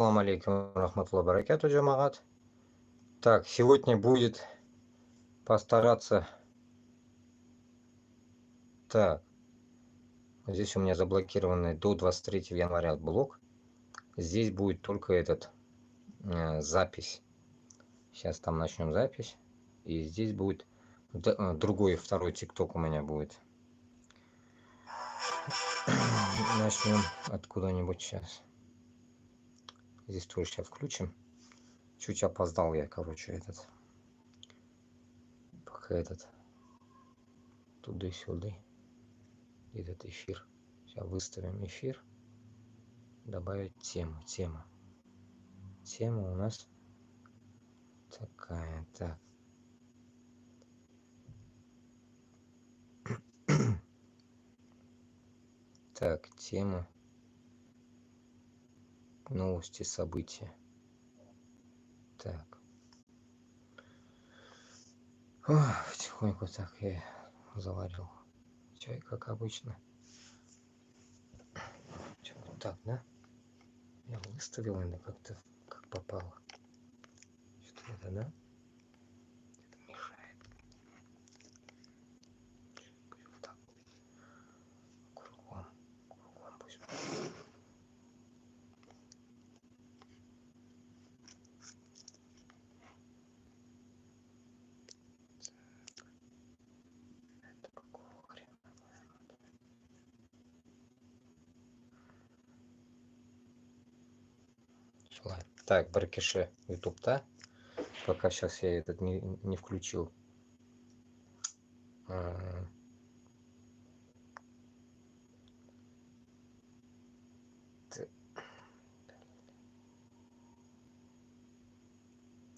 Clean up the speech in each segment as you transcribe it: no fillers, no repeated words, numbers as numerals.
Ассаламу алейкум рахматуллахи баракату, джамагат. Так, сегодня будет постараться... Так, здесь у меня заблокированный до 23 января блок. Здесь будет только этот запись. Сейчас там начнем запись. И здесь будет другой, второй тикток у меня будет. Начнем откуда-нибудь сейчас. Здесь тоже сейчас включим. Чуть опоздал я, короче, этот. Пока этот. Туда-сюда. Этот эфир. Сейчас выставим эфир. Добавить тему. Тема у нас такая. Так. Так, тема. Новости, события. Так. Потихоньку так я заварил чай, как обычно. Вот так, да? Я выставил именно как-то, как попало. Что-то это, да? Это мешает. Вот так. Кругом пусть. Это какого хрена? Так, Баркеше, YouTube, да? Пока сейчас я этот не включил.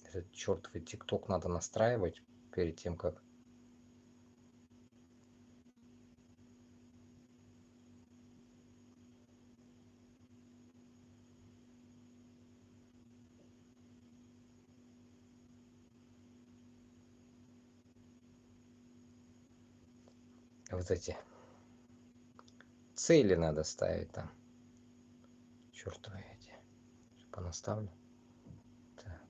Этот чертовый ТикТок надо настраивать перед тем, как... Вот эти цели надо ставить там. Чертовы эти. Понаставлю. Так.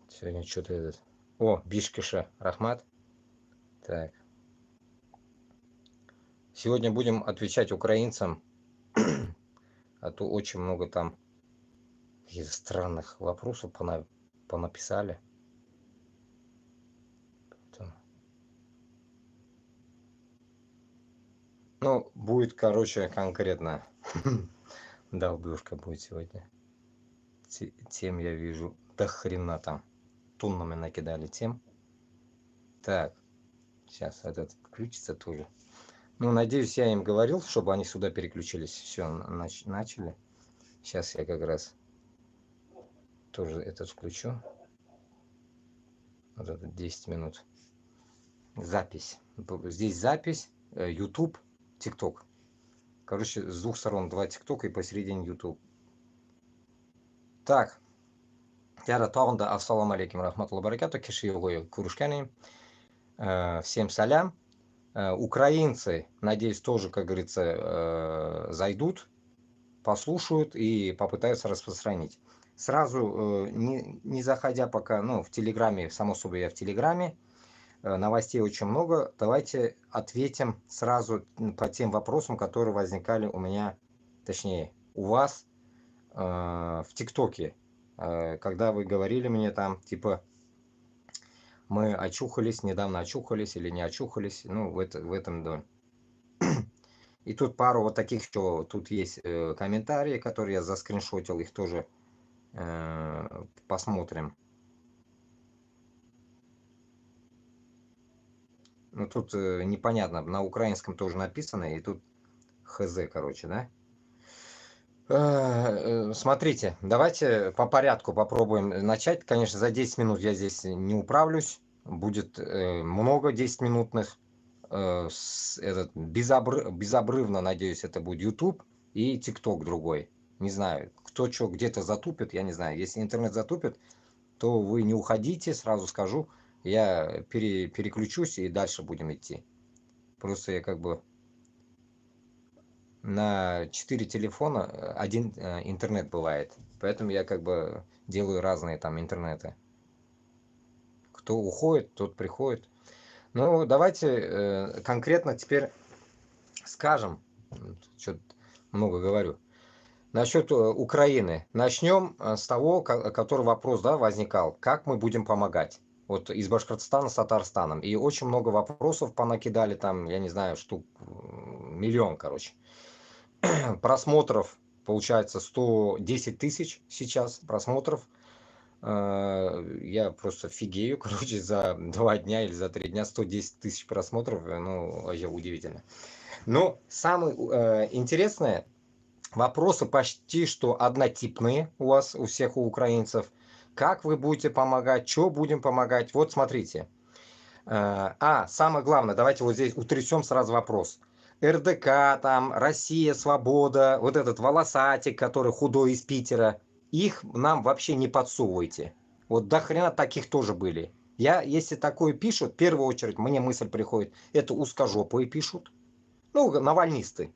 Сегодня что-то этот... О, Бишкиша Рахмат. Так. Сегодня будем отвечать украинцам. А то очень много там каких-то странных вопросов понаписали. Ну, будет, короче, конкретно. Долбежка будет сегодня. Тем я вижу. До хрена там. Тоннами накидали тем. Так. Сейчас этот включится тоже. Ну, надеюсь, я им говорил, чтобы они сюда переключились. Все, начали. Сейчас я как раз тоже этот включу. Вот это 10 минут. Запись. Здесь запись. YouTube, TikTok. Короче, с двух сторон 2 TikTok и посередине YouTube. Так. Яра тағында ассаламу алейкум рахматуллахи баракату. Киши йогой курушкани. Всем салям. Украинцы, надеюсь, тоже, как говорится, зайдут, послушают и попытаются распространить. Сразу, не заходя пока, ну, в Телеграме, само собой, я в Телеграме, новостей очень много. Давайте ответим сразу по тем вопросам, которые возникали у меня, точнее, у вас в ТикТоке, когда вы говорили мне там, типа, мы очухались, недавно очухались или не очухались, ну, в этом, да. И тут пару вот таких, что тут есть комментарии, которые я заскриншотил, их тоже посмотрим. Ну, тут непонятно, на украинском тоже написано, и тут хз, короче, да? Смотрите, давайте по порядку попробуем начать. Конечно, за 10 минут я здесь не управлюсь. Будет много 10-минутных. Безобрывно, надеюсь, это будет YouTube и TikTok другой. Не знаю, кто что где-то затупит, я не знаю. Если интернет затупит, то вы не уходите, сразу скажу. Я переключусь и дальше будем идти. Просто я как бы на 4 телефона один интернет бывает. Поэтому я как бы делаю разные там интернеты. Кто уходит, тот приходит. Ну, давайте конкретно теперь скажем, что-то много говорю. Насчет Украины. Начнем с того, который вопрос, да, возникал. Как мы будем помогать? Вот из Башкортостана с Татарстаном. И очень много вопросов понакидали там, я не знаю, штук миллион, короче. Просмотров, получается, 110 тысяч сейчас просмотров. Я просто фигею, короче, за 2 дня или за 3 дня 110 тысяч просмотров. Ну, вообще удивительно. Но самое интересное, вопросы почти что однотипные у вас, у всех у украинцев. Как вы будете помогать, что будем помогать? Вот смотрите. Самое главное, давайте вот здесь утрясем сразу вопрос. РДК, там, Россия, Свобода, вот этот волосатик, который худой из Питера, их нам вообще не подсовывайте. Вот до хрена таких тоже были. Если такое пишут, в первую очередь мне мысль приходит, это узкожопые пишут, ну, навальнисты.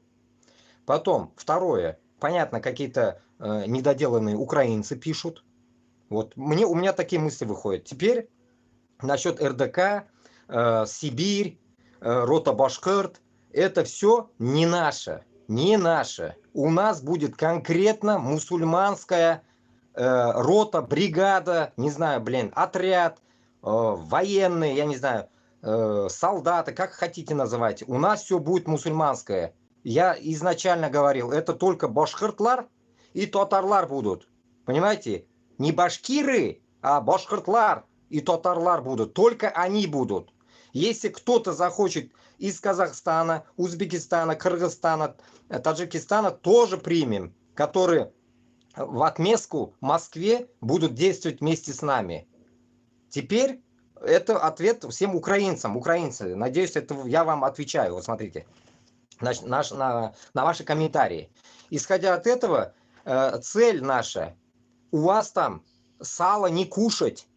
Потом, второе, понятно, какие-то недоделанные украинцы пишут. Вот у меня такие мысли выходят. Теперь насчет РДК, Сибирь, Рота Башкирт, это все не наше, не наше. У нас будет конкретно мусульманская рота, бригада, не знаю, блин, отряд, военные, я не знаю, солдаты, как хотите называть. У нас все будет мусульманское. Я изначально говорил, это только башкиртлар и татарлар будут. Понимаете? Не башкиры, а башкиртлар и татарлар будут. Только они будут. Если кто-то захочет из Казахстана, Узбекистана, Кыргызстана, Таджикистана, тоже примем, которые в отместку Москве будут действовать вместе с нами. Теперь это ответ всем украинцам. Украинцы, надеюсь, это я вам отвечаю. Вот смотрите, на ваши комментарии. Исходя от этого, цель наша, у вас там сало не кушать,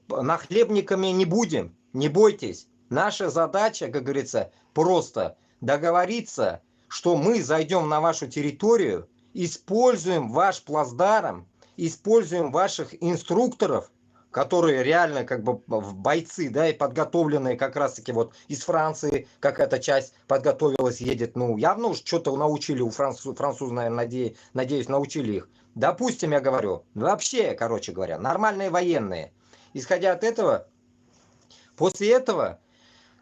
нахлебниками не будем, не бойтесь. Наша задача, как говорится, просто договориться, что мы зайдем на вашу территорию, используем ваш плацдарм, используем ваших инструкторов, которые реально как бы бойцы, да, и подготовленные как раз-таки вот из Франции, как эта часть подготовилась, едет, ну, явно уж что-то научили у французов, наверное, надеюсь, научили их. Допустим, я говорю, вообще, короче говоря, нормальные военные. Исходя от этого, после этого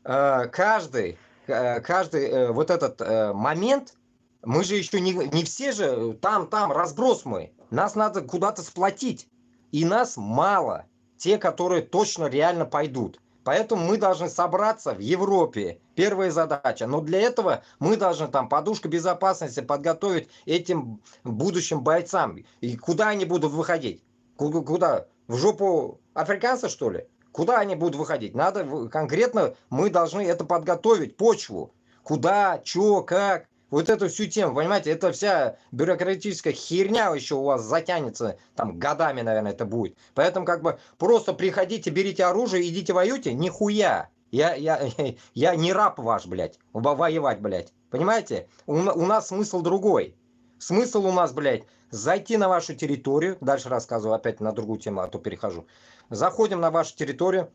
каждый вот этот момент, мы же еще не все же, там разброс мы. Нас надо куда-то сплотить. И нас мало. Те, которые точно реально пойдут. Поэтому мы должны собраться в Европе. Первая задача. Но для этого мы должны там подушку безопасности подготовить этим будущим бойцам. И куда они будут выходить? Куда? В жопу африканцев, что ли? Куда они будут выходить? Надо конкретно, мы должны это подготовить, почву. Куда, что, как. Вот эту всю тему, понимаете, это вся бюрократическая херня еще у вас затянется, там, годами, наверное, это будет. Поэтому, как бы, просто приходите, берите оружие, идите воюйте, нихуя. Я не раб ваш, блядь, воевать, блядь. Понимаете? У нас смысл другой. Смысл у нас, блядь, зайти на вашу территорию, дальше рассказываю опять на другую тему, а то перехожу. Заходим на вашу территорию,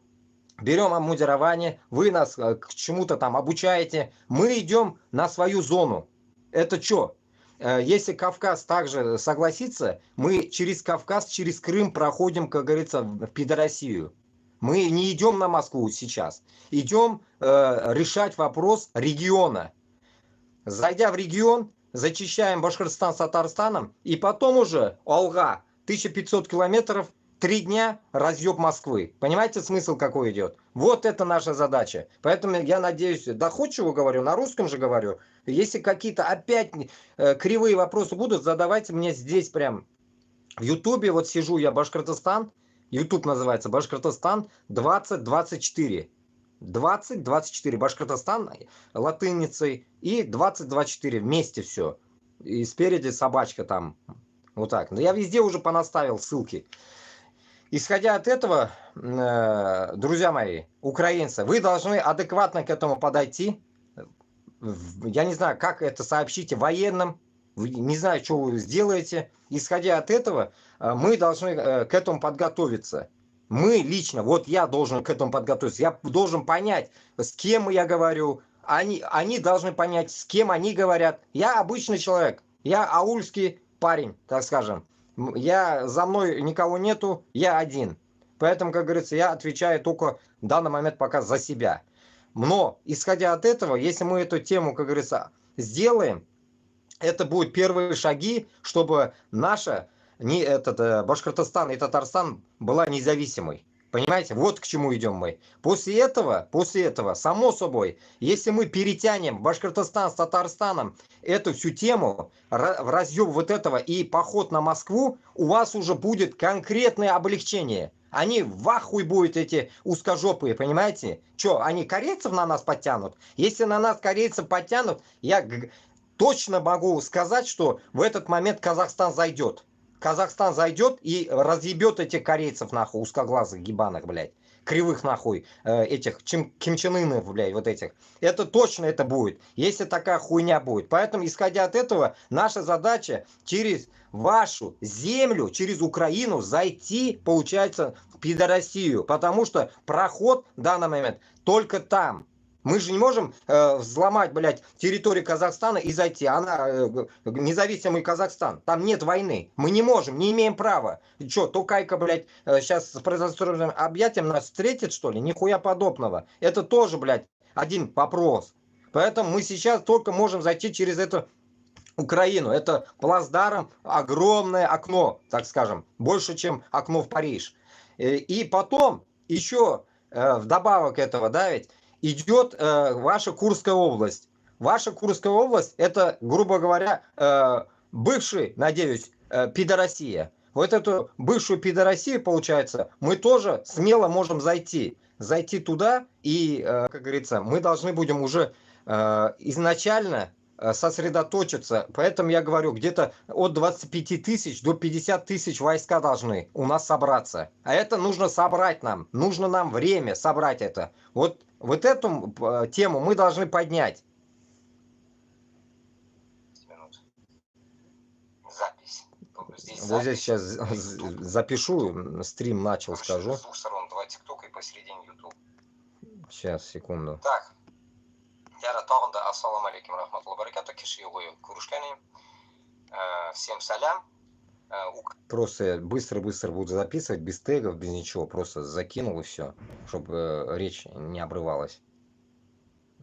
берем обмундирование, вы нас к чему-то там обучаете, мы идем на свою зону. Это что? Если Кавказ также согласится, мы через Кавказ, через Крым проходим, как говорится, в Пидороссию. Мы не идем на Москву сейчас, идем решать вопрос региона. Зайдя в регион, зачищаем Башкортостан с Татарстаном, и потом уже Алга, 1500 километров, 3 дня разъеб Москвы. Понимаете, смысл какой идет? Вот это наша задача. Поэтому я надеюсь, доходчиво говорю, на русском же говорю. Если какие-то опять кривые вопросы будут, задавайте мне здесь прям. В Ютубе вот сижу я, Башкортостан, Ютуб называется Башкортостан 2024. 2024 Башкортостан латыницей и 2024 вместе все. И спереди собачка там. Вот так. Но я везде уже понаставил ссылки. исходя от этого, друзья мои, украинцы, вы должны адекватно к этому подойти. Я не знаю, как это сообщите военным, не знаю, что вы сделаете. Исходя от этого, мы должны к этому подготовиться. Мы лично, вот я должен к этому подготовиться. Я должен понять, с кем я говорю. Они должны понять, с кем они говорят. Я обычный человек. Я аульский парень, так скажем. За мной никого нету, я один. Поэтому, как говорится, я отвечаю только в данный момент пока за себя. Но, исходя от этого, если мы эту тему, как говорится, сделаем, это будут первые шаги, чтобы наша, Башкортостан и Татарстан была независимой. Понимаете, вот к чему идем мы. После этого, само собой, если мы перетянем Башкортостан с Татарстаном эту всю тему, в разъем вот этого и поход на Москву, у вас уже будет конкретное облегчение. Они в ахуй будут, эти узкожопые, понимаете? Что, они корейцев на нас подтянут? Если на нас корейцев подтянут, я точно могу сказать, что в этот момент Казахстан зайдет. Казахстан зайдет и разъебет этих корейцев, нахуй, узкоглазых, гибаных, блядь. Кривых, нахуй, этих Ким Чен Ынов, блядь, вот этих. Это точно это будет, если такая хуйня будет. Поэтому, исходя от этого, наша задача через вашу землю, через Украину зайти, получается, в Пидорасию. Потому что проход в данный момент только там. Мы же не можем взломать, блядь, территорию Казахстана и зайти. Она независимый Казахстан. Там нет войны. Мы не можем, не имеем права. Что, Токайка, блядь, сейчас с производственным объятием нас встретит, что ли? Нихуя подобного. Это тоже, блядь, один вопрос. Поэтому мы сейчас только можем зайти через эту Украину. Это плацдарм, огромное окно, так скажем. Больше, чем окно в Париж. И потом еще вдобавок этого, да, ведь идет ваша Курская область. Ваша Курская область, это, грубо говоря, бывший, надеюсь, Пидорасия. Вот эту бывшую Пидорасию, получается, мы тоже смело можем зайти. Зайти туда и, как говорится, мы должны будем уже изначально сосредоточиться. Поэтому я говорю, где-то от 25 тысяч до 50 тысяч войска должны у нас собраться. А это нужно собрать нам. Нужно нам время собрать это. Вот эту тему мы должны поднять. Запись. Вот здесь сейчас запишу, стрим начал, скажу. С двух сторон, два ТикТока и посередине YouTube. Сейчас, секунду. Так. Яра тағында ассаламу алейкум рахматуллахи баракату. Кеші йоғой көрішкені. Всем салям. Просто быстро буду записывать, без тегов, без ничего. Просто закинул и все, чтобы речь не обрывалась.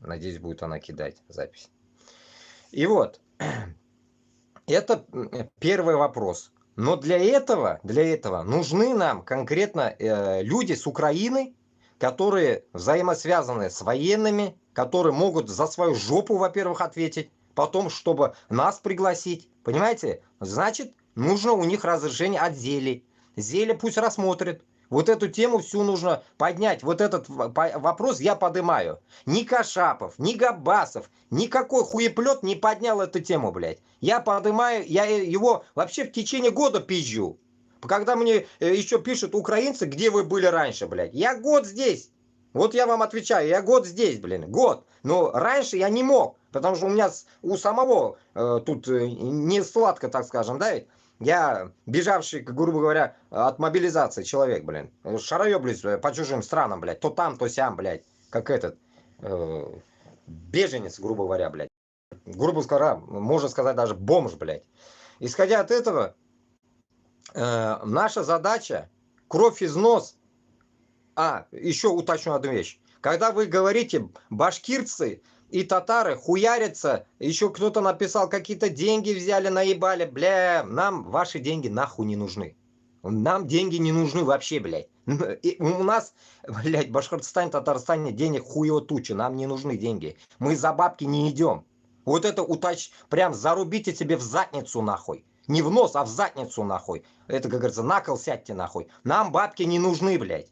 Надеюсь, будет она кидать запись. И вот, это первый вопрос. Но для этого нужны нам конкретно люди с Украины, которые взаимосвязаны с военными, которые могут за свою жопу, во-первых, ответить, потом, чтобы нас пригласить. Понимаете? Значит, нужно у них разрешение от Зели. Зеля пусть рассмотрит. Вот эту тему всю нужно поднять. Вот этот вопрос я поднимаю. Ни Кашапов, ни Габасов, никакой хуеплет не поднял эту тему, блядь. Я поднимаю, я его вообще в течение года пизжу. Когда мне еще пишут украинцы, где вы были раньше, блядь. Я год здесь. Вот я вам отвечаю, я год здесь, блин, год. Но раньше я не мог, потому что у меня у самого тут не сладко, так скажем, да, ведь? Я бежавший, грубо говоря, от мобилизации человек, блин. Шароеблюсь по чужим странам, блядь. То там, то сям, блядь. Как этот беженец, грубо говоря, блядь. Грубо говоря, можно сказать даже бомж, блядь. Исходя от этого, наша задача кровь из нос. Еще уточню одну вещь. Когда вы говорите, башкирцы и татары хуярятся, еще кто-то написал, какие-то деньги взяли, наебали, бля, нам ваши деньги нахуй не нужны. Нам деньги не нужны вообще, блядь. И у нас, блядь, в Башкортостане, Татарстане денег хуево туча, нам не нужны деньги. Мы за бабки не идем. Вот это прям зарубите себе в задницу нахуй. Не в нос, а в задницу нахуй. Это, как говорится, на кол сядьте нахуй. Нам бабки не нужны, блядь.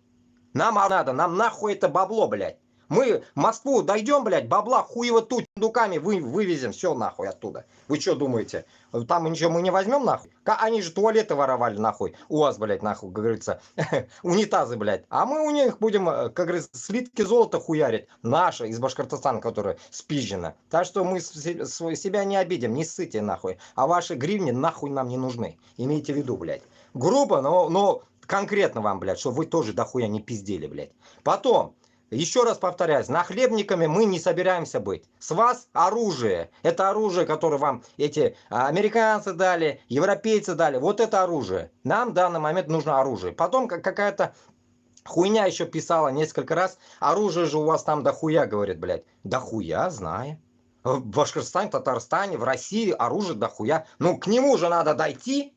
Нам надо, нам нахуй это бабло, блядь. Мы в Москву дойдем, блядь, бабла хуево тут сундуками вывезем все нахуй оттуда. Вы что думаете? Там ничего мы не возьмем нахуй? Они же туалеты воровали нахуй. У вас, блядь, нахуй, как говорится, унитазы, блядь. А мы у них будем, как говорится, слитки золота хуярить. Наши, из Башкортостана, которая спизжена. Так что мы себя не обидим, не ссыте нахуй. А ваши гривни нахуй нам не нужны. Имейте в виду, блядь. Грубо, но конкретно вам, блядь, чтобы вы тоже дохуя не пиздели, блядь. Потом, еще раз повторяюсь, нахлебниками мы не собираемся быть. С вас оружие. Это оружие, которое вам эти американцы дали, европейцы дали. Вот это оружие. Нам в данный момент нужно оружие. Потом какая-то хуйня еще писала несколько раз. Оружие же у вас там дохуя, говорит, блядь. Дохуя, знаю. В Башкортостане, в Татарстане, в России оружие дохуя. Ну, к нему же надо дойти.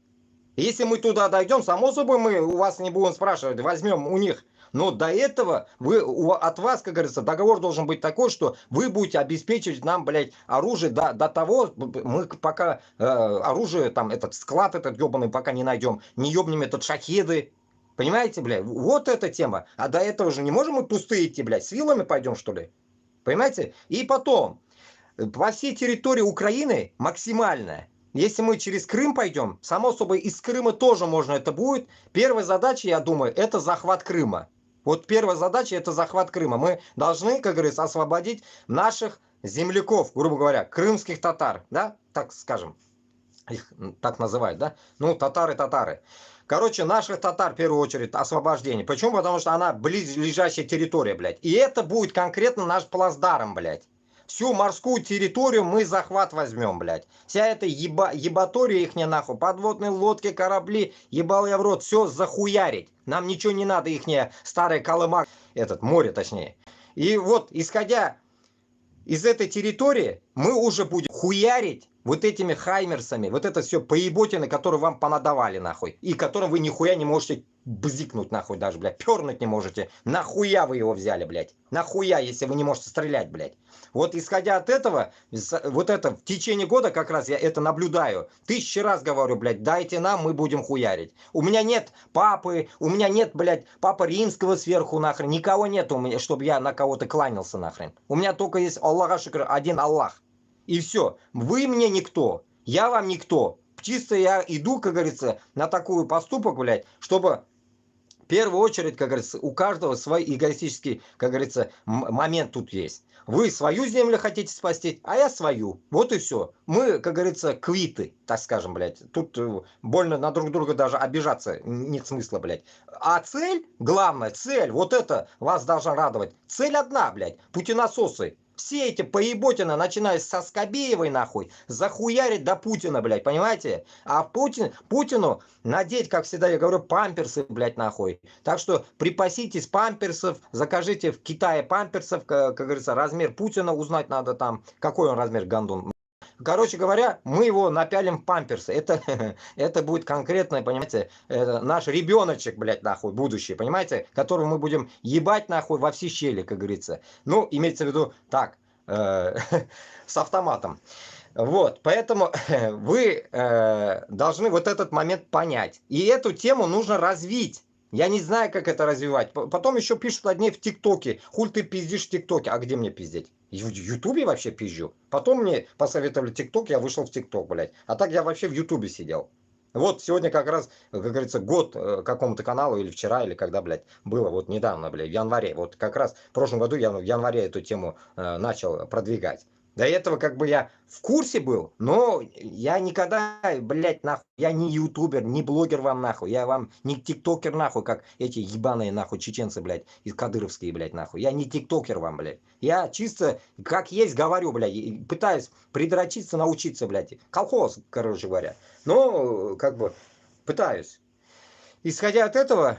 Если мы туда дойдем, само собой мы у вас не будем спрашивать, возьмем у них. Но до этого от вас, как говорится, договор должен быть такой, что вы будете обеспечивать нам, блядь, оружие до того, мы пока оружие, там, этот склад этот ебаный пока не найдем, не ебнем этот шахеды. Понимаете, блядь, вот эта тема. А до этого же не можем мы пустые идти, блядь, с вилами пойдем, что ли? Понимаете? И потом, по всей территории Украины максимальная. Если мы через Крым пойдем, само собой из Крыма тоже можно это будет. Первая задача, я думаю, это захват Крыма. Вот первая задача это захват Крыма. Мы должны, как говорится, освободить наших земляков, грубо говоря, крымских татар, да, так скажем, их так называют, да, ну татары. Короче, наших татар в первую очередь освобождение. Почему? Потому что она близлежащая территория, блядь. И это будет конкретно наш плацдарм, блядь. Всю морскую территорию мы захват возьмем, блядь. Вся эта ебатория их не нахуй. Подводные лодки, корабли, ебал я в рот. Все захуярить. Нам ничего не надо, ихняя старая Колыма, море точнее. И вот, исходя из этой территории, мы уже будем хуярить вот этими хаймерсами, вот это все поеботины, которые вам понадавали нахуй. И которым вы нихуя не можете бзикнуть нахуй даже, блядь. Пернуть не можете. Нахуя вы его взяли, блядь? Нахуя, если вы не можете стрелять, блядь? Вот исходя от этого, вот это в течение года как раз я это наблюдаю. 1000 раз говорю, блядь, дайте нам, мы будем хуярить. У меня нет папы, у меня нет, блядь, папы римского сверху нахрен. Никого нет у меня, чтобы я на кого-то кланялся нахрен. У меня только есть Аллах шикр, один Аллах. И все. Вы мне никто, я вам никто. Чисто я иду, как говорится, на такой поступок, блядь, чтобы в первую очередь, как говорится, у каждого свой эгоистический, как говорится, момент тут есть. Вы свою землю хотите спасти, а я свою. Вот и все. Мы, как говорится, квиты, так скажем, блядь. Тут больно на друг друга даже обижаться нет смысла, блядь. А цель, главная цель, вот это вас должна радовать. Цель одна, блядь, путинососы. Все эти поеботины, начиная со Скобеевой, нахуй, захуярить до Путина, блядь, понимаете? А Путину надеть, как всегда я говорю, памперсы, блядь, нахуй. Так что припаситесь памперсов, закажите в Китае памперсов, как говорится, размер Путина узнать надо там, какой он размер, гандон. Короче говоря, мы его напялим в памперсы. Это будет конкретно, понимаете, наш ребеночек, блядь, нахуй, будущее, понимаете, которого мы будем ебать, нахуй, во все щели, как говорится. Ну, имеется в виду так, с автоматом. Вот, поэтому вы должны вот этот момент понять. И эту тему нужно развить. Я не знаю, как это развивать. Потом еще пишут одни в ТикТоке. Хуй ты пиздишь в ТикТоке. А где мне пиздеть? В Ютубе вообще пизжу. Потом мне посоветовали ТикТок, я вышел в ТикТок, блядь. А так я вообще в Ютубе сидел. Вот сегодня как раз, как говорится, год какому-то каналу, или вчера, или когда, блядь, было, вот недавно, блядь, в январе. Вот как раз в прошлом году я в январе эту тему начал продвигать. До этого как бы я в курсе был, но я никогда, блядь, нахуй, я не ютубер, не блогер вам нахуй, я вам не тиктокер нахуй, как эти ебаные нахуй чеченцы, блядь, из кадыровские, блядь, нахуй. Я не тиктокер вам, блядь. Я чисто как есть говорю, блядь, пытаюсь придрочиться, научиться, блядь. Колхоз, короче говоря. Но, как бы, пытаюсь. Исходя от этого,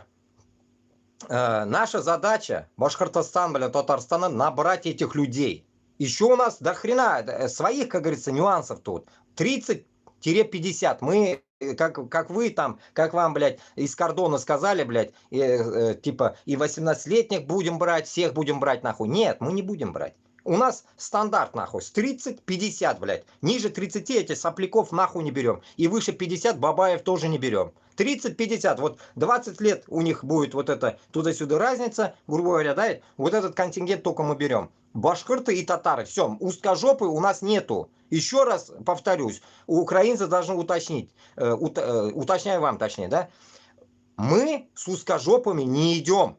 наша задача, Башкортостан, блядь, Татарстана, набрать этих людей. Еще у нас до хрена своих, как говорится, нюансов тут. 30-50. Мы, как вы там, как вам, блядь, из кордона сказали, блядь, типа и 18-летних будем брать, всех будем брать нахуй. Нет, мы не будем брать. У нас стандарт нахуй с 30-50, блядь. Ниже 30 этих сопляков нахуй не берем. И выше 50 бабаев тоже не берем. 30-50, вот 20 лет у них будет вот это туда-сюда разница, грубо говоря, да, вот этот контингент только мы берем. Башкирты и татары, все, узкожопы у нас нету. Еще раз повторюсь, у украинцев должны уточнить, уточняю вам точнее, да, мы с узкожопами не идем.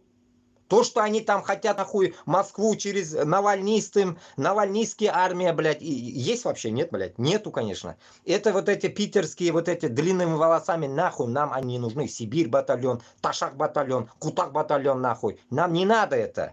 То, что они там хотят нахуй Москву через Навальнистские армия, блядь, есть вообще? Нет, блядь, нету, конечно. Это вот эти питерские, вот эти длинными волосами, нахуй, нам они не нужны. Сибирь батальон, Ташак батальон, Кутак батальон, нахуй. Нам не надо это.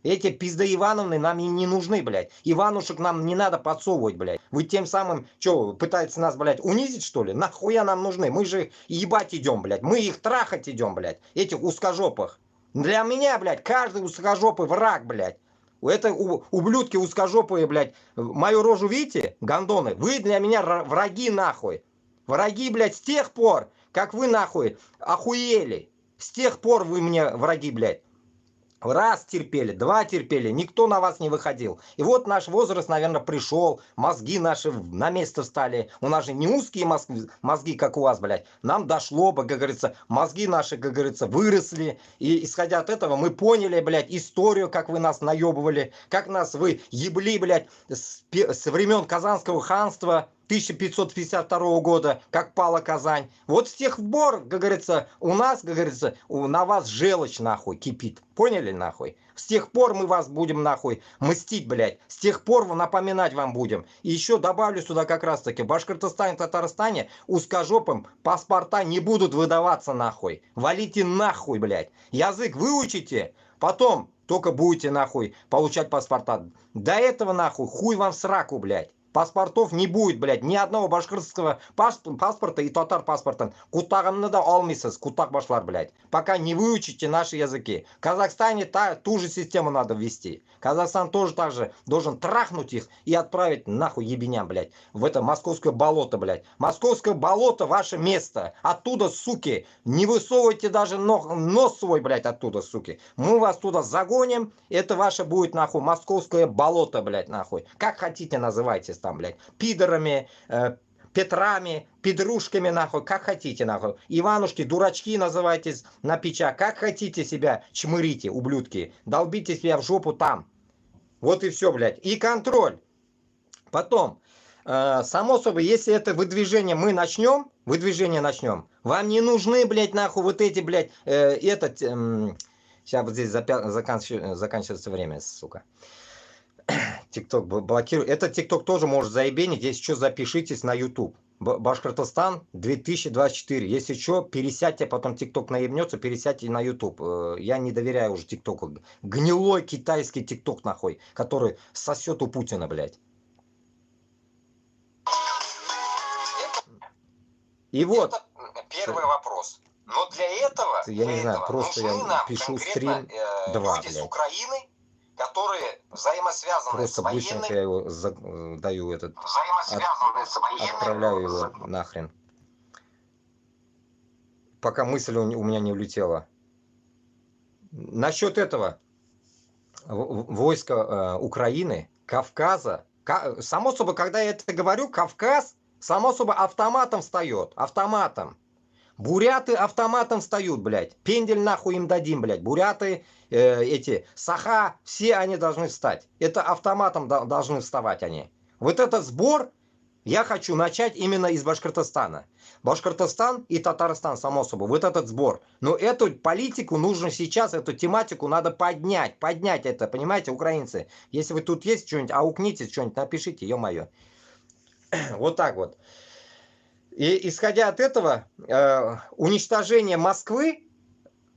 Эти пизды Ивановны нам не нужны, блядь. Иванушек нам не надо подсовывать, блядь. Вы тем самым, что, пытаетесь нас, блядь, унизить, что ли? Нахуя нам нужны? Мы же ебать идем, блядь. Мы их трахать идем, блядь. Этих узкожопых. Для меня, блядь, каждый узкожопый враг, блядь. Это ублюдки узкожопые, блядь. Мою рожу видите, гондоны? Вы для меня враги, нахуй. Враги, блядь, с тех пор, как вы, нахуй, охуели. С тех пор вы мне враги, блядь. Раз терпели, два терпели, никто на вас не выходил. И вот наш возраст, наверное, пришел, мозги наши на место встали. У нас же не узкие мозги, как у вас, блядь. Нам дошло, как говорится, мозги наши, как говорится, выросли. И исходя от этого мы поняли, блядь, историю, как вы нас наебывали, как нас вы ебли, блядь, с времен Казанского ханства. 1552 года, как пала Казань. Вот с тех пор, как говорится, у нас, как говорится, на вас желчь нахуй кипит. Поняли нахуй? С тех пор мы вас будем нахуй мстить, блядь. С тех пор напоминать вам будем. И еще добавлю сюда как раз таки. В Башкортостане, Татарстане узкожопым паспорта не будут выдаваться нахуй. Валите нахуй, блядь. Язык выучите, потом только будете нахуй получать паспорта. До этого нахуй хуй вам в сраку, блядь. Паспортов не будет, блядь, ни одного башкирского паспорта и татар паспорта. Кутагамны да алмайсыз, кутак башлар, блядь. Пока не выучите наши языки. В Казахстане ту же систему надо ввести. Казахстан тоже так же должен трахнуть их и отправить нахуй ебеням, блядь. В это московское болото, блядь. Московское болото ваше место. Оттуда, суки, не высовывайте даже нос свой, блядь, оттуда, суки. Мы вас туда загоним. Это ваше будет, нахуй, московское болото, блядь, нахуй. Как хотите называйте там, блядь, пидорами, Петрами, пидрушками, нахуй, как хотите, нахуй. Иванушки, дурачки называйтесь на печах, как хотите себя чмырите, ублюдки. Долбите себя в жопу там. Вот и все, блядь. И контроль. Потом, само собой, если это выдвижение мы начнем, вам не нужны, блядь, нахуй, вот эти, блядь, сейчас вот здесь заканчивается время, сука. ТикТок блокирует. Этот ТикТок тоже может заебенить. Если что, запишитесь на YouTube. Башкортостан 2024. Если что, пересядьте, потом ТикТок наебнется, пересядьте на YouTube. Я не доверяю уже ТикТоку. Гнилой китайский ТикТок, нахуй, который сосет у Путина, блядь. И вот. Это первый вопрос. Но для этого, я не знаю, просто я пишу стрим 2, люди с Украины, которые взаимосвязаны просто с военными. быстренько я его даю этот. Отправляю его нахрен. Пока мысль у меня не улетела. Насчет этого войска Украины, Кавказа. Само собой, когда я это говорю, Кавказ, само собой, автоматом встает. Автоматом. Буряты автоматом встают, блядь. Пендель нахуй им дадим, блядь. Буряты, эти, Саха, все они должны встать. Это автоматом должны вставать они. Вот этот сбор я хочу начать именно из Башкортостана. Башкортостан и Татарстан, само собой, вот этот сбор. Но эту политику нужно сейчас, эту тематику надо поднять. Поднять это, понимаете, украинцы. Если вы тут есть что-нибудь, аукнитесь что-нибудь, напишите, ё-моё. Вот так вот. И исходя от этого, уничтожение Москвы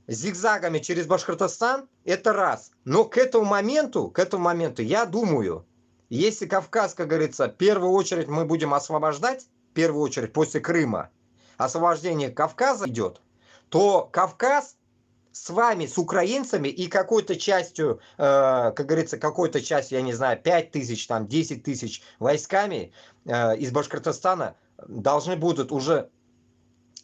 зигзагами через Башкортостан, это раз. Но к этому моменту, я думаю, если Кавказ, как говорится, в первую очередь мы будем освобождать, в первую очередь после Крыма, освобождение Кавказа идет, то Кавказ с вами, с украинцами и какой-то частью, как говорится, какой-то частью, я не знаю, 5 тысяч, там, 10 тысяч войсками из Башкортостана должны будут уже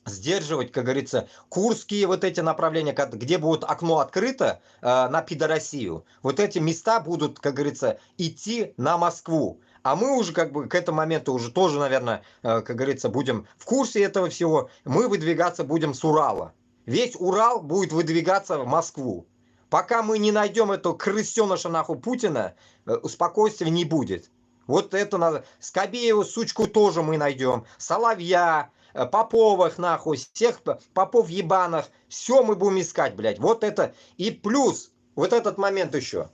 сдерживать, как говорится, курские вот эти направления, где будет окно открыто на пидорасию. Вот эти места будут, как говорится, идти на Москву. А мы уже как бы к этому моменту уже тоже, наверное, как говорится, будем в курсе этого всего. Мы выдвигаться будем с Урала. Весь Урал будет выдвигаться в Москву. Пока мы не найдем этого крысеныша нахуй Путина, спокойствия не будет. Вот это надо. Скобееву, сучку, тоже мы найдем. Соловья, Поповых, нахуй, всех попов ебаных. Все мы будем искать, блядь. Вот это. И плюс, вот этот момент еще.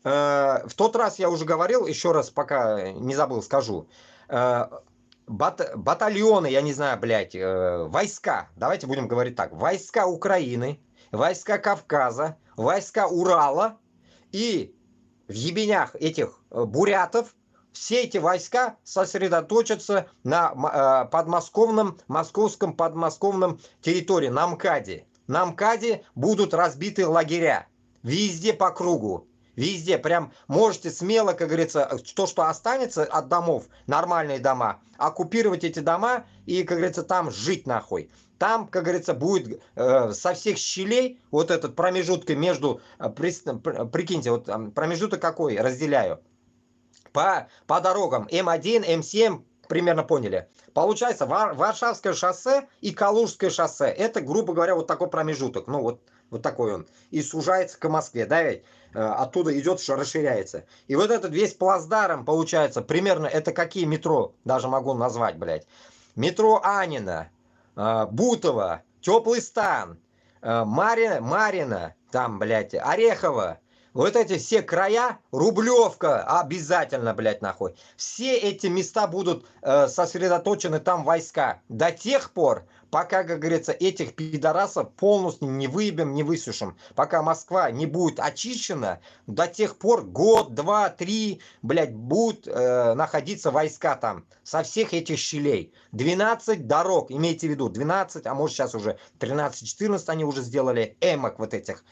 В тот раз я уже говорил, еще раз, пока не забыл, скажу. Батальоны, я не знаю, блядь, войска, давайте будем говорить так, войска Украины, войска Кавказа, войска Урала и в ебенях этих бурятов все эти войска сосредоточатся на московском подмосковном территории, на МКАДе. На МКАДе будут разбиты лагеря, везде по кругу. Везде, прям можете смело, как говорится, то, что останется от домов, нормальные дома, оккупировать эти дома и, как говорится, там жить нахуй. Там, как говорится, будет со всех щелей вот этот промежуток между, прикиньте, вот промежуток какой, разделяю, по дорогам М1, М7, примерно поняли. Получается, Варшавское шоссе и Калужское шоссе, это, грубо говоря, вот такой промежуток, ну вот такой он, и сужается к Москве, да ведь? Оттуда идет, что расширяется. И вот этот весь плацдарм, получается, примерно, это какие метро, даже могу назвать, блядь. Метро Анина, Бутово, Теплый Стан, Марина, там, блядь, Орехово. Вот эти все края, Рублевка, обязательно, блядь, нахуй. Все эти места будут сосредоточены там войска. До тех пор, пока, как говорится, этих пидорасов полностью не выебем, не высушим. Пока Москва не будет очищена, до тех пор год, два, три, блядь, будут находиться войска там. Со всех этих щелей. 12 дорог, имейте в виду, 12, а может сейчас уже 13-14 они уже сделали, эмок вот этих.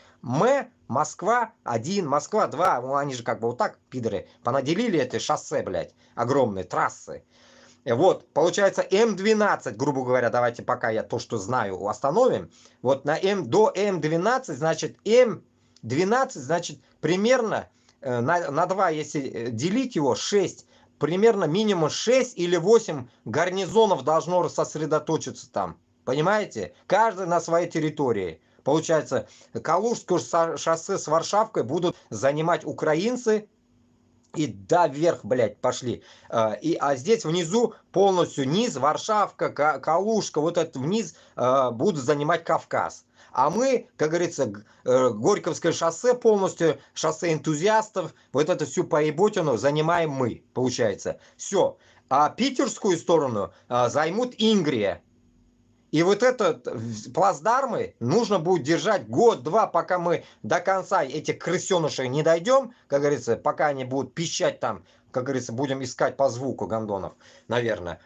Москва 1, Москва 2, ну они же как бы вот так, пидоры, понаделили это шоссе, блядь, огромные трассы. Вот, получается М12, грубо говоря, давайте пока я то, что знаю, остановим. Вот до М12, значит, М12, значит, примерно на 2, если делить его, 6, примерно минимум 6 или 8 гарнизонов должно сосредоточиться там. Понимаете? Каждый на своей территории. Получается, Калужское шоссе с Варшавкой будут занимать украинцы. И да, вверх, блядь, пошли. А здесь внизу полностью низ, Варшавка, Калужка, вот этот вниз будут занимать Кавказ. А мы, как говорится, Горьковское шоссе полностью, шоссе энтузиастов, вот эту всю поеботину занимаем мы, получается. Все. А питерскую сторону займут Ингрия. И вот этот плацдармы нужно будет держать год-два, пока мы до конца этих крысенышей не дойдем, как говорится, пока они будут пищать там, как говорится, будем искать по звуку гондонов, наверное,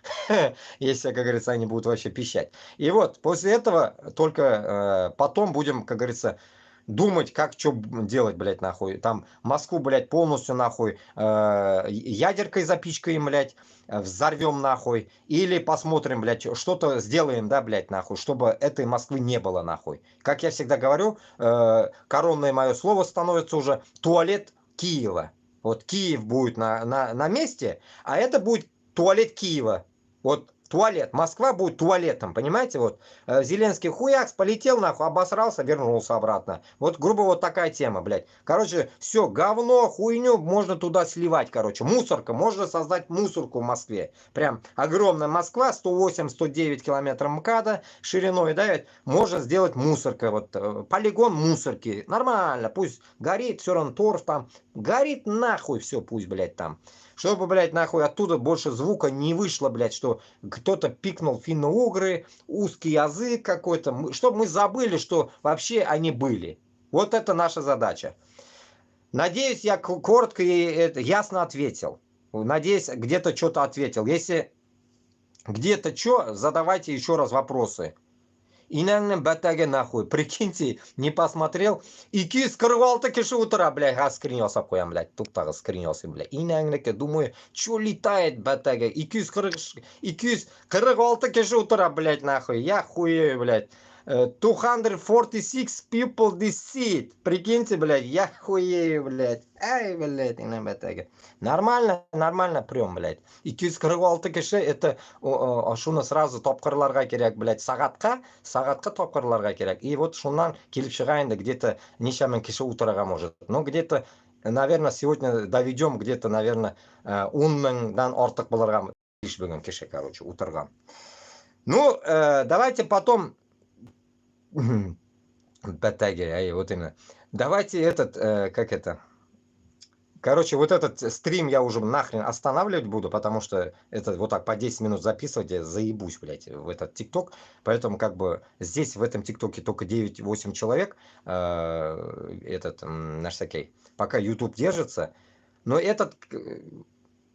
если, как говорится, они будут вообще пищать. И вот после этого только потом будем, как говорится, думать, как что делать, блядь, нахуй. Там Москву, блядь, полностью, нахуй, ядеркой запичкаем, блядь, взорвем, нахуй. Или посмотрим, блядь, что-то сделаем, да, блядь, нахуй, чтобы этой Москвы не было, нахуй. Как я всегда говорю, коронное мое слово становится уже туалет Киева. Вот Киев будет на месте, а это будет туалет Киева. Вот туалет. Москва будет туалетом, понимаете? Вот Зеленский хуякс полетел нахуй, обосрался, вернулся обратно. Вот грубо вот такая тема, блядь. Короче, все, говно, хуйню можно туда сливать, короче. Мусорка, можно создать мусорку в Москве. Прям огромная Москва, 108-109 километров МКАДа шириной, да, ведь можно сделать мусорка, вот полигон мусорки. Нормально, пусть горит, все равно торф там. Горит нахуй все, пусть, блядь, там. Чтобы, блядь, нахуй оттуда больше звука не вышло, блядь, что кто-то пикнул финно-угры, узкий язык какой-то. Чтобы мы забыли, что вообще они были. Вот это наша задача. Надеюсь, я коротко и ясно ответил. Надеюсь, где-то что-то ответил. Если где-то что, задавайте еще раз вопросы. İnanın бәтәге нахуй. Прикиньте, не посмотрел. 246 киши утра, блядь, скринился коям, блядь. Тут так скринился, блядь. İnanın, думаю, что летает бәтәге. 246 киши утра, блядь, нахуй. Я хуею, блядь. 246 people deceased. Прикиньте, блядь, я хуею, блядь. Ай, блядь, нормально, нормально прям, блядь. 246 киши, это шуны сразу топқырларға керек, блядь, сағатқа топқырларға керек. И вот шуннан келіп шығайын да где-то неше мың киши утырага может. Ну, где-то, наверное, сегодня доведем где-то, наверное, 10 мыңдан артық боларға бүгін кеше, короче, утырган. Ну, давайте потом... Батаги, вот именно. Давайте этот, как это... Короче, вот этот стрим я уже нахрен останавливать буду, потому что это вот так по 10 минут записывать, я заебусь, блядь, в этот ТикТок. Поэтому как бы здесь в этом ТикТоке только 9-8 человек, этот наш всякий, пока YouTube держится. Но этот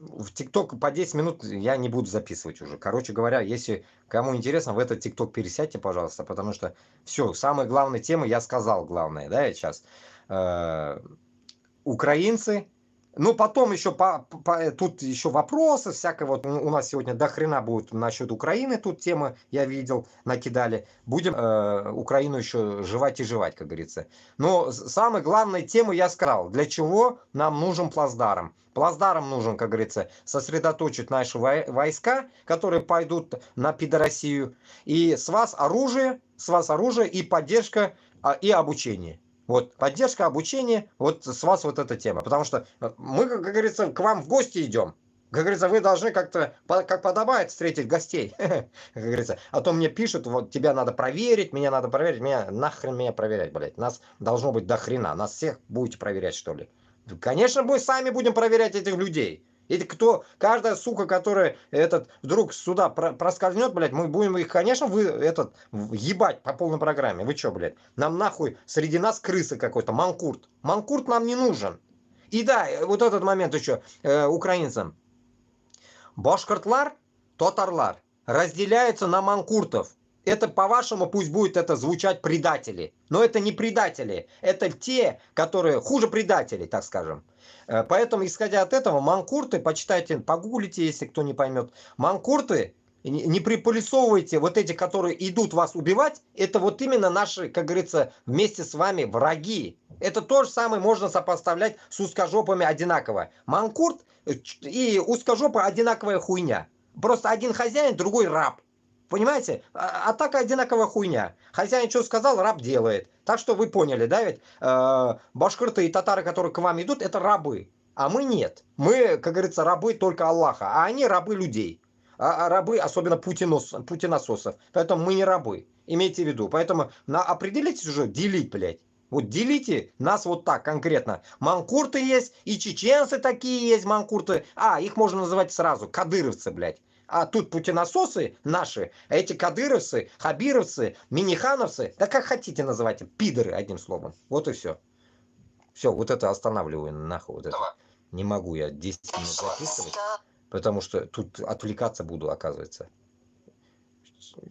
в ТикТок по 10 минут я не буду записывать уже. Короче говоря, если кому интересно, в этот ТикТок пересядьте, пожалуйста, потому что все, самые главные темы я сказал, главное, да, сейчас. Украинцы. Ну, потом еще тут еще вопросы всякое. Вот у нас сегодня до хрена будет насчет Украины. Тут темы, я видел, накидали. Будем Украину еще жевать и жевать, как говорится. Но самые главные темы я сказал. Для чего нам нужен плацдарм? Плацдарм нужен, как говорится, сосредоточить наши войска, которые пойдут на пидорасию. И с вас оружие и поддержка и обучение. Вот, поддержка, обучение, вот с вас вот эта тема. Потому что мы, как говорится, к вам в гости идем. Как говорится, вы должны как-то, как подобает, встретить гостей. Как говорится, а то мне пишут, вот тебя надо проверить, меня надо проверить. Нахрен меня проверять, блядь. Нас должно быть до хрена. Нас всех будете проверять, что ли? Конечно, мы сами будем проверять этих людей. И кто, каждая сука, которая вдруг сюда проскользнет, блядь, мы будем их, конечно, ебать по полной программе. Вы чё, блядь? Нам нахуй среди нас крысы какой-то, манкурт. Манкурт нам не нужен. И да, вот этот момент еще украинцам. Башкортлар, татарлар разделяются на манкуртов. Это, по-вашему, пусть будет это звучать предатели. Но это не предатели. Это те, которые хуже предателей, так скажем. Поэтому, исходя от этого, манкурты, почитайте, погуглите, если кто не поймет. Манкурты, не приполисовывайте вот эти, которые идут вас убивать. Это вот именно наши, как говорится, вместе с вами враги. Это то же самое можно сопоставлять с узкожопами одинаково. Манкурт и узкожопа одинаковая хуйня. Просто один хозяин, другой раб. Понимаете? А так одинаковая хуйня. Хозяин что сказал, раб делает. Так что вы поняли, да, ведь башкирты и татары, которые к вам идут, это рабы. А мы нет. Мы, как говорится, рабы только Аллаха. А они рабы людей. А рабы, особенно путинососов. Поэтому мы не рабы. Имейте в виду. Поэтому определитесь уже, делить, блядь. Вот делите нас вот так конкретно. Манкурты есть, и чеченцы такие есть, манкурты. Их можно называть сразу, кадыровцы, блядь. А тут путинососы наши, а эти кадыровцы, хабировцы, минихановцы, да как хотите называйте, пидоры, одним словом. Вот и все. Все, вот это останавливаю нахуй. Вот это. Не могу я 10 минут записывать, потому что тут отвлекаться буду, оказывается.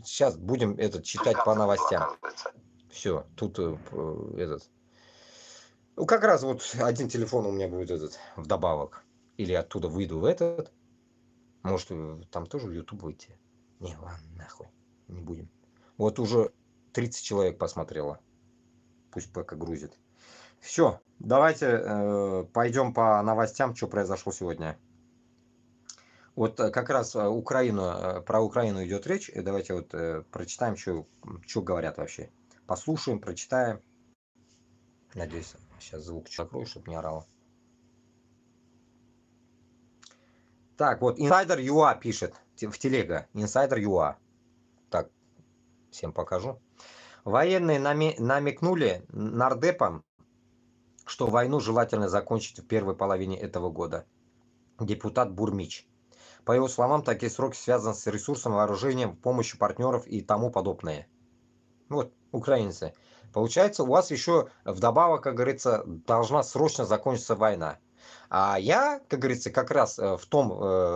Сейчас будем читать по новостям. Все, тут Ну, как раз вот один телефон у меня будет вдобавок. Или оттуда выйду в этот. Может, там тоже в YouTube выйти? Не, ладно, нахуй. Не будем. Вот уже 30 человек посмотрело. Пусть пока грузит. Все, давайте пойдем по новостям, что произошло сегодня. Вот как раз про Украину идет речь. Давайте вот прочитаем, что говорят вообще. Послушаем, прочитаем. Надеюсь, сейчас звук закрою, чтобы не орало. Так, вот Insider UA пишет в телега. Insider UA. Так, всем покажу. Военные намекнули нардепам, что войну желательно закончить в первой половине этого года. Депутат Бурмич. По его словам, такие сроки связаны с ресурсом, вооружением, помощью партнеров и тому подобное. Вот, украинцы. Получается, у вас еще вдобавок, как говорится, должна срочно закончиться война. А я, как говорится, как раз в том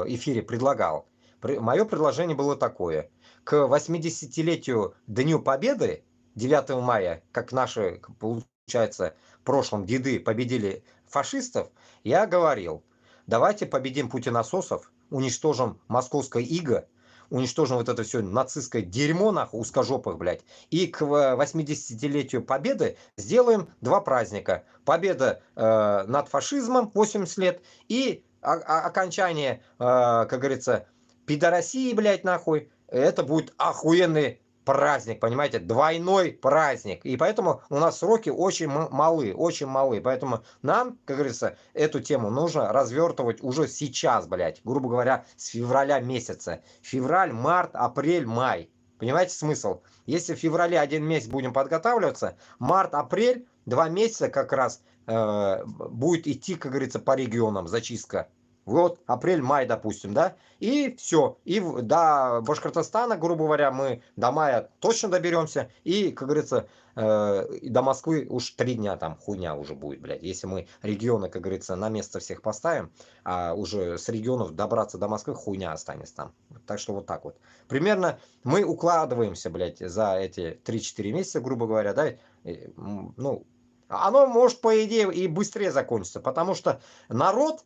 эфире предлагал. Мое предложение было такое. К 80-летию Дню Победы, 9 мая, как наши, получается, в прошлом деды победили фашистов, я говорил, давайте победим путинососов, уничтожим московское иго, уничтожим вот это все нацистское дерьмо, нахуй, узкожопых, блядь, и к 80-летию Победы сделаем два праздника. Победа над фашизмом 80 лет и окончание, как говорится, пидорасии, блядь, нахуй. Это будет охуенный праздник, понимаете, двойной праздник. И поэтому у нас сроки очень малы, очень малы. Поэтому нам, как говорится, эту тему нужно развертывать уже сейчас, блядь. Грубо говоря, с февраля месяца. Февраль, март, апрель, май. Понимаете смысл? Если в феврале один месяц будем подготавливаться, март, апрель, 2 месяца как раз будет идти, как говорится, по регионам зачистка. Вот, апрель, май, допустим, да? И все. И до Башкортостана, грубо говоря, мы до мая точно доберемся. И, как говорится, до Москвы уж 3 дня там хуйня уже будет, блядь. Если мы регионы, как говорится, на место всех поставим, а уже с регионов добраться до Москвы хуйня останется там. Так что вот так вот. Примерно мы укладываемся, блядь, за эти 3-4 месяца, грубо говоря, да, ну, оно может, по идее, и быстрее закончиться, потому что народ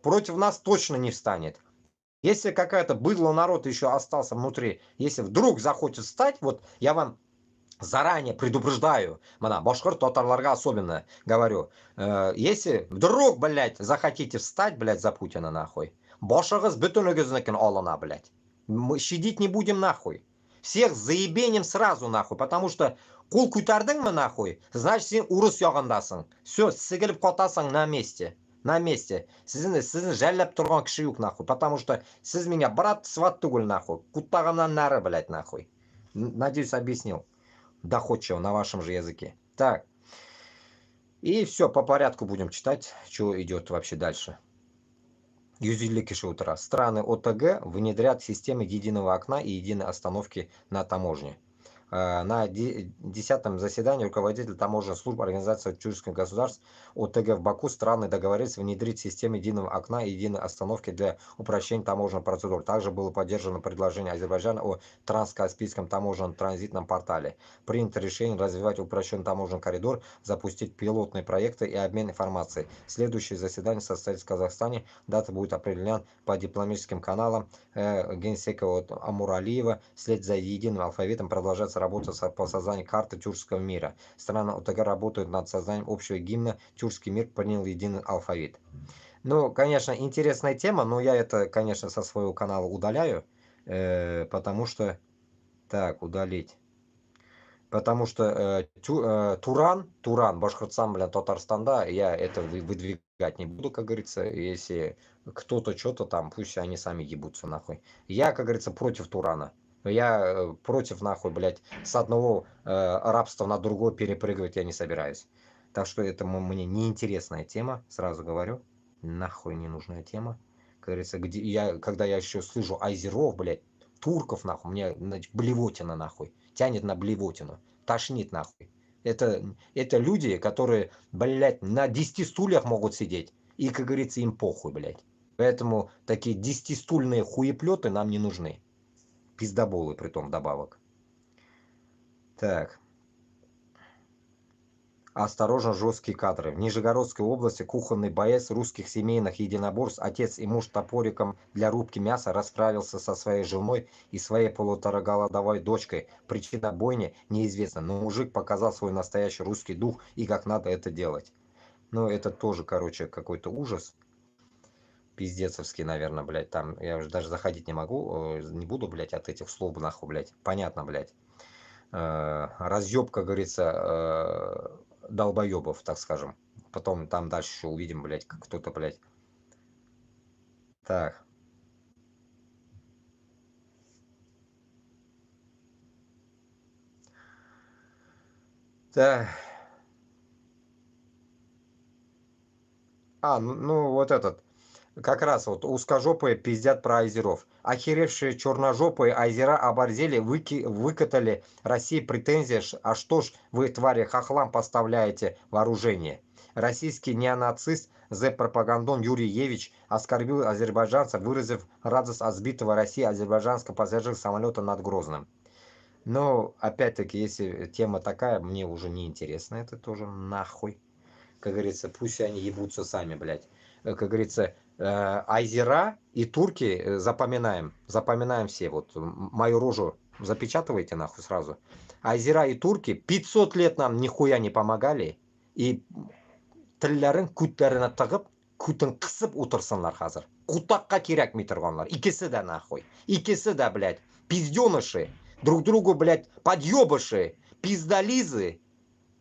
против нас точно не встанет. Если какая-то быдло народ еще остался внутри, если вдруг захочет встать, вот я вам заранее предупреждаю, башкор татарларга особенно говорю, если вдруг, блядь, захотите встать, блядь, за Путина, нахуй, башагыз бүтүнүгүзнүкүн алына, блядь. Мы щадить не будем, нахуй. Всех заебеним сразу, нахуй, потому что кул мы нахуй, значит, сен урус ягындасың. Все, сыгылып катасың на месте. На месте. Сіздің жәлләп тұрған кіші юк, нахуй. Потому что сіз меня брат сват түгіл, нахуй. Куттағаннан нары, блядь, нахуй. Надеюсь, объяснил. Доходчиво на вашем же языке. Так. И все, по порядку будем читать, что идет вообще дальше. Юзили Кишутра. Страны ОТГ внедрят системы единого окна и единой остановки на таможне. На 10-м заседании руководитель таможенной службы Организации Тюркских государств ОТГ в Баку страны договорились внедрить систему единого окна и единой остановки для упрощения таможенных процедур. Также было поддержано предложение Азербайджана о транскаспийском таможенном транзитном портале. Принято решение развивать упрощенный таможенный коридор, запустить пилотные проекты и обмен информацией. Следующее заседание состоится в Казахстане. Дата будет определена по дипломатическим каналам. Генсека Амуралиева вслед за единым алфавитом продолжается работа по созданию карты тюркского мира. Страны ОТГ работают над созданием общего гимна. Тюркский мир принял единый алфавит. Ну, конечно, интересная тема, но я это, конечно, со своего канала удаляю, потому что... Так, удалить. Потому что Туран, Башкортостан, бля, Татарстанда, я это выдвигать не буду, как говорится. Если кто-то что-то там, пусть они сами ебутся, нахуй. Я, как говорится, против Турана. Я против, нахуй, блядь, с одного рабства на другое перепрыгивать я не собираюсь. Так что это мне неинтересная тема, сразу говорю. Нахуй ненужная тема. Как говорится, когда я еще слышу азеров, блядь, турков, нахуй, мне блевотина, нахуй. Тянет на блевотину. Тошнит, нахуй. Это люди, которые, блядь, на 10 стульях могут сидеть. И, как говорится, им похуй, блядь. Поэтому такие 10-стульные хуеплеты нам не нужны. Пиздоболы, притом, вдобавок. Так. Осторожно, жесткие кадры. В Нижегородской области кухонный боец русских семейных единоборств, отец и муж топориком для рубки мяса расправился со своей женой и своей полутораголодовой дочкой. Причина бойни неизвестна, но мужик показал свой настоящий русский дух и как надо это делать. Ну, это тоже, короче, какой-то ужас. Пиздецовский, наверное, блядь, там, я уже даже заходить не могу, не буду, блядь, от этих слов, нахуй, блядь. Понятно, блядь. Разъеб, как говорится, долбоебов, так скажем. Потом там дальше еще увидим, блядь, как кто-то, блядь. Так. Так. Ну вот этот. Как раз вот узкожопые пиздят про айзеров. Охеревшие черножопые айзера оборзели, выкатали России претензии, а что ж вы, твари, хохлам поставляете вооружение. Российский неонацист Зе-пропагандон Юрий Евич оскорбил азербайджанцев, выразив радость от сбитого России азербайджанского пассажирского самолета над Грозным. Но, опять-таки, если тема такая, мне уже не интересно это тоже нахуй. Как говорится, пусть они ебутся сами, блядь. как говорится, азера и турки запоминаем. Запоминаем все. Вот мою рожу запечатывайте нахуй сразу. Азера и турки 500 лет нам нихуя не помогали. И тіллерін күттеріне тығып, күтін қысып отырсынlar қазір. Құтаққа керекмей тұрғанlar. Икisi de нахуй. Икisi de, блядь, пизденыши. Друг другу, блядь, подъебыши. Пиздализы.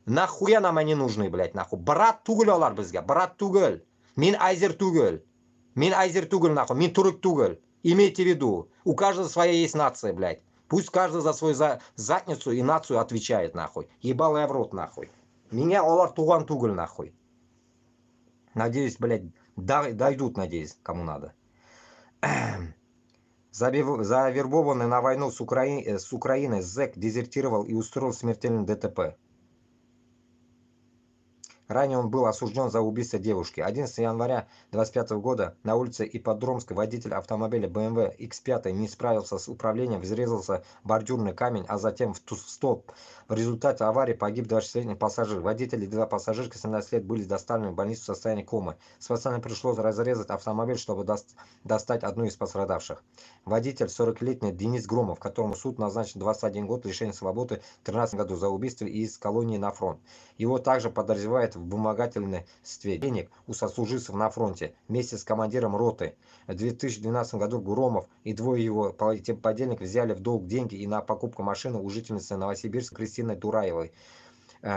Нахуя нам они нужны, блядь, нахуй. Брат түгіл олар бізге. Брат түгіл. Мен айзер түгіл. Мен айзер түгіл, нахуй. Мен түрік түгіл. Имейте в виду. У каждого своя есть нация, блядь. Пусть каждый за свою задницу и нацию отвечает, нахуй. Ебало я в рот, нахуй. Меня олар туган түгіл, нахуй. Надеюсь, блядь, дойдут, надеюсь, кому надо. Завербованный на войну с Украиной зэк дезертировал и устроил смертельный ДТП. Ранее он был осужден за убийство девушки. 11 января 2025 года на улице Ипподромской водитель автомобиля BMW X5 не справился с управлением, врезался в бордюрный камень, а затем в столб. В результате аварии погиб 26-летний пассажир. Водитель и два пассажирка 17 лет были доставлены в больницу в состоянии комы. Спасателям пришлось разрезать автомобиль, чтобы достать одну из пострадавших. Водитель 40-летний Денис Громов, которому суд назначил 21 год лишения свободы в 2013 году за убийство из колонии на фронт. Его также подозревают в вымогательстве денег у сослуживцев на фронте. Вместе с командиром роты в 2012 году Громов и двое его подельников взяли в долг деньги и на покупку машины у жительницы Новосибирска Кристины Дураевой.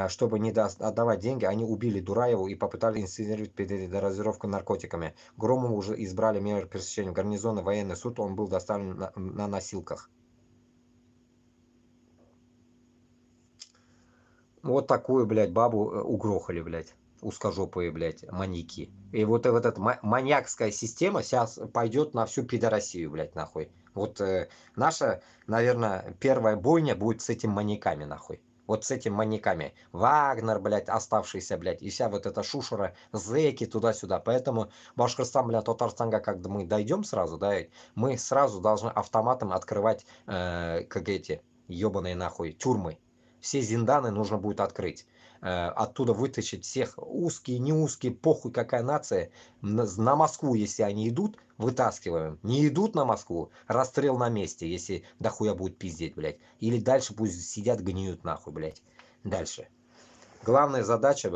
Чтобы не отдавать деньги, они убили Дураеву и попытались инсценировать передозировку наркотиками. Громову уже избрали меры пресечения. В гарнизонный военный суд он был доставлен на носилках. Вот такую, блядь, бабу угрохали, блядь. Узкожопые, блядь, маньяки. И вот эта маньякская система сейчас пойдет на всю пидорасию, блядь, нахуй. Вот наша, наверное, первая бойня будет с этими маньяками, нахуй. Вот с этими маньяками. Вагнер, блядь, оставшийся, блядь, и вся вот эта шушера, зэки туда-сюда. Поэтому Башкортостан, блядь, Татарстанга, когда мы дойдем сразу, да, мы сразу должны автоматом открывать, как эти, ебаные нахуй, тюрьмы. Все зинданы нужно будет открыть. Оттуда вытащить всех, узкие, не узкие, похуй какая нация. На Москву, если они идут, вытаскиваем. Не идут на Москву, расстрел на месте, если дохуя будет пиздеть, блядь. Или дальше пусть сидят, гниют нахуй, блядь. Дальше. Главная задача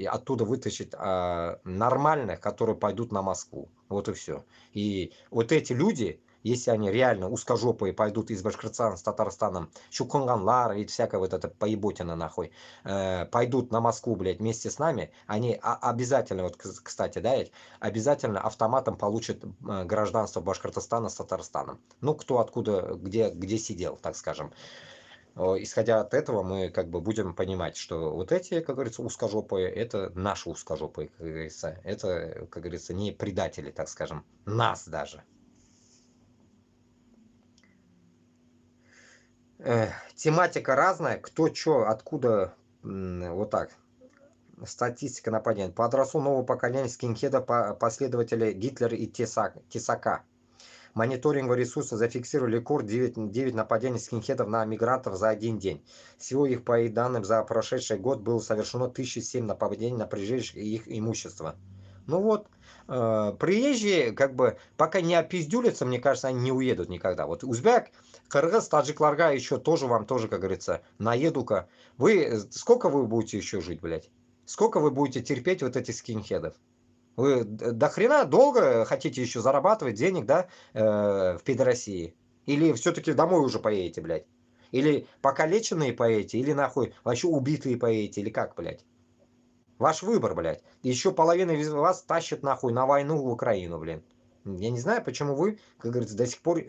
оттуда вытащить нормальных, которые пойдут на Москву. Вот и все. И вот эти люди, если они реально узкожопые пойдут из Башкортостана с Татарстаном, Чукунганлар и всякая вот эта поеботина нахуй, пойдут на Москву, блядь, вместе с нами, они обязательно, вот, кстати, да, обязательно автоматом получат гражданство Башкортостана с Татарстаном. Ну, кто откуда, где сидел, так скажем. Исходя от этого, мы как бы будем понимать, что вот эти, как говорится, узкожопые, это наши узкожопые, как говорится. Это, как говорится, не предатели, так скажем, нас даже. Тематика разная, кто что, откуда, вот так. Статистика нападений. Подросло новое поколение скинхедов, последователей Гитлера и Тесака. Мониторинговые ресурсы зафиксировали рекорд 9 нападений скинхедов на мигрантов за один день. Всего их, по их данным, за прошедший год было совершено 1007 нападений на приезжих и их имущество. Ну вот, приезжие, как бы, пока не опиздюлятся, мне кажется, они не уедут никогда. Вот узбек, кыргыз, таджикларга еще тоже вам тоже, как говорится, наеду-ка. Сколько вы будете еще жить, блядь? Сколько вы будете терпеть вот этих скинхедов? Вы до хрена долго хотите еще зарабатывать денег, да, в пидорасии? Или все-таки домой уже поедете, блядь? Или покалеченные поедете, или нахуй вообще убитые поедете, или как, блядь? Ваш выбор, блядь. Еще половина из вас тащит нахуй на войну в Украину, блин. Я не знаю, почему вы, как говорится, до сих пор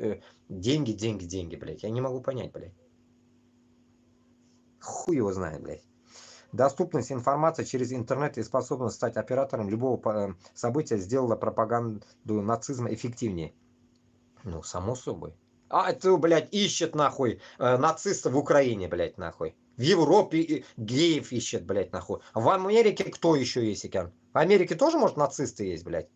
деньги, блядь. Я не могу понять, блядь. Хуй его знает, блядь. Доступность информации через интернет и способность стать оператором любого события сделала пропаганду нацизма эффективнее. Ну, само собой. А это, блядь, ищет нахуй нацистов в Украине, блядь, нахуй. В Европе геев ищет, блядь, нахуй. В Америке кто еще есть, Икян? В Америке тоже, может, нацисты есть, блядь?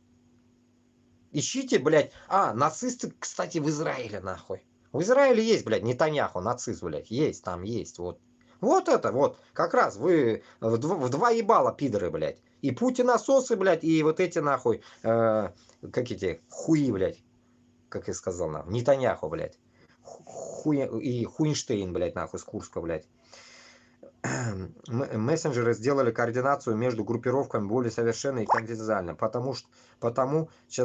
Ищите, блядь. Нацисты, кстати, в Израиле, нахуй. В Израиле есть, блядь, Нетаньяху, нацист, блядь. Есть, там есть, вот. Вот это, вот. Как раз вы в два ебала, пидоры, блядь. И путинососы, блядь, и вот эти нахуй, как эти, хуи, блядь, как я сказал, нахуй, Нетаньяху, блядь. И Хуинштейн, блядь, нахуй, с Курска, блядь. Мессенджеры сделали координацию между группировками более совершенной и конфиденциальной, потому что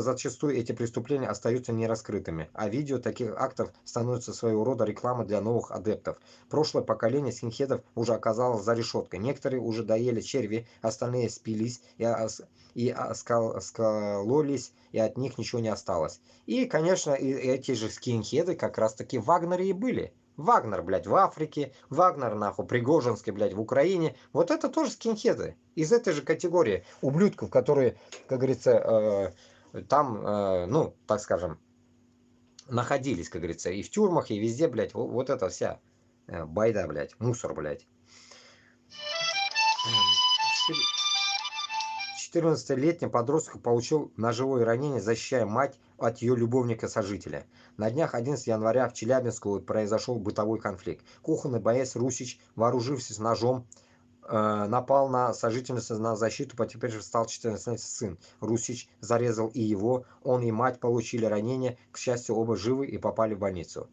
зачастую эти преступления остаются нераскрытыми, а видео таких актов становится своего рода рекламой для новых адептов. Прошлое поколение скинхедов уже оказалось за решеткой. Некоторые уже доели черви, остальные спились и скололись, и от них ничего не осталось. И, конечно, эти же скинхеды как раз-таки в Вагнере и были. Вагнер, блядь, в Африке, Вагнер, нахуй, Пригожинский, блядь, в Украине. Вот это тоже скинхеды. Из этой же категории ублюдков, которые, как говорится, там, ну, так скажем, находились, как говорится, и в тюрьмах, и везде, блядь, вот эта вся байда, блядь, мусор, блядь. 14-летний подросток получил ножевое ранение, защищая мать от ее любовника-сожителя. На днях 11 января в Челябинске произошел бытовой конфликт. Кухонный боец Русич, вооружившись ножом, напал на сожительницу на защиту, потерпевший стал 14-летний сын. Русич зарезал и его, он и мать получили ранения, к счастью, оба живы и попали в больницу.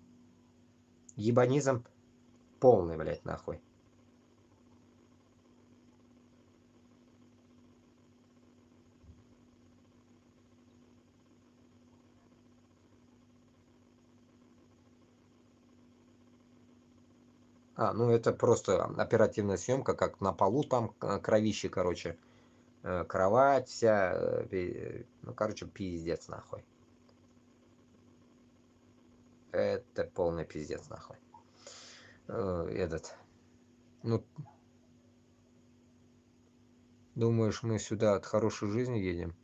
Ебанизм полный, блядь, нахуй. Ну это просто оперативная съемка, как на полу там кровище, короче. Кровать вся, ну, короче, пиздец, нахуй. Это полный пиздец, нахуй. Ну, думаешь, мы сюда от хорошей жизни едем?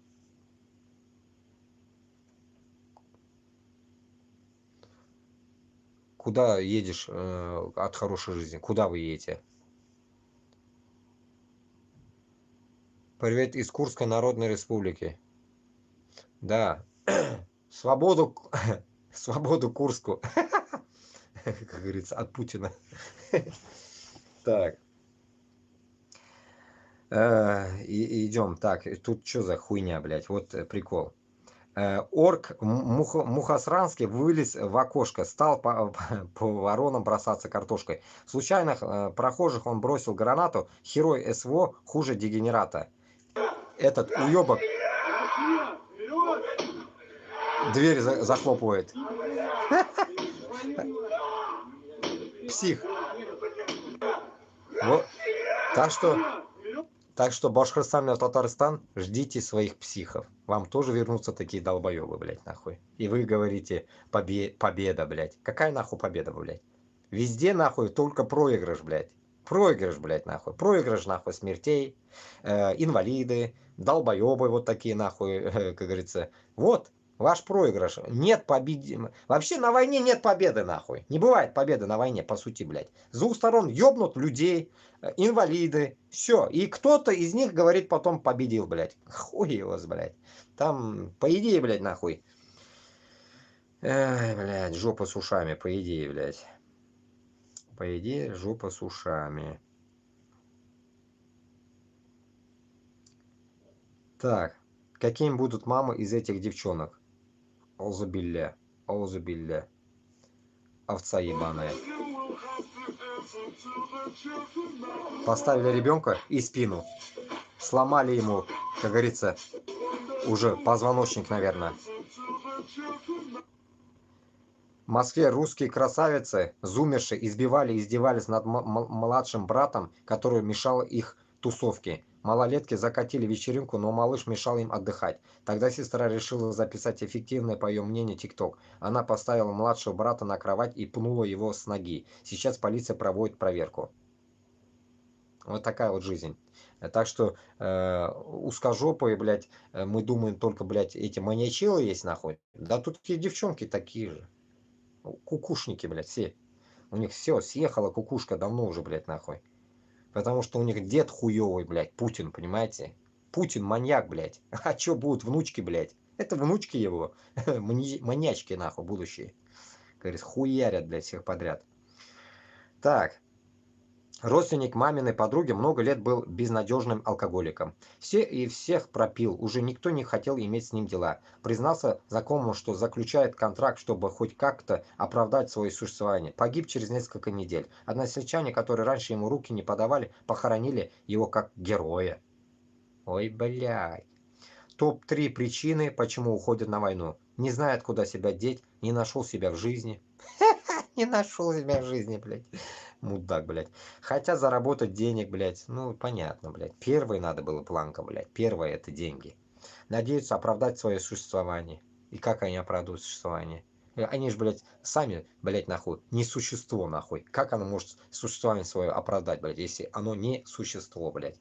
Куда едешь от хорошей жизни? Куда вы едете? Привет из Курской Народной Республики. Да. Свободу, свободу Курску. Как говорится, от Путина. Так. Идем. Так, тут что за хуйня, блядь? Вот прикол. Орк Мухосранский вылез в окошко, стал по воронам бросаться картошкой. Случайных прохожих он бросил гранату. Герой СВО хуже дегенерата. Этот уебок дверь захлопывает. Псих. Вот. Так что Башкортостан и Татарстан, ждите своих психов. Вам тоже вернутся такие долбоебы, блядь, нахуй. И вы говорите, победа, блядь. Какая нахуй победа, блядь? Везде, нахуй, только проигрыш, блядь. Проигрыш, блядь, нахуй. Проигрыш, нахуй, смертей, инвалиды, долбоебы вот такие, нахуй, как говорится. Вот, ваш проигрыш. Нет победы. Вообще на войне нет победы, нахуй. Не бывает победы на войне, по сути, блядь. С двух сторон ёбнут людей, инвалиды, все. И кто-то из них говорит потом победил, блядь. Хуй его, блядь. Там, по идее, блядь, нахуй. Эй, блядь, жопа с ушами, по идее, блядь. По идее, жопа с ушами. Так, какими будут мамы из этих девчонок? Олзабилля, олзабилля. Овца ебаная. Поставили ребенка и спину. Сломали ему, как говорится, уже позвоночник, наверное. В Москве русские красавицы, зумерши, избивали и издевались над младшим братом, который мешал их тусовке. Малолетки закатили вечеринку, но малыш мешал им отдыхать. Тогда сестра решила записать эффективное, по ее мнению, ТикТок. Она поставила младшего брата на кровать и пнула его с ноги. Сейчас полиция проводит проверку. Вот такая вот жизнь. Так что узкожопые, блядь, мы думаем только, блядь, эти маньячилы есть нахуй. Да тут и девчонки такие же. Кукушники, блядь, все. У них все, съехала кукушка давно уже, блядь, нахуй. Потому что у них дед хуёвый, блядь, Путин, понимаете? Путин маньяк, блядь. А чё будут внучки, блядь? Это внучки его. Маньячки, нахуй, будущие. Говорит, хуярят, блядь, всех подряд. Так. Родственник маминой подруги много лет был безнадежным алкоголиком. Всех пропил, уже никто не хотел иметь с ним дела. Признался знакомому, что заключает контракт, чтобы хоть как-то оправдать свое существование. Погиб через несколько недель. Односельчане, которые раньше ему руки не подавали, похоронили его как героя. Ой, блядь. Топ-3 причины, почему уходят на войну. Не знает, куда себя деть, не нашел себя в жизни. Не нашел себя в жизни, блядь. Мудак, блядь. Хотят заработать денег, блядь. Ну, понятно, блядь. Первой надо было планка, блядь. Первое это деньги. Надеются оправдать свое существование. И как они оправдывают существование? Они же, блядь, сами, блядь, нахуй, не существо, нахуй. Как оно может существование свое оправдать, блядь, если оно не существо, блядь?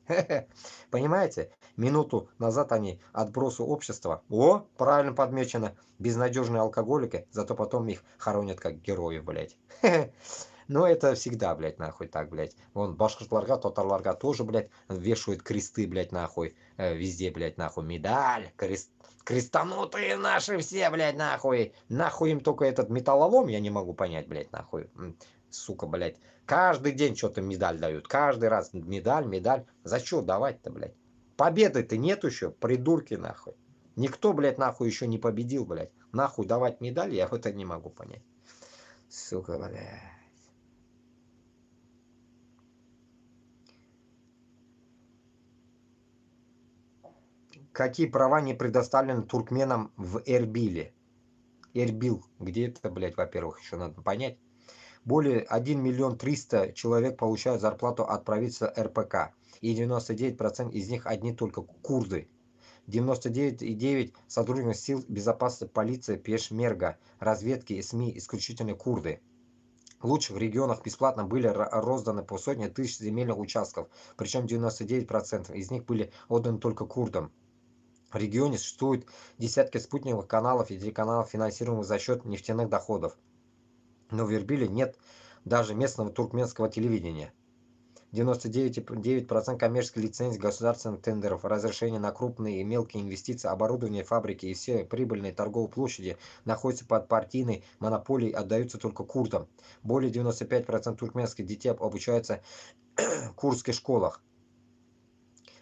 Понимаете? Минуту назад они отбросы общества. О, правильно подмечено. Безнадежные алкоголики, зато потом их хоронят как героев, блядь. Но это всегда, блядь, нахуй так, блядь. Вон, башкортларга, татарларга тоже, блядь, вешают кресты, блядь, нахуй. Везде, блядь, нахуй, медаль, крестонутые наши все, блядь, нахуй. Нахуй им только этот металлолом, я не могу понять, блядь, нахуй. Сука, блядь. Каждый день что-то медаль дают. Каждый раз медаль, медаль. За что давать-то, блядь? Победы-то нет еще, придурки, нахуй. Никто, блядь, нахуй еще не победил, блядь. Нахуй давать медаль, я это не могу понять. Сука, блядь. Какие права не предоставлены туркменам в Эрбиле? Эрбил, где это, блядь, во-первых, еще надо понять. Более 1 300 000 человек получают зарплату от правительства РПК, и 99% из них одни только курды. 99,9% сотрудников сил безопасности, полиции, пешмерга, разведки и СМИ исключительно курды. В лучших регионах бесплатно были розданы по сотне тысяч земельных участков, причем 99% из них были отданы только курдам. В регионе существуют десятки спутниковых каналов и телеканалов, финансируемых за счет нефтяных доходов. Но в Эрбиле нет даже местного туркменского телевидения. 99,9% коммерческих лицензий, государственных тендеров, разрешения на крупные и мелкие инвестиции, оборудование фабрики и все прибыльные торговые площади находятся под партийной монополией, отдаются только курдам. Более 95% туркменских детей обучаются в курдских школах.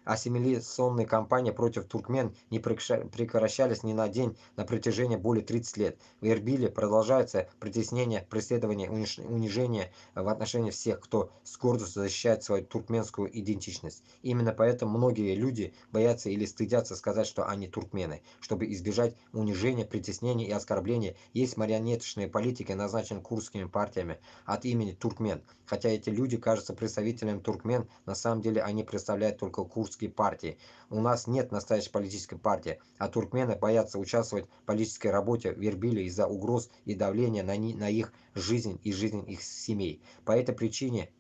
Ассимиляционные кампании против туркмен не прекращались ни на день на протяжении более 30 лет. В Эрбиле продолжаются притеснения, преследования, унижения в отношении всех, кто с гордостью защищает свою туркменскую идентичность. Именно поэтому многие люди боятся или стыдятся сказать, что они туркмены, чтобы избежать унижения, притеснения и оскорбления. Есть марионеточные политики, назначенные курдскими партиями от имени туркмен. Хотя эти люди кажутся представителями туркмен, на самом деле они представляют только курдские партии. У нас нет настоящей политической партии, а туркмены боятся участвовать в политической работе в Эрбиле из-за угроз и давления на их жизнь и жизнь их семей. По этой причине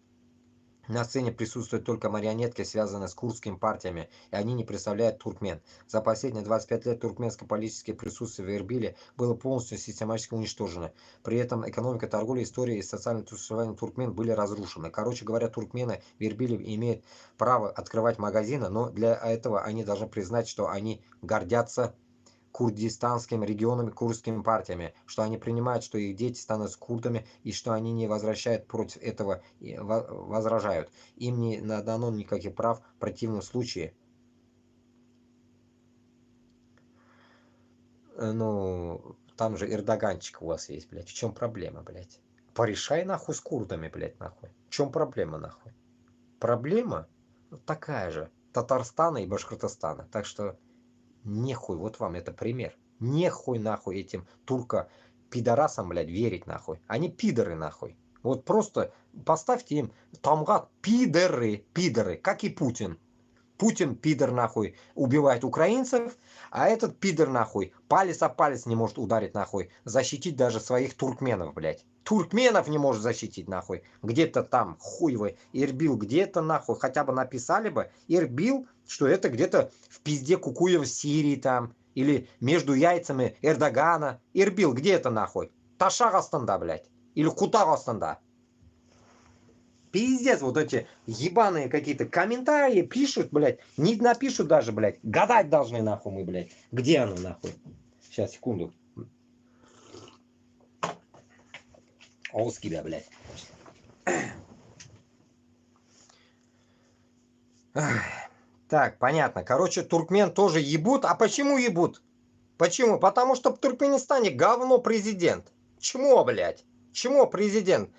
на сцене присутствуют только марионетки, связанные с курдскими партиями, и они не представляют туркмен. За последние 25 лет туркменское политическое присутствие в Эрбиле было полностью систематически уничтожено. При этом экономика, торговля, история и социальное существование туркмен были разрушены. Короче говоря, туркмены в Эрбиле имеют право открывать магазины, но для этого они должны признать, что они гордятся курдистанским регионами, курдскими партиями, что они принимают, что их дети станут курдами, и что они не возвращают против этого, и возражают. Им не дано никаких прав в противном случае. Ну, там же Эрдоганчик у вас есть, блядь. В чем проблема, блядь? Порешай нахуй с курдами, блядь, нахуй. В чем проблема, нахуй? Проблема такая же. Татарстана и Башкортостана. Так что нехуй, вот вам это пример. Нехуй нахуй этим турко-пидорасам, блядь, верить нахуй. Они пидоры нахуй. Вот просто поставьте им тамгат пидоры, пидоры, как и Путин. Путин, пидор нахуй, убивает украинцев, а этот пидор нахуй палец о палец не может ударить нахуй, защитить даже своих туркменов, блядь. Туркменов не может защитить нахуй. Где-то там, хуй вы, Ирбил, где-то нахуй, хотя бы написали бы Ирбил, что это где-то в пизде Кукуева в Сирии там, или между яйцами Эрдогана. Ирбил, где это нахуй? Ташагастанда, блядь. Или Кутагастанда. Пиздец, вот эти ебаные какие-то комментарии пишут, блядь, не напишут даже, блядь, гадать должны нахуй мы, блядь. Где оно нахуй? Сейчас, секунду. Оскида, блядь. Так, понятно. Короче, туркмен тоже ебут. А почему ебут? Почему? Потому что в Туркменистане говно президент. Чмо, блядь? Чмо президент?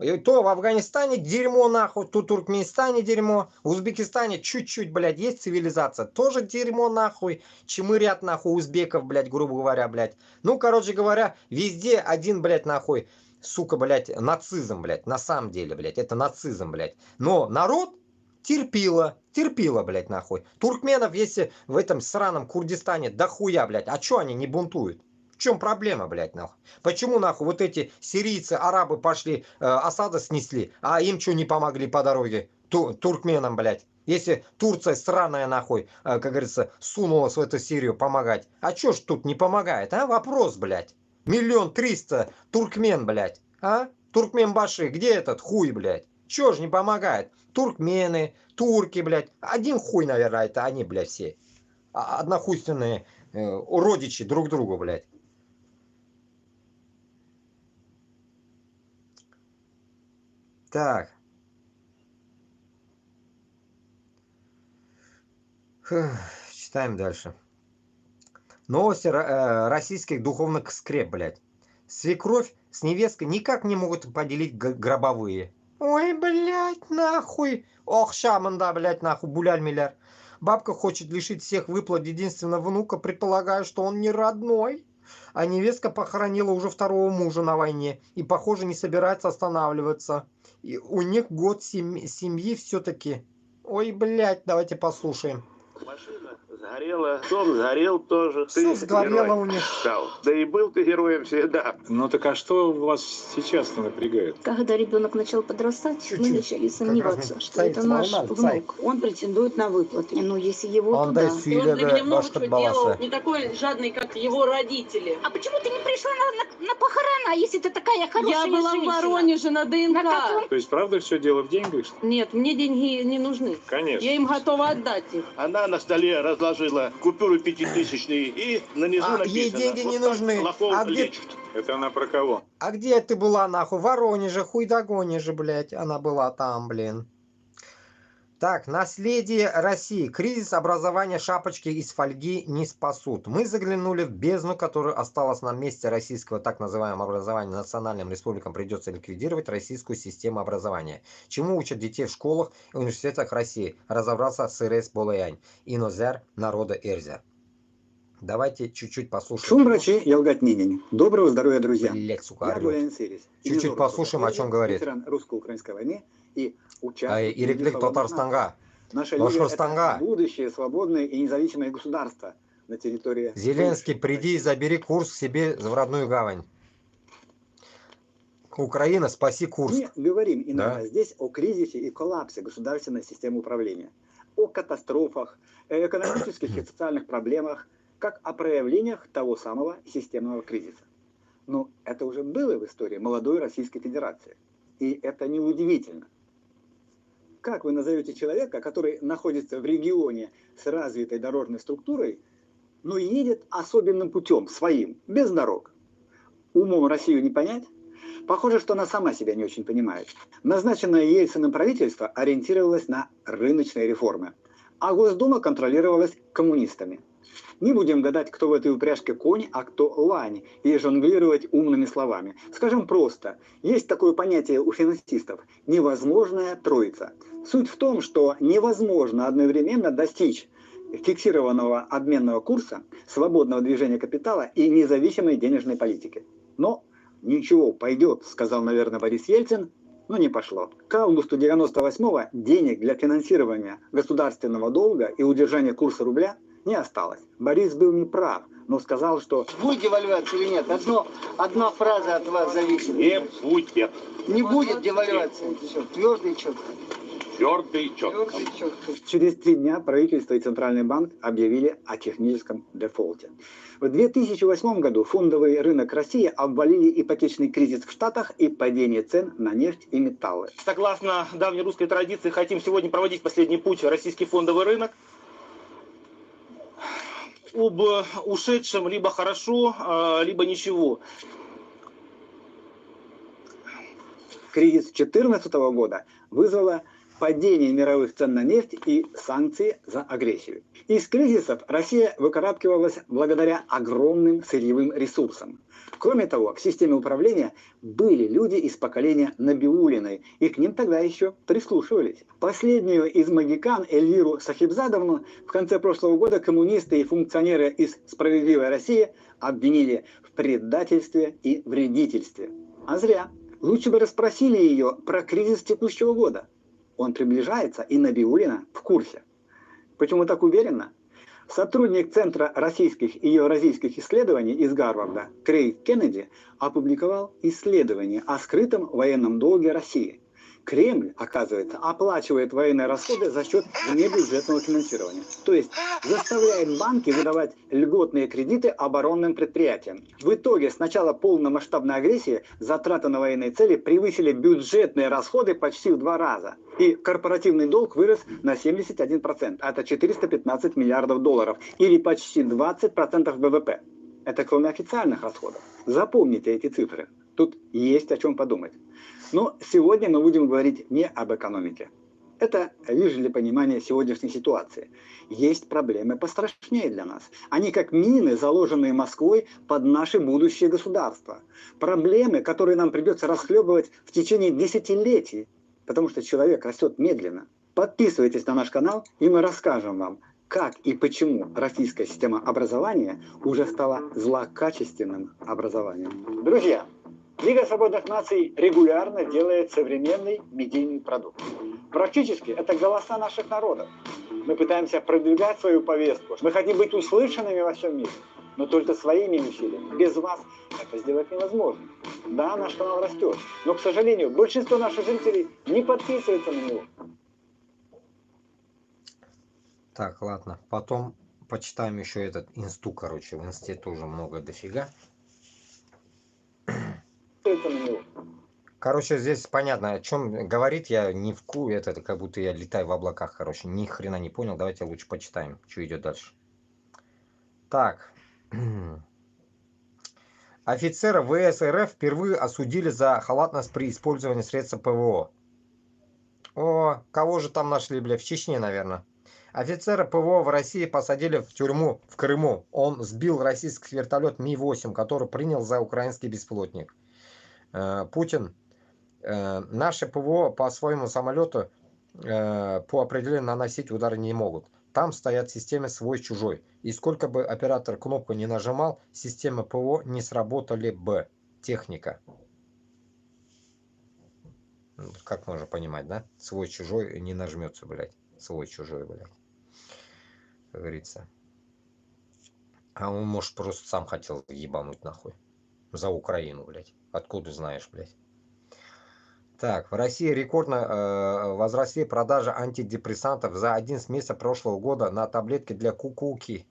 И то в Афганистане дерьмо нахуй, то в Туркменистане дерьмо, в Узбекистане чуть-чуть, блядь, есть цивилизация, тоже дерьмо нахуй, чмырят нахуй узбеков, блядь, грубо говоря, блядь. Ну, короче говоря, везде один, блядь, нахуй, сука, блядь, нацизм, блядь, на самом деле, блядь, это нацизм, блядь. Но народ терпила, блядь, нахуй. Туркменов, если в этом сраном Курдистане дохуя, блядь, а чё они не бунтуют? В чем проблема, блядь, нахуй? Почему, нахуй, вот эти сирийцы, арабы пошли, Асада снесли, а им что не помогли по дороге? Туркменам, блядь. Если Турция сраная, нахуй, как говорится, сунулась в эту Сирию помогать. А чё ж тут не помогает, а? Вопрос, блядь. 1 300 000 туркмен, блядь. А? Туркменбаши, где этот хуй, блядь? Чё ж не помогает? Туркмены, турки, блядь. Один хуй, наверное, это они, блядь, все. Однохуйственные уродичи друг другу, блядь. Так. Читаем дальше. Новости российских духовных скреп, блядь. Свекровь с невесткой никак не могут поделить гробовые. Ой, блядь, нахуй. Ох, шаманда, блядь, нахуй, буляль-миляр. Бабка хочет лишить всех выплат единственного внука, предполагая, что он не родной. А невестка похоронила уже второго мужа на войне и, похоже, не собирается останавливаться. И у них год семьи все-таки. Ой, блядь, давайте послушаем. Машина сгорела, дом сгорел тоже. Все сгорело герой у них. стал. Да и был ты героем всегда. Ну так а что вас сейчас напрягает? Когда ребенок начал подрастать, мы Чуть-чуть. начали сомневаться, что Цайт это наш волна, внук. Он претендует на выплаты. Но если его, то Андай да. И он для меня много башкат чего делал, баласы. не такой жадный, как его родители. А почему ты не пришла на похорона, если ты такая хорошая Я была женщина? в Воронеже на ДНК. На каком? То есть правда все дело в деньгах? Что ли? Нет, мне деньги не нужны. Конечно. Я им готова отдать их. Она на столе разложила купюры 5000-е и на низу А, написано. ей деньги не так нужны. лохов А где- лечат. Это она про кого? А где ты была, нахуй? В Воронеже, хуй догонишь, блядь. Она была там, блин. Так, наследие России. Кризис образования шапочки из фольги не спасут. Мы заглянули в бездну, которая осталась на месте российского так называемого образования. Национальным республикам придется ликвидировать российскую систему образования. Чему учат детей в школах и университетах России? Разобрался с РС Болеянь. Инозер народа Эрзя. Давайте чуть-чуть послушаем. Шум врачей я лгать не ненен. Доброго здоровья, друзья. Блять, сука, Я орёт. Булян Сирис. Чуть-чуть послушаем, о чем говорит. Ветеран русско-украинской войны и участник Иреклик Татарстанга. Наши люди — Башкортстанга. это будущее свободное и независимое государство на территории Зеленский, Польши, приди и России. забери Курск себе в родную гавань. Украина, спаси Курск. Мы говорим иногда Да. здесь о кризисе и коллапсе государственной системы управления, о катастрофах, экономических и социальных проблемах, как о проявлениях того самого системного кризиса. Но это уже было в истории молодой Российской Федерации. И это неудивительно. Как вы назовете человека, который находится в регионе с развитой дорожной структурой, но едет особенным путем, своим, без дорог? Умом Россию не понять? Похоже, что она сама себя не очень понимает. Назначенное Ельциным правительство ориентировалось на рыночные реформы, а Госдума контролировалась коммунистами. Не будем гадать, кто в этой упряжке конь, а кто лань, и жонглировать умными словами. Скажем просто, есть такое понятие у финансистов – невозможная троица. Суть в том, что невозможно одновременно достичь фиксированного обменного курса, свободного движения капитала и независимой денежной политики. Но ничего, пойдет, сказал, наверное, Борис Ельцин, но не пошло. К августу 98-го денег для финансирования государственного долга и удержания курса рубля не осталось. Борис был неправ, но сказал, что Будет девальвация или нет? Одна фраза от вас зависит. Не будет. Не будет девальвации. Все, твердо и четко. Твердо и четко. Твердо и четко. через 3 дня правительство и Центральный банк объявили о техническом дефолте. В 2008 году фондовый рынок России обвалили ипотечный кризис в Штатах и падение цен на нефть и металлы. Согласно давней русской традиции, хотим сегодня проводить последний путь российский фондовый рынок. Об ушедшем либо хорошо, либо ничего. Кризис 2014 года вызвало падение мировых цен на нефть и санкции за агрессию. Из кризисов Россия выкарабкивалась благодаря огромным сырьевым ресурсам. Кроме того, в системе управления были люди из поколения Набиуллиной, и к ним тогда еще прислушивались. Последнюю из магикан, Эльвиру Сахибзадовну, в конце прошлого года коммунисты и функционеры из «Справедливой России» обвинили в предательстве и вредительстве. А зря. Лучше бы расспросили ее про кризис текущего года. Он приближается, и Набиуллина в курсе. Почему так уверенно? Сотрудник Центра российских и евразийских исследований из Гарварда Крейг Кеннеди опубликовал исследование о скрытом военном долге России. Кремль, оказывается, оплачивает военные расходы за счет внебюджетного финансирования. То есть заставляет банки выдавать льготные кредиты оборонным предприятиям. В итоге с начала полномасштабной агрессии затраты на военные цели превысили бюджетные расходы почти в 2 раза. И корпоративный долг вырос на 71%. Это 415 миллиардов долларов. Или почти 20% ВВП. Это кроме официальных расходов. Запомните эти цифры. Тут есть о чем подумать. Но сегодня мы будем говорить не об экономике. Это лишь для понимания сегодняшней ситуации. Есть проблемы пострашнее для нас. Они как мины, заложенные Москвой под наше будущее государство. Проблемы, которые нам придется расхлебывать в течение десятилетий, потому что человек растет медленно. Подписывайтесь на наш канал, и мы расскажем вам, как и почему российская система образования уже стала злокачественным образованием. Друзья, Лига свободных наций регулярно делает современный медийный продукт. Практически это голоса наших народов. Мы пытаемся продвигать свою повестку. Мы хотим быть услышанными во всем мире. Но только своими усилиями. Без вас это сделать невозможно. Да, наш канал растет. Но, к сожалению, большинство наших зрителей не подписывается на него. Так, ладно. Потом почитаем еще этот инсту, короче. В инсте тоже много дофига. Короче, здесь понятно, о чем говорит, я не в курсе, это как будто я летаю в облаках, короче, ни хрена не понял. Давайте лучше почитаем, что идет дальше. Так. Офицера ВС РФ впервые осудили за халатность при использовании средств ПВО. О, кого же там нашли, бля, в Чечне, наверное. Офицера ПВО в России посадили в тюрьму в Крыму. Он сбил российский вертолет Ми-8, который принял за украинский беспилотник. Путин, наши ПВО по своему самолету по определению наносить удары не могут. Там стоят системы свой-чужой. И сколько бы оператор кнопку не нажимал, системы ПВО не сработали бы. Техника. Как можно понимать, да? Свой-чужой не нажмется, блядь. Свой-чужой, блядь. Как говорится. А он, может, просто сам хотел ебануть нахуй. За Украину, блядь. Откуда знаешь, блядь? Так, в России рекордно возросли продажи антидепрессантов. За 11 месяцев прошлого года на таблетки для кукухи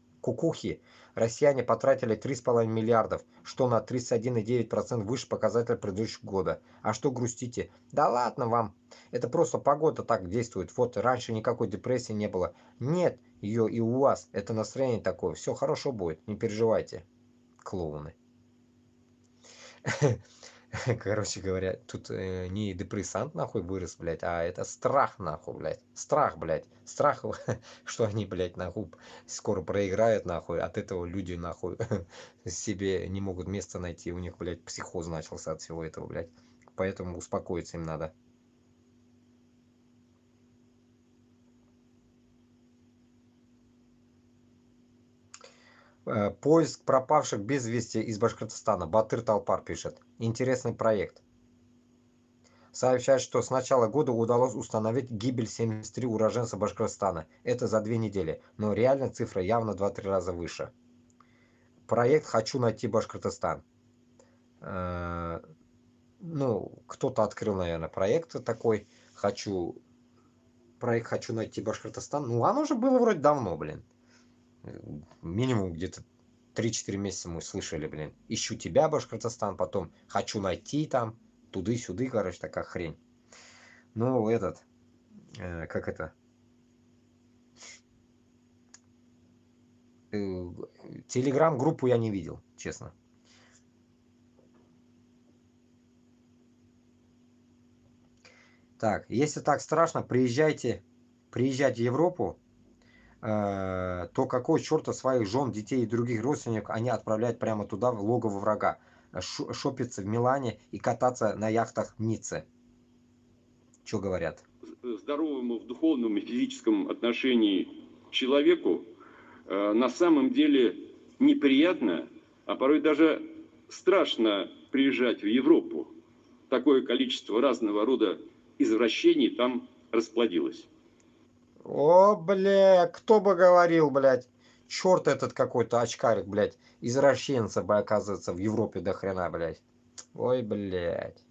россияне потратили 3,5 миллиардов, что на 31,9% выше показателя предыдущего года. А что грустите? Да ладно вам. Это просто погода так действует. Вот раньше никакой депрессии не было. Нет ее и у вас. Это настроение такое. Все хорошо будет. Не переживайте. Клоуны. Короче говоря, тут не депрессант нахуй вырос, блядь, а это страх нахуй, блядь. Страх, блядь. Страх, что они, блядь, нахуй скоро проиграют, нахуй. От этого люди, нахуй, себе не могут места найти. У них, блядь, психоз начался от всего этого, блядь. Поэтому успокоиться им надо. Поиск пропавших без вести из Башкортостана. Батыр Талпар пишет. Интересный проект. Сообщает, что с начала года удалось установить гибель 73 уроженца Башкортостана. Это за 2 недели. Но реальная цифра явно 2-3 раза выше. Проект «Хочу найти Башкортостан». Ну, кто-то открыл, наверное, проект такой. Проект «Хочу найти Башкортостан». Ну, оно же было вроде давно, блин. Минимум где-то 3-4 месяца мы слышали, блин. Ищу тебя, Башкортостан, потом хочу найти там, туды-сюды, короче, такая хрень. Ну, как это? Телеграм-группу я не видел, честно. Так, если так страшно, приезжайте в Европу, то какой черта своих жен, детей и других родственников они отправляют прямо туда, в логово врага, шопиться в Милане и кататься на яхтах в Ницце? Что говорят? Здоровому в духовном и физическом отношении человеку на самом деле неприятно, а порой даже страшно приезжать в Европу. Такое количество разного рода извращений там расплодилось. О, бля, кто бы говорил, блядь. Черт этот какой-то очкарик, блядь. Извращенца бы, оказывается, в Европе до хрена, блядь. Ой, блядь.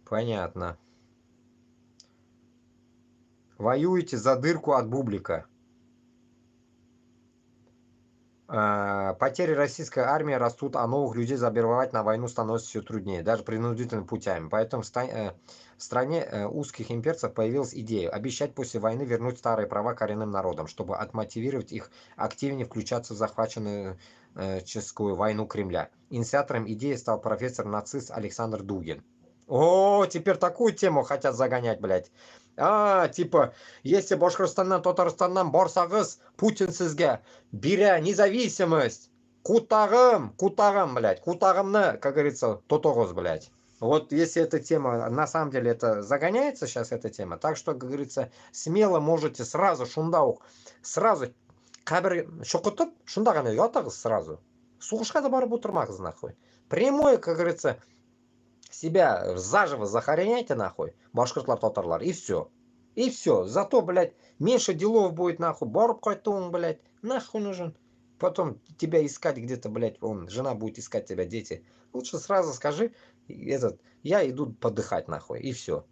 Понятно. Воюете за дырку от бублика. Потери российской армии растут, а новых людей забирать на войну становится все труднее, даже принудительными путями. Поэтому в стране узких имперцев появилась идея обещать после войны вернуть старые права коренным народам, чтобы отмотивировать их активнее включаться в захваченную чешскую войну Кремля. Инициатором идеи стал профессор-нацист Александр Дугин. О, теперь такую тему хотят загонять, блядь. Типа, если Башкортостаннан, Татарстаннан барсагыз, Путин сізге беря независимость, кутагым, блядь, кутагымны, как говорится, тотогоз, блядь. Вот если эта тема, на самом деле, это загоняется сейчас, эта тема, так что, как говорится, смело можете сразу, шундаук, сразу, кабір шоқытып, шунда ғана ятағыз сразу. Суғышқа да барып отырмағыз, нахуй. Прямое, как говорится, себя заживо захороняйте, нахуй, башкортлар, татарлар, и все. И все. Зато, блядь, меньше делов будет, нахуй. Барб кайтун, блядь, нахуй нужен. Потом тебя искать где-то, блядь, жена будет искать тебя, дети. Лучше сразу скажи, я иду подыхать, нахуй, и все.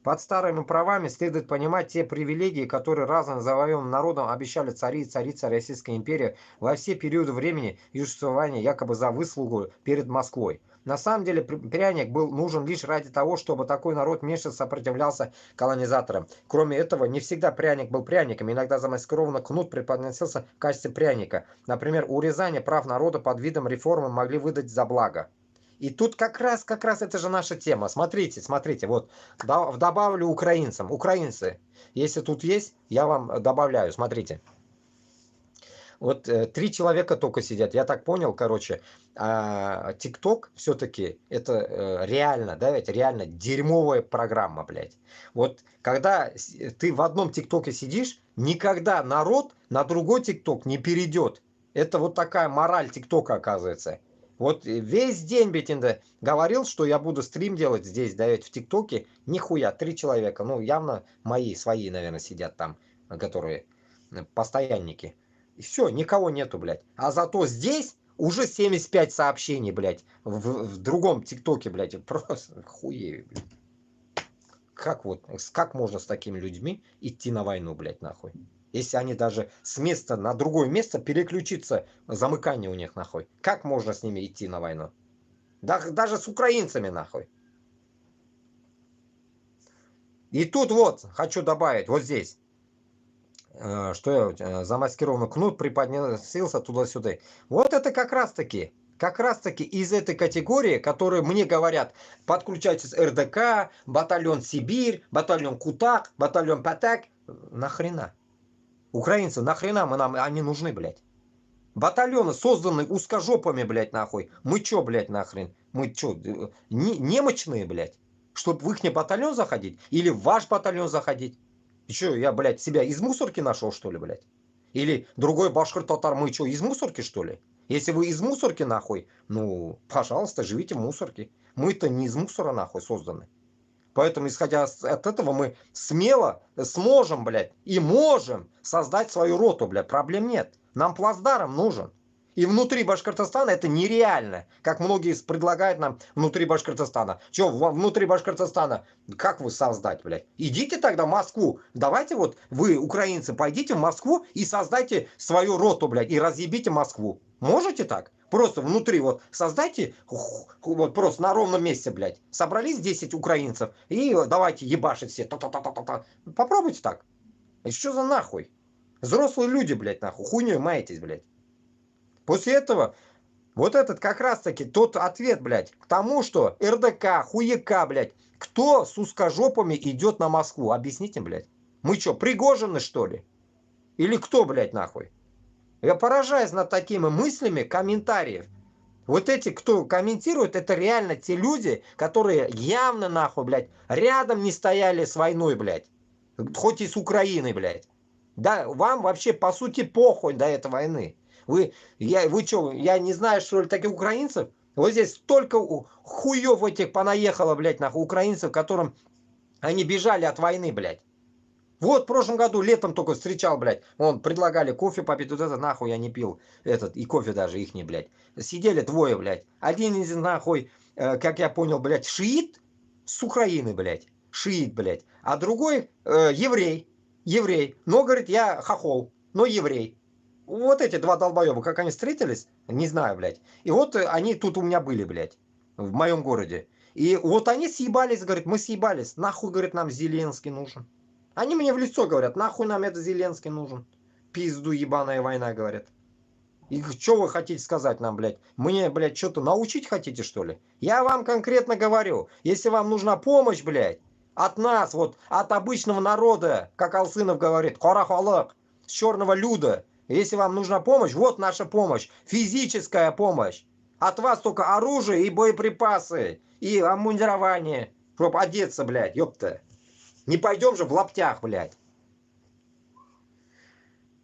Под старыми правами следует понимать те привилегии, которые разным завоеванным народам обещали цари и царица Российской империи во все периоды времени и существования, якобы за выслугу перед Москвой. На самом деле пряник был нужен лишь ради того, чтобы такой народ меньше сопротивлялся колонизаторам. Кроме этого, не всегда пряник был пряником, иногда замаскированно кнут преподносился в качестве пряника. Например, урезание прав народа под видом реформы могли выдать за благо. И тут как раз это же наша тема. Смотрите, вот, добавлю украинцам. Украинцы, если тут есть, я вам добавляю, смотрите. Вот 3 человека только сидят. Я так понял, короче, ТикТок все-таки это реально, да, ведь реально дерьмовая программа, блядь. Вот когда ты в одном ТикТоке сидишь, никогда народ на другой ТикТок не перейдет. Это вот такая мораль ТикТока, оказывается. Вот весь день Бетинда говорил, что я буду стрим делать здесь, да, ведь в ТикТоке. Нихуя, 3 человека. Ну, явно свои, наверное, сидят там, которые постоянники. И все, никого нету, блядь. А зато здесь уже 75 сообщений, блядь. В другом ТикТоке, блядь. Просто хуею, блядь. Как можно с такими людьми идти на войну, блядь, нахуй? Если они даже с места на другое место переключиться, замыкание у них, нахуй. Как можно с ними идти на войну? Даже с украинцами, нахуй. И тут вот, хочу добавить, вот здесь, что замаскированный кнут преподносился туда-сюда. Вот это как раз-таки из этой категории, которые мне говорят, подключайтесь РДК, батальон Сибирь, батальон Кутак, батальон Патак. Нахрена? Украинцы, нахрена они нужны, блядь? Батальоны, созданные узкожопами, блядь, нахуй. Мы чё, блядь, нахрен? Мы чё, немощные, блядь? Чтоб в их батальон заходить? Или в ваш батальон заходить? И чё, я, блядь, себя из мусорки нашел, что ли, блядь? Или другой башкир-татар, мы чё, из мусорки, что ли? Если вы из мусорки, нахуй, ну, пожалуйста, живите в мусорке. Мы-то не из мусора, нахуй, созданы. Поэтому, исходя от этого, мы смело сможем, блядь, и можем создать свою роту, блядь. Проблем нет. Нам плацдарм нужен. И внутри Башкортостана это нереально. Как многие предлагают нам внутри Башкортостана. Че, внутри Башкортостана, как вы создать, блядь? Идите тогда в Москву. Давайте вот вы, украинцы, пойдите в Москву и создайте свою роту, блядь, и разъебите Москву. Можете так? Просто внутри вот создайте, вот просто на ровном месте, блядь. Собрались 10 украинцев и давайте ебашить все. Та-та-та-та-та. Попробуйте так. Это что за нахуй? Взрослые люди, блядь, нахуй. Хуйней маетесь, блядь. После этого Вот этот как раз-таки тот ответ, блядь, к тому, что РДК, хуяка, блядь, кто с узкожопами идет на Москву? Объясните, блядь. Мы что, Пригожины, что ли? Или кто, блядь, нахуй? Я поражаюсь над такими мыслями комментариев. Вот эти, кто комментирует, это реально те люди, которые явно, нахуй, блядь, рядом не стояли с войной, блядь. Хоть и с Украиной, блядь. Да, вам вообще, по сути, похуй до этой войны. Вы что, я не знаю, что ли, таких украинцев? Вот здесь столько хуев этих понаехало, блядь, нахуй, украинцев, которым они бежали от войны, блядь. Вот в прошлом году летом только встречал, блядь. Вон, предлагали кофе попить, вот это нахуй я не пил. Этот, и кофе даже ихний, блядь. Сидели двое, блядь. Один из нахуй, как я понял, блядь, шиит с Украины, блядь. Шиит, блядь. А другой еврей. Еврей. Но, говорит, я хохол, но еврей. Вот эти два долбоеба, как они встретились, не знаю, блядь. И вот они тут у меня были, блядь, в моем городе. И вот они съебались, говорит, мы съебались. Нахуй, говорит, нам Зеленский нужен. Они мне в лицо говорят, нахуй нам это Зеленский нужен. Пизду ебаная война, говорят. И что вы хотите сказать нам, блядь? Мне, блядь, что-то научить хотите, что ли? Я вам конкретно говорю, если вам нужна помощь, блядь, от нас, вот, от обычного народа, как Алсынов говорит, харахалак, с черного люда. Если вам нужна помощь, вот наша помощь, физическая помощь. От вас только оружие и боеприпасы, и обмундирование, чтоб одеться, блядь, ёпта. Не пойдем же в лаптях, блядь.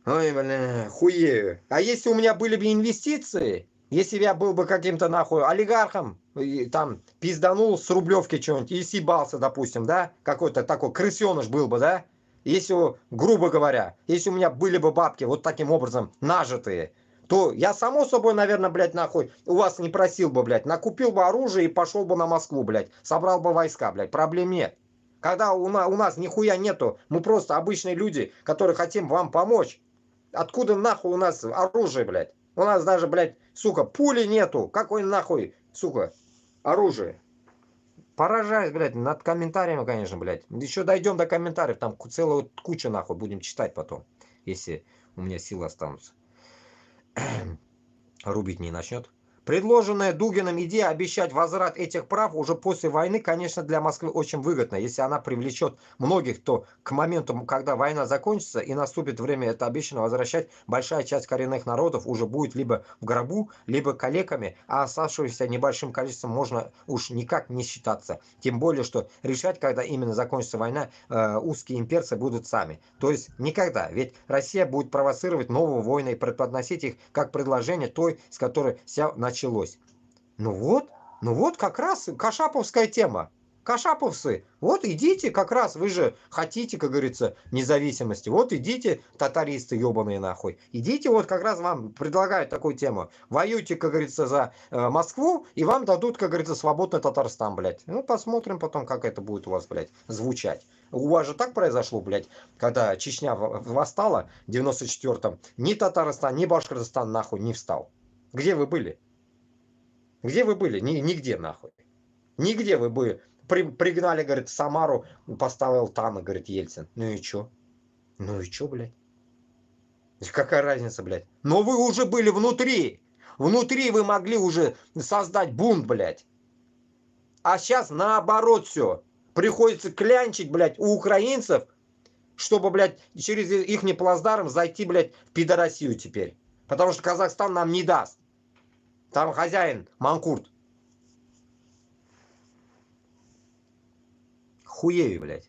Ой, бля, хуею. А если у меня были бы инвестиции, если я был бы каким-то нахуй олигархом, и там пизданул с Рублевки что-нибудь и съебался, допустим, да, какой-то такой крысеныш был бы, да, если, грубо говоря, если у меня были бы бабки вот таким образом нажитые, то я, само собой, наверное, блядь, нахуй, у вас не просил бы, блядь, накупил бы оружие и пошел бы на Москву, блядь, собрал бы войска, блядь, проблем нет. Когда у нас нихуя нету, мы просто обычные люди, которые хотим вам помочь. Откуда нахуй у нас оружие, блядь? У нас даже, блядь, сука, пули нету. Какой нахуй, сука, оружие? Поражаюсь, блядь, над комментариями, конечно, блядь. Еще дойдем до комментариев, там целая куча нахуй, будем читать потом, если у меня силы останутся. Рубить не начнет. Предложенная Дугиным идея обещать возврат этих прав уже после войны, конечно, для Москвы очень выгодна. Если она привлечет многих, то к моменту, когда война закончится и наступит время это обещано возвращать, большая часть коренных народов уже будет либо в гробу, либо калеками, а оставшимся небольшим количеством можно уж никак не считаться. Тем более, что решать, когда именно закончится война, узкие имперцы будут сами. То есть никогда. Ведь Россия будет провоцировать новые войны и преподносить их как предложение той, с которой вся началось. Ну вот как раз кашаповская тема. Кашаповцы, вот идите как раз, вы же хотите, как говорится, независимости. Вот идите, татаристы ебаные нахуй. Идите, вот как раз вам предлагают такую тему. Воюйте, как говорится, за Москву, и вам дадут, как говорится, свободный Татарстан, блядь. Ну, посмотрим потом, как это будет у вас, блядь, звучать. У вас же так произошло, блядь, когда Чечня восстала в 94-м. Ни Татарстан, ни Башкортостан нахуй не встал. Где вы были? Где вы были? Нигде, нахуй. Нигде вы бы пригнали, говорит, Самару, поставил танк, говорит, Ельцин. Ну и чё? Ну и чё, блядь? Какая разница, блядь? Но вы уже были внутри. Внутри вы могли уже создать бунт, блядь. А сейчас наоборот все. Приходится клянчить, блядь, у украинцев, чтобы, блядь, через ихний плацдарм зайти, блядь, в пидорасию теперь. Потому что Казахстан нам не даст. Там хозяин Манкурт. Хуею, блядь.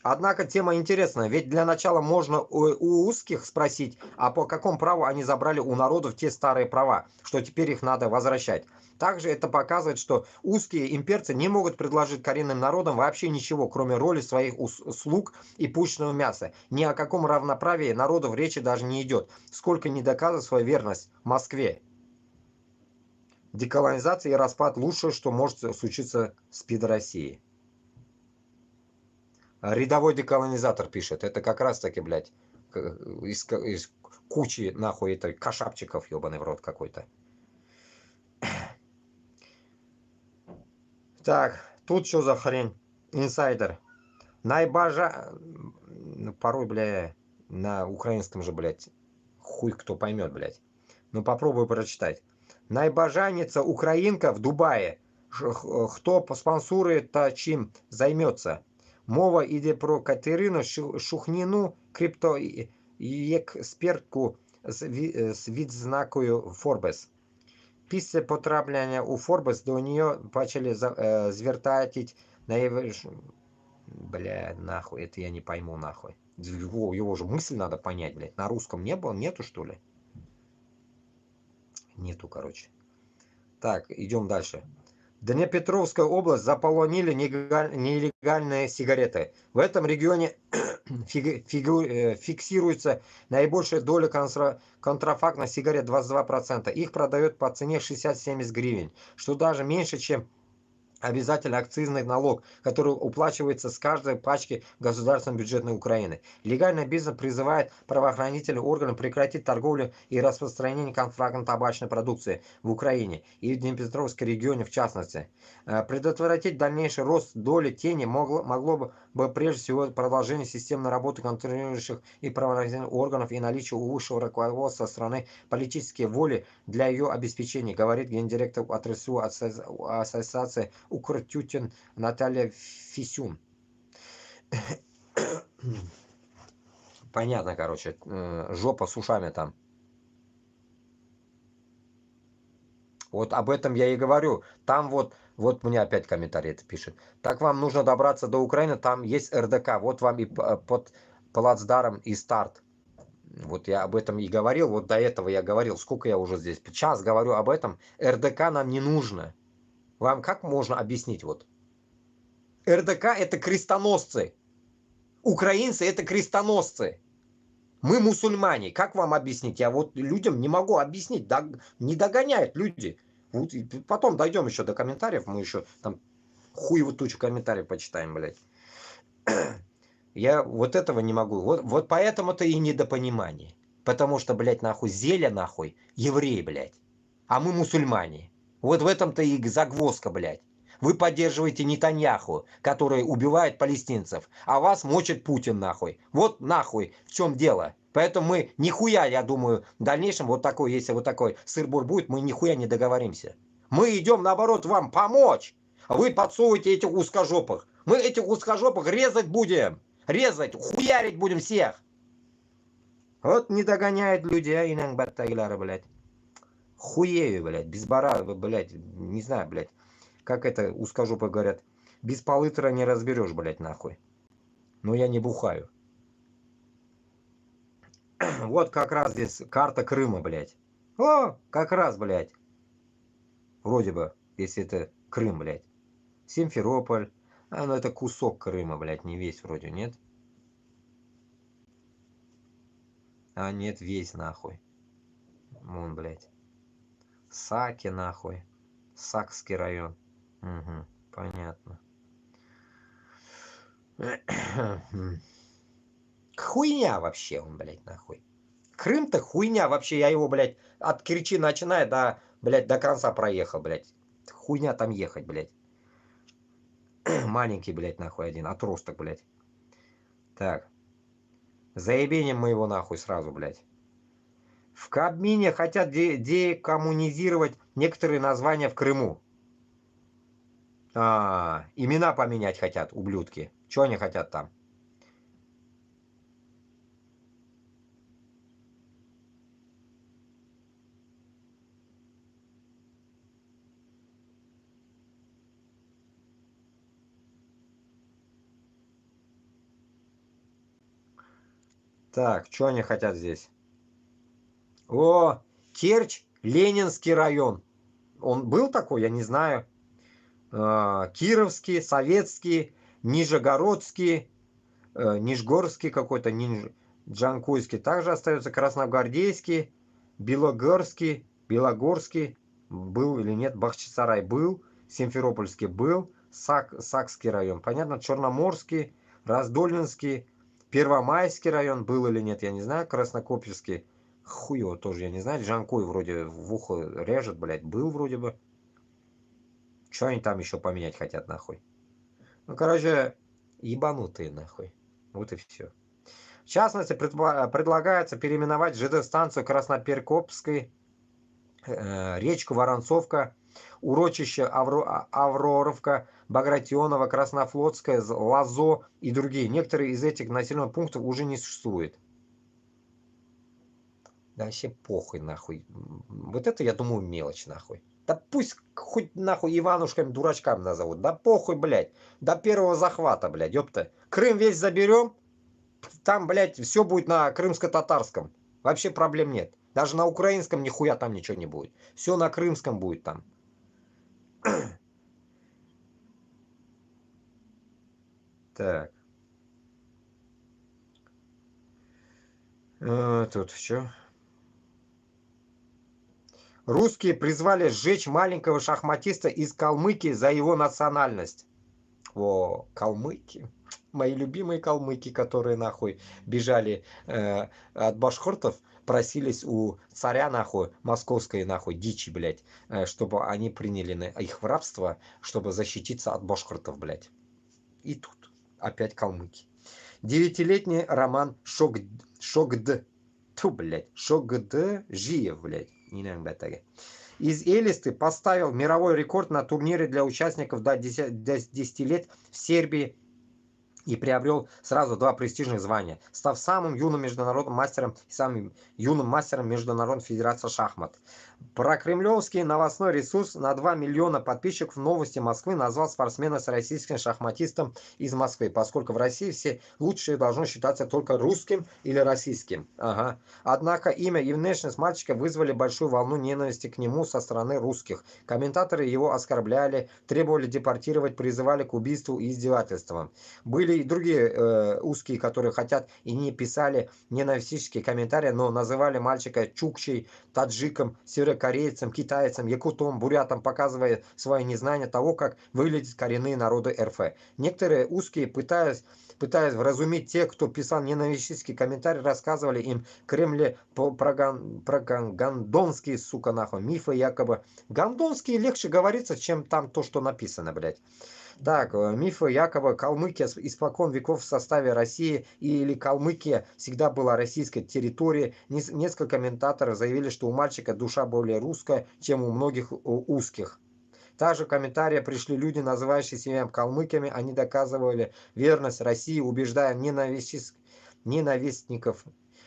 Однако тема интересная, ведь для начала можно у узких спросить, а по какому праву они забрали у народов те старые права, что теперь их надо возвращать. Также это показывает, что узкие имперцы не могут предложить коренным народам вообще ничего, кроме роли своих слуг и пушечного мяса. Ни о каком равноправии народов речи даже не идет, сколько не доказывает свою верность Москве. Деколонизация и распад лучшее, что может случиться с пидорасией. Рядовой деколонизатор пишет. Это как раз таки, блядь, из кучи, нахуй, это кашапчиков, ебаный в рот какой-то. Так, тут что за хрень? Инсайдер. Порой, бля, на украинском же, блядь, Хуй кто поймет, блядь. Ну попробуй прочитать. Найбажаніця Українка в Дубаї. Хто спонсорує та чим займется? Мова йде про Катерину Шухніну, криптоекспертку з відзнакою Forbes. Після потрапляння у Forbes до нее почали звертатись Бля, нахуй, это я не пойму, нахуй. Его же мысль надо понять, блядь. На русском не было, нету, что ли? Нету, короче. Так, идем дальше. Днепропетровская область заполонили нелегальные сигареты. В этом регионе фиксируется наибольшая доля контрафактных сигарет 22%. Их продают по цене 60-70 гривен, что даже меньше, чем обязательный акцизный налог, который уплачивается с каждой пачки государственного бюджета Украины. Легальный бизнес призывает правоохранительные органы прекратить торговлю и распространение контрафактно-табачной продукции в Украине и в Днепропетровском регионе в частности. Предотвратить дальнейший рост доли тени могло бы прежде всего продолжение системной работы контролирующих и правоохранительных органов и наличие у высшего руководства страны политической воли для ее обеспечения, говорит гендиректор отраслевой ассоциации Укртютин Наталья Фисюн. Понятно, короче, жопа с ушами там. Вот об этом я и говорю. Там вот мне опять комментарий это пишет. Так вам нужно добраться до Украины, там есть РДК. Вот вам и под плацдаром и старт. Вот я об этом и говорил. Вот до этого я говорил. Сколько я уже здесь? Час говорю об этом. РДК нам не нужно. Вам как можно объяснить? Вот РДК это крестоносцы. Украинцы это крестоносцы. Мы мусульмане. Как вам объяснить? Я вот людям не могу объяснить. Не догоняют люди. Вот, потом дойдем еще до комментариев. Мы еще там хуевую тучу комментариев почитаем, блядь. Я вот этого не могу. Вот поэтому-то и недопонимание. Потому что, блядь, нахуй, зелья нахуй, евреи, блядь. А мы мусульмане. Вот в этом-то и загвоздка, блядь. Вы поддерживаете Нетаньяху, который убивает палестинцев, а вас мочит Путин, нахуй. Вот нахуй, в чем дело. Поэтому мы нихуя, я думаю, в дальнейшем вот такой, если вот такой сыр-бур будет, мы нихуя не договоримся. Мы идем, наоборот, вам помочь. А вы подсовываете этих узкожопых. Мы этих узкожопых резать будем. Резать, хуярить будем всех. Вот не догоняют люди, а иногда, блядь. Хуею, блядь, без бара, блядь, не знаю, блядь. Как это узкожопы говорят, без пол-литра не разберешь, блядь, нахуй. Но я не бухаю. Вот как раз здесь карта Крыма, блядь. О, как раз, блядь. Вроде бы, если это Крым, блядь. Симферополь. А, ну это кусок Крыма, блядь, не весь вроде, нет? А, нет, весь, нахуй. Вон, блядь. Саки, нахуй. Сакский район. Угу, понятно. Хуйня вообще он, блядь, нахуй. Крым-то хуйня вообще. Я его, блядь, от Керчи начиная до, блядь, до конца проехал, блядь. Хуйня там ехать, блядь. Маленький, блядь, нахуй один. Отросток, блядь. Так. Заебением мы его нахуй сразу, блядь. В Кабмине хотят декоммунизировать некоторые названия в Крыму. Имена поменять хотят, ублюдки. Что они хотят там? Так, что они хотят здесь? О, Керчь, Ленинский район. Он был такой, я не знаю. Кировский, Советский, Нижегородский, Нижгорский какой-то, Джанкойский. Также остается Красногвардейский, Белогорский, был или нет, Бахчисарай был, Симферопольский был, Сакский район. Понятно, Черноморский, Раздольнинский, Первомайский район был или нет, я не знаю, Краснокопьевский. Хуево тоже, я не знаю, Джанкой вроде в ухо режет, блядь, был вроде бы. Что они там еще поменять хотят, нахуй? Ну, короче, ебанутые, нахуй. Вот и все. В частности, предлагается переименовать ЖД-станцию Красноперекопской, речку Воронцовка, урочище Авроровка, Багратионова, Краснофлотская, Лазо и другие. Некоторые из этих населенных пунктов уже не существуют. Да вообще похуй нахуй. Вот это, я думаю, мелочь нахуй. Да пусть хоть нахуй Иванушками, дурачками назовут. Да похуй, блядь. До первого захвата, блядь, ёпта. Крым весь заберем, там, блядь, все будет на крымско-татарском. Вообще проблем нет. Даже на украинском нихуя там ничего не будет. Все на крымском будет там. Так. Тут что? Русские призвали сжечь маленького шахматиста из Калмыкии за его национальность. О, калмыки. Мои любимые калмыки, которые нахуй бежали от башкортов, просились у царя нахуй, московской нахуй дичи, блядь, чтобы они приняли их в рабство, чтобы защититься от башкортов, блядь. И тут опять калмыки. 9-летний Роман Шогд. Ту, блядь, Шогджиев, блядь. Из Элисты поставил мировой рекорд на турнире для участников до 10 лет в Сербии и приобрел сразу 2 престижных звания, став самым юным международным мастером и самым юным мастером Международной Федерации шахмат. Прокремлевский новостной ресурс на 2 миллиона подписчиков «Новости Москвы» назвал спортсмена с российским шахматистом из Москвы, поскольку в России все лучшие должно считаться только русским или российским. Ага. Однако имя и внешность мальчика вызвали большую волну ненависти к нему со стороны русских. Комментаторы его оскорбляли, требовали депортировать, призывали к убийству и издевательствам. Были и другие узкие, которые хотят и не писали ненавистические комментарии, но называли мальчика чукчей, таджиком, северокорейцем, китайцем, якутом, бурятом, показывая свое незнание того, как выглядят коренные народы РФ. Некоторые узкие, пытаясь вразумить тех, кто писал ненавистические комментарии, рассказывали им Кремле про гондонские, сука, нахуй, мифы якобы. Гондонские легче говорится, чем там то, что написано, блядь. Так, мифы якобы Калмыкия испокон веков в составе России или Калмыкия всегда была российской территорией. Несколько комментаторов заявили, что у мальчика душа более русская, чем у многих узких. Также в комментарии пришли люди, называющие себя калмыками. Они доказывали верность России, убеждая ненавистников,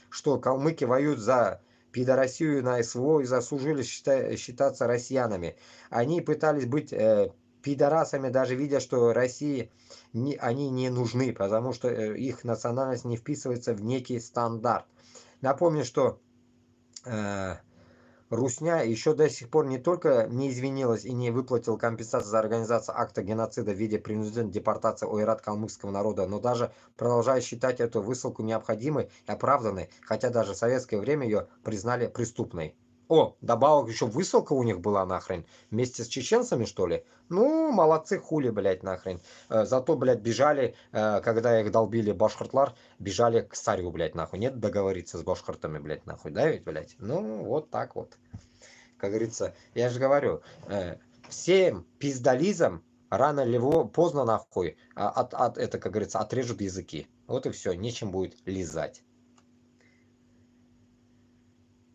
что калмыки воюют за пидорасию на СВО и заслужили считаться россиянами. Они пытались быть пидорасами, даже видя, что России они не нужны, потому что их национальность не вписывается в некий стандарт. Напомню, что Русня еще до сих пор не только не извинилась и не выплатила компенсацию за организацию акта геноцида в виде принудительной депортации ойрат-калмыцкого народа, но даже продолжает считать эту высылку необходимой и оправданной, хотя даже в советское время ее признали преступной. О, добавок еще высылка у них была нахрен. Вместе с чеченцами, что ли? Ну, молодцы, хули, блядь, нахрен. Зато, блядь, бежали, когда их долбили башкортлар, бежали к царю, блядь, нахуй. Нет договориться с башкортами, блядь, нахуй. Да ведь, блядь? Ну, вот так вот. Как говорится, я же говорю, всем пиздализам рано или поздно, нахуй, это, как говорится, отрежут языки. Вот и все, нечем будет лизать.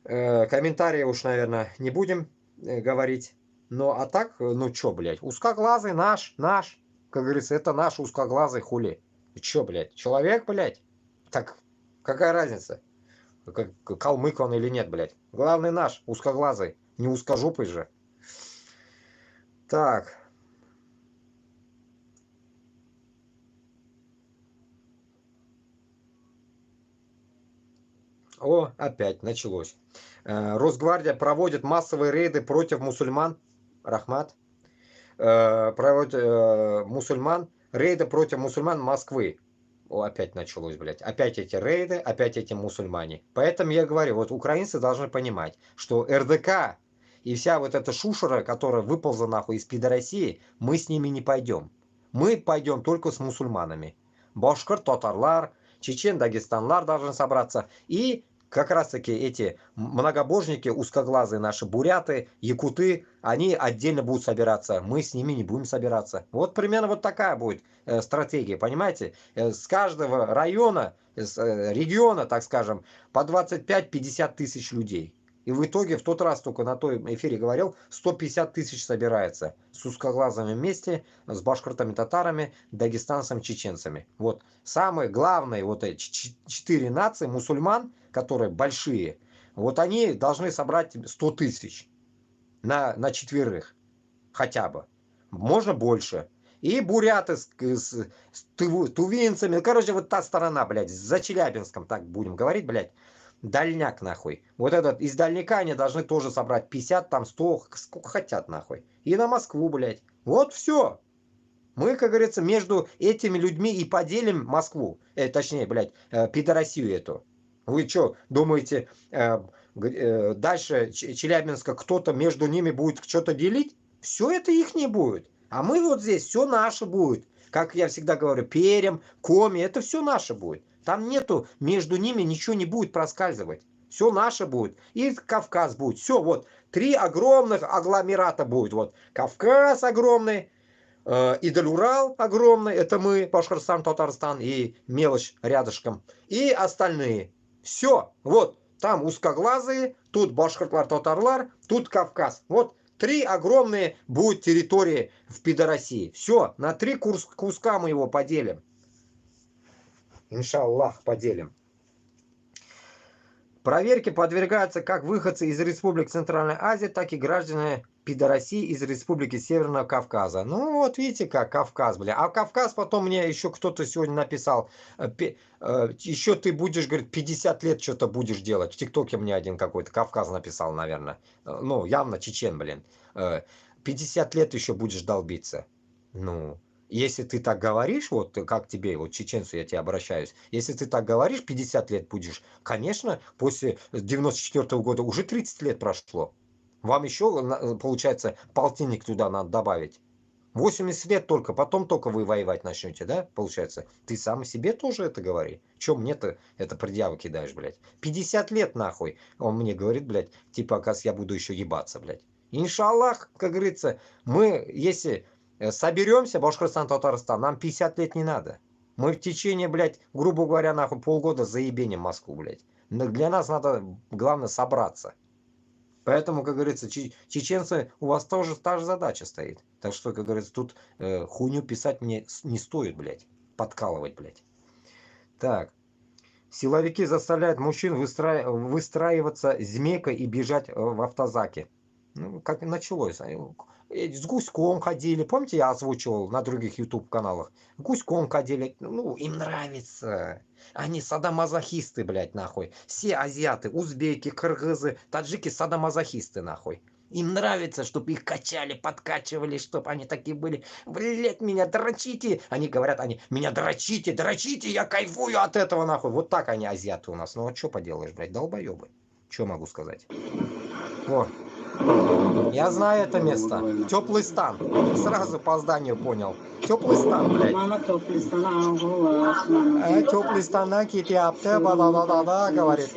Комментарии уж, наверное, не будем говорить. Ну, а так, ну чё, блядь, узкоглазый наш, как говорится, это наш узкоглазый хули. Чё, блядь, человек, блядь? Так, какая разница? Калмык он или нет, блядь? Главный наш, узкоглазый, не узкожопый же. Так. О, опять началось. Росгвардия проводит массовые рейды против мусульман. Рахмат. Проводит рейды против мусульман Москвы. О, опять началось, блядь. Опять эти рейды, опять эти мусульмане. Поэтому я говорю, вот украинцы должны понимать, что РДК и вся вот эта шушера, которая выползла нахуй из пидорасии, мы с ними не пойдем. Мы пойдем только с мусульманами. Башкир, татарлар, чечен, дагестанлар должны собраться. И как раз таки эти многобожники, узкоглазые наши буряты, якуты, они отдельно будут собираться. Мы с ними не будем собираться. Вот примерно вот такая будет стратегия, понимаете? С каждого района, региона, так скажем, по 25-50 тысяч людей. И в итоге, в тот раз только на той эфире говорил, 150 тысяч собирается с узкоглазыми вместе, с башкортами, татарами, дагестанцами, чеченцами. Вот самые главные вот эти 4 нации мусульман, которые большие, вот они должны собрать 100 тысяч на четверых хотя бы. Можно больше. И буряты с тувинцами. Короче, вот та сторона, блядь, за Челябинском, так будем говорить, блядь. Дальняк, нахуй. Вот этот, из дальняка они должны тоже собрать 50, там 100, сколько хотят, нахуй. И на Москву, блядь. Вот все. Мы, как говорится, между этими людьми и поделим Москву. Точнее, блядь, пидорасию эту. Вы что, думаете, дальше Челябинска кто-то между ними будет что-то делить? Все это их не будет. А мы вот здесь, все наше будет. Как я всегда говорю, Пермь, Коми, это все наше будет. Там нету, между ними ничего не будет проскальзывать. Все наше будет. И Кавказ будет. Все, вот, 3 огромных агломерата будет. Вот, Кавказ огромный, Идаль-Урал огромный, это мы, Башкортостан, Татарстан и мелочь рядышком. И остальные. Все, вот, там узкоглазые, тут башкортлар, татарлар, тут Кавказ. Вот, 3 огромные будут территории в Пидороссии. Все, на 3 куска мы его поделим. Иншаллах, поделим. Проверке подвергаются как выходцы из республик Центральной Азии, так и граждане Пидороссии из республики Северного Кавказа. Ну вот видите как, Кавказ, бля. А Кавказ потом мне еще кто-то сегодня написал, еще ты будешь, говорит, 50 лет что-то будешь делать. В ТикТоке мне один какой-то Кавказ написал, наверное. Ну, явно чечен, блин. 50 лет еще будешь долбиться. Ну... Если ты так говоришь, вот как тебе, вот чеченцу я тебе обращаюсь, если ты так говоришь, 50 лет будешь, конечно, после 94 года уже 30 лет прошло. Вам еще, получается, полтинник туда надо добавить. 80 лет только, потом только вы воевать начнете, да, получается? Ты сам себе тоже это говори. Че мне-то это предъявы кидаешь, блядь? 50 лет нахуй. Он мне говорит, блядь, типа, оказывается, я буду еще ебаться, блядь. Иншаллах, как говорится, мы, если... соберемся, Башкортостан, Татарстан, нам 50 лет не надо. Мы в течение, блядь, грубо говоря, нахуй полгода заебеним Москву, блядь. Но для нас надо, главное, собраться. Поэтому, как говорится, чеченцы, у вас тоже та же задача стоит. Так что, как говорится, тут хуйню писать мне не стоит, блядь. Подкалывать, блядь. Так. Силовики заставляют мужчин выстраиваться змейкой и бежать в автозаке. Ну, как началось. С гуськом ходили. Помните, я озвучивал на других YouTube-каналах? Гуськом ходили. Ну, им нравится. Они садомазохисты, блядь, нахуй. Все азиаты, узбеки, кыргызы, таджики садомазохисты, нахуй. Им нравится, чтобы их качали, подкачивали, чтобы они такие были. Блядь, меня дрочите. Они говорят, меня дрочите, дрочите, я кайфую от этого, нахуй. Вот так они азиаты у нас. Ну, а что поделаешь, блядь, долбоебы. Что могу сказать? О. Я знаю это место. Теплый стан. Сразу по зданию понял. Теплый стан, блядь. Теплый стан, кити апте, да-да-да-да, говорит.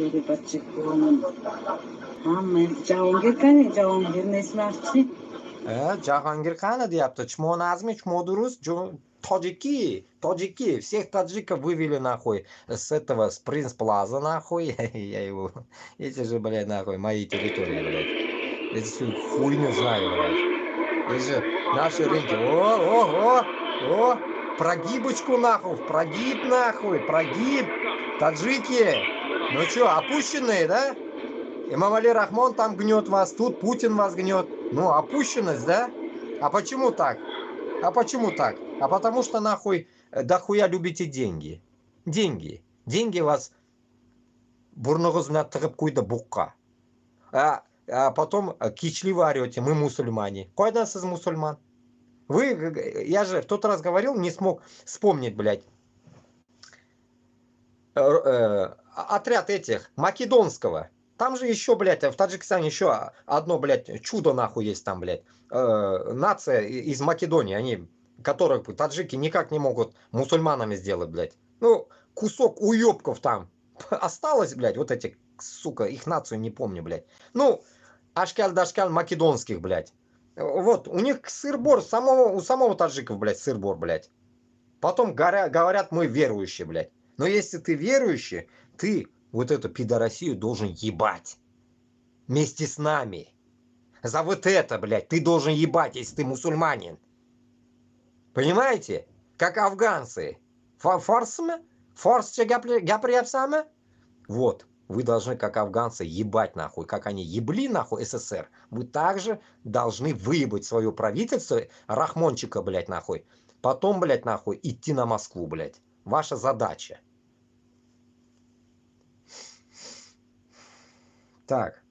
Джахангир Хана deyapti. Чмо назми, чмо дурус, таджики. Всех таджиков вывели нахуй с этого, с Принц Плаза нахуй. Я его, эти же, блядь, нахуй, мои территории, блядь. Эти всю хуйню знаю, блядь. Эти же наши рынки. О, прогибочку нахуй, прогиб нахуй, прогиб. Таджики. Ну чё, опущенные, да? Имам Али Рахмон там гнет вас, тут Путин вас гнет. Ну, опущенность, да? А почему так? А потому что нахуй дохуя любите деньги. Деньги вас бурногозмя тығып куйды буққа. А потом кичливо орете, мы мусульмане. Койдан сіз мусульман? Вы, я же в тот раз говорил, не смог вспомнить, блядь. Отряд этих, македонского. Там же еще, блядь, в Таджикистане еще одно, блядь, чудо нахуй есть там, блядь. Нация из Македонии, они, которых таджики никак не могут мусульманами сделать, блядь. Ну, кусок уебков там осталось, блядь, вот эти сука, их нацию не помню, блядь. Ну, ашкаль-дашкаль македонских, блядь. Вот, у них сыр-бор, у самого таджиков, блядь, сыр-бор, блядь. Потом говорят, мы верующие, блядь. Но если ты верующий, ты вот эту пидорасию должен ебать. Вместе с нами. За вот это, блядь, ты должен ебать, если ты мусульманин. Понимаете? Как афганцы. Форсче гаприапсаме? Вот. Вы должны, как афганцы, ебать нахуй. Как они ебли нахуй СССР. Вы также должны выебать свое правительство, Рахмончика, блядь, нахуй. Потом, блядь, нахуй, идти на Москву, блядь. Ваша задача. Так.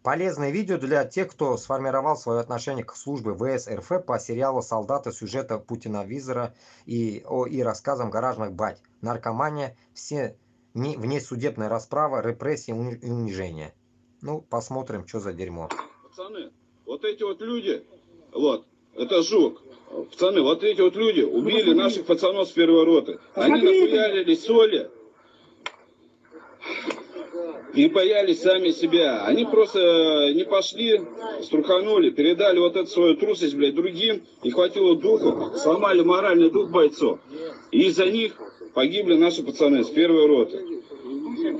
Полезное видео для тех, кто сформировал свое отношение к службе ВС РФ по сериалу «Солдаты», сюжета Путина-Визора и рассказам гаражных бать. Наркомания, все внесудебная расправа, репрессии и унижение. Ну, посмотрим, что за дерьмо. Пацаны, вот эти вот люди, вот, это жук. Пацаны, вот эти вот люди убили наших пацанов с первой роты. Они нахуярили соли. И боялись сами себя. Они просто не пошли, струханули, передали вот эту свою трусость, блядь, другим. Не хватило духу, сломали моральный дух бойцов. И из-за них погибли наши пацаны с первой роты.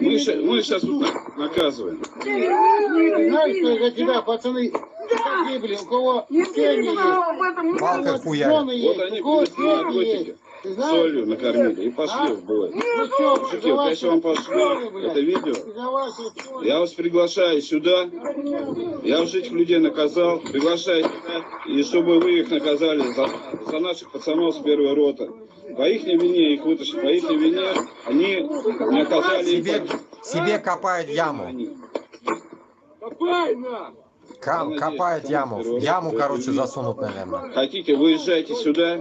Мы сейчас тут наказываем. Знаешь, что из-за тебя, пацаны, погибли, у кого семьи Палка хуя. Вот они принесли наркотики, солью накормили и пошли в бой. Мужики, вот если вам пошло это видео, я вас приглашаю сюда. Я уже этих людей наказал. Приглашаю сюда. И чтобы вы их наказали за наших пацанов с первой роты. По их вине их вытащили. По их вине они не оказали... Себе копают яму. Копают яму. Яму, короче, засунут, наверное. Хотите, выезжайте сюда.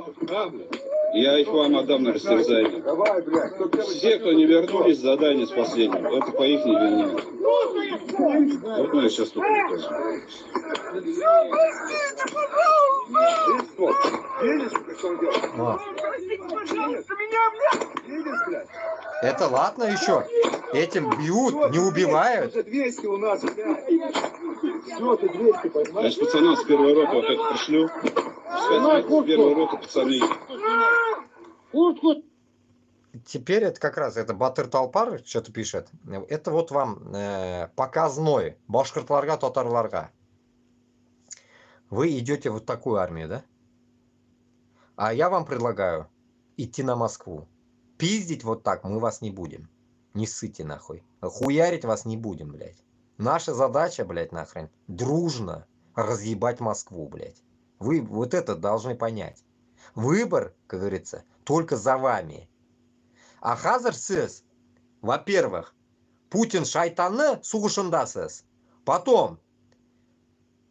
Я их вам отдам на растерзание. Все, кто не вернулись с задания с последним, это по их вине. Вот мы сейчас тут. Это ладно еще. Этим бьют, не убивают. Я с пацанам с первой роты вот это пришлю. С первой роты пацаны. Теперь это как раз, это Батыр Талпар что-то пишет. Это вот вам показной. Башкортларга, татарларга. Вы идете в вот такую армию, да? А я вам предлагаю идти на Москву. Пиздить вот так мы вас не будем. Не ссыте нахуй. Хуярить вас не будем, блядь. Наша задача, блядь, нахрен, дружно разъебать Москву, блядь. Вы вот это должны понять. Выбор, как говорится, только за вами. А хазар сіз, во-первых, Путин шайтаны суғышындасыз. Потом,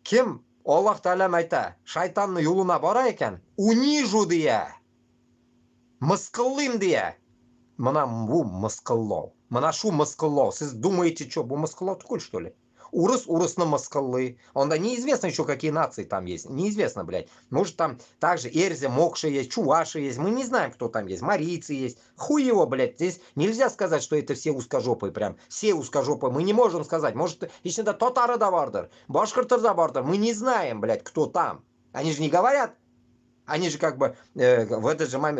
кем Аллах Таалам айта, шайтанны юлына бара екен, унижу дия, мысқыллайым дия. Мына бұл мысқыллау. Мына шу мысқыллау. Сіз думаете, что, бұл мысқыллау түгел, что ли? Урыс, урысны мысқыллы. Онда неизвестно еще, какие нации там есть. Неизвестно, блядь. Может, там также Эрзя, Мокши есть, Чуваши есть. Мы не знаем, кто там есть. Марийцы есть. Хуй его, блядь. Здесь нельзя сказать, что это все узкожопые прям. Все узкожопые. Мы не можем сказать. Может, еще да татары да бардыр, башкиртар да бардыр. Мы не знаем, блядь, кто там. Они же не говорят. Они же как бы в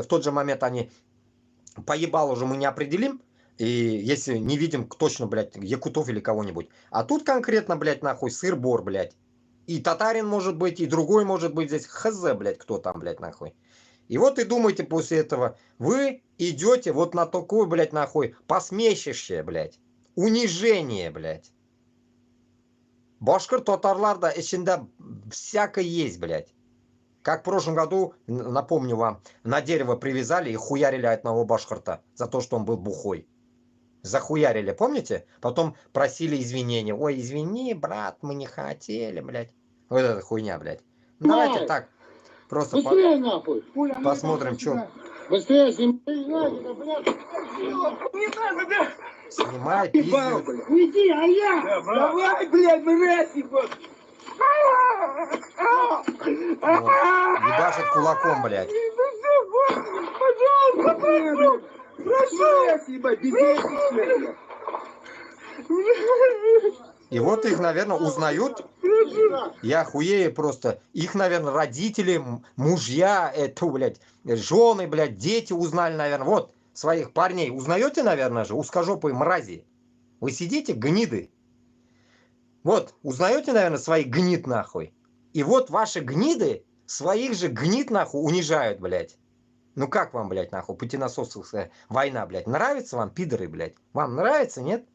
тот же момент они поебал уже мы не определим. И если не видим точно, блядь, якутов или кого-нибудь. А тут конкретно, блядь, нахуй, сыр-бор, блядь. И татарин может быть, и другой может быть здесь. Хз, блядь, кто там, блядь, нахуй. И вот и думаете после этого, вы идете вот на такое, блядь, нахуй, посмешище, блядь. Унижение, блядь. Башкир татарларда içinde всякое есть, блядь. Как в прошлом году, напомню вам, на дерево привязали и хуярили одного башкирта за то, что он был бухой. Захуярили, помните? Потом просили извинения. Ой, извини, брат, мы не хотели, блядь. Вот эта хуйня, блядь. Давайте так, просто посмотрим, что. Быстрее снимай, блядь. Снимай, пиздец. Уйди, а я! Давай, блядь, мразь, ебать! Ебашит кулаком, блядь. Пожалуйста, прошу! Прошу! Ебать, И вот их, наверное, узнают. Я хуею просто. Их, наверное, родители, мужья, это, блядь, жены, блядь, дети узнали, наверное. Вот, своих парней. Узнаете, наверное же, узкожопые мрази? Вы сидите, гниды. Вот, узнаете, наверное, своих гнид нахуй. И вот ваши гниды своих же гнид нахуй унижают, блядь. Ну как вам, блядь, нахуй, путинасосовская война, блядь? Нравится вам, пидоры, блядь? Вам нравится, нет?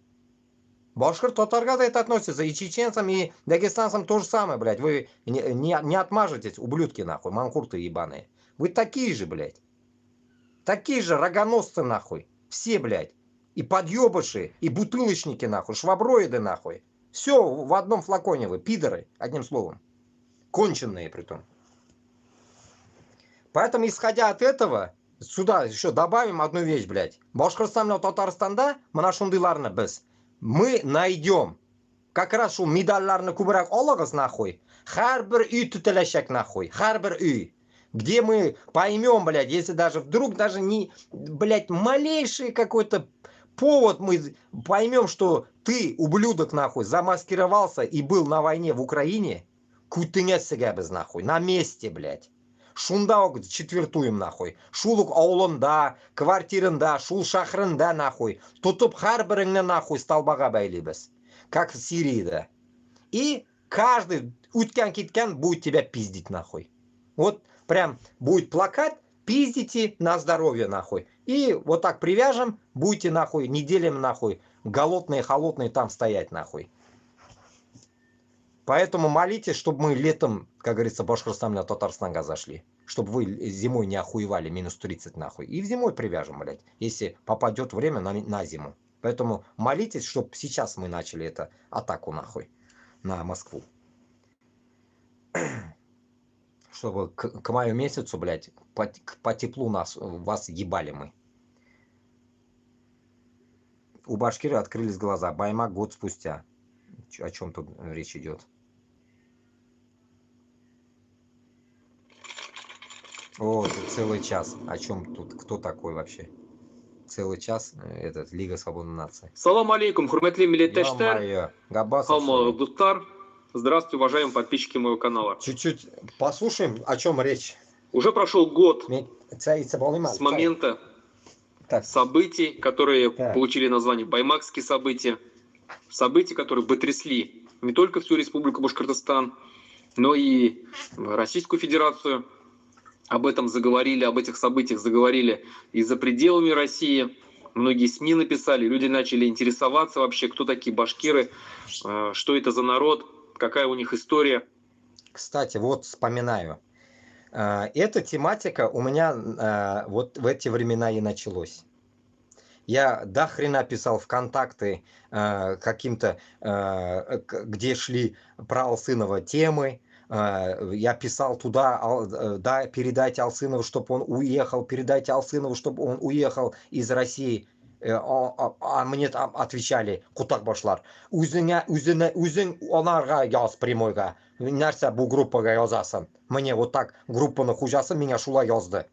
Башкир татарга это относится, и чеченцам, и дагестанцам то же самое, блядь. Вы не отмажетесь, ублюдки, нахуй, манкурты ебаные. Вы такие же, блядь. Такие же рогоносцы, нахуй. Все, блядь. И подъебыши, и бутылочники, нахуй, шваброиды, нахуй. Все в одном флаконе вы, пидоры, одним словом. Конченые, притом. Поэтому, исходя от этого, сюда еще добавим одну вещь, блядь. Башкортостан, Татарстанда, манашундыларны без. Мы найдем как раз шу медальларны кубрак олагыз нахуй. Харбер үй тутелешек нахуй. Харбер үй. Где мы поймем, блядь, если даже вдруг даже не, блядь, малейший какой-то повод мы поймем, что ты, ублюдок, нахуй, замаскировался и был на войне в Украине, кутынец себя без нахуй, на месте, блядь. Шунда четвертуем нахуй. Шулук аулында, квартирында, шул шахрында нахуй. Тутуп харберыңны нахуй столбага бәйлибез. Как в Сирии, да. И каждый уткен-киткен будет тебя пиздить нахуй. Вот прям будет плакат, пиздите на здоровье нахуй. И вот так привяжем, будете нахуй неделями нахуй голодные, холодные там стоять нахуй. Поэтому молитесь, чтобы мы летом, как говорится, Башкортостан на Татарстанга зашли. Чтобы вы зимой не охуевали, минус 30 нахуй. И в зимой привяжем, блядь, если попадет время на зиму. Поэтому молитесь, чтобы сейчас мы начали эту атаку нахуй на Москву. Чтобы к маю месяцу, блядь, по теплу вас ебали мы. У Башкирии открылись глаза. Баймак год спустя. О чем тут речь идет? О, целый час. О чем тут? Кто такой вообще? Целый час. Этот Лига свободной нации. Салам алейкум, хурметли милеттештер. Дуттар. Здравствуйте, уважаемые подписчики моего канала. Чуть-чуть послушаем, о чем речь. Уже прошел год с момента событий, которые получили название Баймакские события. События, которые потрясли не только всю Республику Башкортостан, но и Российскую Федерацию. Об этом заговорили, об этих событиях заговорили и за пределами России. Многие СМИ написали, люди начали интересоваться вообще, кто такие башкиры, что это за народ, какая у них история. Кстати, вот вспоминаю. Эта тематика у меня вот в эти времена и началась. Я до хрена писал в контакты каким-то, где шли про Алсынова темы. Я писал туда, да, передайте Алсынову, чтобы он уехал, передайте Алсынову, чтобы он уехал из России. А мне отвечали, кутак башлар, үзің онарға яз прямойға, нәрсе бұл группаға язасын. Мне вот так группаны хужасы меня шулай язды.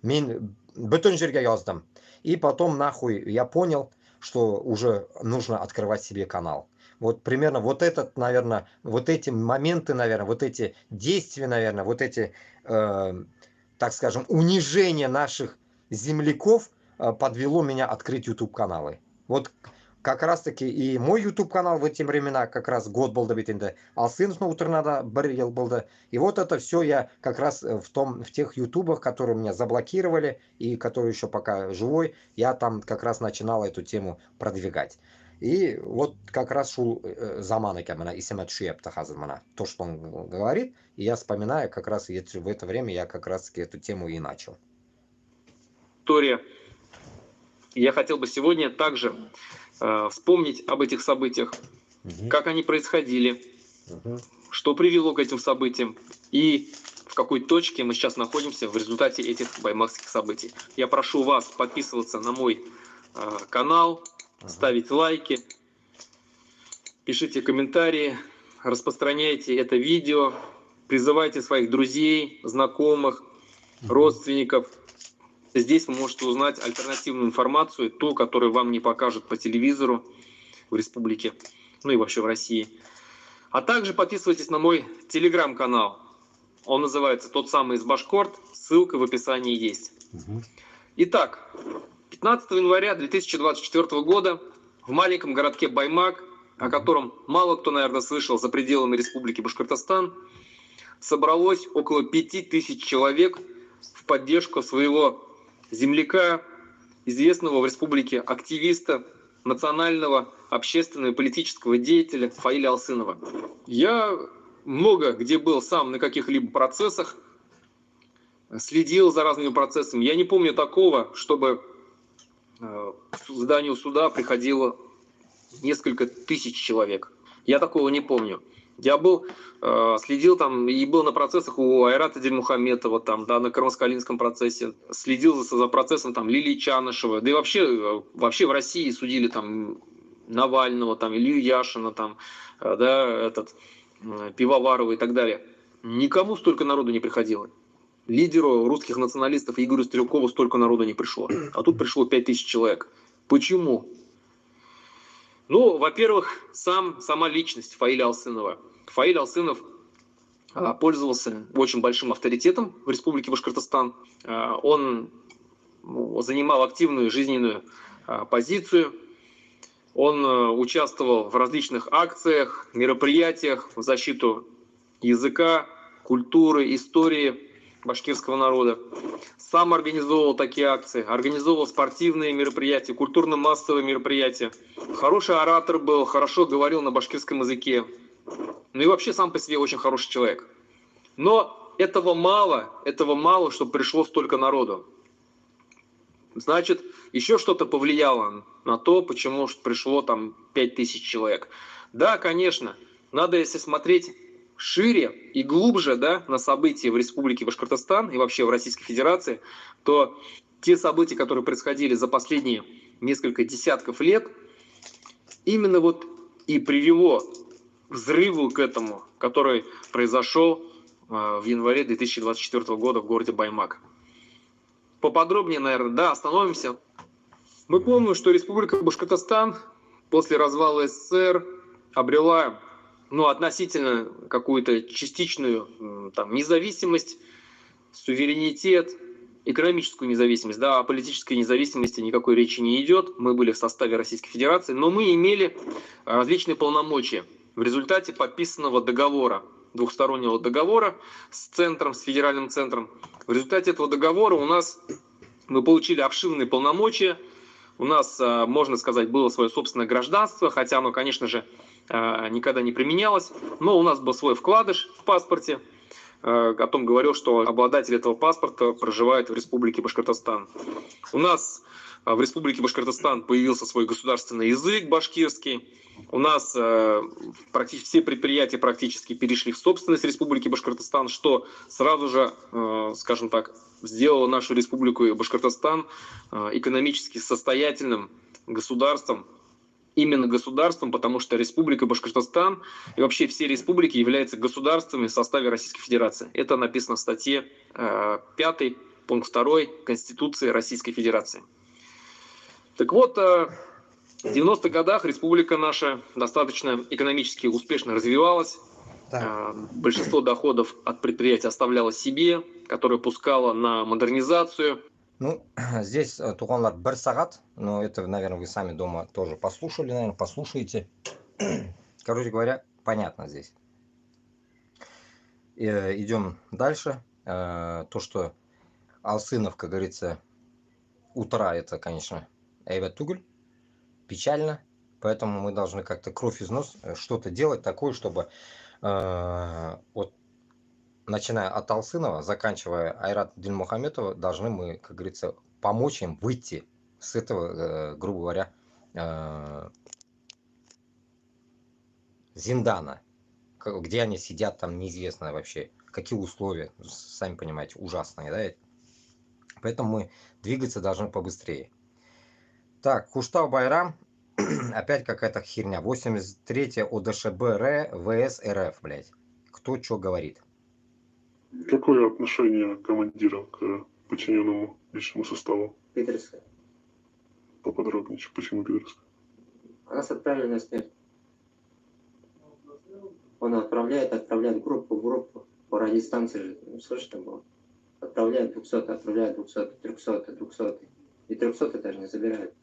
Мен бүтін жерге яздым. И потом нахуй я понял, что уже нужно открывать себе канал. Вот примерно вот этот, наверное, вот эти моменты, наверное, вот эти действия, наверное, вот эти, так скажем, унижения наших земляков подвело меня открыть YouTube-каналы. Вот как раз-таки и мой YouTube-канал в эти времена, как раз год был добитый, Алсыновна утренада барил был. И вот это все я как раз в тех ютубах, которые меня заблокировали и которые еще пока живой, я там как раз начинал эту тему продвигать. И вот как раз шул замана камена и семет шуепта хазмана, то, что он говорит, и я вспоминаю как раз в это время я как раз эту тему и начал. История. Я хотел бы сегодня также вспомнить об этих событиях, как они происходили, что привело к этим событиям и в какой точке мы сейчас находимся в результате этих баймакских событий. Я прошу вас подписываться на мой канал, ставить лайки, пишите комментарии, распространяйте это видео, призывайте своих друзей, знакомых, родственников. Здесь вы можете узнать альтернативную информацию, ту, которую вам не покажут по телевизору, в республике, ну и вообще в России. А также подписывайтесь на мой телеграм-канал. Он называется «Тот самый из Башкорт». Ссылка в описании есть. Итак, 15 января 2024 года в маленьком городке Баймак, о котором мало кто, наверное, слышал за пределами Республики Башкортостан, собралось около 5000 человек в поддержку своего земляка, известного в республике активиста, национального, общественного и политического деятеля Фаиля Алсынова. Я много где был сам на каких-либо процессах, следил за разными процессами. Я не помню такого, чтобы к зданию суда приходило несколько тысяч человек. Я такого не помню. Я был, следил там и был на процессах у Айрата Дильмухаметова, там, да, на Кармаскалинском процессе, следил за процессом там, Лилии Чанышевой, да и вообще в России судили там Навального, там, Илью Яшина, там, да, Пивоварова и так далее. Никому столько народу не приходило. Лидеру русских националистов Игорю Стрелкову столько народу не пришло. А тут пришло 5000 человек. Почему? Ну, во-первых, сама личность Фаиля Алсынова. Фаиль Алсынов пользовался очень большим авторитетом в Республике Башкортостан. Он занимал активную жизненную позицию. Он участвовал в различных акциях, мероприятиях в защиту языка, культуры, истории башкирского народа. Сам организовывал такие акции, организовывал спортивные мероприятия, культурно-массовые мероприятия. Хороший оратор был, хорошо говорил на башкирском языке. Ну и вообще сам по себе очень хороший человек. Но этого мало, чтобы пришло столько народу. Значит, еще что-то повлияло на то, почему пришло там 5000 человек. Да, конечно, надо, если смотреть шире и глубже, да, на события в Республике Башкортостан и вообще в Российской Федерации, то те события, которые происходили за последние несколько десятков лет, именно вот и привело к взрыву к этому, который произошел в январе 2024 года в городе Баймак. Поподробнее, наверное, да, остановимся. Мы помним, что Республика Башкортостан после развала СССР обрела относительно какую-то частичную там, независимость, суверенитет, экономическую независимость. Да, о политической независимости никакой речи не идет. Мы были в составе Российской Федерации, но мы имели различные полномочия в результате подписанного договора, двухстороннего договора с центром, с федеральным центром. В результате этого договора мы получили обширные полномочия. У нас, можно сказать, было свое собственное гражданство, хотя оно, конечно же, никогда не применялось. Но у нас был свой вкладыш в паспорте. О том говорил, что обладатель этого паспорта проживает в Республике Башкортостан. У нас в Республике Башкортостан появился свой государственный язык башкирский. У нас практически все предприятия практически перешли в собственность Республики Башкортостан, что сразу же, скажем так, сделало нашу Республику Башкортостан экономически состоятельным государством. Именно государством, потому что Республика Башкортостан и вообще все республики являются государствами в составе Российской Федерации. Это написано в статье 5, пункт 2 Конституции Российской Федерации. Так вот, в 90-х годах республика наша достаточно экономически успешно развивалась. Большинство доходов от предприятия оставляло себе, которое пускало на модернизацию. Ну, здесь туғанлар 1 сағат, но это, наверное, вы сами дома тоже послушали, наверное, послушаете. Короче говоря, понятно здесь. Идем дальше. То, что Алсынов, как говорится, утра, это, конечно, эйбет тугуль, печально. Поэтому мы должны как-то кровь из нос что-то делать такое, чтобы вот начиная от Алсынова, заканчивая Айрата Дильмухаметова, должны мы, как говорится, помочь им выйти с этого, грубо говоря, зиндана, где они сидят, там неизвестно вообще, какие условия, сами понимаете, ужасные, да? Поэтому мы двигаться должны побыстрее. Так, Куштау Байрам, опять какая-то херня, 83 ОДШБ ВС РФ, блядь. Кто что говорит? Какое отношение командира к подчиненному личному составу? Пидорское. Поподробнее, почему пидорское? А нас отправили на смерть. Он отправляет группу в группу по радиостанции же. Ну, слышно было. Отправляет 200, отправляет 200, 300, 200. И 300 даже не забирают.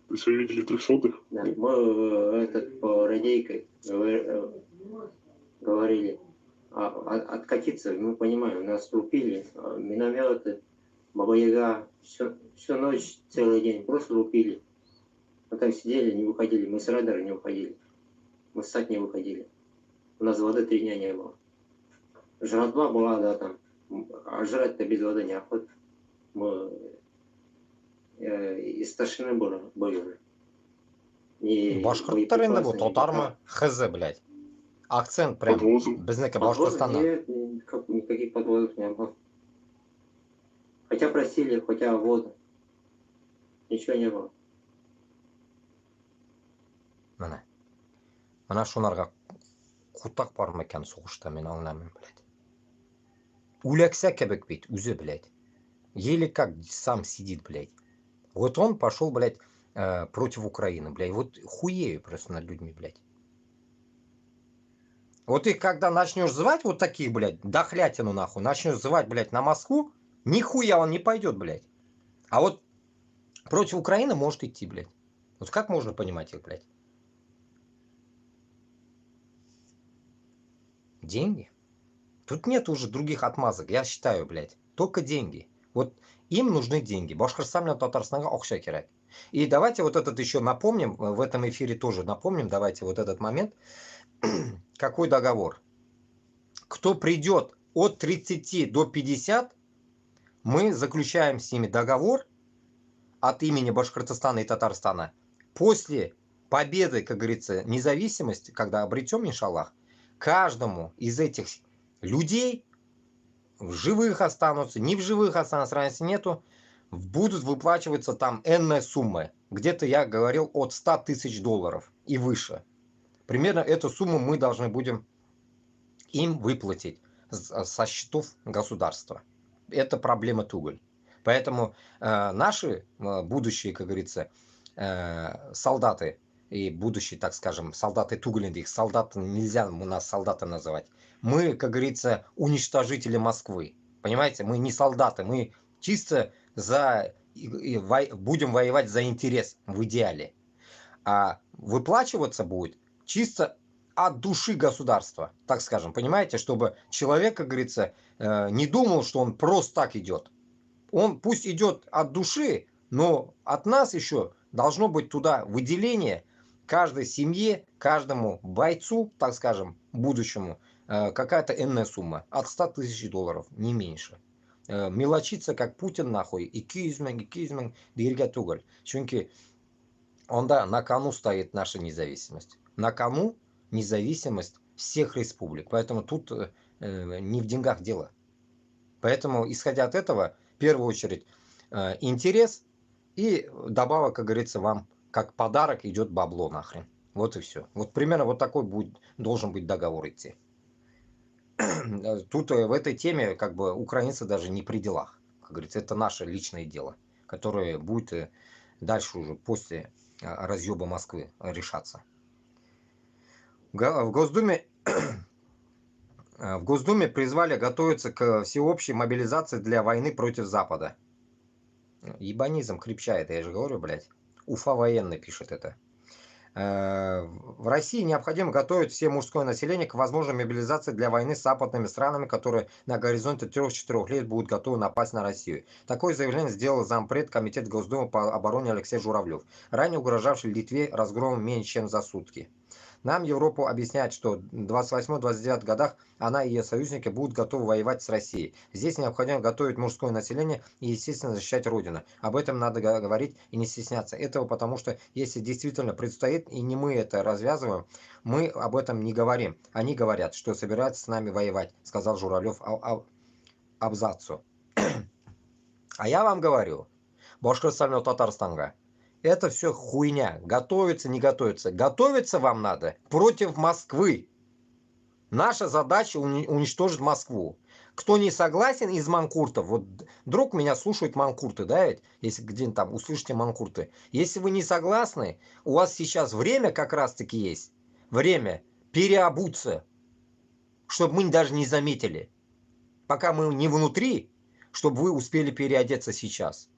То есть вы видели 300-х? Да, мы по радейкой говорили. Откатиться, мы понимаем, нас лупили, минометы, Баба-Яга, всю ночь, целый день, просто лупили. Мы там сидели, не выходили, мы с радара не выходили, мы с САТ не выходили. У нас воды 3 дня не было. Жратва была, да, там, а жрать-то без воды неохота. Мы истощены были. Башқұрттарында бұл татармы? Хз, блядь. Акцент прям. Біздікі Башқұртстаннан. Нет, никаких подвозов не было. Хотя просили, хотя воду. Ничего не было. Мына шонарға құтақ бар ма екен соғышта, мен аңламын, блядь. Улякса кебек бейт, өзі, блядь. Еле как сам сидит, блядь. Вот он пошел, блядь, против Украины, блядь. Вот хуею просто над людьми, блядь. Вот ты когда начнешь звать вот таких, блядь, дохлятину нахуй, начнешь звать, блядь, на Москву, нихуя он не пойдет, блядь. А вот против Украины может идти, блядь. Вот как можно понимать их, блядь? Деньги? Тут нет уже других отмазок, я считаю, блядь. Только деньги. Вот им нужны деньги. Башқұртстан мен Татарстанға ақша керек. И давайте вот этот еще напомним, в этом эфире тоже напомним, давайте вот этот момент. Какой договор? Кто придет от 30 до 50, мы заключаем с ними договор от имени Башқұртстана и Татарстана. После победы, как говорится, независимости, когда обретем, иншаллах, каждому из этих людей, в живых останутся, не в живых останутся, разницы нету, будут выплачиваться там энные суммы. Где-то я говорил от 100 тысяч долларов и выше. Примерно эту сумму мы должны будем им выплатить со счетов государства. Это проблема Туголь. Поэтому наши будущие, как говорится, солдаты, и будущие, так скажем, солдаты Туголинды, их солдаты, нельзя у нас солдаты называть. Мы, как говорится, уничтожители Москвы. Понимаете, мы не солдаты, мы чисто будем воевать за интерес в идеале. А выплачиваться будет чисто от души государства, так скажем. Понимаете, чтобы человек, как говорится, не думал, что он просто так идет. Он пусть идет от души, но от нас еще должно быть туда выделение каждой семье, каждому бойцу, так скажем, будущему, какая-то энная сумма. От 100 тысяч долларов, не меньше. Мелочиться, как Путин, нахуй, и кизмен, дирга туголь. Чунки, да, на кону стоит наша независимость. На кону независимость всех республик. Поэтому тут не в деньгах дело. Поэтому, исходя от этого, в первую очередь, интерес и добавок, как говорится, вам как подарок идет бабло нахрен. Вот и все. Вот примерно вот такой должен быть договор идти. Тут в этой теме как бы украинцы даже не при делах. Как говорится, это наше личное дело, которое будет дальше уже после разъеба Москвы решаться. В Госдуме призвали готовиться к всеобщей мобилизации для войны против Запада. Ебанизм крепчает, я же говорю, блядь. Уфа военный пишет это. В России необходимо готовить все мужское население к возможной мобилизации для войны с западными странами, которые на горизонте 3-4 лет будут готовы напасть на Россию. Такое заявление сделал зампред Комитета Госдумы по обороне Алексей Журавлев, ранее угрожавший Литве разгромом меньше чем за сутки. Нам Европу объясняет, что в 28-29 годах она и ее союзники будут готовы воевать с Россией. Здесь необходимо готовить мужское население и, естественно, защищать Родину. Об этом надо говорить и не стесняться этого, потому что если действительно предстоит, и не мы это развязываем, мы об этом не говорим. Они говорят, что собираются с нами воевать, сказал Журавлев абзацу. А я вам говорю, Башқұртстан и Татарстанға. Это все хуйня. Готовится, не готовится. Готовиться вам надо против Москвы. Наша задача уничтожить Москву. Кто не согласен из манкуртов, вот вдруг меня слушают манкурты, да, ведь, если где-нибудь там услышите манкурты. Если вы не согласны, у вас сейчас время как раз-таки есть, время переобуться, чтобы мы даже не заметили. Пока мы не внутри, чтобы вы успели переодеться сейчас.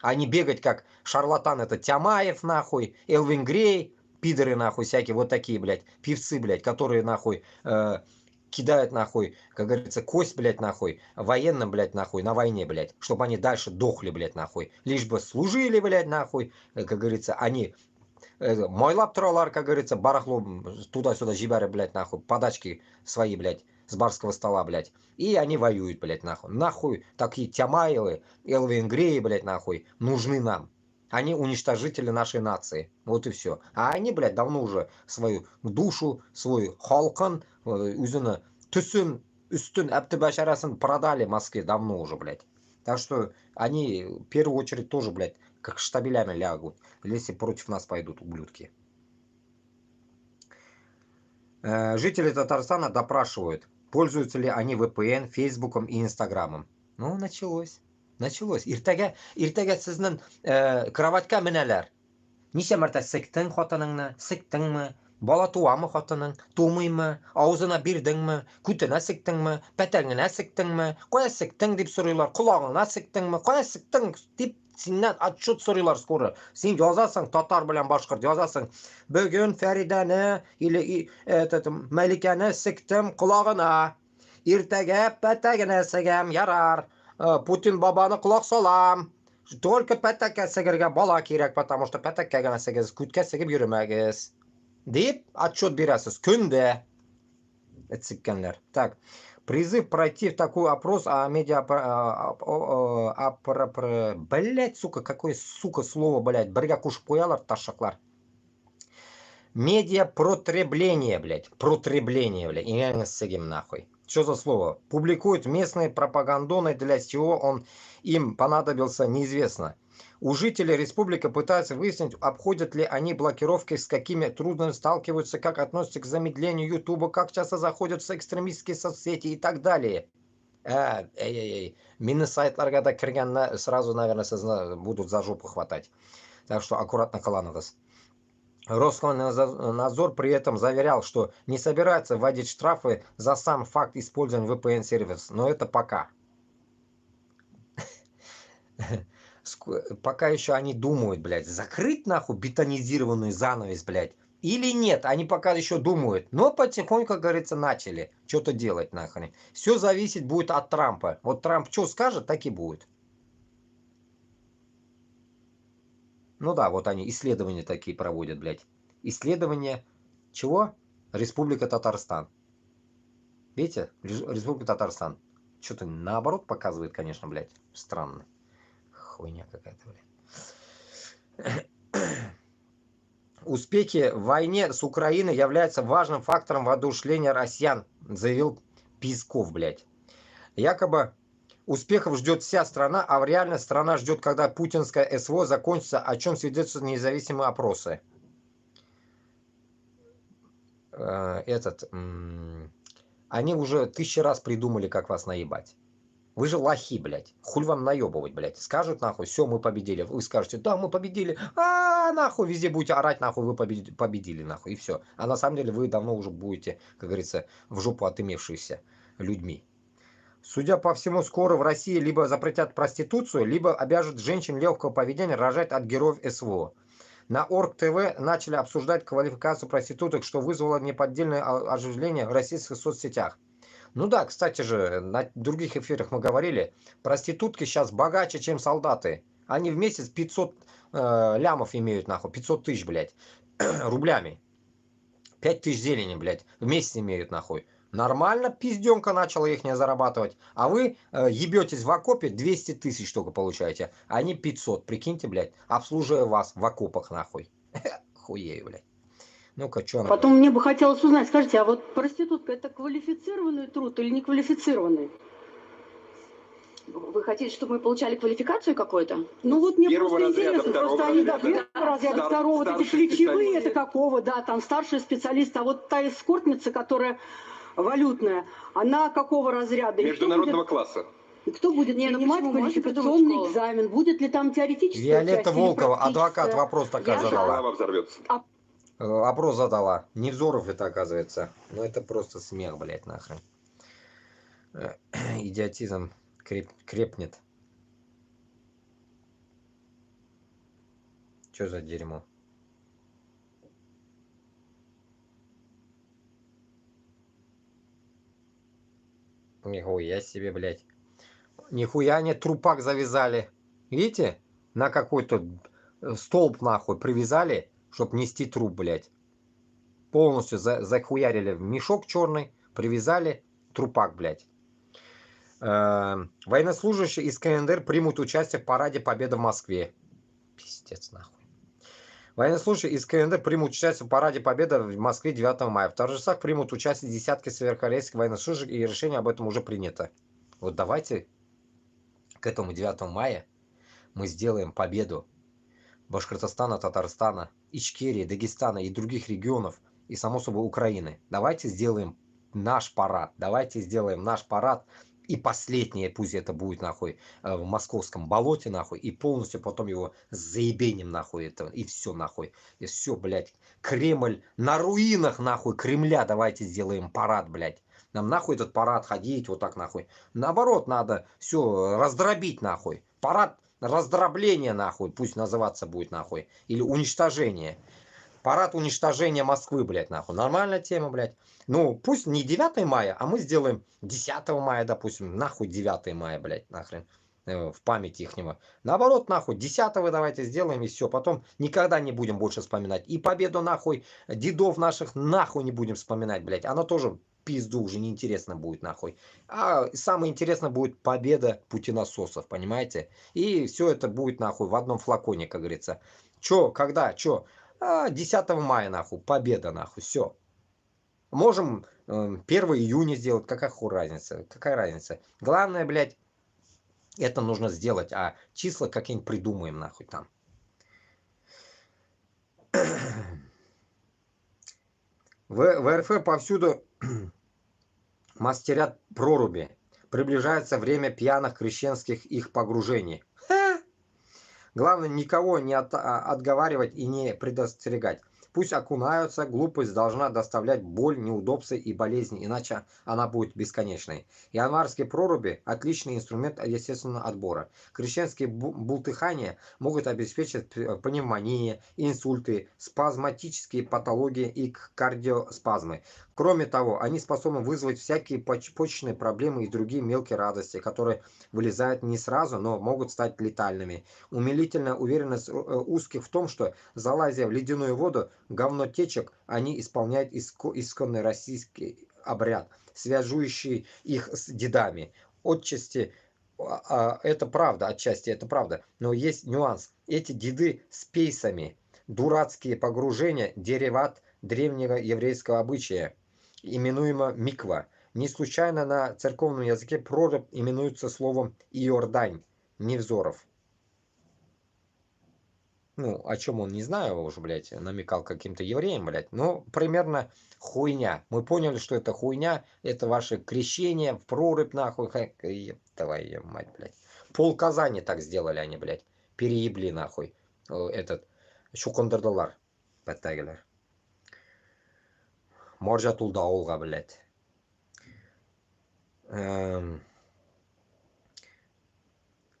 А не бегать как шарлатан, это Тямаев, нахуй, Элвин Грей, пидоры, нахуй, всякие вот такие, блядь, певцы, блядь, которые, нахуй, кидают, нахуй, как говорится, кость, блядь, нахуй, военным, блядь, нахуй, на войне, блядь, чтобы они дальше дохли, блядь, нахуй, лишь бы служили, блядь, нахуй, как говорится, они мойлап тұралар, как говорится, барахло туда-сюда жибары, блядь, нахуй, подачки свои, блядь, с барского стола, блядь, и они воюют, блядь, нахуй, такие Тямаевы, Элвин Греи, блядь, нахуй, нужны нам. Они уничтожители нашей нации. Вот и все. А они, блядь, давно уже свою душу, свой халкан, үзіні түсін, үстін, әпті бәшарасын продали Москве давно уже, блядь. Так что они в первую очередь тоже, блядь, как штабелями лягут, если против нас пойдут ублюдки. Жители Татарстана допрашивают, пользуются ли они VPN, Фейсбуком и Инстаграмом. Ну, началось. Началось. Иртәгә сезнең кроватька менәләр. Ничә мәртә сектең хатыныңны, сектеңме, бала туамы хатының, тумыймы, авызына бирдеңме, күтенә сектеңме, пәтәңенә сектеңме, кая сектең дип сорыйлар, колагыңа сектеңме, кая сектең дип синнән отчет сорыйлар скоро. Син язасың татар белән башкорт язасың. Бүген Фәридәне или Мәликәне сектем колагына. Иртәгә пәтәгенә сәгәм ярар. Путин бабаны құлақ салам. Только пәтәккә сәгергә бала кирәк, потому что пәтәккә генә сәгез, күткә сәгеп йөрмәгез. Дип отчет бирәсез күндә. Этсеккәннәр. Так, призыв пройти в такой опрос о медиа... Блять, сука, какое, сука, слово, блять. Бергә кушып куялар, ташаклар. Медиапротребление, блять. Протребление, блять. И я сәгем нахуй. Что за слово? Публикуют местные пропагандоны, для чего им понадобился, неизвестно. У жителей республики пытаются выяснить, обходят ли они блокировки, с какими трудностями сталкиваются, как относятся к замедлению Ютуба, как часто заходят в экстремистские соцсети и так далее. Мины сайтларга да кірген сразу, наверное, будут за жопу хватать. Так что аккуратно каланадас. Роскомнадзор при этом заверял, что не собирается вводить штрафы за сам факт использования VPN-сервиса, но это пока. Пока еще они думают, блядь, закрыть нахуй бетонизированную занавес, блядь, или нет, они пока еще думают, но потихоньку, как говорится, начали что-то делать нахрен. Все зависит будет от Трампа. Вот Трамп что скажет, так и будет. Ну да, вот они исследования такие проводят, блядь. Исследования чего? Республика Татарстан. Видите? Республика Татарстан. Что-то наоборот показывает, конечно, блядь. Странно. Хуйня какая-то, блядь. Успехи в войне с Украиной являются важным фактором воодушевления россиян, заявил Песков, блядь. Якобы успехов ждет вся страна, а в реальности страна ждет, когда путинская СВО закончится, о чем свидетельствуют независимые опросы. Они уже 1000 раз придумали, как вас наебать. Вы же лохи, блядь. Хуль вам наебывать, блядь. Скажут нахуй, все, мы победили. Вы скажете, да, мы победили. Нахуй, везде будете орать, нахуй, вы победили, нахуй, и все. А на самом деле вы давно уже будете, как говорится, в жопу отымевшиеся людьми. Судя по всему, скоро в России либо запретят проституцию, либо обяжут женщин легкого поведения рожать от героев СВО. На Орг-ТВ начали обсуждать квалификацию проституток, что вызвало неподдельное оживление в российских соцсетях. Ну да, кстати же, на других эфирах мы говорили, проститутки сейчас богаче, чем солдаты. Они в месяц 500 лямов имеют, нахуй, 500 тысяч, блядь, рублями. 5000 зелени, блядь, в месяц имеют, нахуй. Нормально пизденка начала их не зарабатывать. А вы ебетесь в окопе, 200 тысяч только получаете. А они 500, прикиньте, блядь, обслуживая вас в окопах, нахуй. Хуею, блядь. Ну-ка, что она... Потом мне бы хотелось узнать, скажите, а вот проститутка это квалифицированный труд или неквалифицированный? Вы хотите, чтобы мы получали квалификацию какую-то? Ну вот мне Первого просто разряда, интересно, просто они до первого разряда, второго, вот эти плечевые, это какого, да, там старший специалист, а вот та эскортница, которая валютная, она какого разряда? И Международного класса. И кто будет принимать квалификационный экзамен? Будет ли там теоретическая Виолетта часть или Волкова, адвокат, практическая? вопрос такая задала. Голова взорвется. Вопрос задала. Невзоров это оказывается. Ну это просто смех, блядь, нахрен. Идиотизм крепнет. Что за дерьмо? Нихуя себе, блядь. Нихуя они трупак завязали. Видите? На какой-то столб нахуй привязали, чтобы нести труп, блядь. Полностью захуярили в мешок черный, привязали трупак, блядь. Военнослужащие из КНДР примут участие в параде Победы в Москве. Пиздец, нахуй. Военнослужащие из КНДР примут участие в параде Победы в Москве 9 мая. В торжествах примут участие десятки северокорейских военнослужащих, и решение об этом уже принято. Вот давайте к этому 9 мая мы сделаем победу Башкортостана, Татарстана, Ичкерии, Дагестана и других регионов, и само собой Украины. Давайте сделаем наш парад. Давайте сделаем наш парад. И последнее, пусть это будет нахуй в московском болоте нахуй, и полностью потом его заебеним нахуй это, и все нахуй. И все, блядь, Кремль на руинах нахуй Кремля, давайте сделаем парад, блядь. Нам нахуй этот парад ходить вот так нахуй. Наоборот, надо все раздробить нахуй. Парад раздробления нахуй, пусть называться будет нахуй. Или уничтожение. Парад уничтожения Москвы, блядь, нахуй. Нормальная тема, блядь. Ну, пусть не 9 мая, а мы сделаем 10 мая, допустим. Нахуй 9 мая, блядь, нахрен. В память ихнего. Наоборот, нахуй, 10-го давайте сделаем, и все. Потом никогда не будем больше вспоминать. И победу, нахуй, дедов наших, нахуй не будем вспоминать, блядь. Она тоже пизду уже неинтересно будет, нахуй. А самое интересное будет победа путинососов, понимаете? И все это будет, нахуй, в одном флаконе, как говорится. Чё, когда, чё? 10 мая, нахуй, победа, нахуй, все. Можем 1 июня сделать, какая хуй разница, какая разница. Главное, блядь, это нужно сделать, а числа какие-нибудь придумаем, нахуй, там. В РФ повсюду мастерят проруби. Приближается время пьяных крещенских их погружений. Главное, никого не отговаривать и не предостерегать. Пусть окунаются, глупость должна доставлять боль, неудобства и болезни, иначе она будет бесконечной. Январские проруби – отличный инструмент естественного отбора. Крещенские бултыхания могут обеспечить пневмонии, инсульты, спазматические патологии и кардиоспазмы. Кроме того, они способны вызвать всякие почечные проблемы и другие мелкие радости, которые вылезают не сразу, но могут стать летальными. Умилительная уверенность узких в том, что, залазя в ледяную воду, говнотечек, они исполняют исконный российский обряд, связующий их с дедами. Отчасти это правда, отчасти это правда, но есть нюанс. Эти деды с пейсами, дурацкие погружения, дериват древнего еврейского обычая, именуемо миква. Не случайно на церковном языке прорубь именуется словом Иордань, Невзоров. Ну, о чем он, не знаю уже, блядь, намекал каким-то евреям, блядь. Но примерно хуйня. Мы поняли, что это хуйня, это ваше крещение в прорубь, нахуй. Твою мать, блядь. Пол Казани так сделали они, блядь. Переебли, нахуй. Этот, Шукондардалар. Баттагелер. Моржатулда Олга, блядь.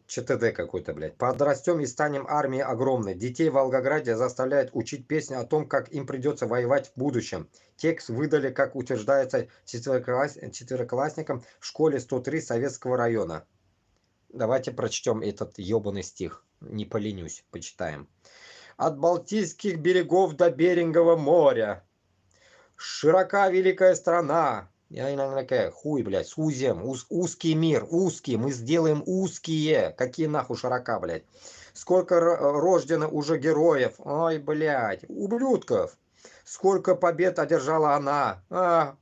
ЧТД какой-то, блядь. Подрастем и станем армией огромной. Детей в Волгограде заставляют учить песни о том, как им придется воевать в будущем. Текст выдали, как утверждается, четвероклассникам в школе 103 Советского района. Давайте прочтем этот ебаный стих. Не поленюсь, почитаем. От Балтийских берегов до Берингового моря. Широка великая страна. Я иногда такая, хуй, блядь, сузим, узкий мир, узкий, мы сделаем узкие, какие нахуй широка, блядь. Сколько рождено уже героев, ой, блядь, ублюдков. Сколько побед одержала она,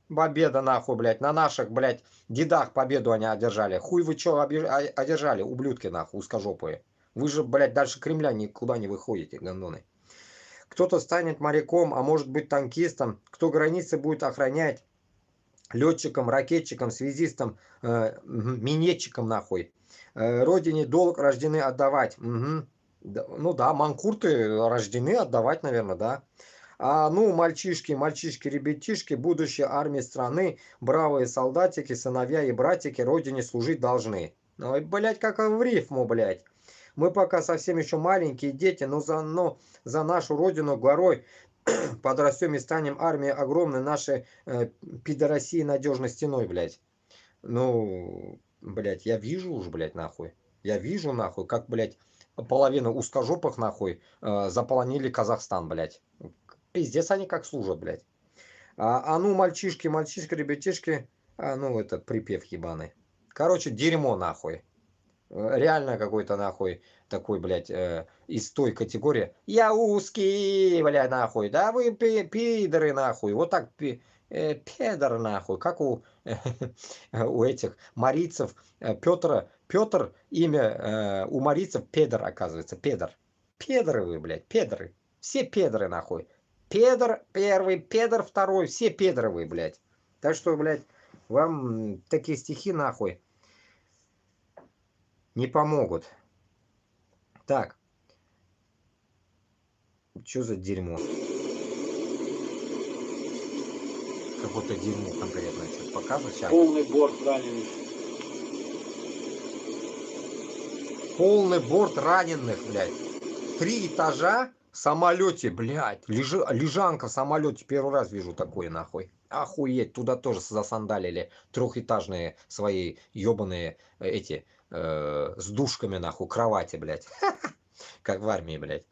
победа нахуй, блядь, на наших, блядь, дедах победу они одержали. Хуй вы чё одержали, ублюдки нахуй, узкожопые. Вы же, блядь, дальше Кремля никуда не выходите, гандоны. Кто-то станет моряком, а может быть танкистом, кто границы будет охранять. летчикам, ракетчикам, связистам, минетчикам нахуй. Родине долг рождены отдавать. Угу. Ну да, манкурты рождены отдавать, наверное, да. А ну, мальчишки, ребятишки, будущее армии страны, бравые солдатики, сыновья и братики родине служить должны. Ой, блядь, как в рифму, блядь. Мы пока совсем еще маленькие дети, но за нашу родину горой подрастем и станем армией огромной нашей пидорасии надежной стеной, блядь. Ну, блядь, я вижу уж, блядь, нахуй. Я вижу, нахуй, как, блядь, половина узкожопых, нахуй, заполонили Казахстан, блядь. Пиздец они как служат, блядь. А ну, мальчишки, ребятишки, ну, это припев ебаный. Короче, дерьмо, нахуй. Реально какой-то, нахуй, такой, блядь, из той категории. Я узкий, блядь, нахуй. Да вы пидоры, нахуй. Вот так, педор, нахуй. Как у этих марийцев. Петр, имя у марийцев Педор, оказывается. Педор. Педоры вы, блядь, педоры. Все педоры, нахуй. Педор первый, педор второй. Все педоры вы, блядь. Так что, блядь, вам такие стихи, нахуй, не помогут. Так. Что за дерьмо? Какое-то дерьмо конкретно. Что-то показывать сейчас. Полный борт раненых. Полный борт раненых, блядь. 3 этажа в самолете, блядь. Лежанка в самолете. Первый раз вижу такое, нахуй. Охуеть. Туда тоже засандалили трехэтажные свои ебаные эти с душками, нахуй, кровати, блядь. Как в армии, блядь.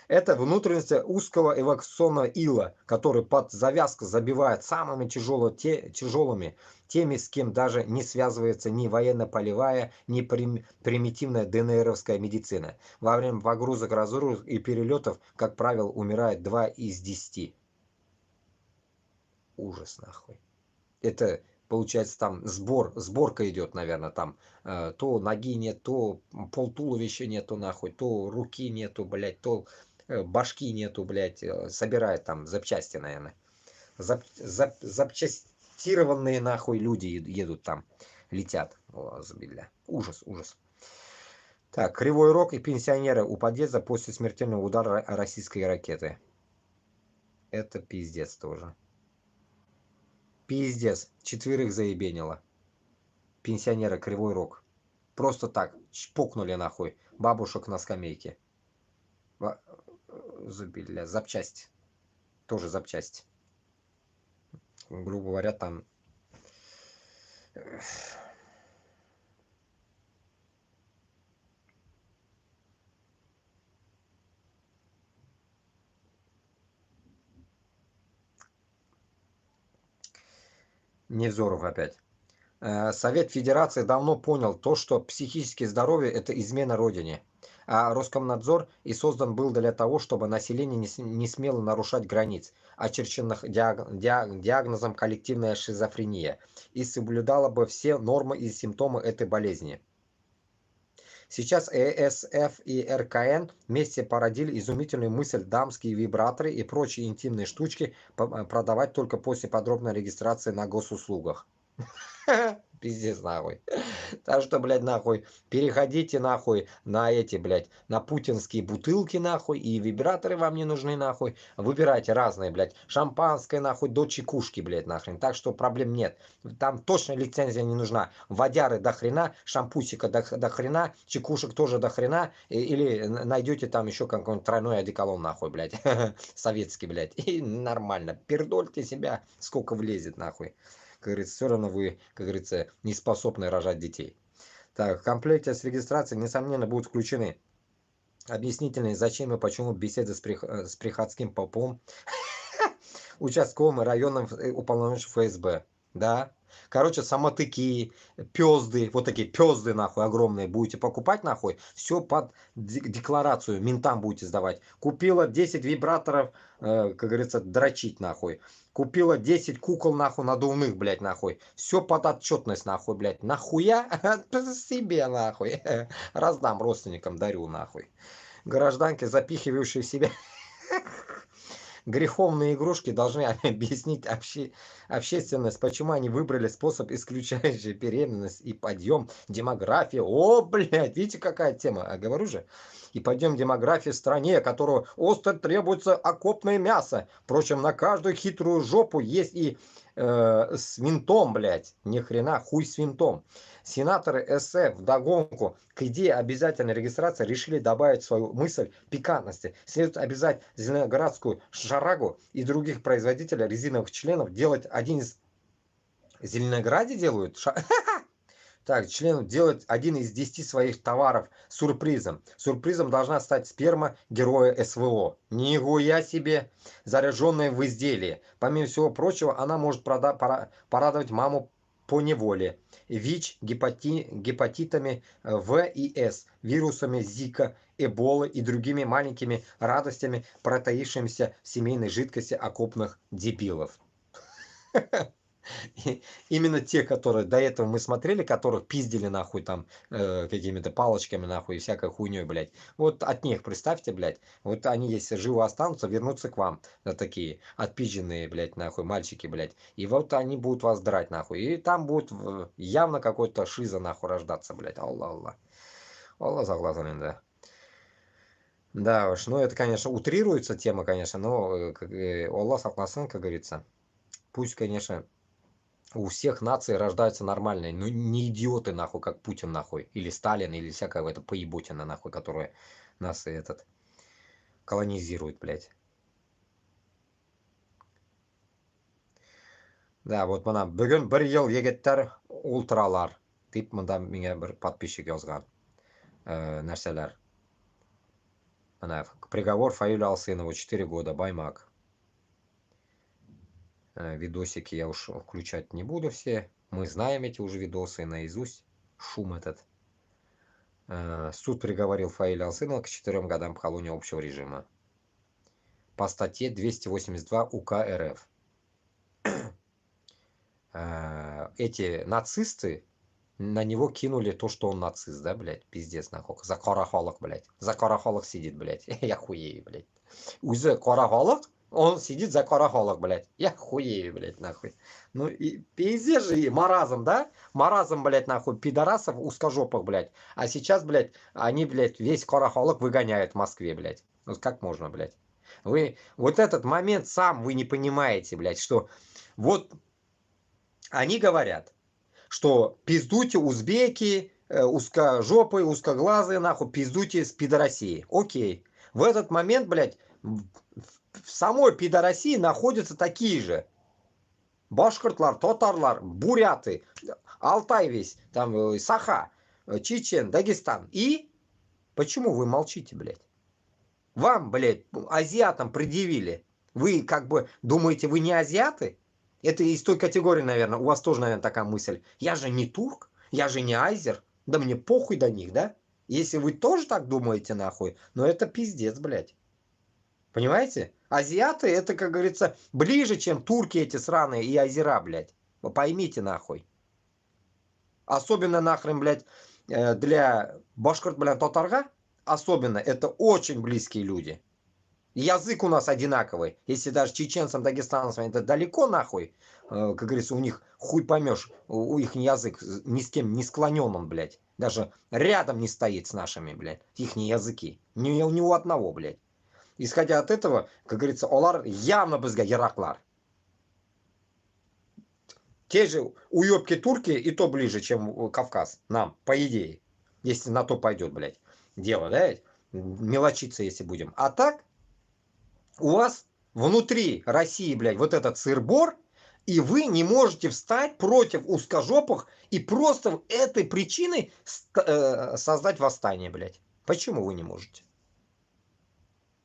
Это внутренности узкого эвакуационного ила, который под завязку забивает самыми тяжелыми, теми, с кем даже не связывается ни военно-полевая, ни примитивная ДНРовская медицина. Во время погрузок, разгрузок и перелетов, как правило, умирает 2 из 10. Ужас, нахуй. Это, получается, там сборка идет, наверное, там то ноги нет, то полтуловища нету, нахуй, то руки нету, блядь, то башки нету, блядь, собирает там запчасти, наверное. Запчастированные, нахуй, люди едут там, летят. Ужас, ужас. Так, Кривой Рог и пенсионеры у подъезда после смертельного удара российской ракеты. Это пиздец тоже. Пиздец. 4 заебенило. Пенсионера Кривой Рог. Просто так. Чпокнули, нахуй. Бабушек на скамейке. Забили. Запчасть. Тоже запчасть. Грубо говоря, там... Невзоров опять. Совет Федерации давно понял то, что психическое здоровье – это измена Родине. А Роскомнадзор и создан был для того, чтобы население не смело нарушать границ, очерченных диагнозом коллективная шизофрения, и соблюдало бы все нормы и симптомы этой болезни. Сейчас ЭСФ и РКН вместе породили изумительную мысль дамские вибраторы и прочие интимные штучки продавать только после подробной регистрации на госуслугах. Пиздец, нахуй. Так что, блядь, нахуй, переходите, нахуй, на эти, блядь, на путинские бутылки, нахуй, и вибраторы вам не нужны, нахуй. Выбирайте разные, блядь, шампанское, нахуй, до чекушки, блядь, нахрен. Так что проблем нет. Там точно лицензия не нужна. Водяры до хрена, шампусика до хрена, чекушек тоже до хрена. Или найдете там еще какой-нибудь тройной одеколон, нахуй, блядь, советский, блядь. И нормально. Пердольте себя, сколько влезет, нахуй. Как говорится, все равно вы, как говорится, не способны рожать детей. Так, в комплекте с регистрацией, несомненно, будут включены объяснительные, зачем и почему беседы с приходским попом, участковым и районным уполномоченным ФСБ. Да. Короче, самотыки, пёзды, вот такие пёзды, нахуй, огромные, будете покупать, нахуй, все под декларацию, ментам будете сдавать. Купила 10 вибраторов, как говорится, дрочить, нахуй. Купила 10 кукол, нахуй, надувных, блядь, нахуй. Все под отчетность, нахуй, блядь. Нахуя? Себе, нахуй. Раздам родственникам, дарю, нахуй. Гражданки, запихивающие в себя греховные игрушки должны объяснить общественность, почему они выбрали способ, исключающий беременность и подъем демографии. О, блядь, видите, какая тема? А говорю же. И подъем демографии в стране, которого остро требуется окопное мясо. Впрочем, на каждую хитрую жопу есть и с винтом, блядь. Ни хрена, хуй с винтом. Сенаторы СФ вдогонку к идее обязательной регистрации решили добавить свою мысль пикантности. Следует обязать Зеленоградскую Шарагу и других производителей резиновых членов делать один из... В Зеленограде делают? Так, членов делать один из 10 своих товаров сюрпризом. Сюрпризом должна стать сперма героя СВО. Нихуя себе! Заряженная в изделие. Помимо всего прочего, она может порадовать маму по неволе. ВИЧ, гепатитами В и С, вирусами Зика, Эболы и другими маленькими радостями, протаившимися в семейной жидкости окопных дебилов. Именно те, которые до этого мы смотрели, которых пиздили нахуй там какими-то палочками нахуй и всякой хуйней, блядь. Вот от них, представьте, блядь. Вот они, если живы останутся, вернутся к вам. Да, такие отпизженные, блядь, нахуй, мальчики, блядь. И вот они будут вас драть, нахуй. И там будет явно какой-то шиза, нахуй, рождаться, блядь. Аллах. Аллах за глазами, да. Да уж, ну это, конечно, утрируется тема, конечно, но Аллах согласен, как говорится. Пусть, конечно... У всех наций рождаются нормальные, но не идиоты, нахуй, как Путин, нахуй, или Сталин, или всякая это поеботина, нахуй, которая нас этот колонизирует, блядь. Да, вот мына бүгін бір ел егеттер ультралар деп мында меңе бір подписчик язган нәрселер. Мына приговор Фаилю Алсынову 4 года, Баймак. Видосики я уж включать не буду все. Мы знаем эти уже видосы наизусть. Шум этот. Суд приговорил Фаиля Алсынова к 4 годам в колонии общего режима. По статье 282 УК РФ. Эти нацисты на него кинули то, что он нацист, да, блядь? Пиздец, нахуй. За корохолок, блядь. За корохолок сидит, блядь. Я хуею, блядь. Уже корохолок? Он сидит за корохолок, блядь. Я хуею, блядь, нахуй. Ну и пиздец же, маразм, да? Маразм, блядь, нахуй, пидорасов узкожопых, блядь. А сейчас, блядь, они, блядь, весь корохолок выгоняют в Москве, блядь. Вот как можно, блядь? Вы вот этот момент сам вы не понимаете, блядь, что вот они говорят, что пиздуйте узбеки, узкожопые, узкоглазые, нахуй, пиздуйте с пидорасии. Окей. В этот момент, блядь, в самой пидорасии находятся такие же. Башкортлар, татарлар, буряты, Алтай весь, там Саха, Чечен, Дагестан. И почему вы молчите, блядь? Вам, блядь, азиатам предъявили. Вы как бы думаете, вы не азиаты? Это из той категории, наверное. У вас тоже, наверное, такая мысль. Я же не турк, я же не азер. Да мне похуй до них, да? Если вы тоже так думаете, нахуй, но это пиздец, блядь. Понимаете? Азиаты, это, как говорится, ближе, чем турки эти сраные и азера, блядь. Вы поймите, нахуй. Особенно, нахрен, блядь, для башкорт, блядь, татарга, особенно, это очень близкие люди. Язык у нас одинаковый. Если даже чеченцам, дагестанцам это далеко, нахуй, как говорится, у них хуй поймешь, у их язык ни с кем не склонен он, блядь. Даже рядом не стоит с нашими, блядь, их языки. Ни у одного, блядь. Исходя от этого, как говорится, олар явно бізге ераклар. Те же уебки турки и то ближе, чем Кавказ. Нам, по идее. Если на то пойдет, блядь, дело, да? Мелочиться, если будем. А так, у вас внутри России, блядь, вот этот сыр-бор, и вы не можете встать против узкожопых и просто этой причиной создать восстание, блядь. Почему вы не можете?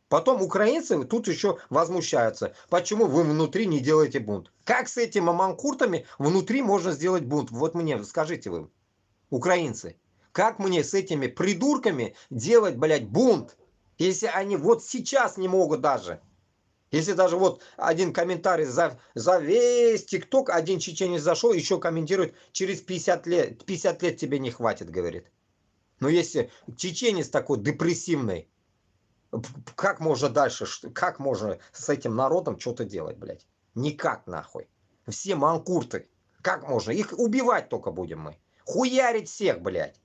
Потом украинцы тут еще возмущаются. Почему вы внутри не делаете бунт? Как с этими маманкуртами внутри можно сделать бунт? Вот мне скажите вы, украинцы. Как мне с этими придурками делать, блядь, бунт? Если они вот сейчас не могут даже. Если даже вот один комментарий за весь ТикТок, один чеченец зашел, еще комментирует, через 50 лет тебе не хватит, говорит. Но если чеченец такой депрессивный, Как можно дальше, как можно с этим народом что-то делать, блядь? Никак, нахуй. Все манкурты. Как можно? Их убивать только будем мы. Хуярить всех, блядь.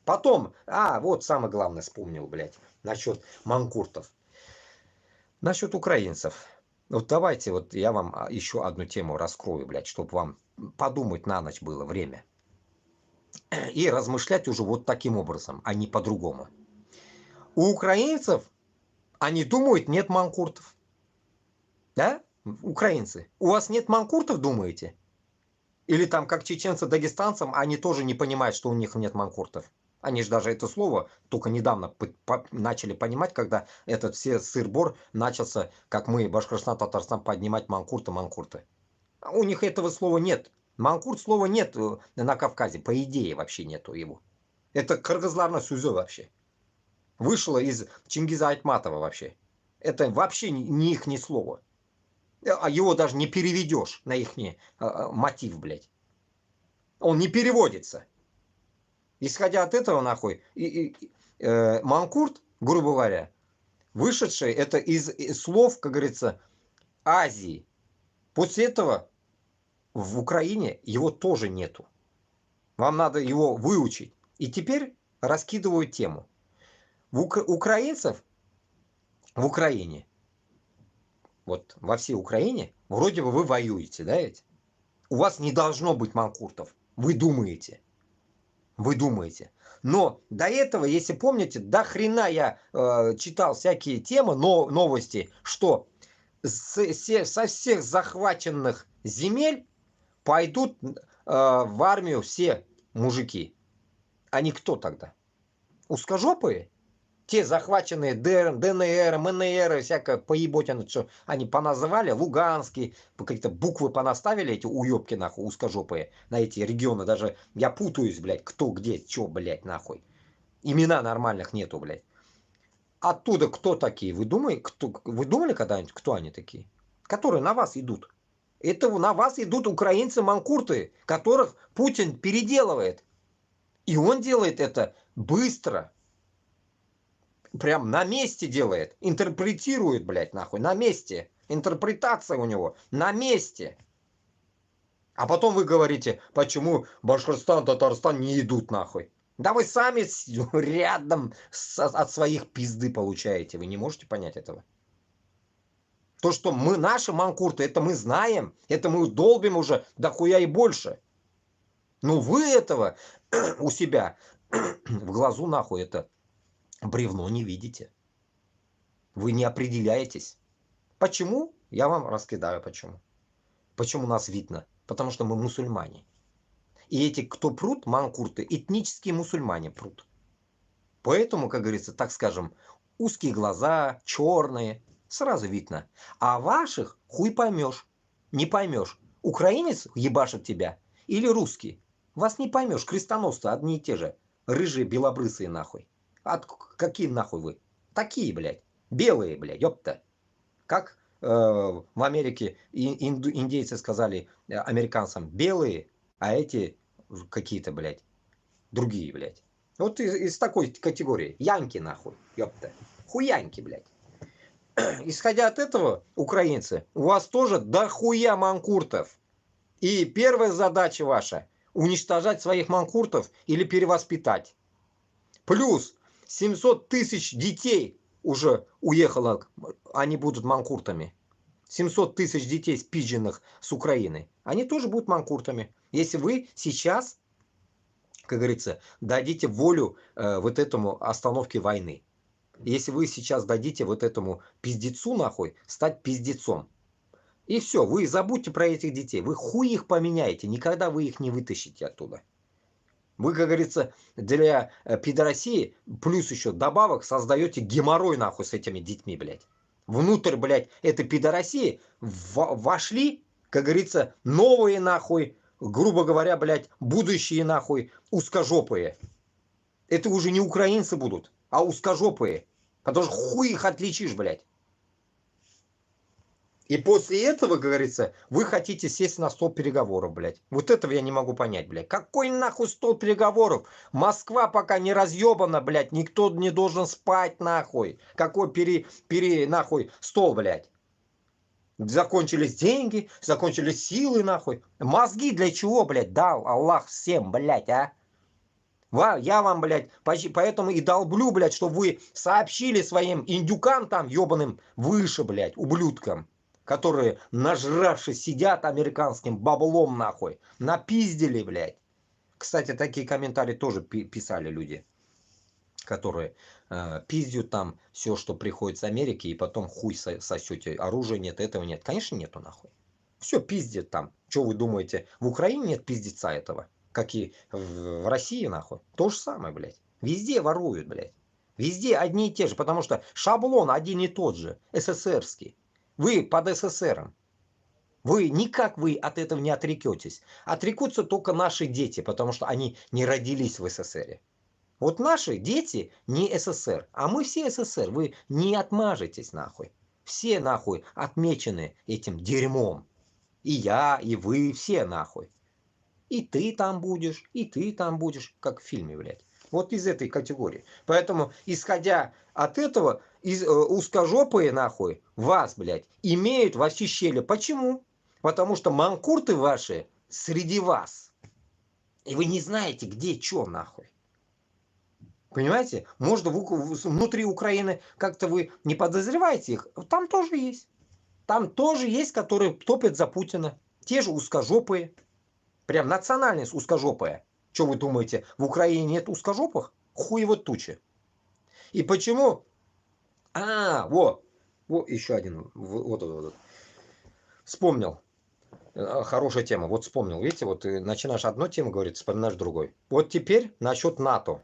Потом, вот самое главное вспомнил, блядь, насчет манкуртов. Насчет украинцев. Вот давайте, вот я вам еще одну тему раскрою, блядь, чтобы вам подумать на ночь было время. И размышлять уже вот таким образом, а не по-другому. У украинцев, они думают, нет манкуртов. Да? Украинцы. У вас нет манкуртов, думаете? Или там, как чеченцы дагестанцам, они тоже не понимают, что у них нет манкуртов. Они же даже это слово только недавно начали понимать, когда этот все сыр-бор начался, как мы, Башкортостан, Татарстан, поднимать манкурты. У них этого слова нет. Манкурт слова нет на Кавказе, по идее вообще нету его. Это кыргызларное сөзі вообще. Вышло из Чингиза Айтматова вообще. Это вообще не их ни слово. А его даже не переведешь на их мотив, блядь. Он не переводится. Исходя от этого, нахуй, манкурт, грубо говоря, вышедший, это из слов, как говорится, Азии. После этого в Украине его тоже нету. Вам надо его выучить. И теперь раскидываю тему. Украинцев в Украине, вот во всей Украине, вроде бы вы воюете, да ведь? У вас не должно быть манкуртов. Вы думаете. Вы думаете. Но до этого, если помните, до хрена я читал всякие темы, новости, что со всех захваченных земель пойдут в армию все мужики. Они кто тогда? Узкожопые? Те захваченные ДНР, МНР, всякое поеботина, что они поназывали, Луганский, какие-то буквы понаставили, эти уебки, нахуй, узкожопые, на эти регионы. Даже я путаюсь, блядь, кто, где, что, блядь, нахуй. Имена нормальных нету, блядь. Оттуда кто такие? Вы думали когда-нибудь, кто они такие? Которые на вас идут. Это на вас идут украинцы-манкурты, которых Путин переделывает. И он делает это быстро. Прям на месте делает. Интерпретирует, блядь, нахуй. На месте. Интерпретация у него. На месте. А потом вы говорите, почему Башкортостан, Татарстан не идут, нахуй. Да вы сами рядом от своих пизды получаете. Вы не можете понять этого. То, что мы, наши манкурты, это мы знаем. Это мы долбим уже дохуя и больше. Но вы этого у себя в глазу, нахуй, это бревно не видите. Вы не определяетесь. Почему? Я вам раскидаю почему. Почему нас видно? Потому что мы мусульмане. И эти, кто прут, манкурты, этнические мусульмане прут. Поэтому, как говорится, так скажем, узкие глаза, черные, сразу видно. А ваших хуй поймешь. Не поймешь. Украинец ебашит тебя или русский. Вас не поймешь. Крестоносцы одни и те же. Рыжие, белобрысые нахуй. Какие нахуй вы? Такие, блядь. Белые, блядь, ёпта. Как в Америке индейцы сказали американцам, белые, а эти какие-то, блядь, другие, блядь. Вот из такой категории. Янки, нахуй, ёпта. Хуянки, блядь. Исходя от этого, украинцы, у вас тоже дохуя манкуртов. И первая задача ваша — уничтожать своих манкуртов или перевоспитать. Плюс 700 тысяч детей уже уехало, они будут манкуртами. 700 тысяч детей, спидженных с Украины, они тоже будут манкуртами. Если вы сейчас, как говорится, дадите волю вот этому остановке войны. Если вы сейчас дадите вот этому пиздецу, нахуй, стать пиздецом. И все, вы забудьте про этих детей. Вы хуй их поменяете, никогда вы их не вытащите оттуда. Вы, как говорится, для пидорасии плюс еще добавок создаете геморрой, нахуй, с этими детьми, блядь. Внутрь, блядь, этой пидорасии вошли, как говорится, новые, нахуй, грубо говоря, блядь, будущие, нахуй, узкожопые. Это уже не украинцы будут, а узкожопые. Потому что хуй их отличишь, блядь. И после этого, как говорится, вы хотите сесть на стол переговоров, блядь. Вот этого я не могу понять, блядь. Какой нахуй стол переговоров? Москва пока не разъебана, блядь. Никто не должен спать, нахуй. Какой нахуй, стол, блядь. Закончились деньги, закончились силы, нахуй. Мозги для чего, блядь, дал Аллах всем, блядь, а? Я вам, блядь, поэтому и долблю, блядь, чтобы вы сообщили своим индюкам там, ебаным, выше, блядь, ублюдкам, которые, нажравшись, сидят американским баблом, нахуй, напиздили, блядь. Кстати, такие комментарии тоже писали люди, которые пиздят там все, что приходит с Америки, и потом хуй сосете. Оружия нет, этого нет. Конечно, нету, нахуй. Все пиздят там. Что вы думаете, в Украине нет пиздеца этого? Как и в России, нахуй. То же самое, блядь. Везде воруют, блядь. Везде одни и те же, потому что шаблон один и тот же, СССРский. Вы под СССРом. Вы никак от этого не отрекетесь. Отрекутся только наши дети, потому что они не родились в СССР. Вот наши дети не СССР, а мы все СССР. Вы не отмажетесь, нахуй. Все, нахуй, отмечены этим дерьмом. И я, и вы, все, нахуй. И ты там будешь, как в фильме, блядь. Вот из этой категории. Поэтому, исходя от этого, узкожопые, нахуй, вас, блядь, имеют во все щели. Почему? Потому что манкурты ваши среди вас. И вы не знаете, где что, нахуй. Понимаете? Может, внутри Украины как-то вы не подозреваете их. Там тоже есть. Там тоже есть, которые топят за Путина. Те же узкожопые. Прям национальность узкожопая. Что вы думаете, в Украине нет узкожопых? Хуево тучи. И почему? Вот еще один. Вот. Вспомнил. Хорошая тема. Вот вспомнил. Видите, вот ты начинаешь одну тему говорить, вспоминаешь другой. Вот теперь насчет НАТО.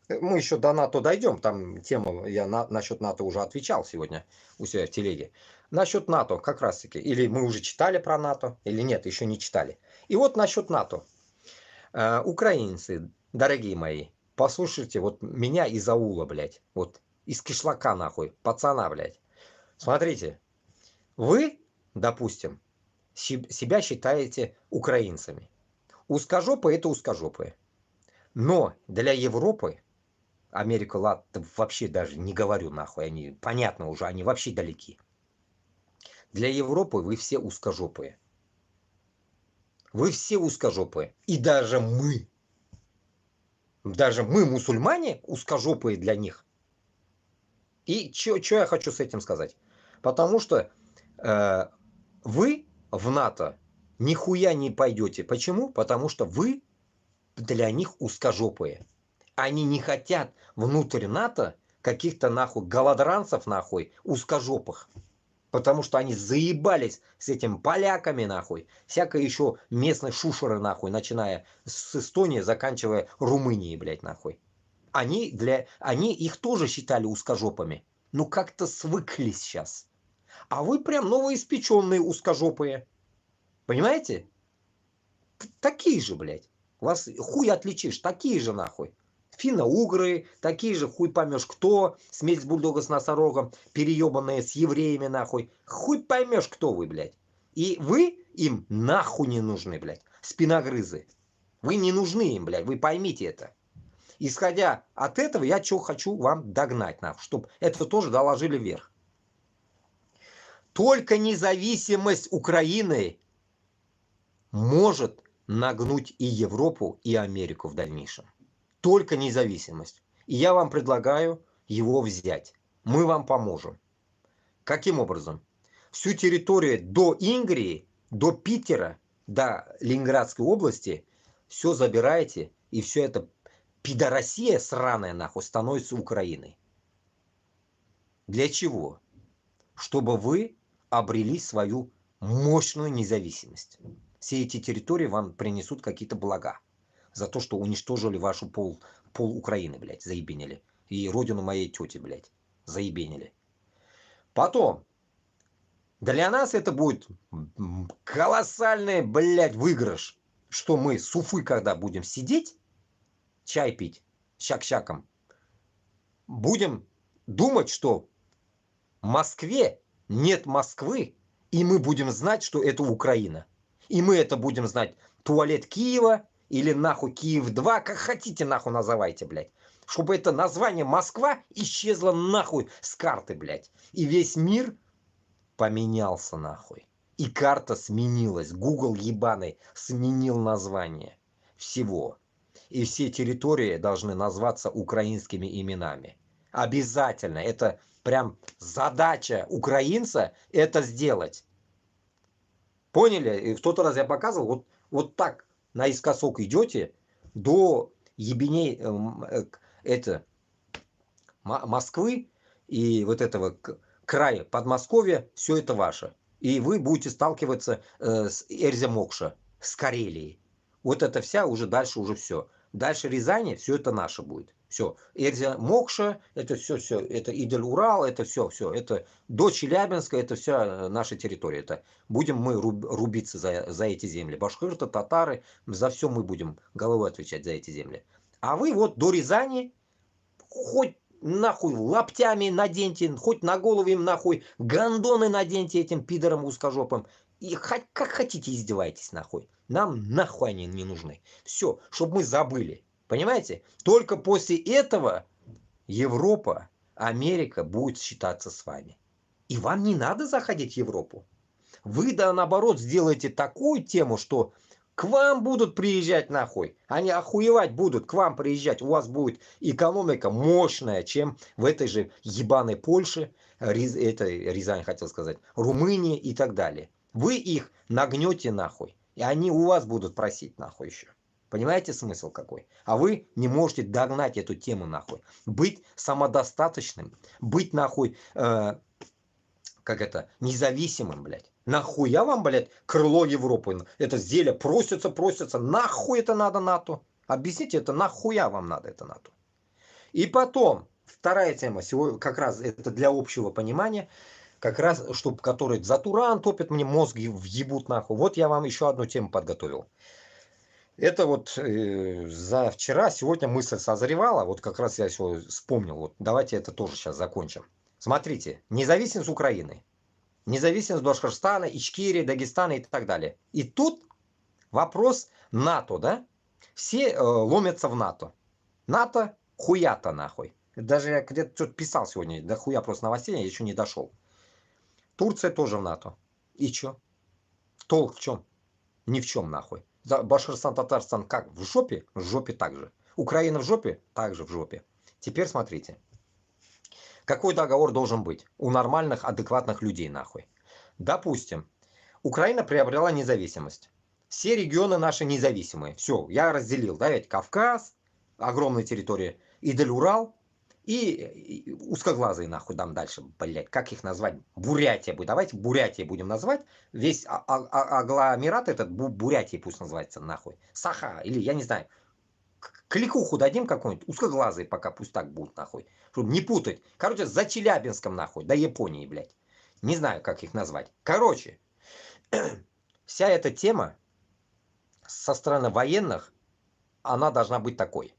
Мы еще до НАТО дойдем. Там тема, я насчет НАТО уже отвечал сегодня у себя в телеге. Насчет НАТО как раз таки. Или мы уже читали про НАТО, или нет, еще не читали. И вот насчет НАТО. Украинцы, дорогие мои, послушайте, вот меня из аула, блядь. Вот из кишлака, нахуй, пацана, блядь. Смотрите, вы, допустим, себя считаете украинцами. Узкожопые — это узкожопые. Но для Европы, Америка, ладно, вообще даже не говорю, нахуй, они, понятно уже, они вообще далеки. Для Европы вы все узкожопые. Вы все узкожопые. И даже мы, мусульмане, узкожопые для них. И что я хочу с этим сказать? Потому что вы в НАТО нихуя не пойдете. Почему? Потому что вы для них узкожопые. Они не хотят внутрь НАТО каких-то нахуй голодранцев, нахуй, узкожопых. Потому что они заебались с этими поляками, нахуй. Всякой еще местной шушеры, нахуй, начиная с Эстонии, заканчивая Румынией, блядь, нахуй. Они их тоже считали узкожопами. Ну как-то свыклись сейчас. А вы прям новоиспеченные узкожопые. Понимаете? Такие же, блядь. Вас хуй отличишь. Такие же, нахуй. Финно-угры, такие же, хуй поймешь кто, смесь бульдога с носорогом, переебанные с евреями, нахуй. Хуй поймешь, кто вы, блядь. И вы им нахуй не нужны, блядь. Спиногрызы. Вы не нужны им, блядь, вы поймите это. Исходя от этого, я что хочу вам догнать, нахуй, чтобы это тоже доложили вверх. Только независимость Украины может нагнуть и Европу, и Америку в дальнейшем. Только независимость. И я вам предлагаю его взять. Мы вам поможем. Каким образом? Всю территорию до Ингрии, до Питера, до Ленинградской области все забираете, и все это пидоросия сраная, нахуй, становится Украиной. Для чего? Чтобы вы обрели свою мощную независимость. Все эти территории вам принесут какие-то блага. За то, что уничтожили вашу пол Украины, блядь, заебенили. И родину моей тети, блядь, заебенили. Потом, для нас это будет колоссальный, блядь, выигрыш, что мы с Уфы, когда будем сидеть, чай пить, щак-щаком, будем думать, что в Москве нет Москвы, И мы будем знать, что это Украина. И мы это будем знать. Туалет Киева или нахуй Киев-2, как хотите нахуй называйте, блядь. Чтобы это название Москва исчезло нахуй с карты, блядь. И весь мир поменялся нахуй. И карта сменилась. Google ебаный сменил название всего. И все территории должны назваться украинскими именами. Обязательно. Это прям задача украинца это сделать. Поняли? И в тот раз я показывал, вот так наискосок идете до ебеней Москвы и вот этого края Подмосковья, все это ваше. И вы будете сталкиваться с Эрзя-Мокша, с Карелией. Вот это вся уже дальше уже все. Дальше Рязани, все это наше будет. Все. Эрзя-Мокша, это все, это Идель-Урал, это все. Это до Челябинска, это вся наша территория. Это будем мы рубиться за эти земли. Башкирты, татары, за все мы будем головой отвечать за эти земли. А вы вот до Рязани, хоть нахуй лаптями наденьте, хоть на голову им нахуй гондоны наденьте этим пидорам узкожопым. И как хотите издевайтесь нахуй. Нам нахуй они не нужны. Все, чтобы мы забыли. Понимаете? Только после этого Европа, Америка будет считаться с вами. И вам не надо заходить в Европу. Вы, да, наоборот, сделаете такую тему, что к вам будут приезжать нахуй. Они охуевать будут к вам приезжать. У вас будет экономика мощная, чем в этой же ебаной Польше, Рязань хотел сказать, Румынии и так далее. Вы их нагнете нахуй. И они у вас будут просить нахуй еще. Понимаете смысл какой? А вы не можете догнать эту тему нахуй. Быть самодостаточным, быть нахуй, независимым, блядь. Нахуя вам, блядь, крыло Европы? Это зелье просится. Нахуй это надо НАТО? Объясните, это нахуя вам надо это НАТО? И потом, вторая тема, как раз это для общего понимания, как раз, чтобы который за Туран топит, мне мозги въебут нахуй. Вот я вам еще одну тему подготовил. Это вот за вчера, сегодня мысль созревала, вот как раз я все вспомнил. Вот давайте это тоже сейчас закончим. Смотрите, независимость Украины, независимость Башкортостана, Ичкерии, Дагестана и так далее. И тут вопрос НАТО, да? Все ломятся в НАТО. НАТО хуята нахуй. Даже я где-то что-то писал сегодня, да хуя просто новостей, я еще не дошел. Турция тоже в НАТО. И чё? Толк в чем? Ни в чем нахуй. Башкортостан, Татарстан как? В жопе? В жопе также. Украина в жопе? Также в жопе. Теперь смотрите. Какой договор должен быть у нормальных, адекватных людей нахуй? Допустим, Украина приобрела независимость. Все регионы наши независимые. Все, я разделил, да, ведь Кавказ, огромная территория, Идель-Урал и узкоглазые нахуй там дальше, блядь, как их назвать? Бурятия будет. Давайте Бурятия будем назвать. Весь агломерат этот Бурятия пусть называется нахуй. Саха или я не знаю. Кликуху дадим какой-нибудь, узкоглазый пока пусть так будут нахуй. Чтобы не путать. Короче, за Челябинском нахуй, до Японии, блядь. Не знаю, как их назвать. Короче, вся эта тема со стороны военных, она должна быть такой.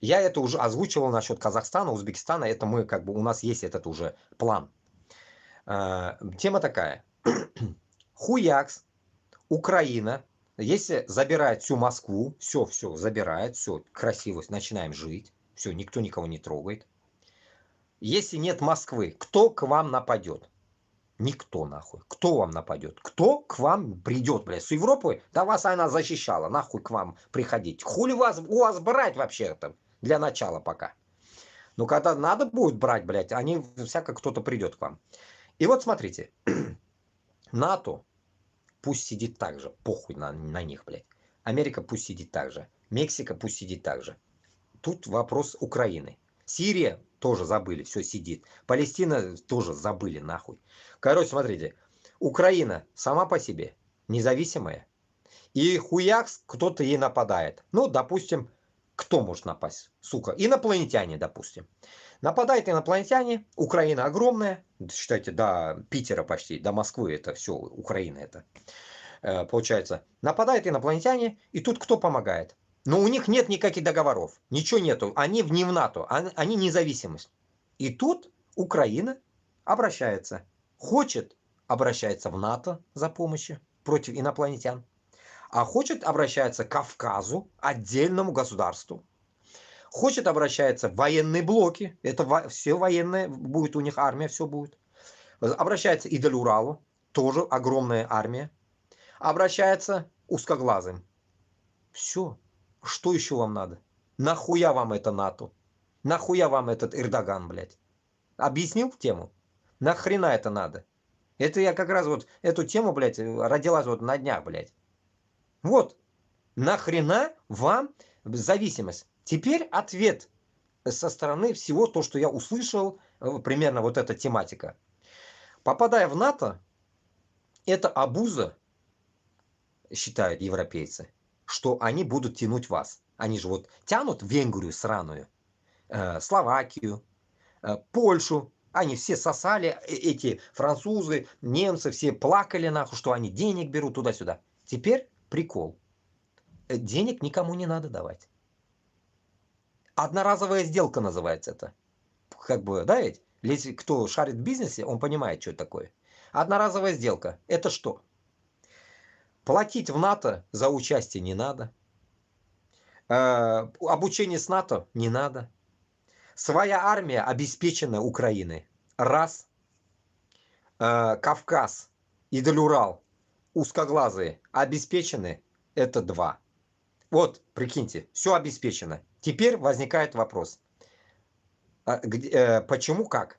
Я это уже озвучивал насчет Казахстана, Узбекистана. Это мы как бы, у нас есть этот уже план. Тема такая. Хуякс, Украина, если забирает всю Москву, все забирает, все красиво, начинаем жить, все, никто никого не трогает. Если нет Москвы, кто к вам нападет? Никто нахуй. Кто вам нападет? Кто к вам придет, блядь? С Европы? Да вас она защищала, нахуй к вам приходить. Хули у вас брать вообще-то? Для начала пока. Но когда надо будет брать, блядь, они всяко кто-то придет к вам. И вот смотрите. НАТО пусть сидит так же. Похуй на них, блядь. Америка пусть сидит так же. Мексика пусть сидит так же. Тут вопрос Украины. Сирия тоже забыли, все сидит. Палестина тоже забыли, нахуй. Короче, смотрите. Украина сама по себе независимая. И хуякс кто-то ей нападает. Ну, допустим, кто может напасть? Сука, инопланетяне, допустим. Нападают инопланетяне, Украина огромная, считайте, до Питера почти, до Москвы это все, Украина это. Получается, нападают инопланетяне, и тут кто помогает? Но у них нет никаких договоров, ничего нету, они не в НАТО, они независимость. И тут Украина обращается, хочет обращается в НАТО за помощью против инопланетян, а хочет обращается к Кавказу, отдельному государству. Хочет обращается в военные блоки, это все военные, будет у них армия, все будет. Обращается и до Уралу, тоже огромная армия. Обращается узкоглазым. Все. Что еще вам надо? Нахуя вам это НАТО? Нахуя вам этот Эрдоган, блядь? Объяснил тему? Нахрена это надо? Это я как раз вот эту тему, блядь, родилась вот на днях, блядь. Вот. Нахрена вам зависимость? Теперь ответ со стороны всего то, что я услышал, примерно вот эта тематика. Попадая в НАТО, это обуза, считают европейцы, что они будут тянуть вас. Они же вот тянут Венгрию сраную, Словакию, Польшу. Они все сосали, эти французы, немцы, все плакали нахуй, что они денег берут туда-сюда. Теперь прикол. Денег никому не надо давать. Одноразовая сделка называется это. Как бы, да ведь? Если кто шарит в бизнесе, он понимает, что это такое. Одноразовая сделка. Это что? Платить в НАТО за участие не надо. Обучение с НАТО не надо. Своя армия обеспечена Украиной. Раз. Кавказ, Идаль-Урал, узкоглазые обеспечены. Это два. Вот, прикиньте, все обеспечено. Теперь возникает вопрос. Почему, как?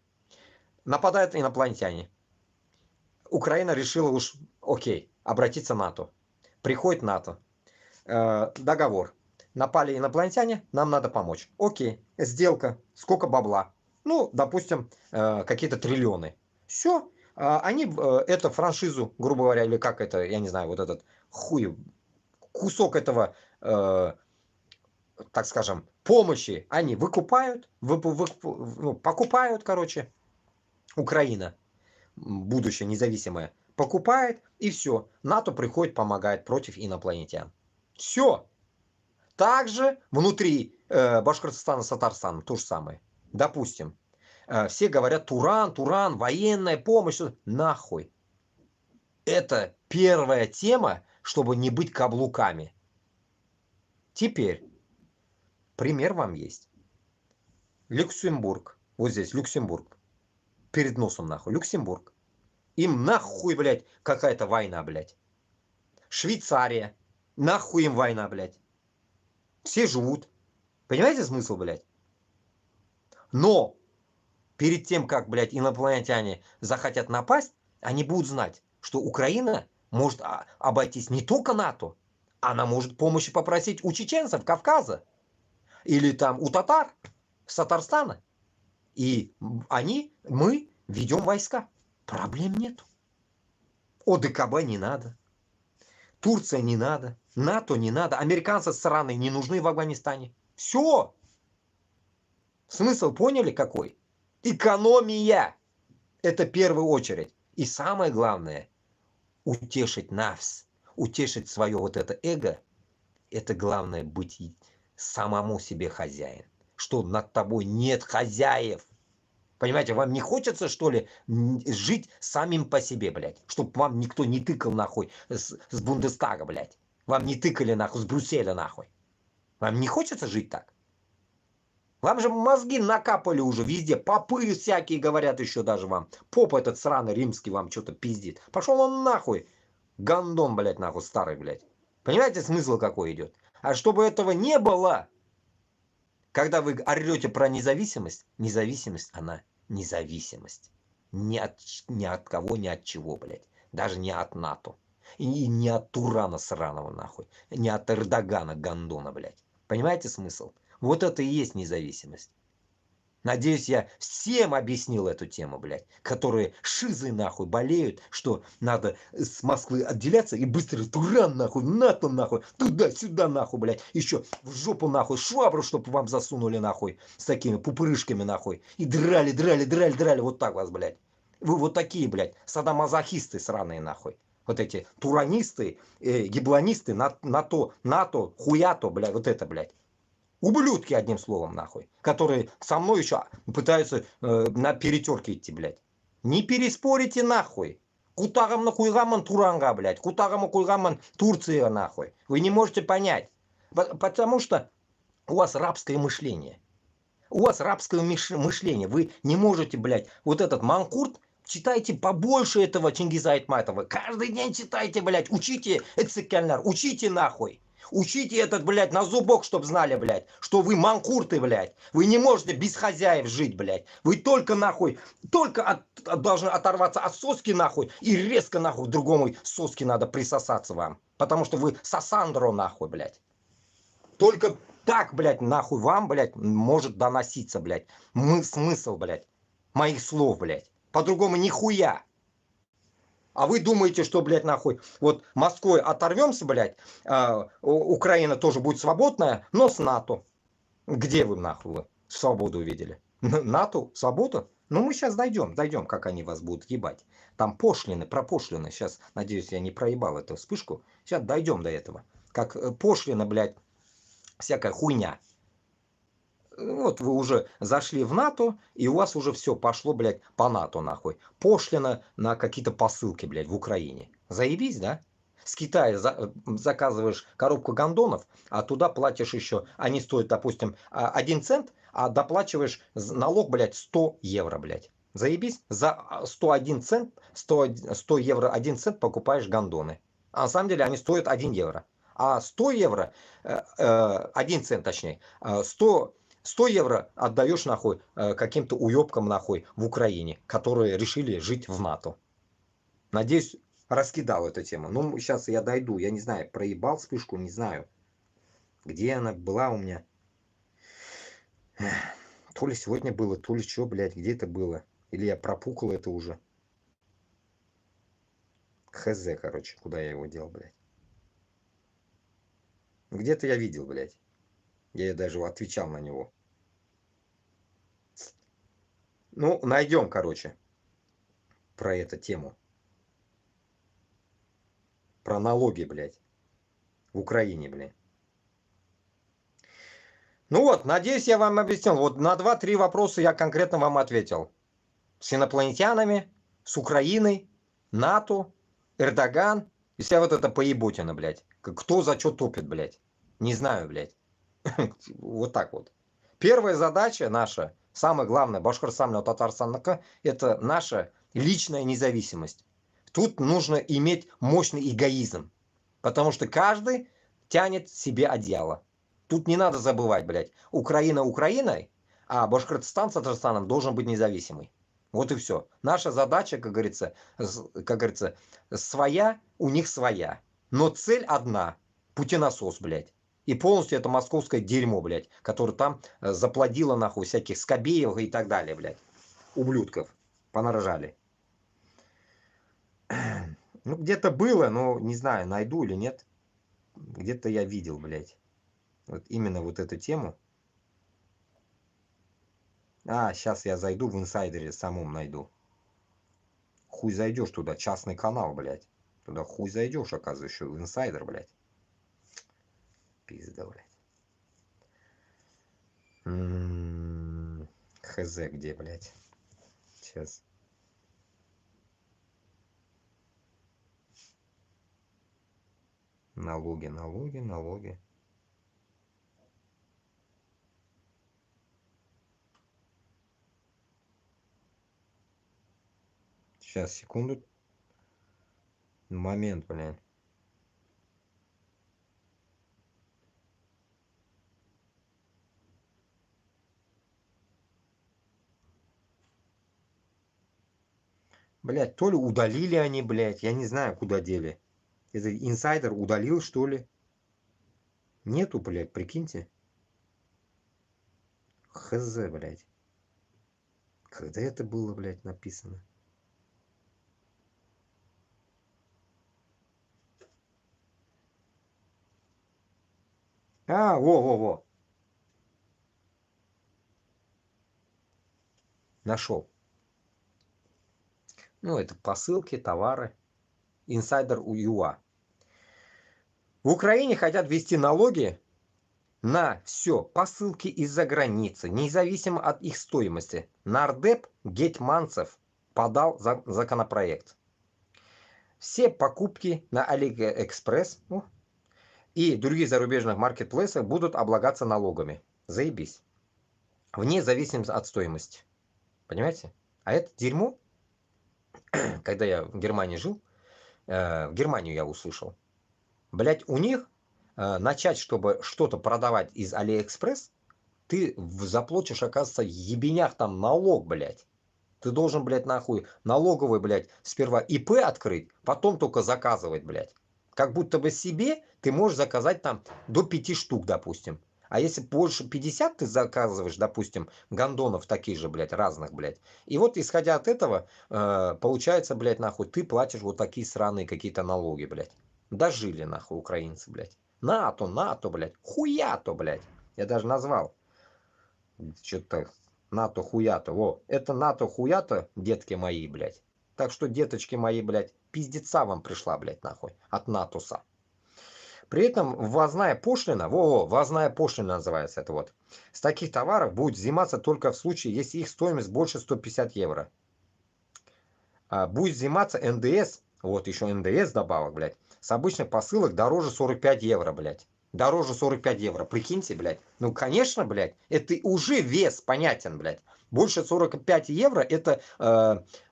Нападают инопланетяне. Украина решила уж, окей, обратиться в НАТО. Приходит НАТО. Договор. Напали инопланетяне, нам надо помочь. Окей, сделка. Сколько бабла? Ну, допустим, какие-то триллионы. Все. Они эту франшизу, грубо говоря, или как это, я не знаю, вот этот хуй, кусок этого, так скажем, помощи, они выкупают, покупают, короче, Украина, будущее независимое, покупает, и все. НАТО приходит, помогает против инопланетян. Все. Также внутри Башкортостана с Татарстаном то же самое. Допустим, все говорят Туран, военная помощь. Нахуй. Это первая тема, чтобы не быть каблуками. Теперь, пример вам есть. Люксембург. Вот здесь Люксембург. Перед носом нахуй. Люксембург. Им нахуй, блядь, какая-то война, блядь. Швейцария. Нахуй им война, блядь. Все живут. Понимаете смысл, блядь? Но перед тем, как, блядь, инопланетяне захотят напасть, они будут знать, что Украина может обойтись не только НАТО, она может помощи попросить у чеченцев Кавказа. Или там у татар с Татарстана. И мы ведем войска. Проблем нету. ОДКБ не надо. Турция не надо. НАТО не надо. Американцы сраные не нужны в Афганистане. Все. Смысл поняли какой? Экономия. Это в первую очередь. И самое главное, утешить нас. Утешить свое вот это эго. Это главное быть самому себе хозяин. Что над тобой нет хозяев. Понимаете, вам не хочется, что ли, жить самим по себе, блядь? Чтоб вам никто не тыкал, нахуй, с Бундестага, блядь. Вам не тыкали, нахуй, с Брюсселя, нахуй. Вам не хочется жить так? Вам же мозги накапали уже везде. Попы всякие говорят еще даже вам. Поп этот сраный римский вам что-то пиздит. Пошел он нахуй. Гондон, блядь, нахуй, старый, блядь. Понимаете, смысл какой идет? А чтобы этого не было... Когда вы орете про независимость, независимость, она независимость. Ни от кого, ни от чего, блядь. Даже не от НАТО. И не от Турана сраного, нахуй. Не от Эрдогана, гондона, блядь. Понимаете смысл? Вот это и есть независимость. Надеюсь, я всем объяснил эту тему, блядь. Которые шизы, нахуй, болеют, что надо с Москвы отделяться и быстро Туран, нахуй, НАТО, нахуй, туда-сюда, нахуй, блядь. Еще в жопу, нахуй, швабру, чтобы вам засунули, нахуй, с такими пупырышками, нахуй. И драли, вот так вас, блядь. Вы вот такие, блядь, садомазохисты сраные, нахуй. Вот эти туранисты, гиблонисты, НАТО, хуято, блядь, вот это, блядь. Ублюдки, одним словом, нахуй. Которые со мной еще пытаются на перетерке идти, блядь. Не переспорите, нахуй. Кутагамна куйгаман Туранга, блядь. Кутагаму куйгаман Турция, нахуй. Вы не можете понять. Потому что у вас рабское мышление. У вас рабское мышление. Вы не можете, блядь, вот этот манкурт, читайте побольше этого Чингиза Айтматова. Каждый день читайте, блядь. Учите Эцекельнар. Учите нахуй. Учите этот, блядь, на зубок, чтоб знали, блядь, что вы манкурты, блядь. Вы не можете без хозяев жить, блядь. Вы только, нахуй, только должны оторваться от соски, нахуй, и резко, нахуй, к другому соске надо присосаться вам. Потому что вы Сасандро, нахуй, блядь. Только так, блядь, нахуй вам, блядь, может доноситься, блядь, смысл, блядь, моих слов, блядь. По-другому нихуя. А вы думаете, что, блядь, нахуй, вот Москвой оторвемся, блядь, Украина тоже будет свободная, но с НАТО. Где вы, нахуй, свободу увидели? НАТО? Свободу? Ну, мы сейчас дойдем, как они вас будут ебать. Там пошлины, про пошлины. Сейчас, надеюсь, я не проебал эту вспышку. Сейчас дойдем до этого. Как пошлина, блядь, всякая хуйня. Вот вы уже зашли в НАТО, и у вас уже все пошло, блядь, по НАТО, нахуй. Пошлина на какие-то посылки, блядь, в Украине. Заебись, да? С Китая заказываешь коробку гондонов, а туда платишь еще, они стоят, допустим, 1 цент, а доплачиваешь налог, блядь, 100 евро, блядь. Заебись, за 101 цент, 100 евро 1 цент покупаешь гондоны. А на самом деле они стоят 1 евро. А 100 евро, 1 цент точнее, 100 евро отдаешь, нахуй, каким-то уебкам, нахуй, в Украине, которые решили жить в НАТО. Надеюсь, раскидал эту тему. Ну, сейчас я дойду. Я не знаю, проебал вспышку, не знаю. Где она была у меня. То ли сегодня было, то ли что, блядь, где это было. Или я пропукал это уже. Хз, короче, куда я его дел, блядь. Где-то я видел, блядь. Я даже отвечал на него. Ну, найдем, короче, про эту тему. Про налоги, блядь. В Украине, блядь. Ну вот, надеюсь, я вам объяснил. Вот на 2-3 вопроса я конкретно вам ответил. С инопланетянами, с Украиной, НАТО, Эрдоган. И вся вот эта поеботина, блядь. Кто за что топит, блядь. Не знаю, блядь. Вот так вот. Первая задача наша, самое главное, Башкортостана, Татарстана, это наша личная независимость. Тут нужно иметь мощный эгоизм. Потому что каждый тянет себе одеяло. Тут не надо забывать, блядь. Украина Украиной, а Башкортостан с Татарстаном должен быть независимый. Вот и все. Наша задача, как говорится, своя, у них своя. Но цель одна. Путинасос, блядь. И полностью это московское дерьмо, блядь, которое там заплодило, нахуй, всяких Скобеев и так далее, блядь. Ублюдков. Понарожали. Ну, где-то было, но не знаю, найду или нет. Где-то я видел, блядь. Вот именно вот эту тему. А, сейчас я зайду в инсайдере, самому найду. Хуй зайдешь туда, частный канал, блядь. Туда хуй зайдешь, оказывается, в инсайдер, блядь. Пизда, блядь. Хз где, блядь. Сейчас. Налоги, налоги, налоги. Сейчас, секунду. Момент, блядь. Блядь, то ли удалили они, блядь, я не знаю, куда дели. Это инсайдер удалил, что ли? Нету, блядь, прикиньте. Хз, блядь. Когда это было, блядь, написано? А, во. Нашел. Ну, это посылки, товары. Инсайдер УЮА. В Украине хотят ввести налоги на все посылки из-за границы, независимо от их стоимости. Нардеп Гетманцев подал законопроект. все покупки на AliExpress и других зарубежных маркетплейсах будут облагаться налогами. Заебись. Вне зависимости от стоимости. Понимаете? А это дерьмо, когда я в Германии жил, в Германию я услышал. Блять, у них начать, чтобы что-то продавать из AliExpress, ты заплатишь, оказывается, ебенях там налог, блять. Ты должен, блядь, нахуй налоговый, блядь, сперва ИП открыть, потом только заказывать, блядь. Как будто бы себе ты можешь заказать там до 5 штук, допустим. А если больше 50 ты заказываешь, допустим, гондонов таких же, блядь, разных, блядь. И вот, исходя от этого, получается, блядь, нахуй, ты платишь вот такие сраные какие-то налоги, блядь. Дожили, нахуй, украинцы, блядь. НАТО, блядь. Хуято, блядь. Я даже назвал. Что-то... НАТО хуято. Во, это НАТО хуято, детки мои, блядь. Так что, деточки мои, блядь, пиздеца вам пришла, блядь, нахуй. От НАТОса. При этом ввозная пошлина, ввозная пошлина называется это вот. С таких товаров будет взиматься только в случае, если их стоимость больше 150 евро. Будет взиматься НДС, вот еще НДС добавок, блядь. С обычных посылок дороже 45 евро, блядь. Дороже 45 евро, прикиньте, блядь. Ну, конечно, блядь, это уже вес понятен, блядь. Больше 45 евро это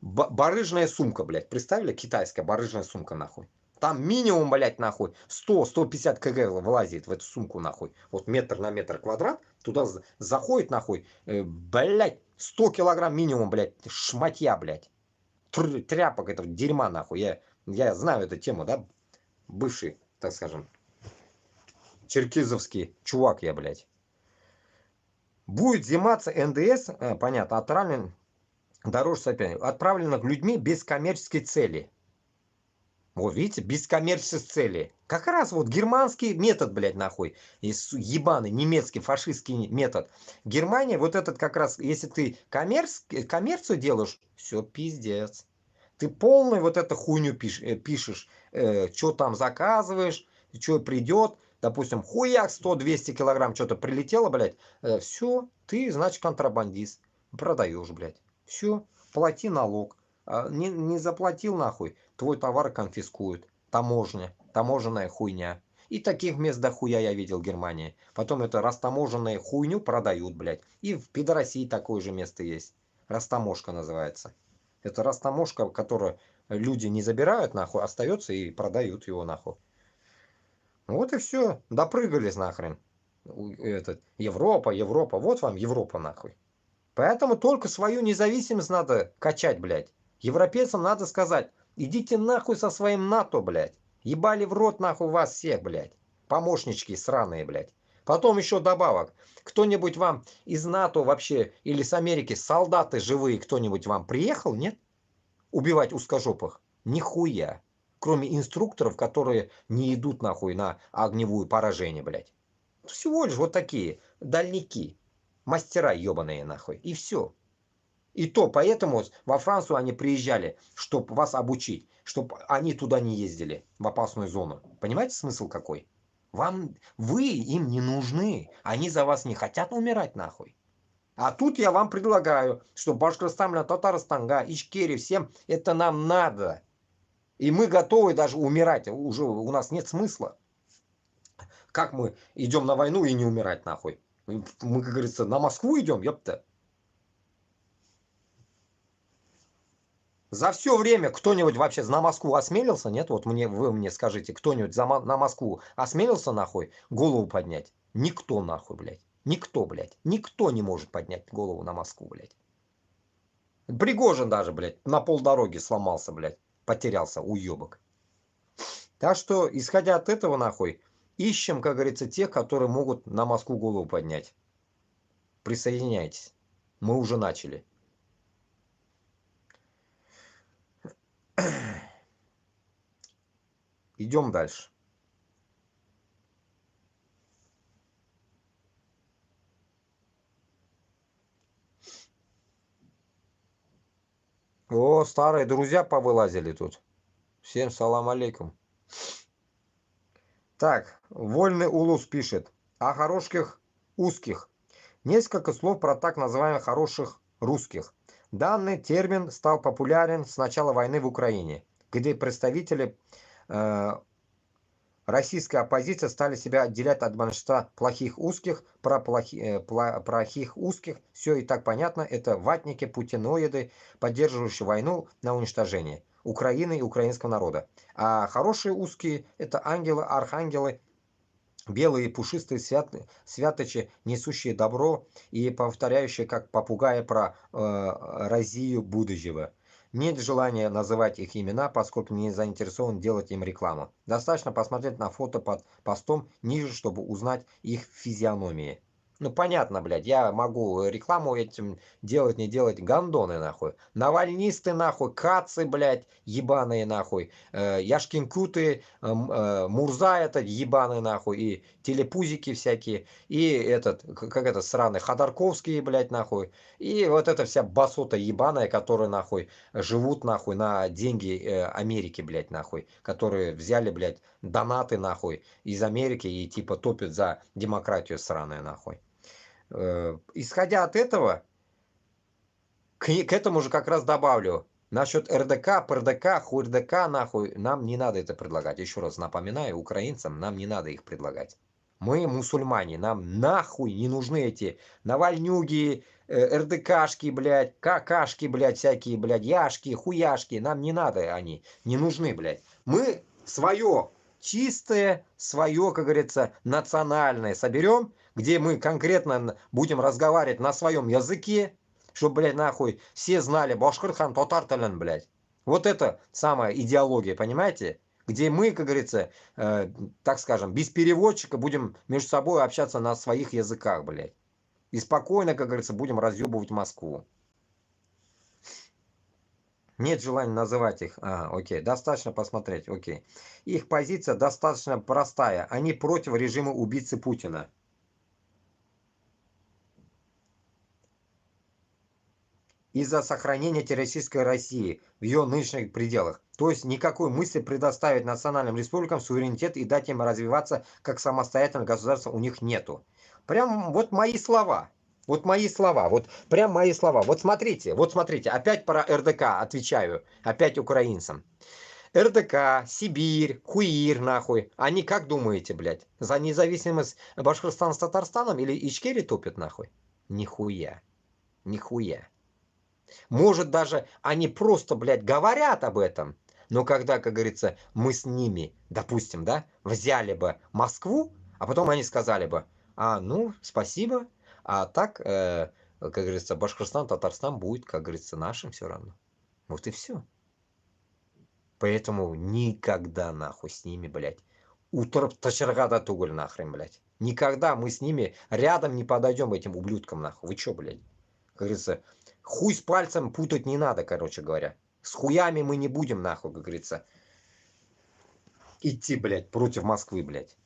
барыжная сумка, блядь. Представили? Китайская барыжная сумка, нахуй. Там минимум, блядь, нахуй, 100-150 кг влазит в эту сумку, нахуй. Вот метр на метр квадрат, туда заходит, нахуй, блядь, 100 килограмм минимум, блядь, шматья, блядь. Тряпок этого дерьма, нахуй. Я знаю эту тему, да, бывший, так скажем, черкизовский чувак я, блядь. Будет взиматься НДС, понятно, отправленных людьми без коммерческой цели. Вот видите, без коммерческой цели. Как раз вот германский метод, блядь, нахуй. Ебаный немецкий фашистский метод. Германия, вот этот как раз, если ты коммерцию делаешь, все пиздец. Ты полную вот эту хуйню пишешь, что там заказываешь, что придет. Допустим, хуяк 100-200 килограмм что-то прилетело, блядь. Все, ты, значит, контрабандист. Продаешь, блядь. Все, плати налог. Не заплатил, нахуй, твой товар конфискуют. Таможня, таможенная хуйня. И таких мест дохуя я видел в Германии. Потом это растаможенную хуйню продают, блядь. И в Пидороссии такое же место есть. Растаможка называется. Это растаможка, которую люди не забирают, нахуй, остается и продают его, нахуй. Вот и все. Допрыгались нахрен. Европа. Вот вам Европа, нахуй. Поэтому только свою независимость надо качать, блядь. Европейцам надо сказать, идите нахуй со своим НАТО, блядь. Ебали в рот нахуй вас всех, блядь. Помощнички сраные, блядь. Потом еще добавок. Кто-нибудь вам из НАТО вообще или с Америки, солдаты живые, кто-нибудь вам приехал, нет? Убивать узкожопых? Нихуя. Кроме инструкторов, которые не идут нахуй на огневую поражение, блядь. Всего лишь вот такие дальники. Мастера ебаные нахуй. И все. И то поэтому во Францию они приезжали, чтобы вас обучить. Чтобы они туда не ездили, в опасную зону. Понимаете смысл какой? Вы им не нужны. Они за вас не хотят умирать нахуй. А тут я вам предлагаю, что Башкортостан, Татарстан, Ичкерия, всем это нам надо. И мы готовы даже умирать. Уже у нас нет смысла. Как мы идем на войну и не умирать нахуй? Мы, как говорится, на Москву идем, ёпта. За все время кто-нибудь вообще на Москву осмелился? Нет? Вот вы мне скажите, кто-нибудь на Москву осмелился нахуй голову поднять? Никто нахуй, блядь. Никто, блядь. Никто не может поднять голову на Москву, блядь. Пригожин даже, блядь, на полдороги сломался, блядь. Потерялся, уебок. Так что, исходя от этого, нахуй, ищем, как говорится, тех, которые могут на Москву голову поднять. Присоединяйтесь. Мы уже начали. Идем дальше. О, старые друзья повылазили тут. Всем салам алейкум. Так, Вольный Улус пишет о хороших узких. Несколько слов про так называемых хороших русских. Данный термин стал популярен с начала войны в Украине. где представители российской оппозиции стали себя отделять от большинства плохих узких, про плохих узких, все и так понятно, это ватники, путиноиды, поддерживающие войну на уничтожение Украины и украинского народа. А хорошие узкие – это ангелы, архангелы, белые пушистые святочи, несущие добро и повторяющие, как попугаи, про Россию будущего. Нет желания называть их имена, поскольку не заинтересован делать им рекламу. Достаточно посмотреть на фото под постом ниже, чтобы узнать их физиономии. Ну понятно, блядь, я могу рекламу этим делать, не делать, гандоны нахуй. Навальнисты нахуй, кацы, блядь, ебаные нахуй. Яшкин-куты, Мурза этот ебаный нахуй. И телепузики всякие. И этот, как это, сраный Ходорковские, блядь, нахуй. И вот эта вся басота ебаная, которая нахуй живут нахуй на деньги Америки, блядь, нахуй. Которые взяли, блядь, донаты нахуй из Америки и типа топят за демократию сраная нахуй. Исходя от этого, к этому же как раз добавлю, насчет РДК, ПРДК, ХУРДК, нахуй, нам не надо это предлагать. Еще раз напоминаю, украинцам нам не надо их предлагать. Мы мусульмане, нам нахуй не нужны эти навальнюги, РДКшки, блядь, какашки, блядь, всякие, блядь, яшки, хуяшки, нам не надо они, не нужны, блядь. Мы свое чистое, свое, как говорится, национальное соберем, где мы конкретно будем разговаривать на своем языке, чтобы, блядь, нахуй все знали башкирхан, татар-тален, блядь. Вот это самая идеология, понимаете? Где мы, как говорится, так скажем, без переводчика будем между собой общаться на своих языках, блядь. И спокойно, как говорится, будем разъебывать Москву. Нет желания называть их. Окей, достаточно посмотреть, окей. Их позиция достаточно простая. Они против режима убийцы Путина. Из-за сохранения террористической России в ее нынешних пределах. То есть никакой мысли предоставить национальным республикам суверенитет и дать им развиваться как самостоятельное государство у них нету. Прям вот мои слова. Вот мои слова, вот прям мои слова. Вот смотрите, опять про РДК отвечаю, опять украинцам. РДК, Сибирь, Хуир, нахуй. Они как думаете, блядь, за независимость Башкортостана с Татарстаном или Ичкерии топят, нахуй? Нихуя. Нихуя. Может даже они просто, блядь, говорят об этом. Но когда, как говорится, мы с ними, допустим, да, взяли бы Москву, а потом они сказали бы, ну, спасибо, а так, как говорится, Башкортостан, Татарстан будет, как говорится, нашим все равно. Вот и все. Поэтому никогда нахуй с ними, блядь, утроп тачаргада туголь нахрен, блядь. Никогда мы с ними рядом не подойдем, этим ублюдкам, нахуй. Вы че, блядь? Как говорится, хуй с пальцем путать не надо, короче говоря. С хуями мы не будем, нахуй, как говорится, идти, блядь, против Москвы, блядь.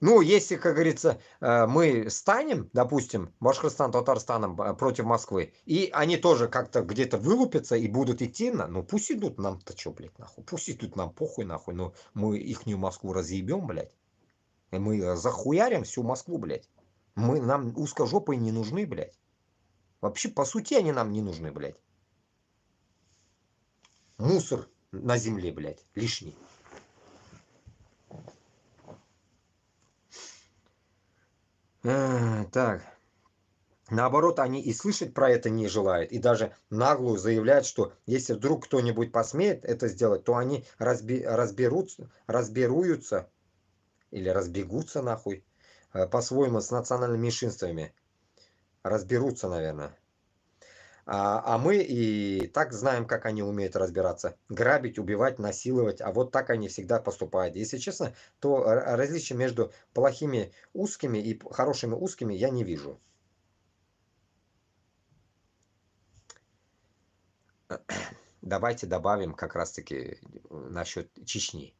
Ну, если, как говорится, мы станем, допустим, Башкортостан, Татарстаном против Москвы, и они тоже как-то где-то вылупятся и будут идти, ну пусть идут, нам-то что, блядь, нахуй, пусть идут, нам похуй, нахуй, но мы ихнюю Москву разъебем, блядь, и мы захуярим всю Москву, блядь. Нам узкожопые не нужны, блядь. Вообще, по сути, они нам не нужны, блядь. Мусор на земле, блядь, лишний. Так. Наоборот, они и слышать про это не желают. И даже наглую заявляют, что если вдруг кто-нибудь посмеет это сделать, то они разберутся или разбегутся нахуй по-своему с национальными меньшинствами. Разберутся, наверное. А мы и так знаем, как они умеют разбираться. Грабить, убивать, насиловать. А вот так они всегда поступают. Если честно, то различия между плохими узкими и хорошими узкими я не вижу. Давайте добавим как раз-таки насчет Чечни.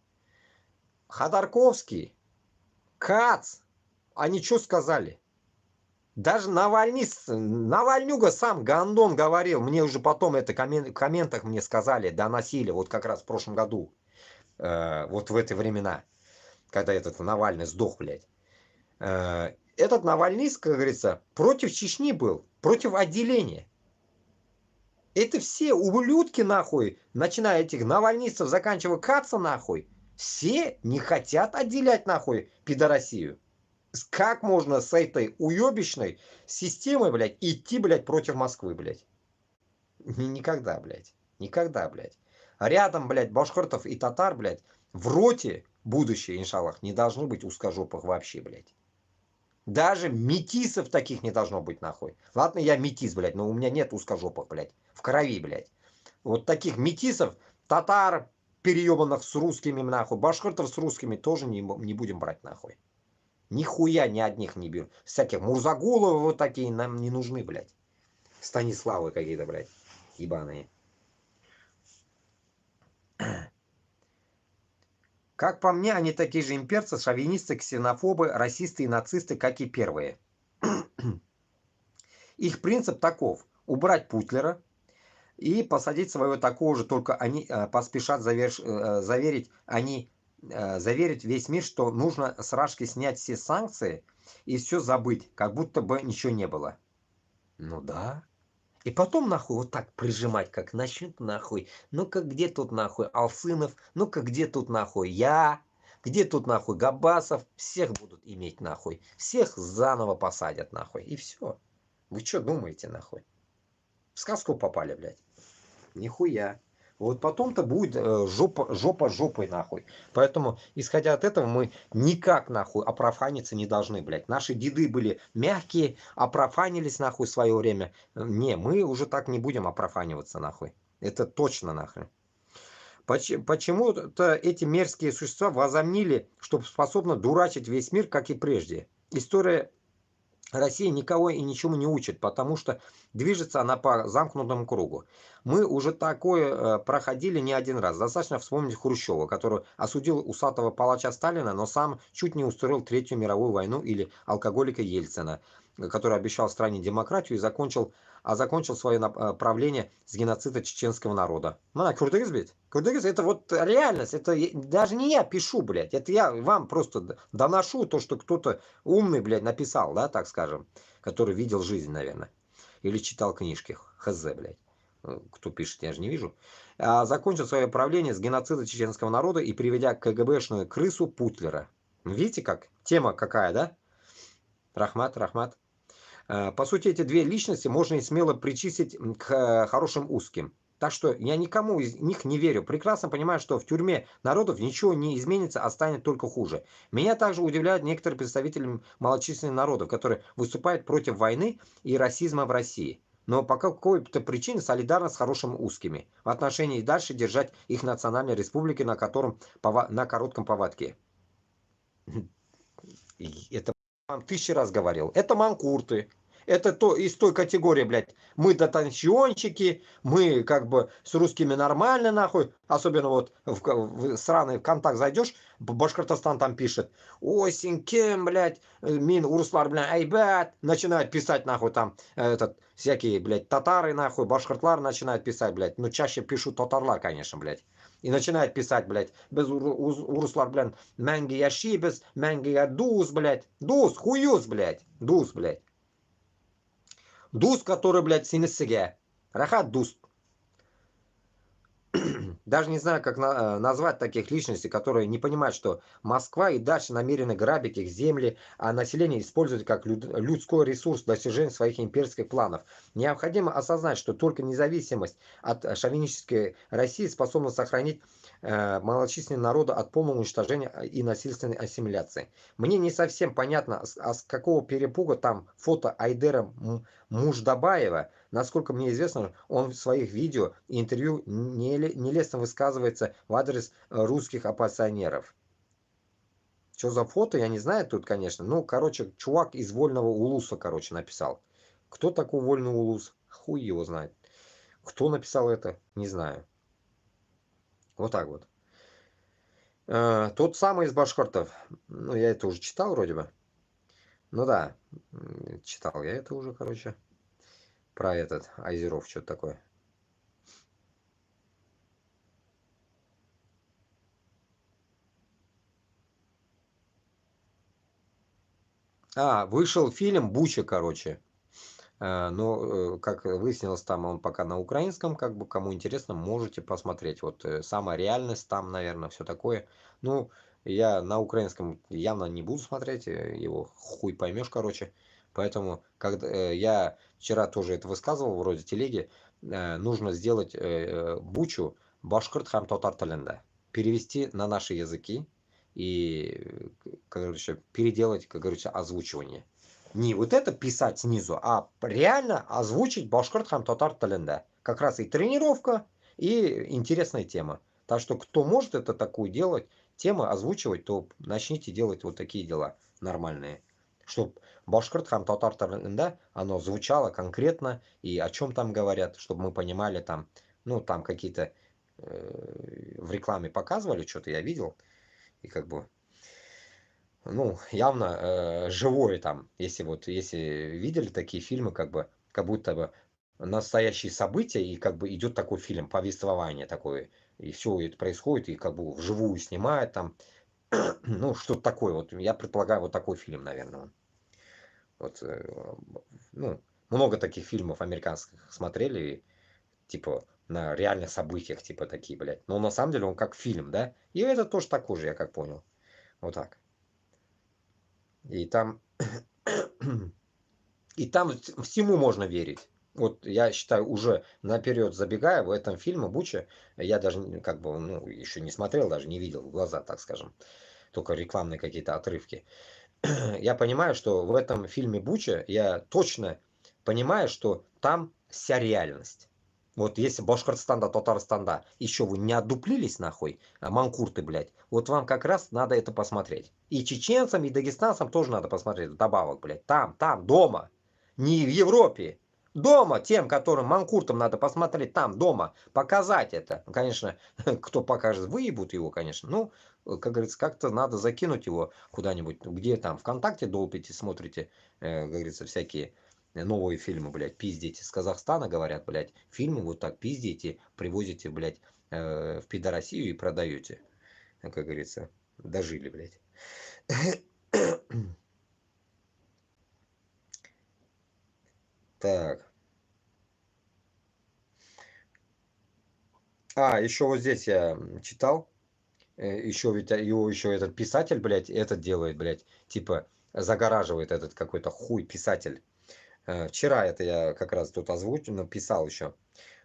Ходорковский, Кац, они что сказали? Даже Навальнюга сам Гандон говорил, мне уже потом это в комментах мне сказали, доносили, вот как раз в прошлом году, вот в эти времена, когда этот Навальный сдох, блядь. Этот Навальный, как говорится, против Чечни был, против отделения. Это все ублюдки, нахуй, начиная этих навальнистов, заканчивая Каца, нахуй, все не хотят отделять, нахуй, пидорасию. Как можно с этой уебищной системой, блядь, идти, блядь, против Москвы, блядь? Никогда, блядь. Никогда, блядь. А рядом, блядь, башкортов и татар, блядь, в роте будущее, иншаллах, не должно быть узкожопых вообще, блядь. Даже метисов таких не должно быть, нахуй. Ладно, я метис, блядь, но у меня нет узкожопых, блядь, в крови, блядь. Вот таких метисов, татар, переебанных с русскими, нахуй, башкортов с русскими тоже не будем брать, нахуй. Нихуя ни одних не беру. Всяких Мурзагулов вот такие нам не нужны, блядь. Станиславы какие-то, блядь, ебаные. Как по мне, они такие же имперцы, шовинисты, ксенофобы, расисты и нацисты, как и первые. Их принцип таков. Убрать Путлера и посадить своего такого же, только они поспешат заверить весь мир, что нужно с Рашки снять все санкции и все забыть, как будто бы ничего не было. Ну да. И потом, нахуй, вот так прижимать, как начнут, нахуй. Ну-ка, где тут, нахуй, Алсынов? Ну-ка, где тут, нахуй, я? Где тут, нахуй, Габасов? Всех будут иметь, нахуй. Всех заново посадят, нахуй. И все. Вы что думаете, нахуй? В сказку попали, блядь. Нихуя. Вот потом-то будет жопа жопой, нахуй. Поэтому, исходя от этого, мы никак, нахуй, опрофаниться не должны, блядь. Наши деды были мягкие, опрофанились, нахуй, в свое время. Не, мы уже так не будем опрофаниваться, нахуй. Это точно, нахуй. Почему-то эти мерзкие существа возомнили, что способны дурачить весь мир, как и прежде. История Россия никого и ничему не учит, потому что движется она по замкнутому кругу. Мы уже такое проходили не один раз. Достаточно вспомнить Хрущева, который осудил усатого палача Сталина, но сам чуть не устроил Третью мировую войну, или алкоголика Ельцина, который обещал стране демократию и закончил свое правление с геноцида чеченского народа. Ну, Курдыгыз ведь? Курдыгыз — это вот реальность. Это даже не я пишу, блядь. Это я вам просто доношу то, что кто-то умный, блядь, написал, да, так скажем, который видел жизнь, наверное. Или читал книжки. Хз, блядь. Кто пишет, я же не вижу. Закончил свое правление с геноцида чеченского народа и приведя КГБшную крысу Путлера. Видите как? Тема какая, да? Рахмат. По сути, эти две личности можно и смело причислить к хорошим узким. Так что я никому из них не верю. Прекрасно понимаю, что в тюрьме народов ничего не изменится, а станет только хуже. Меня также удивляют некоторые представители малочисленных народов, которые выступают против войны и расизма в России. Но по какой-то причине солидарны с хорошими узкими. В отношении дальше держать их национальной республики на коротком поводке. Это вам 1000 раз говорил. Это манкурты. Это из той категории, блядь. Мы дотанчончики, мы как бы с русскими нормально, нахуй. Особенно вот в сраный ВКонтакт зайдешь, Башкортостан там пишет. Осень, кем, блядь, мин, урслар, блядь, айбат. Начинают писать, нахуй, там, всякие, блядь, татары, нахуй, башкортлар начинают писать, блядь. Ну, чаще пишут татарлар, конечно, блядь. И начинает писать, блядь, без урслар, блядь, мэнги я шибес, мэнги я дус, блядь. Дус, хуюз, блядь. Дус, блядь. Дус, который, блядь, синессеге. Рахат дус. Даже не знаю, как назвать таких личностей, которые не понимают, что Москва и дальше намерены грабить их земли, а население использовать как людской ресурс достижения своих имперских планов. Необходимо осознать, что только независимость от шовинистической России способна сохранить малочисленные народы от полного уничтожения и насильственной ассимиляции. Мне не совсем понятно, с какого перепуга там фото Айдера Муждабаева. Насколько мне известно, он в своих видео и интервью нелестно высказывается в адрес русских оппозиционеров. Что за фото, я не знаю тут, конечно. Ну, короче, чувак из Вольного Улуса, короче, написал. Кто такой Вольный Улус? Хуй его знает. Кто написал это? Не знаю. Вот так вот. Тот самый из башкортов. Ну, я это уже читал вроде бы. Ну да, читал я это уже, короче. Про этот Айзеров, что-то такое. Вышел фильм «Буча», короче. Но, как выяснилось, там он пока на украинском, как бы, кому интересно, можете посмотреть. Вот сама реальность там, наверное, все такое. Ну, я на украинском явно не буду смотреть, его хуй поймешь, короче. Поэтому, когда я вчера тоже это высказывал, вроде телеги, нужно сделать бучу башкирт хам татар тілінде. Перевести на наши языки и, короче, переделать, как говорится, озвучивание. Не вот это писать снизу, а реально озвучить башкирт хам татар тілінде. Как раз и тренировка, и интересная тема. Так что кто может это такую делать, темы озвучивать, то начните делать вот такие дела нормальные. Чтобы башкирт хам татар тілінде оно звучало конкретно, и о чем там говорят, чтобы мы понимали там, ну там какие-то в рекламе показывали, что-то я видел, и как бы... Ну, явно живое там, если видели такие фильмы, как будто бы настоящие события, и как бы идет такой фильм, повествование такое, и все это происходит, и как бы вживую снимают там, ну, что-то такое, вот я предполагаю, вот такой фильм, наверное. Вот, ну, много таких фильмов американских смотрели, типа, на реальных событиях, типа, такие, блядь. Но на самом деле он как фильм, да? И это тоже такой же, я как понял. Вот так. И там всему можно верить. Вот я считаю, уже наперед забегая, в этом фильме Буча, я даже как бы, ну, еще не смотрел, даже не видел в глаза, так скажем, только рекламные какие-то отрывки. Я понимаю, что в этом фильме Буча я точно понимаю, что там вся реальность. Вот если Башкортостанда, Татарстанда еще вы не отдуплились нахуй, манкурты, блядь, вот вам как раз надо это посмотреть. И чеченцам, и дагестанцам тоже надо посмотреть, добавок, блядь, там, дома, не в Европе. Дома тем, которым манкуртам надо посмотреть там, дома, показать это. Конечно, кто покажет, выебут его, конечно. Ну, как говорится, как-то надо закинуть его куда-нибудь, где там ВКонтакте долбите, смотрите, как говорится, всякие новые фильмы, блядь, пиздите. С Казахстана, говорят, блядь, фильмы вот так пиздите, привозите, блядь, в Пидороссию и продаете. Как говорится, дожили, блядь. Так. Еще вот здесь я читал. Еще ведь его еще этот писатель, блядь, этот делает, блядь, типа загораживает этот какой-то хуй писатель. Вчера это я как раз тут озвучил, написал еще.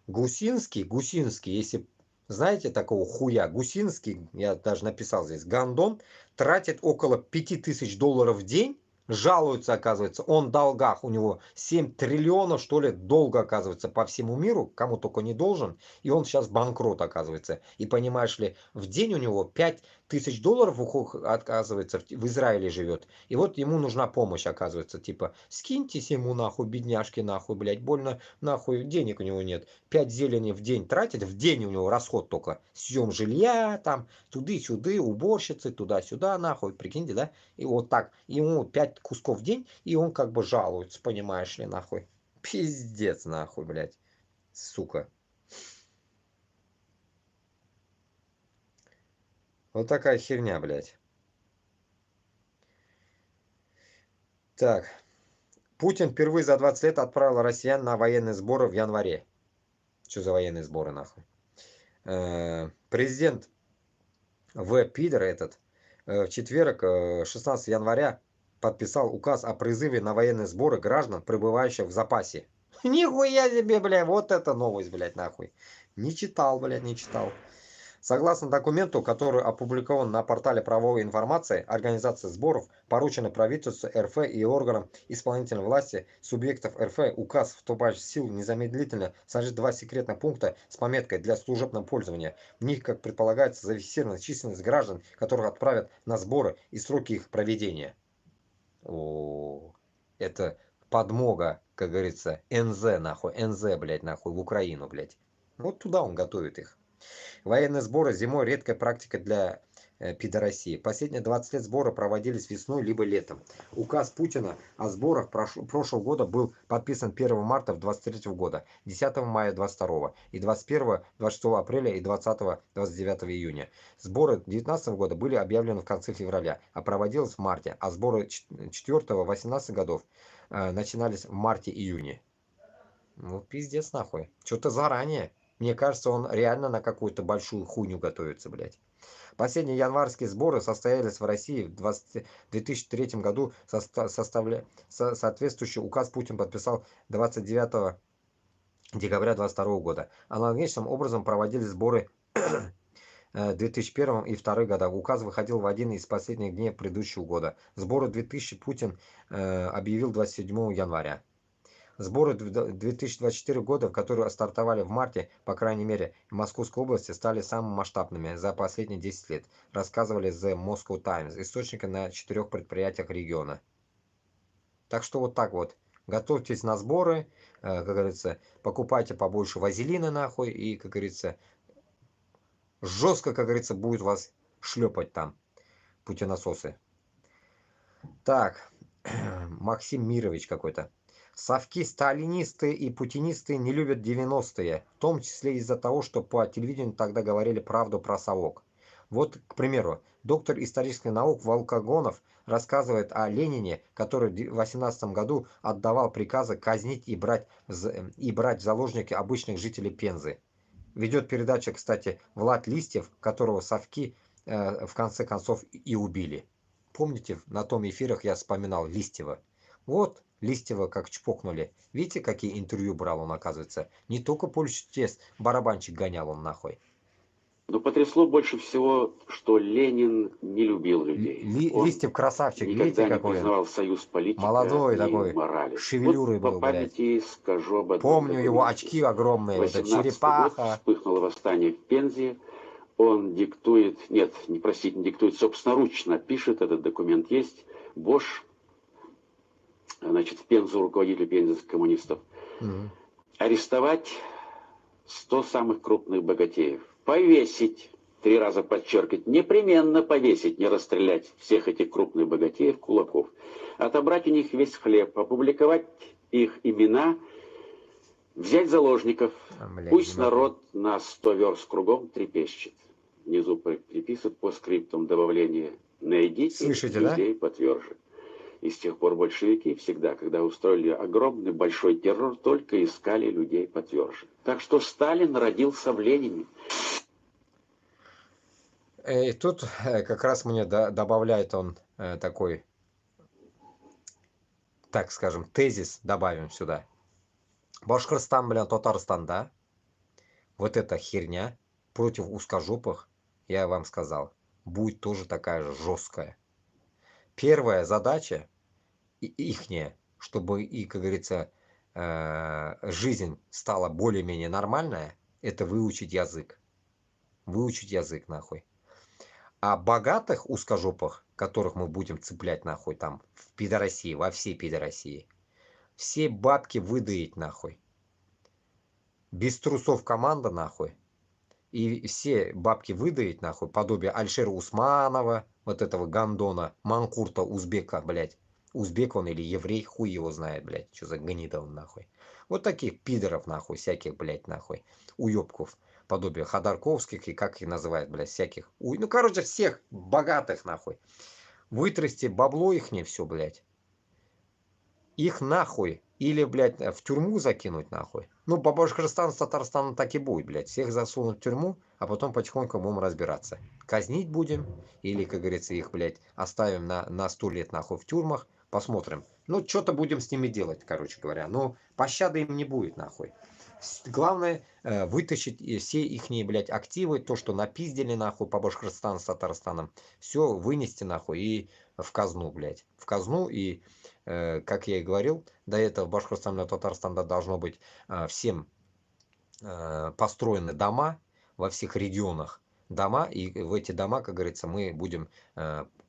Гусинский, если знаете такого хуя, Гусинский, я даже написал здесь, гандон, тратит около $5000 в день, жалуется, оказывается, он в долгах, у него 7 триллионов, что ли, долга, оказывается, по всему миру, кому только не должен, и он сейчас банкрот, оказывается. И понимаешь ли, в день у него $5000, оказывается, в Израиле живет. И вот ему нужна помощь, оказывается, типа, скиньтесь ему нахуй, бедняжки нахуй, блядь, больно нахуй, денег у него нет. 5 зелени в день тратит, в день у него расход только. Съем жилья, там, туды-сюды, уборщицы, туда-сюда, нахуй, прикиньте, да? И вот так, ему 5 кусков в день, и он как бы жалуется, понимаешь ли, нахуй. Пиздец, нахуй, блядь, сука. Вот такая херня, блядь. Так. Путин впервые за 20 лет отправил россиян на военные сборы в январе. Что за военные сборы, нахуй? Президент Пидор этот в четверг, 16 января, подписал указ о призыве на военные сборы граждан, пребывающих в запасе. Нихуя себе, бля, вот это новость, блядь, нахуй. Не читал, блядь, не читал. Согласно документу, который опубликован на портале правовой информации, организация сборов поручена правительству РФ и органам исполнительной власти субъектов РФ. Указ, вступающий в силу незамедлительно, содержит 2 секретных пункта с пометкой для служебного пользования. В них, как предполагается, зафиксирована численность граждан, которых отправят на сборы и сроки их проведения. Это подмога, как говорится, НЗ, нахуй, НЗ, блядь, нахуй, в Украину, блядь. Вот туда он готовит их. Военные сборы зимой редкая практика для пидорасии. Последние 20 лет сборы проводились весной либо летом. Указ Путина о сборах прошлого года был подписан 1 марта 23 года, 10 мая 22 и 21, 26 апреля и 20, 29 июня. Сборы 2019 года были объявлены в конце февраля, а проводились в марте, а сборы 4-18 годов начинались в марте-июне. Ну, пиздец нахуй. Что-то заранее. Мне кажется, он реально на какую-то большую хуйню готовится, блядь. Последние январские сборы состоялись в России в 2003 году. Соответствующий указ Путин подписал 29 декабря 2022 года. Аналогичным образом проводились сборы 2001 и 2002 года. Указ выходил в один из последних дней предыдущего года. Сборы 2000 Путин объявил 27 января. Сборы 2024 года, которые стартовали в марте, по крайней мере, в Московской области, стали самыми масштабными за последние 10 лет, рассказывали The Moscow Times, источники на 4 предприятиях региона. Так что вот так вот. Готовьтесь на сборы, как говорится, покупайте побольше вазелина нахуй, и, как говорится, жестко, как говорится, будет вас шлепать там, путинососы. Так, Максим Мирович какой-то. Совки, сталинисты и путинисты не любят 90-е, в том числе из-за того, что по телевидению тогда говорили правду про совок. Вот, к примеру, доктор исторических наук Волкогонов рассказывает о Ленине, который в 18 году отдавал приказы казнить и брать в заложники обычных жителей Пензы. Ведет передачу, кстати, Влад Листьев, которого совки в конце концов и убили. Помните, на том эфирах я вспоминал Листьева. Вот Листьева как чпокнули. Видите, какие интервью брал он, оказывается. Не только Польшу тест, барабанчик гонял он нахуй. Но потрясло больше всего, что Ленин не любил людей. Листьев красавчик, видите, какой он признавал союз политики, молодой такой, морали. шевелюрой вот был, по памяти блядь. Скажу об этом. Помню его очки огромные, вот эта черепаха. Год вспыхнуло восстание в Пензе. Он диктует, не диктует, собственноручно пишет, этот документ есть. Бош, значит, в Пензу, руководителю пензенских коммунистов. Арестовать 100 самых крупных богатеев. Повесить, 3 раза подчеркивать, непременно повесить, не расстрелять всех этих крупных богатеев, кулаков. Отобрать у них весь хлеб, опубликовать их имена, взять заложников. Пусть народ на 100 верст кругом трепещет. Внизу приписывают по скриптам добавление «найдите людей потверже». И с тех пор большевики всегда, когда устроили огромный большой террор, только искали людей потверже. Так что Сталин родился в Ленине. И тут как раз мне добавляет он такой, так скажем, тезис, добавим сюда. Башкортостан, блин, Татарстан, да? Вот эта херня против узкожопых, я вам сказал, будет тоже такая же жесткая. Первая задача ихняя, чтобы и, как говорится, жизнь стала более-менее нормальная, это выучить язык. Выучить язык, нахуй. А богатых узкожопых, которых мы будем цеплять, нахуй, там, в пидорасии, во всей пидорасии, все бабки выдаить, нахуй. Без трусов команда, нахуй. И все бабки выдаить, нахуй, подобие Альшера Усманова, вот этого гандона, Манкурта, узбека, блядь. Узбек он или еврей, хуй его знает, блядь, что за гнида он, нахуй. Вот таких пидоров, нахуй, всяких, блядь, нахуй, уёбков, подобие Ходорковских и как их называют, блядь, всяких. Ну, короче, всех богатых, нахуй. Вытрясти бабло ихне все, блядь. Их нахуй. Или, блядь, в тюрьму закинуть, нахуй. Ну, по Башкортостану с Татарстаном так и будет, блядь. Всех засунуть в тюрьму, а потом потихоньку будем разбираться. Казнить будем, или, как говорится, их, блядь, оставим на 100 лет, нахуй, в тюрьмах. Посмотрим. Ну, что-то будем с ними делать, короче говоря. Но пощады им не будет, нахуй. Главное, вытащить все ихние, блядь, активы, то, что напиздили, нахуй, по Башкортостану с Татарстаном. Все вынести, нахуй, и в казну, блядь. В казну, и, как я и говорил, до этого в Башкортостане и Татарстане должно быть всем построены дома во всех регионах. Дома, и в эти дома, как говорится, мы будем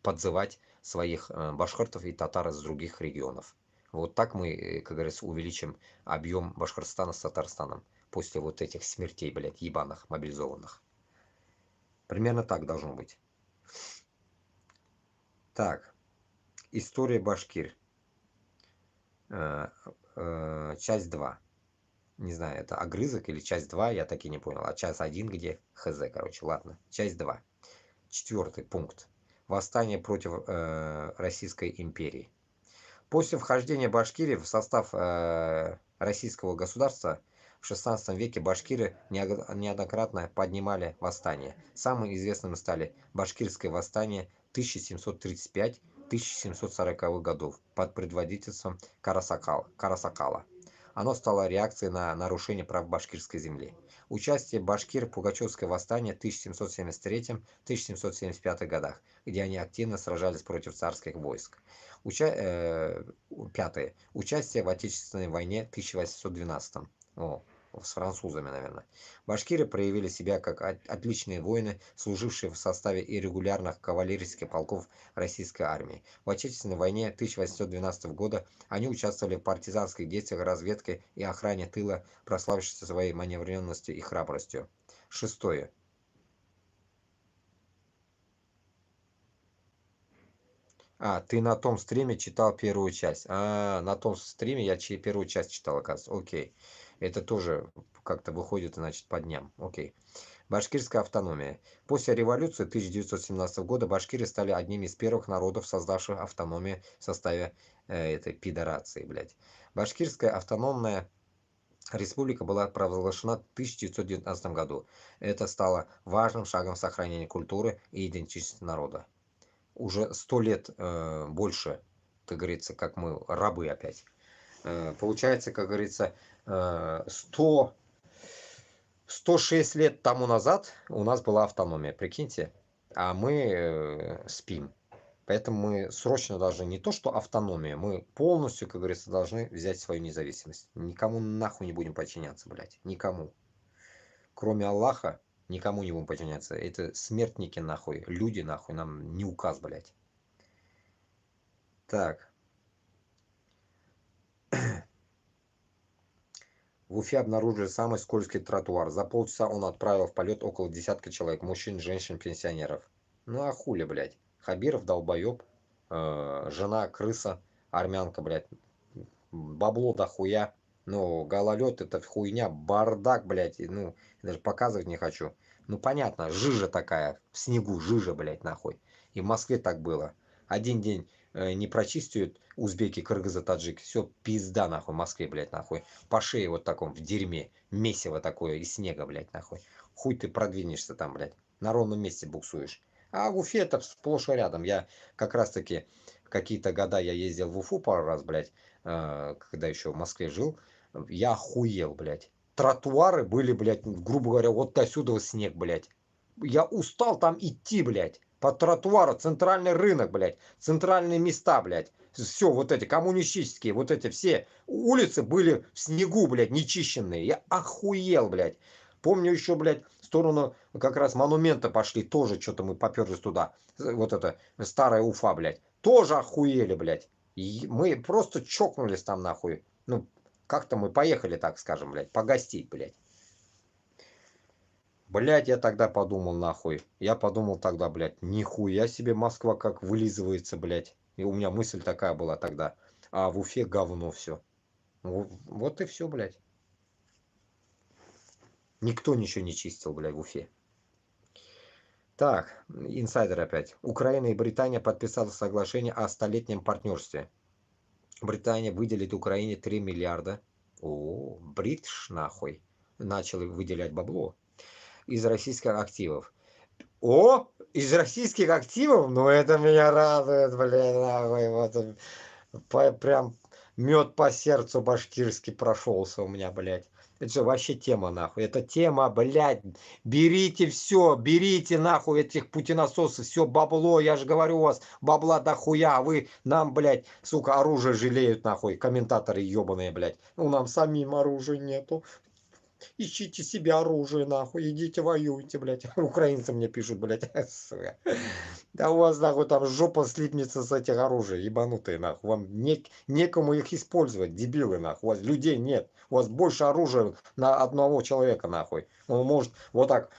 подзывать своих башкортов и татар из других регионов. Вот так мы, как говорится, увеличим объем Башкортостана с Татарстаном после вот этих смертей, блядь, ебаных, мобилизованных. Примерно так должно быть. Так, история башкир. Часть 2. Не знаю, это огрызок или часть 2, я так и не понял. А часть 1 где? Хз, короче, ладно. Часть 2. 4 пункт. Восстание против Российской империи. После вхождения Башкирии в состав российского государства в XVI веке башкиры неоднократно поднимали восстания. Самым известным стали Башкирское восстание 1735-1740 годов под предводительством Карасакала. Оно стало реакцией на нарушение прав башкирской земли. Участие башкир в Пугачевское восстание в 1773-1775 годах, где они активно сражались против царских войск. Пятое. Участие в Отечественной войне 1812. С французами, наверное. Башкиры проявили себя как отличные воины, служившие в составе иррегулярных кавалерийских полков российской армии. В Отечественной войне 1812 года они участвовали в партизанских действиях, разведке и охране тыла, прославившись своей маневренностью и храбростью. Шестое. Ты на том стриме читал первую часть. На том стриме я первую часть читал, оказывается. Окей. Это тоже как-то выходит, значит, по дням. Окей. Башкирская автономия. После революции 1917 года башкиры стали одними из первых народов, создавших автономию в составе этой пидорации, блядь. Башкирская автономная республика была провозглашена в 1919 году. Это стало важным шагом сохранения культуры и идентичности народа. Уже 100 лет больше, как говорится, как мы рабы опять. Получается, как говорится, 106 лет тому назад у нас была автономия, прикиньте, а мы спим. Поэтому мы срочно должны не то что автономию, мы полностью, как говорится, должны взять свою независимость. Никому нахуй не будем подчиняться, блядь, никому. Кроме Аллаха, никому не будем подчиняться. Это смертники нахуй, люди нахуй, нам не указ, блядь. Так. В Уфе обнаружили самый скользкий тротуар. За полчаса он отправил в полет около десятка человек, мужчин, женщин, пенсионеров. Ну а хули, блядь. Хабиров долбоеб, жена крыса, армянка, блядь. Бабло дохуя. Ну, гололед это хуйня, бардак, блядь. Ну, даже показывать не хочу. Ну, понятно, жижа такая, в снегу жижа, блядь, нахуй. И в Москве так было. Один день не прочистят узбеки, кыргызы, таджики, все, пизда, нахуй, в Москве, блядь, нахуй. По шее вот таком, в дерьме, месиво такое, из снега, блядь, нахуй. Хуй ты продвинешься там, блядь, на ровном месте буксуешь. А в Уфе это сплошь и рядом. Я как раз-таки какие-то года я ездил в Уфу пару раз, блядь, когда еще в Москве жил. Я охуел, блядь. Тротуары были, блядь, грубо говоря, вот отсюда снег, блядь. Я устал там идти, блядь. По тротуару, центральный рынок, блядь. Центральные места, блядь. Все, вот эти коммунистические, вот эти все улицы были в снегу, блядь, нечищенные. Я охуел, блядь. Помню еще, блядь, в сторону как раз монумента пошли, тоже что-то мы поперлись туда. Вот это, старая Уфа, блядь. Тоже охуели, блядь. И мы просто чокнулись там, нахуй. Ну, как-то мы поехали, так скажем, блядь, погостить, блядь. Блядь, я тогда подумал, нахуй. Я подумал тогда, блядь, нихуя себе Москва как вылизывается, блядь. И у меня мысль такая была тогда. А в Уфе говно все. Вот и все, блядь. Никто ничего не чистил, блядь, в Уфе. Так, инсайдер опять. Украина и Британия подписали соглашение о столетнем партнерстве. Британия выделит Украине 3 миллиарда. О, бритш нахуй. Начал выделять бабло. Из российских активов. О, из российских активов? Ну это меня радует, блядь, нахуй. Вот, прям мед по сердцу башкирский прошелся у меня, блядь. Это же вообще тема, нахуй. Это тема, блядь. Берите все, берите, нахуй, этих путинососов. Все бабло, я же говорю, у вас бабла дохуя. А вы нам, блядь, сука, оружие жалеют, нахуй. Комментаторы ебаные, блядь. Ну, нам самим оружия нету. Ищите себе оружие, нахуй, идите воюйте, блядь. Украинцы мне пишут, блядь, сука. Да у вас, нахуй, там жопа слипнется с этих оружий, ебанутые, нахуй. Вам некому их использовать, дебилы, нахуй. У вас людей нет. У вас больше оружия на одного человека, нахуй. Он может вот так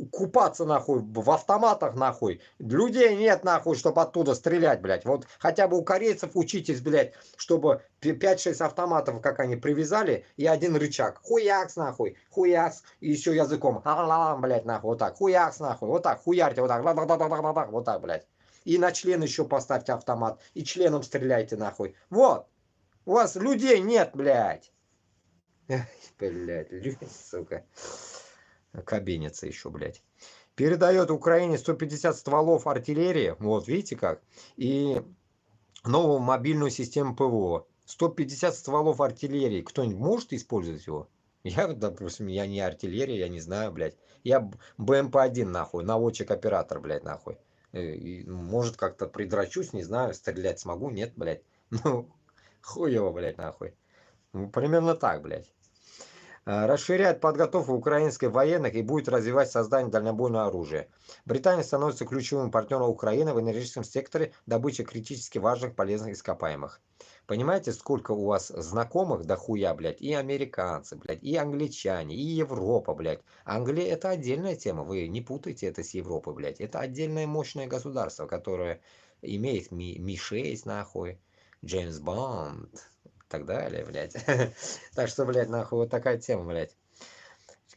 купаться нахуй в автоматах нахуй. Людей нет нахуй, чтобы оттуда стрелять, блядь. Вот хотя бы у корейцев учитесь, блядь, чтобы 5-6 автоматов, как они привязали, и один рычаг. Хуякс нахуй, хуякс. И еще языком. Блядь, нахуй, вот так. Хуякс нахуй, вот так, хуярьте, вот так. Вот так, блядь. И на член еще поставьте автомат. И членом стреляйте нахуй. Вот. У вас людей нет, блядь. Блядь, люди, сука. Кабинется еще, блядь. Передает Украине 150 стволов артиллерии. Вот, видите как? И новую мобильную систему ПВО. 150 стволов артиллерии. Кто-нибудь может использовать его? Я, допустим, я не артиллерия, я не знаю, блядь. Я БМП-1, нахуй. Наводчик-оператор, блядь, нахуй. И, может, как-то придрачусь, не знаю. Стрелять смогу? Нет, блядь. Ну, хуево, блядь, нахуй. Ну, примерно так, блядь. Расширяет подготовку украинской военных и будет развивать создание дальнобойного оружия. Британия становится ключевым партнером Украины в энергетическом секторе добычи критически важных полезных ископаемых. Понимаете, сколько у вас знакомых до хуя, блядь, и американцы, блядь, и англичане, и Европа, блядь. Англия — это отдельная тема, вы не путайте это с Европой, блядь. Это отдельное мощное государство, которое имеет Ми-6, нахуй, Джеймс Бонд, так далее, блядь. Так что, блядь, нахуй, вот такая тема, блядь.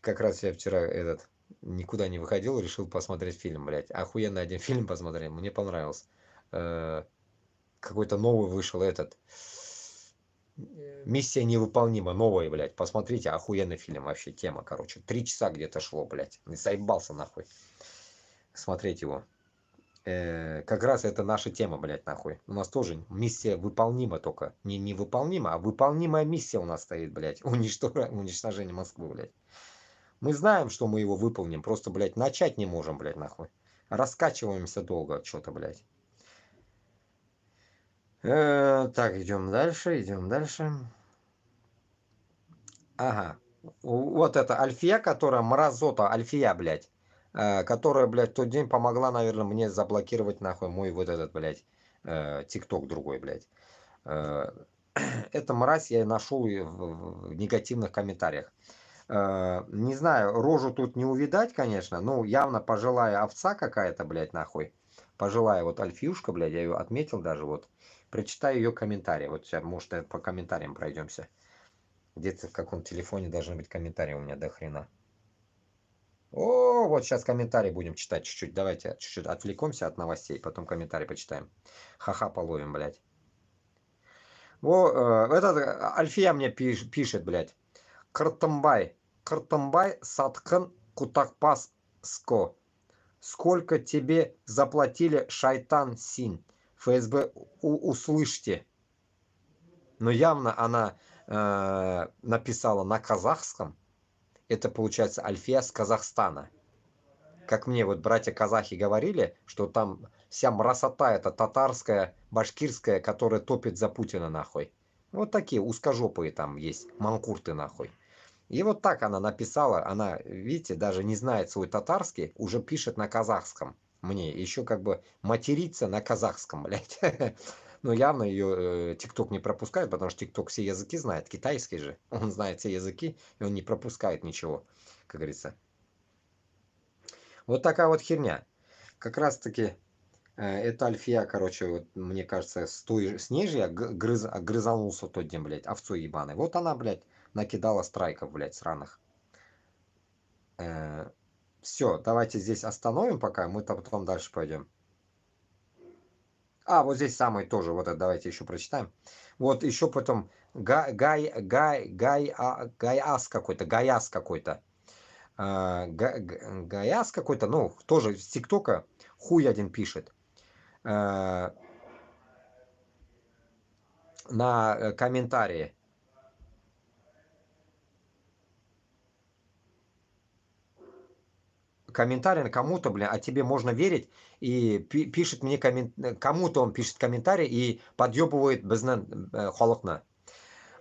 Как раз я вчера никуда не выходил, решил посмотреть фильм, блядь. Охуенный один фильм посмотрел, мне понравился. Какой-то новый вышел «Миссия невыполнима», новая, блядь. Посмотрите, охуенный фильм вообще, тема, короче. 3 часа где-то шло, блядь. Заебался, нахуй. Смотреть его. Как раз это наша тема, блядь, нахуй. У нас тоже миссия выполнима только. Не невыполнима, а выполнимая миссия у нас стоит, блядь. Уничтожение Москвы, блядь. Мы знаем, что мы его выполним. Просто, блядь, начать не можем, блядь, нахуй. Раскачиваемся долго, что-то, блядь. Так, идем дальше, идем дальше. Ага. Вот это Альфия, которая мразота, Альфия, блядь. Которая, блядь, в тот день помогла, наверное, мне заблокировать, нахуй, мой вот этот, блядь, ТикТок другой, блядь. Это мразь я нашел в негативных комментариях. Не знаю, рожу тут не увидать, конечно, но явно пожилая овца какая-то, блядь, нахуй. Пожилая вот Альфиюшка, блядь, я ее отметил даже, вот. Прочитаю ее комментарии. Вот сейчас, может, по комментариям пройдемся. Где-то в каком телефоне должны быть комментарии у меня до хрена. О, вот сейчас комментарии будем читать чуть-чуть. Давайте чуть-чуть отвлекемся от новостей, потом комментарии почитаем. Ха-ха половим, блядь. Этот Альфия мне пишет, блядь. Картамбай саткан кутакпаско. Сколько тебе заплатили, шайтан син? ФСБ, услышьте. Но явно она написала на казахском. Это получается Альфия с Казахстана. Как мне вот братья-казахи говорили, что там вся мразота это татарская, башкирская, которая топит за Путина, нахуй. Вот такие узкожопые там есть, манкурты, нахуй. И вот так она написала, она, видите, даже не знает свой татарский, уже пишет на казахском. Мне еще как бы материться на казахском, блядь. Но явно ее ТикТок не пропускает, потому что ТикТок все языки знает, китайский же. Он знает все языки, и он не пропускает ничего, как говорится. Вот такая вот херня. Как раз таки это Альфия, короче, вот, мне кажется, с ней же я грызанулся тот день, блядь, овцой ебаной. Вот она, блядь, накидала страйков, блядь, сраных. Все, давайте здесь остановим пока, мы потом дальше пойдем. А, вот здесь самый тоже, вот это давайте еще прочитаем. Вот еще потом Гаяс какой-то, Гаяс какой-то, ну, тоже с ТикТока хуй один пишет. На комментарии. Комментарий кому-то, блин, а тебе можно верить, и пишет мне кому-то он пишет комментарий и подъебывает холокна.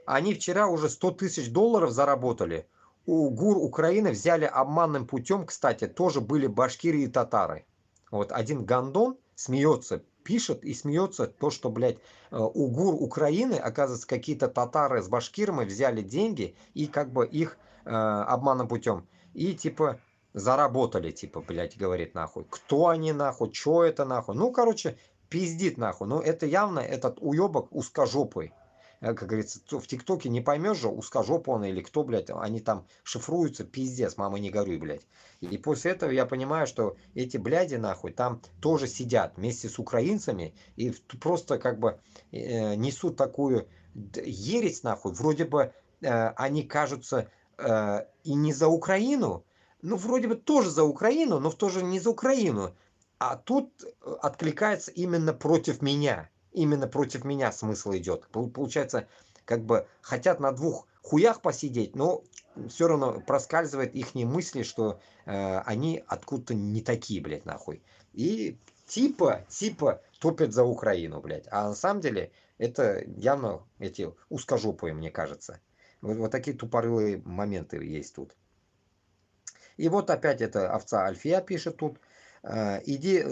Они вчера уже $100 000 заработали. У ГУР Украины взяли обманным путем, кстати, тоже были башкиры и татары. Вот один гандон смеется, пишет и смеется то, что, блядь, у ГУР Украины, оказывается, какие-то татары с башкирами взяли деньги и как бы их обманным путем. И типа заработали, типа, блядь, говорит, нахуй. Кто они, нахуй, что это, нахуй. Ну, короче, пиздит, нахуй. Ну, это явно этот уебок узкожопый. Как говорится, в ТикТоке не поймешь же, узкожопый он или кто, блядь, они там шифруются, пиздец, мама не горюй, блядь. И после этого я понимаю, что эти бляди, нахуй, там тоже сидят вместе с украинцами и просто как бы несут такую ересь, нахуй. Вроде бы они кажутся и не за Украину, ну, вроде бы тоже за Украину, но тоже не за Украину. А тут откликается именно против меня. Именно против меня смысл идет. Получается, как бы хотят на двух хуях посидеть, но все равно проскальзывает их мысли, что они откуда-то не такие, блядь, нахуй. И типа топят за Украину, блядь. А на самом деле это явно эти узкожопые, мне кажется. Вот такие тупорылые моменты есть тут. И вот опять эта овца Альфия пишет тут. Иди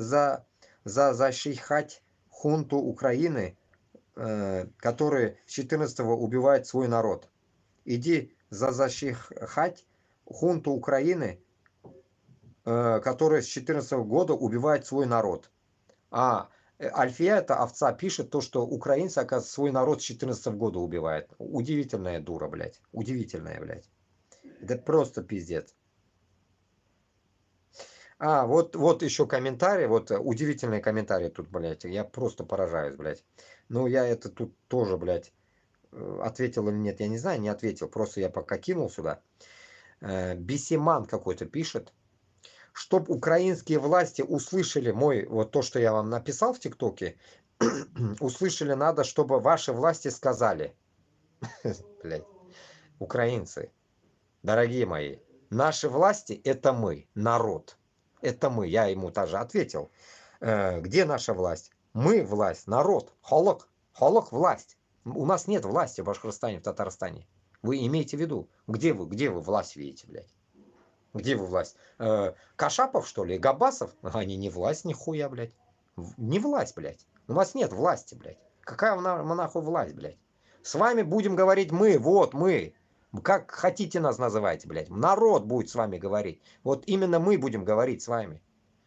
защищать хунту Украины, которые с 14-го убивает свой народ. Иди защищать хунту Украины, которая с 14-го года убивает свой народ. А Альфия, эта овца, пишет то, что украинцы, оказывается, свой народ с 14-го года убивает. Удивительная дура, блядь. Удивительная, блядь. Это просто пиздец. А, вот еще комментарий, вот удивительные комментарии тут, блядь, я просто поражаюсь, блядь. Ну, я это тут тоже, блядь, ответил или нет, я не знаю, не ответил, просто я пока кинул сюда. Бисиман какой-то пишет, чтоб украинские власти услышали вот то, что я вам написал в ТикТоке, услышали надо, чтобы ваши власти сказали, блядь, украинцы, дорогие мои, наши власти это мы, народ. Это мы, я ему тоже ответил. Где наша власть? Мы власть, народ, холок власть. У нас нет власти в Башкортостане, в Татарстане. Вы имеете в виду? Где вы власть видите, блядь? Где вы власть? Кашапов, что ли? Габасов? Они не власть, нихуя, блядь. Не власть, блядь. У нас нет власти, блядь. Какая нахуй власть, блядь? С вами будем говорить мы, вот мы. Как хотите нас называйте, блядь. Народ будет с вами говорить. Вот именно мы будем говорить с вами.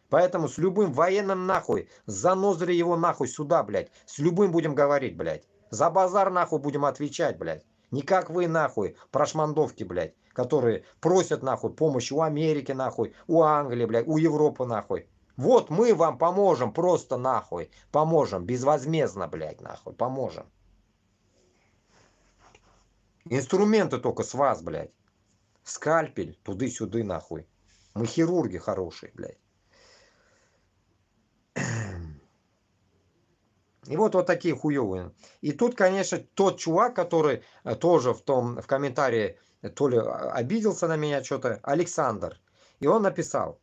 Поэтому с любым военным нахуй, занозри его нахуй сюда, блядь. С любым будем говорить, блядь. За базар нахуй будем отвечать, блядь. Не как вы нахуй, прошмандовки, блядь. Которые просят нахуй помощи у Америки нахуй, у Англии, блядь, у Европы нахуй. Вот мы вам поможем, просто нахуй. Поможем, безвозмездно, блядь, нахуй, поможем. Инструменты только с вас, блядь. Скальпель, туды-сюды, нахуй. Мы хирурги хорошие, блядь. И вот такие хуёвые. И тут, конечно, тот чувак, который тоже в комментарии то ли обиделся на меня что-то, Александр. И он написал.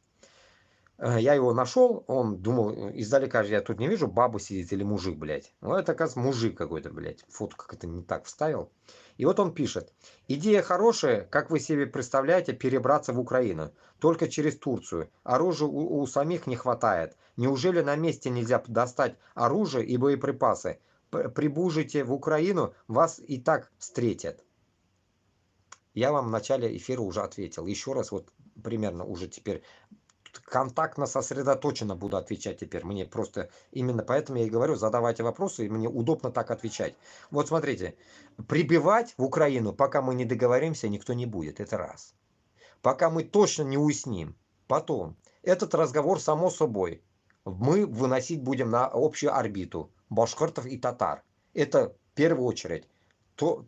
Я его нашел, он думал, издалека же я тут не вижу, баба сидит или мужик, блядь. Ну, это, оказывается, мужик какой-то, блядь. Фото как-то не так вставил. И вот он пишет. Идея хорошая, как вы себе представляете, перебраться в Украину. Только через Турцию. Оружия у самих не хватает. Неужели на месте нельзя достать оружие и боеприпасы? Прибужите в Украину, вас и так встретят. Я вам в начале эфира уже ответил. Еще раз вот примерно уже теперь... контактно сосредоточенно буду отвечать теперь. Мне просто именно поэтому я и говорю, задавайте вопросы, и мне удобно так отвечать. Вот смотрите, прибивать в Украину, пока мы не договоримся, никто не будет. Это раз. Пока мы точно не уясним. Потом, этот разговор само собой мы выносить будем на общую орбиту башкиртов и татар. Это в первую очередь.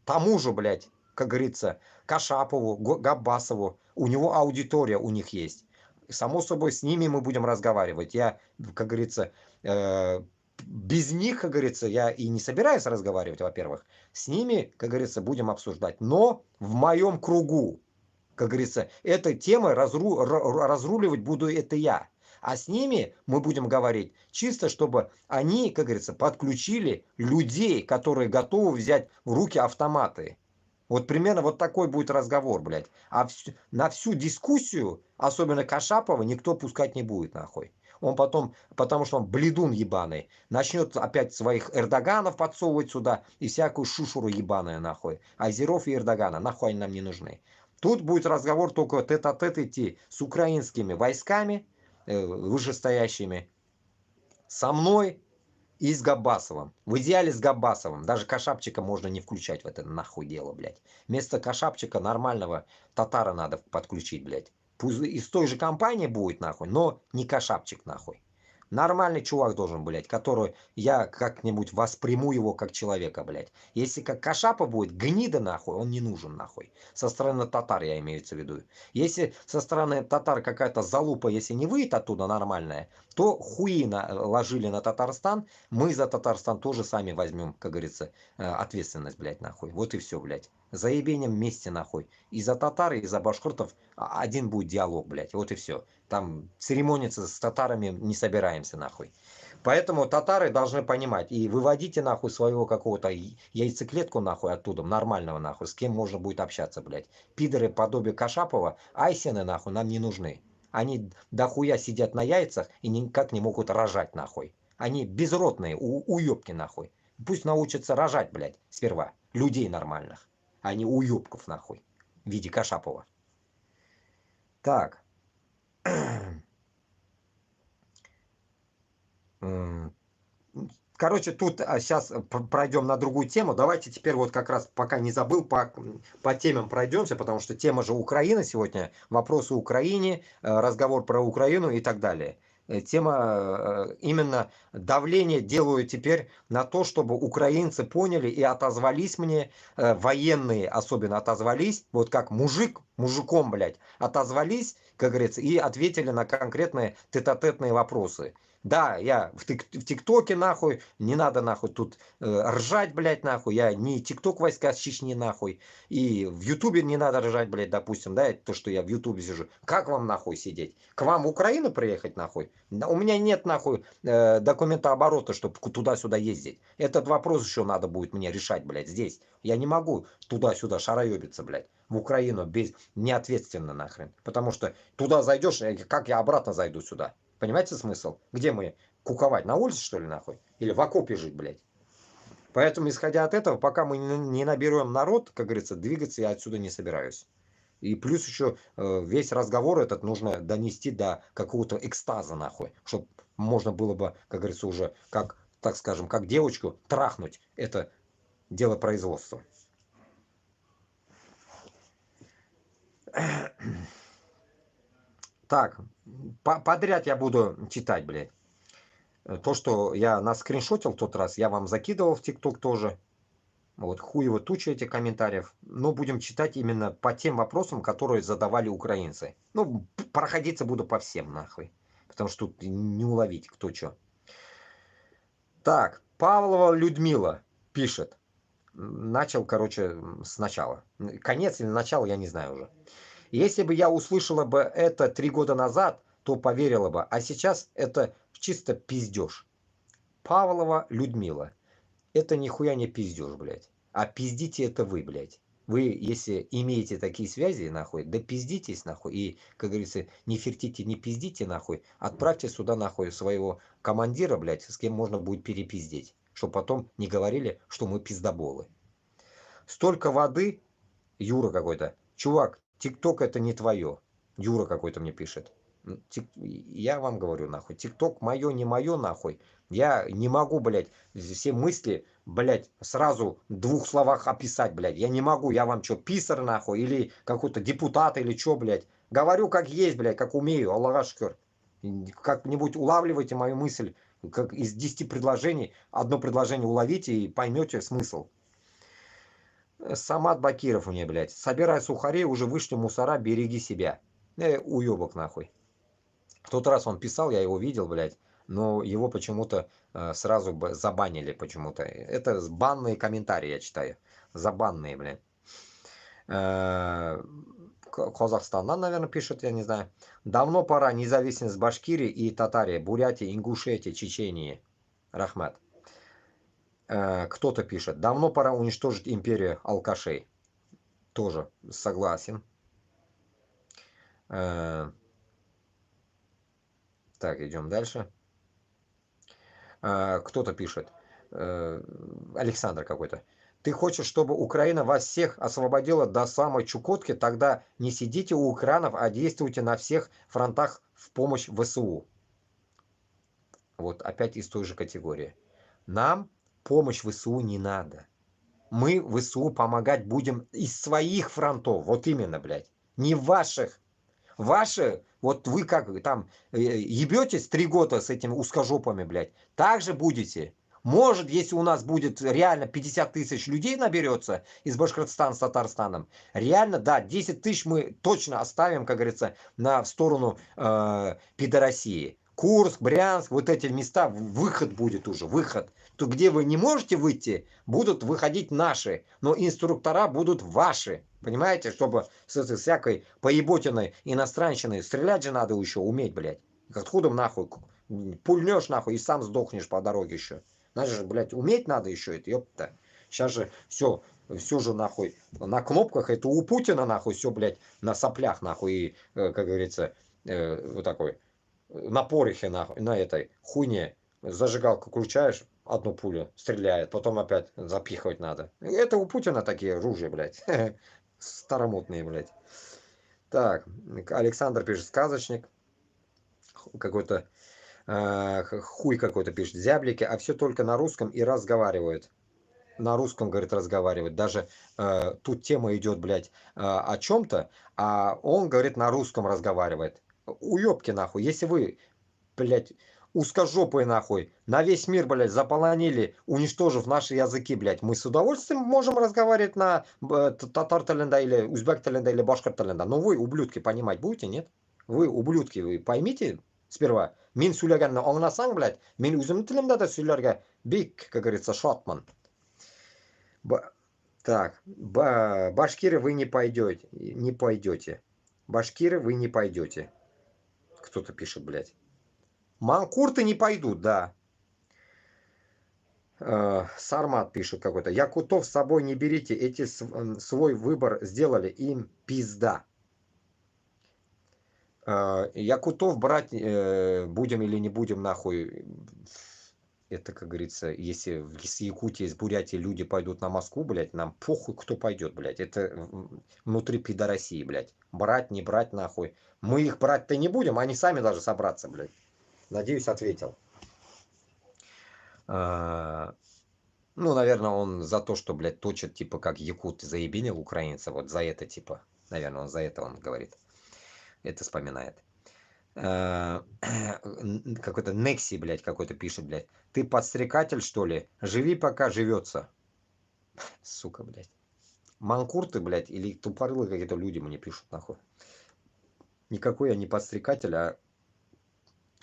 Тому же, блядь, как говорится, Кашапову, Габбасову, у него аудитория у них есть. Само собой, с ними мы будем разговаривать. Я, как говорится, без них, как говорится, я и не собираюсь разговаривать, во-первых. С ними, как говорится, будем обсуждать. Но в моем кругу, как говорится, этой темой разруливать буду это я. А с ними мы будем говорить чисто, чтобы они, как говорится, подключили людей, которые готовы взять в руки автоматы. Вот примерно вот такой будет разговор, блядь. А на всю дискуссию, особенно Кашапова, никто пускать не будет, нахуй. Он потом, потому что он бледун ебаный, начнет опять своих Эрдоганов подсовывать сюда и всякую шушуру ебаную, нахуй. Азеров и Эрдогана, нахуй они нам не нужны. Тут будет разговор только тет-а-тет идти с украинскими войсками, вышестоящими, со мной и с Габасовым. В идеале с Габасовым. Даже Кашапчика можно не включать в это нахуй дело, блядь. Вместо Кашапчика нормального татара надо подключить, блядь. Пусть из той же компании будет, нахуй, но не Кашапчик, нахуй. Нормальный чувак должен, блядь, который я как-нибудь восприму его как человека, блядь. Если как Кашапа будет, гнида, нахуй, он не нужен, нахуй. Со стороны татар я имею в виду. Если со стороны татар какая-то залупа, если не выйдет оттуда нормальная, то хуи ложили на Татарстан, мы за Татарстан тоже сами возьмем, как говорится, ответственность, блядь, нахуй. Вот и все, блядь. Заебением вместе, нахуй. И за татар, и за башкиртов один будет диалог, блядь. Вот и все. Там церемониться с татарами не собираемся, нахуй. Поэтому татары должны понимать. И выводите, нахуй, своего какого-то яйцеклетку, нахуй, оттуда, нормального, нахуй. С кем можно будет общаться, блядь. Пидоры подобие Кашапова, айсены, нахуй, нам не нужны. Они дохуя сидят на яйцах и никак не могут рожать, нахуй. Они безродные, уёбки, нахуй. Пусть научатся рожать, блядь, сперва. Людей нормальных. А не уёбков, нахуй. В виде Кашапова. Так. Короче, тут сейчас пройдем на другую тему. Давайте теперь вот как раз, пока не забыл, по темам пройдемся, потому что тема же Украина сегодня. Вопросы Украине, разговор про Украину и так далее. Тема именно давление делаю теперь на то, чтобы украинцы поняли и отозвались мне, военные особенно отозвались, вот как мужиком, блядь, отозвались, как говорится, и ответили на конкретные тет-а-тетные вопросы. Да, я в ТикТоке, нахуй, не надо, нахуй, тут ржать, блядь, нахуй, я не ТикТок войска с Чечни, нахуй, и в Ютубе не надо ржать, блядь, допустим, да, то, что я в Ютубе сижу. Как вам, нахуй, сидеть? К вам в Украину приехать, нахуй? У меня нет, нахуй, документа оборота, чтобы туда-сюда ездить. Этот вопрос еще надо будет мне решать, блядь, здесь. Я не могу туда-сюда шароебиться, блядь, в Украину без неответственно, нахрен. Потому что туда зайдешь, как я обратно зайду сюда? Понимаете смысл? Где мы куковать? На улице, что ли, нахуй? Или в окопе жить, блядь? Поэтому, исходя от этого, пока мы не наберем народ, как говорится, двигаться я отсюда не собираюсь. И плюс еще весь разговор этот нужно донести до какого-то экстаза, нахуй. Чтобы можно было бы, как говорится, уже, как, так скажем, как девочку трахнуть это дело производства. Так, подряд я буду читать, блядь. То, что я наскриншотил в тот раз, я вам закидывал в ТикТок тоже. Вот хуево туча этих комментариев. Но будем читать именно по тем вопросам, которые задавали украинцы. Ну, проходиться буду по всем, нахуй. Потому что тут не уловить, кто что. Так, Павлова Людмила пишет. Начал, короче, сначала. Конец или начало, я не знаю уже. Если бы я услышала бы это 3 года назад, то поверила бы. А сейчас это чисто пиздеж. Павлова Людмила. Это нихуя не пиздеж, блядь. А пиздите это вы, блядь. Вы, если имеете такие связи, нахуй, да пиздитесь, нахуй. И, как говорится, не фертите, не пиздите, нахуй. Отправьте сюда, нахуй, своего командира, блядь, с кем можно будет перепиздеть. Чтобы потом не говорили, что мы пиздоболы. Столько воды, Юра какой-то. Чувак, ТикТок это не твое. Юра какой-то мне пишет. Я вам говорю, нахуй, ТикТок мое, не мое, нахуй. Я не могу, блядь, все мысли, блядь, сразу в 2 словах описать, блядь. Я не могу, я вам что, писар, нахуй, или какой-то депутат, или что, блядь. Говорю как есть, блядь, как умею, Аллах шкур. Как-нибудь улавливайте мою мысль, как из 10 предложений, одно предложение уловите и поймете смысл. Самат Бакиров у меня, блядь. Собирай сухари, уже вышли мусора, береги себя. Уебок, нахуй. В тот раз он писал, я его видел, блядь. Но его почему-то сразу забанили почему-то. Это банные комментарии, я читаю. Забанные, блядь. Казахстаннан, наверное, пишет, я не знаю. Давно пора независимость Башкирии и Татарии, Бурятии, Ингушетии, Чечении. Рахмат. Кто-то пишет, давно пора уничтожить империю алкашей. Тоже согласен. Так, идем дальше. Кто-то пишет, Александр какой-то. Ты хочешь, чтобы Украина вас всех освободила до самой Чукотки? Тогда не сидите у экранов, а действуйте на всех фронтах в помощь ВСУ. Вот опять из той же категории. Нам помощь ВСУ не надо. Мы ВСУ помогать будем из своих фронтов. Вот именно, блядь. Не ваших. Ваши, вот вы как там ебетесь 3 года с этими узкожопами, блядь. Так же будете. Может, если у нас будет реально 50 тысяч людей наберется из Башкортостана с Татарстаном, реально, да, 10 тысяч мы точно оставим, как говорится, в сторону пидорасии. Курск, Брянск, вот эти места, выход будет уже, выход. То, где вы не можете выйти, будут выходить наши, но инструктора будут ваши. Понимаете, чтобы с этой всякой поеботиной иностранщиной стрелять же надо еще уметь, блядь. Откуда нахуй пульнешь нахуй и сам сдохнешь по дороге еще. Надо же, блядь, уметь надо еще это, ёпта. Сейчас же все же нахуй на кнопках, это у Путина нахуй все, блядь, на соплях нахуй и, как говорится, вот такой, на порохе нахуй, на этой хуйне. Зажигалку включаешь, одну пулю стреляет, потом опять запихивать надо. Это у Путина такие ружья, блядь. Старомодные, блядь. Так, Александр пишет, сказочник. Какой-то хуй какой-то пишет, зяблики, а все только на русском и разговаривают. На русском, говорит, разговаривает. Даже тут тема идет, блядь, о чем-то, а он, говорит, на русском разговаривает. Уёбки, нахуй. Если вы, блядь, узкожопые, нахуй, на весь мир, блядь, заполонили, уничтожив наши языки, блядь, мы с удовольствием можем разговаривать на татар-таленда или узбек-таленда или башкир-таленда. Но вы, ублюдки, понимать будете, нет? Вы, ублюдки, вы поймите сперва. Мин сөйлегенне аңласаң, блядь, мен үземнең телемдә дә сөйләргә бик, как говорится, шатман. Так, башкиры вы не пойдете. Башкиры вы не пойдете. Кто-то пишет, блядь. Манкурты не пойдут, да. Сармат пишет какой-то. Якутов с собой не берите, эти свой выбор сделали, им пизда. Якутов брать будем или не будем, нахуй. Это, как говорится, если с Якутии, с Бурятии люди пойдут на Москву, блядь, нам похуй, кто пойдет, блядь. Это внутри пидорасии, блядь. Брать, не брать, нахуй. Мы их брать-то не будем, они сами даже собраться, блядь. Надеюсь, ответил. Ну, наверное, он за то, что, блядь, точит, типа, как якут заебенил украинца. Вот за это, типа, наверное, он за это он говорит. Это вспоминает. Какой-то Некси, блядь, какой-то пишет, блядь. Ты подстрекатель, что ли? Живи, пока живется. Сука, блядь. Манкурты, блядь, или тупорылые какие-то люди мне пишут, нахуй. Никакой я не подстрекатель, а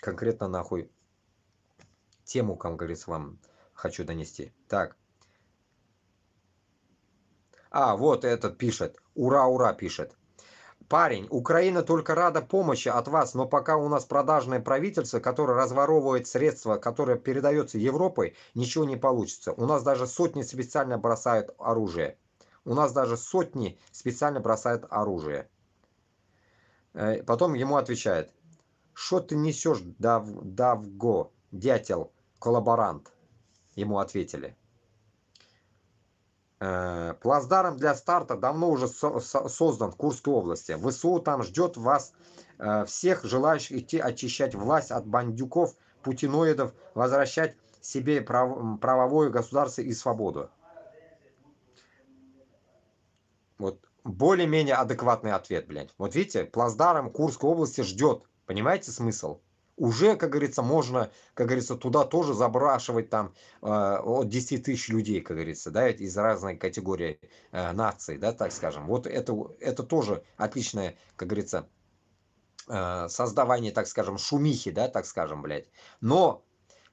конкретно, нахуй, тему, как говорится, вам хочу донести. Так. Вот этот пишет. Ура, ура, пишет. Парень, Украина только рада помощи от вас, но пока у нас продажное правительство, которое разворовывает средства, которое передается Европой, ничего не получится. У нас даже сотни специально бросают оружие. Потом ему отвечает. Что ты несешь, давго, дятел, коллаборант? Ему ответили. Плацдарм для старта давно уже создан в Курской области. ВСУ там ждет вас, всех желающих идти очищать власть от бандюков, путиноидов, возвращать себе правовое государство и свободу. Вот более-менее адекватный ответ, блядь. Вот видите, плацдарм Курской области ждет. Понимаете смысл? Уже, как говорится, можно, как говорится, туда тоже забрашивать там от 10 тысяч людей, как говорится, да, из разной категории наций, да, так скажем. Вот это тоже отличное, как говорится, создавание, так скажем, шумихи, да, так скажем, блядь. Но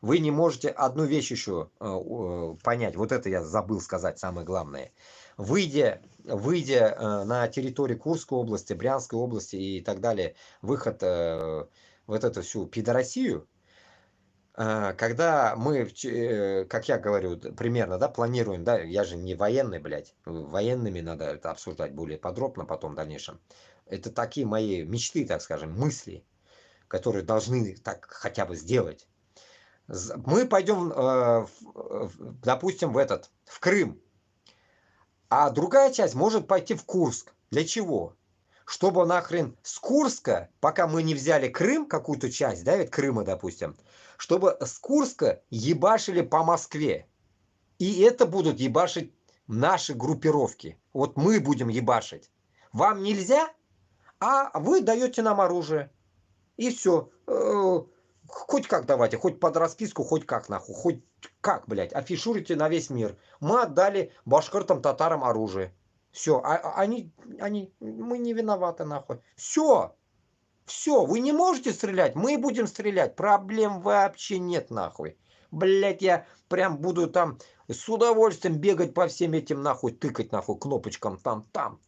вы не можете одну вещь еще понять, вот это я забыл сказать, самое главное. Выйдя на территорию Курской области, Брянской области и так далее, выход вот эту всю пидорасию, когда мы, как я говорю, примерно, да, планируем, да, я же не военный, блядь, военными надо это обсуждать более подробно потом в дальнейшем. Это такие мои мечты, так скажем, мысли, которые должны так хотя бы сделать. Мы пойдем, допустим, в Крым. А другая часть может пойти в Курск. Для чего? Чтобы нахрен с Курска, пока мы не взяли Крым, какую-то часть, да, ведь Крыма, допустим, чтобы с Курска ебашили по Москве. И это будут ебашить наши группировки. Вот мы будем ебашить. Вам нельзя, а вы даете нам оружие. И все. Хоть как давайте, хоть под расписку, хоть как нахуй. Хоть как, блядь, афишируйте на весь мир. Мы отдали башкиртам, татарам оружие. Все, мы не виноваты нахуй. Все, вы не можете стрелять, мы будем стрелять. Проблем вообще нет нахуй. Блядь, я прям буду там с удовольствием бегать по всем этим нахуй, тыкать нахуй кнопочкам там,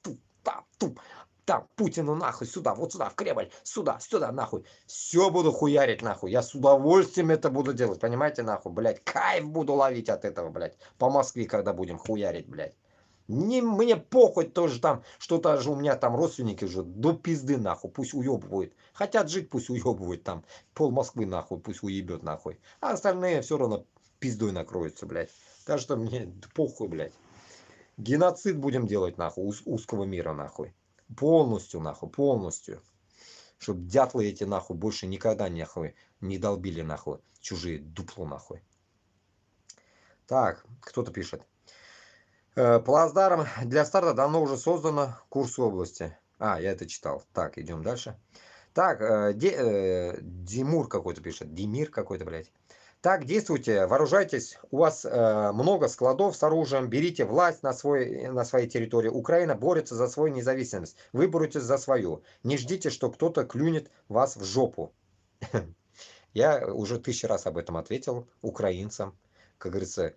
Путину нахуй, сюда, вот сюда, в Кремль, сюда, нахуй. Все буду хуярить нахуй. Я с удовольствием это буду делать, понимаете, нахуй, блядь. Кайф буду ловить от этого, блядь. По Москве, когда будем хуярить, блядь. Мне похуй тоже там, что-то же у меня там родственники уже до пизды нахуй, пусть уебывают. Хотят жить, пусть уебывают там. Пол Москвы нахуй, пусть уебет нахуй. А остальные все равно пиздой накроются, блядь. Так что мне похуй, блядь. Геноцид будем делать нахуй, узкого мира нахуй. Полностью нахуй, полностью. Чтоб дятлы эти нахуй больше никогда нахуй не долбили нахуй. Чужие дупло нахуй. Так, кто-то пишет. Плацдарм для старта давно уже создано Курской области. Я это читал. Так, идем дальше. Так, Димур какой-то пишет. Димир какой-то, блядь. Так, действуйте, вооружайтесь. У вас много складов с оружием. Берите власть на своей территории. Украина борется за свою независимость. Вы боретесь за свою. Не ждите, что кто-то клюнет вас в жопу. Я уже 1000 раз об этом ответил украинцам. Как говорится,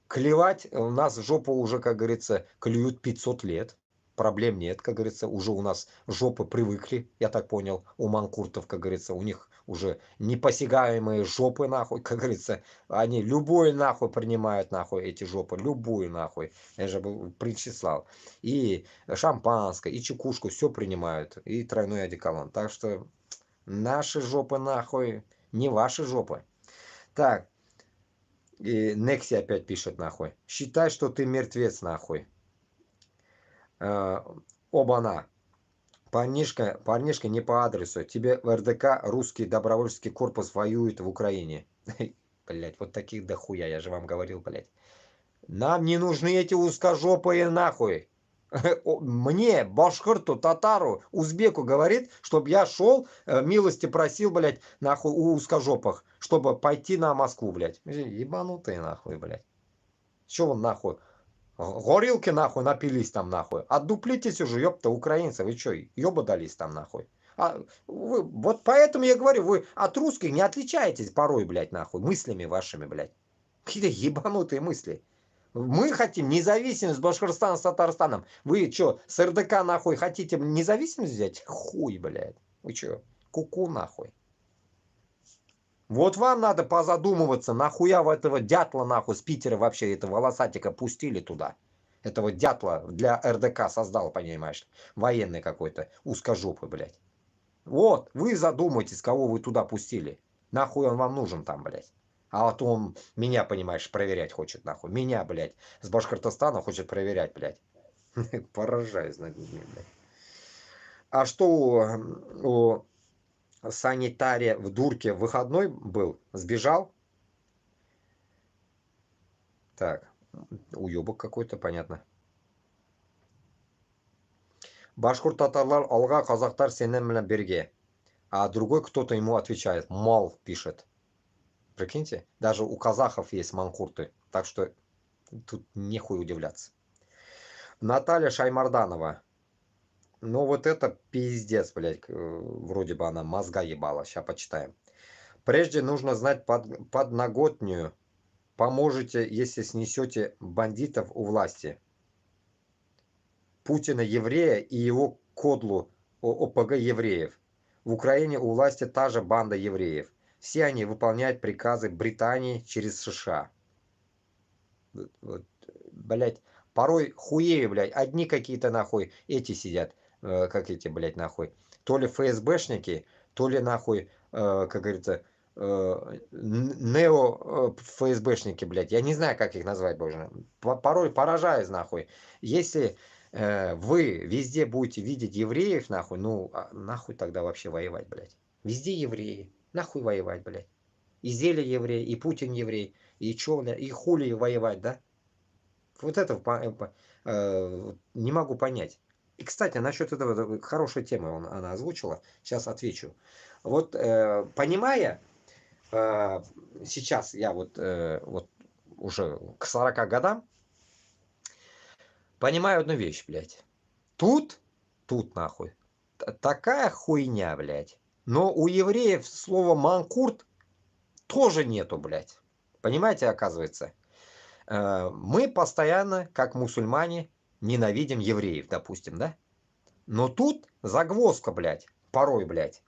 клевать у нас в жопу уже, как говорится, клюют 500 лет. Проблем нет, как говорится, уже у нас жопы привыкли, я так понял, у манкуртов, как говорится, у них уже непосягаемые жопы, нахуй, как говорится, они любой нахуй принимают, нахуй, эти жопы, любую нахуй, я же причислял, и шампанское, и чекушку, все принимают, и тройной одеколон, так что наши жопы, нахуй, не ваши жопы. Так, и Некси опять пишет, нахуй, считай, что ты мертвец, нахуй. Оба-на. Парнишка не по адресу. Тебе в РДК русский добровольческий корпус воюет в Украине. Блять, вот таких дохуя, я же вам говорил, блять. Нам не нужны эти узкожопые нахуй. Мне, башкирту, татару, узбеку говорит, чтобы я шел, милости просил, блять, нахуй, у узкожопых, чтобы пойти на Москву, блять. Ебанутые нахуй, блять. Че он нахуй? Горилки нахуй напились там нахуй. Отдуплитесь уже, ёпта, украинцы. Вы чё, ёба дались там нахуй. Вот поэтому я говорю, вы от русских не отличаетесь порой, блядь, нахуй. Мыслями вашими, блядь. Какие-то ебанутые мысли. Мы хотим независимость Башкортостана с Татарстаном. Вы чё, с РДК нахуй хотите независимость взять? Хуй, блядь. Вы чё, ку-ку нахуй. Вот вам надо позадумываться, нахуя в этого дятла нахуй с Питера вообще этого волосатика пустили туда. Этого дятла для РДК создал, понимаешь, военный какой-то, узкожопый, блядь. Вот, вы задумайтесь, кого вы туда пустили. Нахуй он вам нужен там, блядь. А вот он меня, понимаешь, проверять хочет, нахуй. Меня, блядь, с Башкортостана хочет проверять, блядь. Поражаюсь над ними, блядь. А что у санитария в дурке выходной был? Сбежал? Так, уебок какой-то, понятно. Башкурт татарлар алга, казахтар сенен менен берге. А другой кто-то ему отвечает. Мал пишет. Прикиньте, даже у казахов есть манкурты. Так что тут нехуй удивляться. Наталья Шаймарданова. Ну вот это пиздец, блядь. Вроде бы она мозга ебала. Сейчас почитаем. Прежде нужно знать подноготную. Поможете, если снесете бандитов у власти. Путина еврея и его кодлу ОПГ евреев. В Украине у власти та же банда евреев. Все они выполняют приказы Британии через США. Блядь, порой хуею, блядь. Одни какие-то нахуй эти сидят. Как эти, блядь, нахуй. То ли ФСБшники, то ли нахуй, как говорится, нео-ФСБшники, блядь, я не знаю, как их назвать, боже, порой поражаюсь, нахуй. Если вы везде будете видеть евреев, нахуй, ну, нахуй тогда вообще воевать, блядь. Везде евреи, нахуй воевать, блядь. И Зеля еврей, и Путин еврей, и чё, и хули воевать, да? Вот это не могу понять. И, кстати, насчет этого, хорошая тема она озвучила, сейчас отвечу. Вот, понимая, сейчас я вот уже к 40 годам, понимаю одну вещь, блядь. Тут нахуй, такая хуйня, блядь. Но у евреев слова манкурт тоже нету, блядь. Понимаете, оказывается. Мы постоянно, как мусульмане, ненавидим евреев, допустим, да? Но тут загвоздка, блядь, порой, блядь.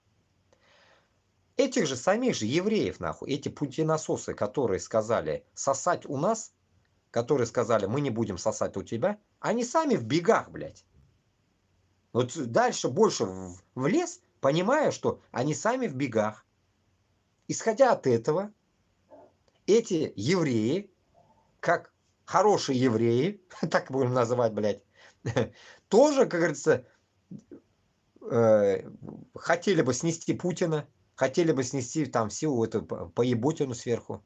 Этих же самих же евреев, нахуй, эти путинасосы, которые сказали сосать у нас, которые сказали, мы не будем сосать у тебя, они сами в бегах, блядь. Вот дальше больше в лес, понимая, что они сами в бегах. Исходя от этого, эти евреи, как хорошие евреи, так будем называть, блядь, тоже, как говорится, хотели бы снести Путина, хотели бы снести там всю эту поеботину сверху.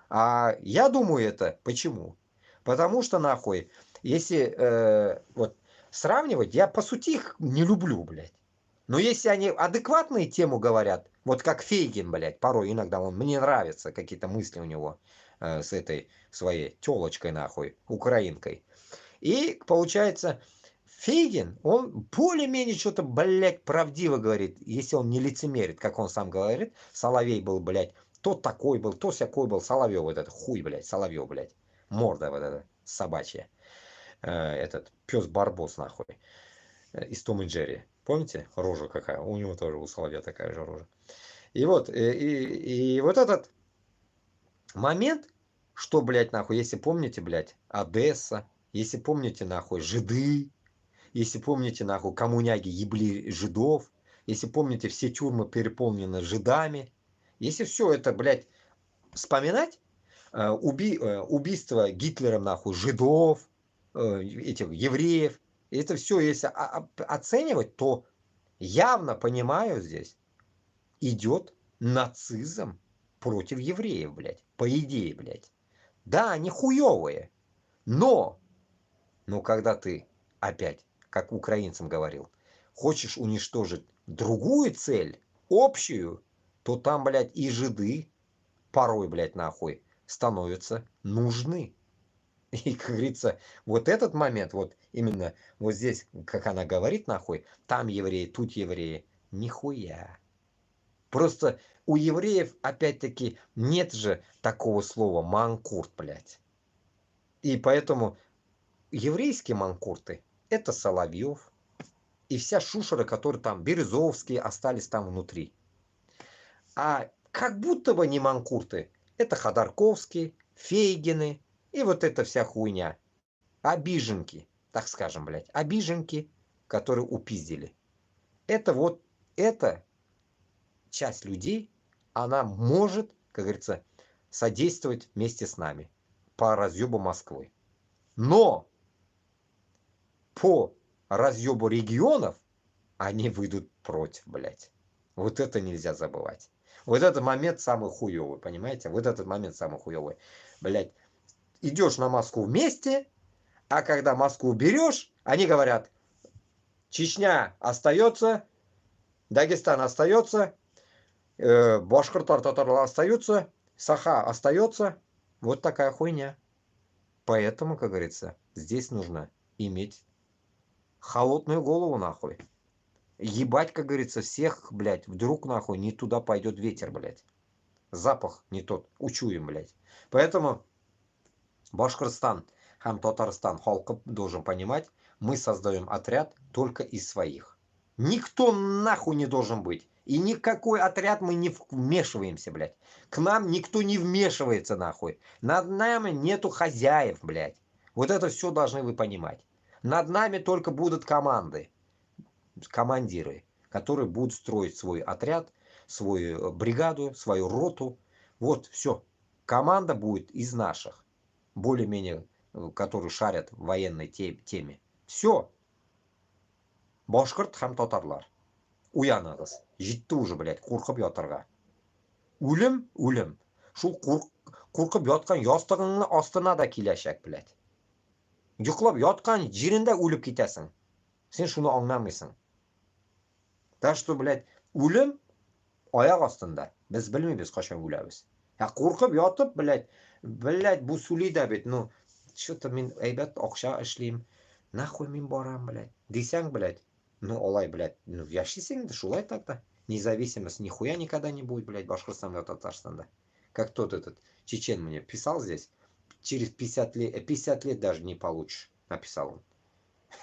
А я думаю это, почему? Потому что, нахуй, если вот сравнивать, я по сути их не люблю, блядь. Но если они адекватные тему говорят, вот как Фейгин, блядь, порой иногда мне нравятся какие-то мысли у него с этой своей тёлочкой, нахуй, украинкой. И получается, Фейгин, он более-менее что-то, блядь, правдиво говорит, если он не лицемерит, как он сам говорит. Соловей был, блядь, то такой был, то всякой был, Соловьев вот этот, хуй, блядь, Соловьев, блядь, морда вот эта собачья, этот пес Барбос, нахуй, из Том и Джерри. Помните, рожа какая? У него тоже, у Соловья такая же рожа. И вот, и вот этот момент, что, блядь, нахуй, если помните, блядь, Одесса, если помните, нахуй, жиды, если помните, нахуй, коммуняги ебли жидов, если помните, все тюрьмы переполнены жидами, если все это, блядь, вспоминать, убийство Гитлером, нахуй, жидов, этих евреев, это все, если оценивать, то явно понимаю здесь, идет нацизм против евреев, блядь, по идее, блядь. Да, они хуевые, но когда ты опять, как украинцам говорил, хочешь уничтожить другую цель, общую, то там, блядь, и жиды порой, блядь, нахуй, становятся нужны. И, как говорится, вот этот момент, вот именно вот здесь, как она говорит, нахуй, там евреи, тут евреи, нихуя. Просто у евреев, опять-таки, нет же такого слова манкурт, блядь. И поэтому еврейские манкурты — это Соловьев и вся шушера, которые там, Березовские, остались там внутри. А как будто бы не манкурты — это Ходорковские, Фейгины и вот эта вся хуйня. Обиженки, так скажем, блядь, обиженки, которые упиздили. Это вот, эта часть людей, она может, как говорится, содействовать вместе с нами по разъебу Москвы. Но по разъебу регионов они выйдут против, блядь. Вот это нельзя забывать. Вот этот момент самый хуёвый, понимаете? Вот этот момент самый хуёвый. Блядь, идешь на Москву вместе, а когда Москву берешь, они говорят, Чечня остается, Дагестан остается, Башкортостан, Татарстан остаются, Саха остается. Вот такая хуйня. Поэтому, как говорится, здесь нужно иметь холодную голову, нахуй. Ебать, как говорится, всех, блядь, вдруг, нахуй, не туда пойдет ветер, блядь. Запах не тот, учуем, блядь. Поэтому Башкортостан, Хам-Татарстан, халкы должен понимать, мы создаем отряд только из своих. Никто нахуй не должен быть. И никакой отряд мы не вмешиваемся, блядь. К нам никто не вмешивается, нахуй. Над нами нету хозяев, блядь. Вот это все должны вы понимать. Над нами только будут команды, командиры, которые будут строить свой отряд, свою бригаду, свою роту. Вот, все. Команда будет из наших, более-менее, которые шарят в военной теме. Все. Башқұрт һәм татарлар. Уянығыз. Жетті уже, блядь, қорқып ятырға. Өлім, өлім. Шул қорқып ятқан ястығыңның астына да келешек, блядь. Йоқлап ятқан жерінде өліп кетесің. Сен шуны аңламайсың. Так что, блядь, өлім аяқ астында. Біз білмейміз қашан өлеміз. Қорқып ятып, блядь, бұл сөйлейді бит, ну, что-то мен әйбәт ақша эшлейм. Нахуй мен барам, блядь. Десең, блядь, ну, олай, блядь, ну, яшисең, да шулай так-то. Независимость нихуя никогда не будет, блядь, в Башкортостане, в Татарстане. Как тот этот чечен мне писал здесь, через 50 лет даже не получишь, написал он.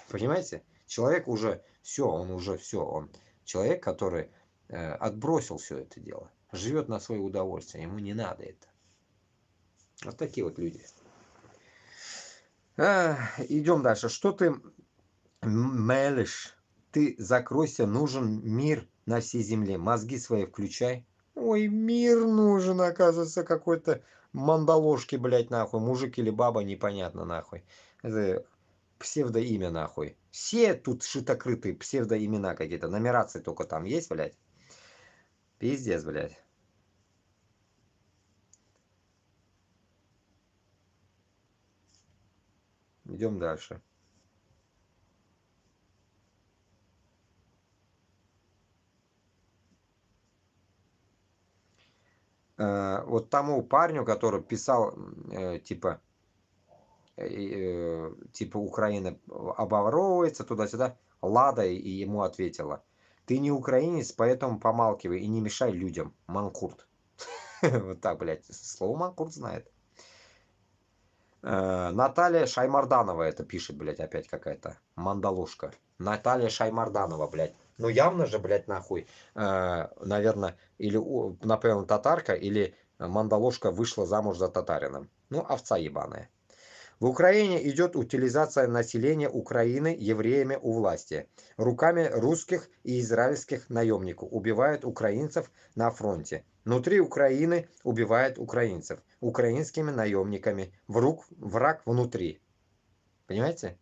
Понимаете? Человек уже все, он человек, который отбросил все это дело, живет на свое удовольствие, ему не надо это. Вот такие вот люди. Идем дальше. Что ты мелешь? Ты закройся, нужен мир на всей земле. Мозги свои включай. Ой, мир нужен, оказывается, какой-то мандалошки, блядь, нахуй. Мужик или баба, непонятно, нахуй. Это псевдоимя, нахуй. Все тут шитокрытые псевдоимена какие-то. Нумерации только там есть, блядь. Пиздец, блядь. Идем дальше. Вот тому парню, который писал, типа Украина обворовывается туда-сюда, Лада и ему ответила: ты не украинец, поэтому помалкивай и не мешай людям, манкурт. Вот так, блядь, слово манкурт знает. Наталья Шаймарданова это пишет, блядь, опять какая-то мандалушка. Наталья Шаймарданова, блядь. Ну явно же, блядь, нахуй, наверное, или, например, татарка, или мандалошка вышла замуж за татарином. Ну, овца ебаная. В Украине идет утилизация населения Украины евреями у власти. Руками русских и израильских наемников убивают украинцев на фронте. Внутри Украины убивают украинцев. Украинскими наемниками. Враг внутри. Понимаете?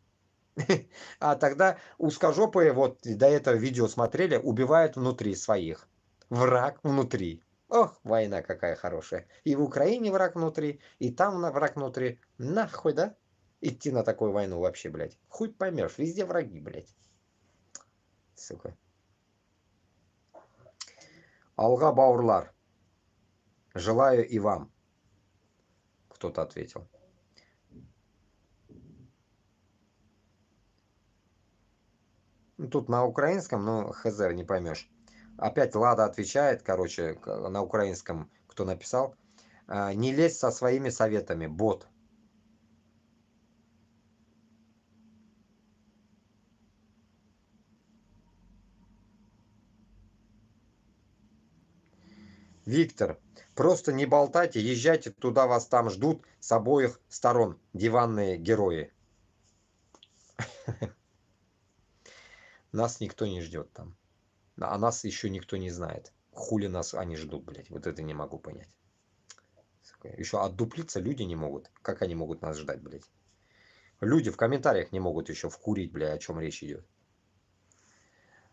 А тогда узкожопые, вот до этого видео смотрели, убивают внутри своих. Враг внутри. Ох, война какая хорошая. И в Украине враг внутри, и там враг внутри. Нахуй, да? Идти на такую войну вообще, блядь. Хуй поймешь, везде враги, блядь. Сука. Алга баурлар. Желаю и вам. Кто-то ответил. Тут на украинском, но хз, не поймешь. Опять Лада отвечает, короче, на украинском, кто написал. Не лезь со своими советами, бот. Виктор, просто не болтайте, езжайте туда, вас там ждут с обоих сторон диванные герои. Нас никто не ждет там. А нас еще никто не знает. Хули нас они ждут, блядь. Вот это не могу понять. Еще отдуплиться люди не могут. Как они могут нас ждать, блядь? Люди в комментариях не могут еще вкурить, блядь, о чем речь идет.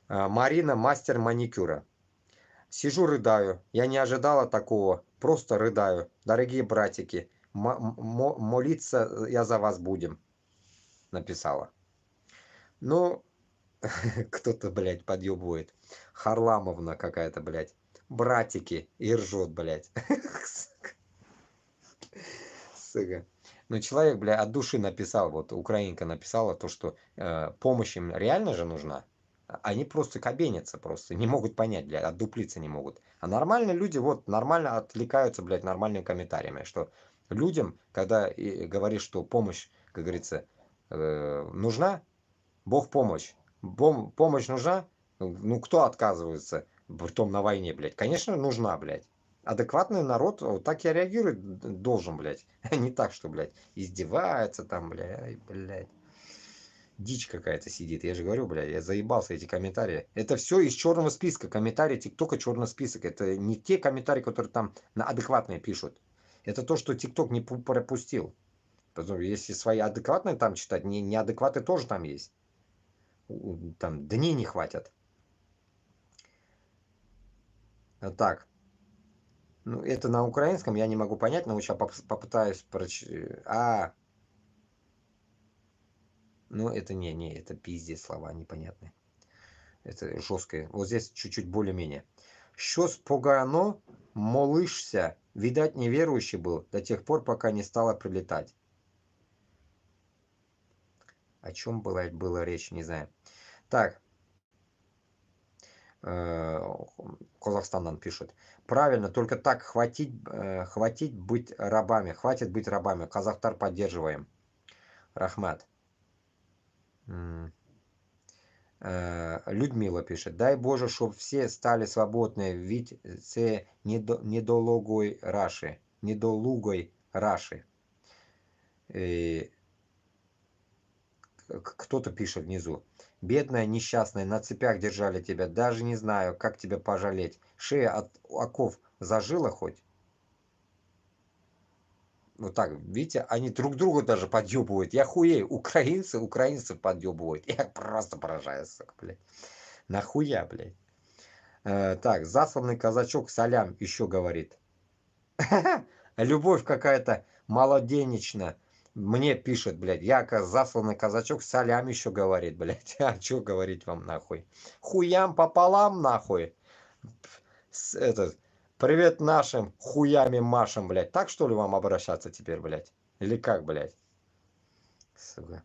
Марина, мастер маникюра. Сижу, рыдаю. Я не ожидала такого. Просто рыдаю. Дорогие братики, молиться я за вас будем. Написала. Ну, кто-то, блядь, подъебывает. Харламовна какая-то, блядь. Братики. И ржет, блядь. Сука. Ну, человек, блядь, от души написал, вот украинка написала то, что помощь им реально же нужна. Они просто кабенятся, просто не могут понять, блядь, отдуплиться не могут. А нормальные люди вот нормально отвлекаются, блядь, нормальными комментариями, что людям, когда говоришь, что помощь, как говорится, нужна, Бог помощь. Помощь нужна, ну кто отказывается, притом на войне, блядь? Конечно, нужна, блядь. Адекватный народ вот так и реагирует должен, блядь. Не так, что, блядь, издевается там, блядь. Дичь какая-то сидит. Я же говорю, бля, я заебался эти комментарии. Это все из черного списка. Комментарии ТикТока черный список. Это не те комментарии, которые там на адекватные пишут. Это то, что ТикТок не пропустил. Потому если свои адекватные там читать, неадекватные тоже там есть. Там дней не хватит. Так. Ну, это на украинском я не могу понять, но сейчас попытаюсь прочитать. Ну, это не, это пиздец слова непонятные. Это жесткое. Вот здесь чуть-чуть более-менее. Щось погано молишься. Видать, неверующий был до тех пор, пока не стало прилетать. О чем была речь, не знаю. Так. Казахстан нам пишет. Правильно, только так хватит быть рабами. Хватит быть рабами. Казахстан поддерживаем. Рахмат. Людмила пишет. Дай Боже, щоб все стали свободны, ведь це недолугой раши. Кто-то пишет внизу. Бедная, несчастная, на цепях держали тебя. Даже не знаю, как тебя пожалеть. Шея от оков зажила хоть? Вот так, видите, они друг друга даже подъебывают. Я хуею. Украинцев подъебывают. Я просто поражаюсь, сука, блядь. Нахуя, блядь. Так, засланный казачок Салям еще говорит. Любовь какая-то малоденечная. Мне пишет, блядь, я засланный казачок Салям еще говорит, блядь. А что говорить вам, нахуй? Хуям пополам, нахуй. Привет нашим хуями машем, блядь. Так что ли вам обращаться теперь, блядь? Или как, блядь? Сука.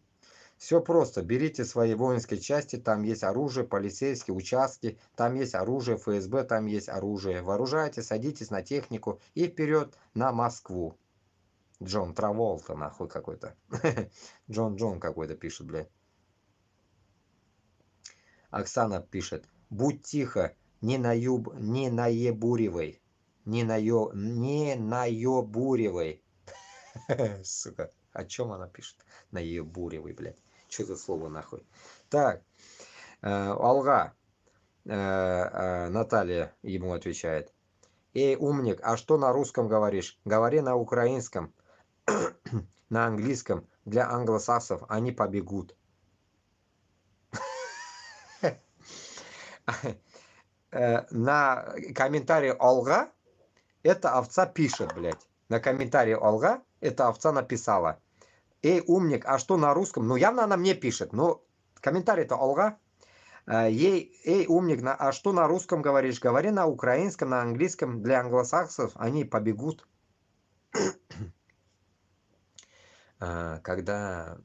Все просто. Берите свои воинские части, там есть оружие, полицейские участки, там есть оружие, ФСБ, там есть оружие. Вооружайтесь, садитесь на технику и вперед на Москву. Джон Траволта, нахуй какой-то. Джон какой-то пишет, блядь. Оксана пишет. Будь тихо, не наебуривай. Не наебуривай. Сука, о чем она пишет? Наебуривай, блядь. Что за слово нахуй? Так, Алга. Наталья ему отвечает. Эй, умник, а что на русском говоришь? Говори на украинском. На английском. Для англосаксов они побегут. На комментарии Алга эта овца пишет, блядь. На комментарии Алга эта овца написала. Эй, умник, а что на русском? Ну, явно она мне пишет. Но комментарий-то Алга. Эй, умник, а что на русском говоришь? Говори на украинском, на английском. Для англосаксов они побегут. Когда...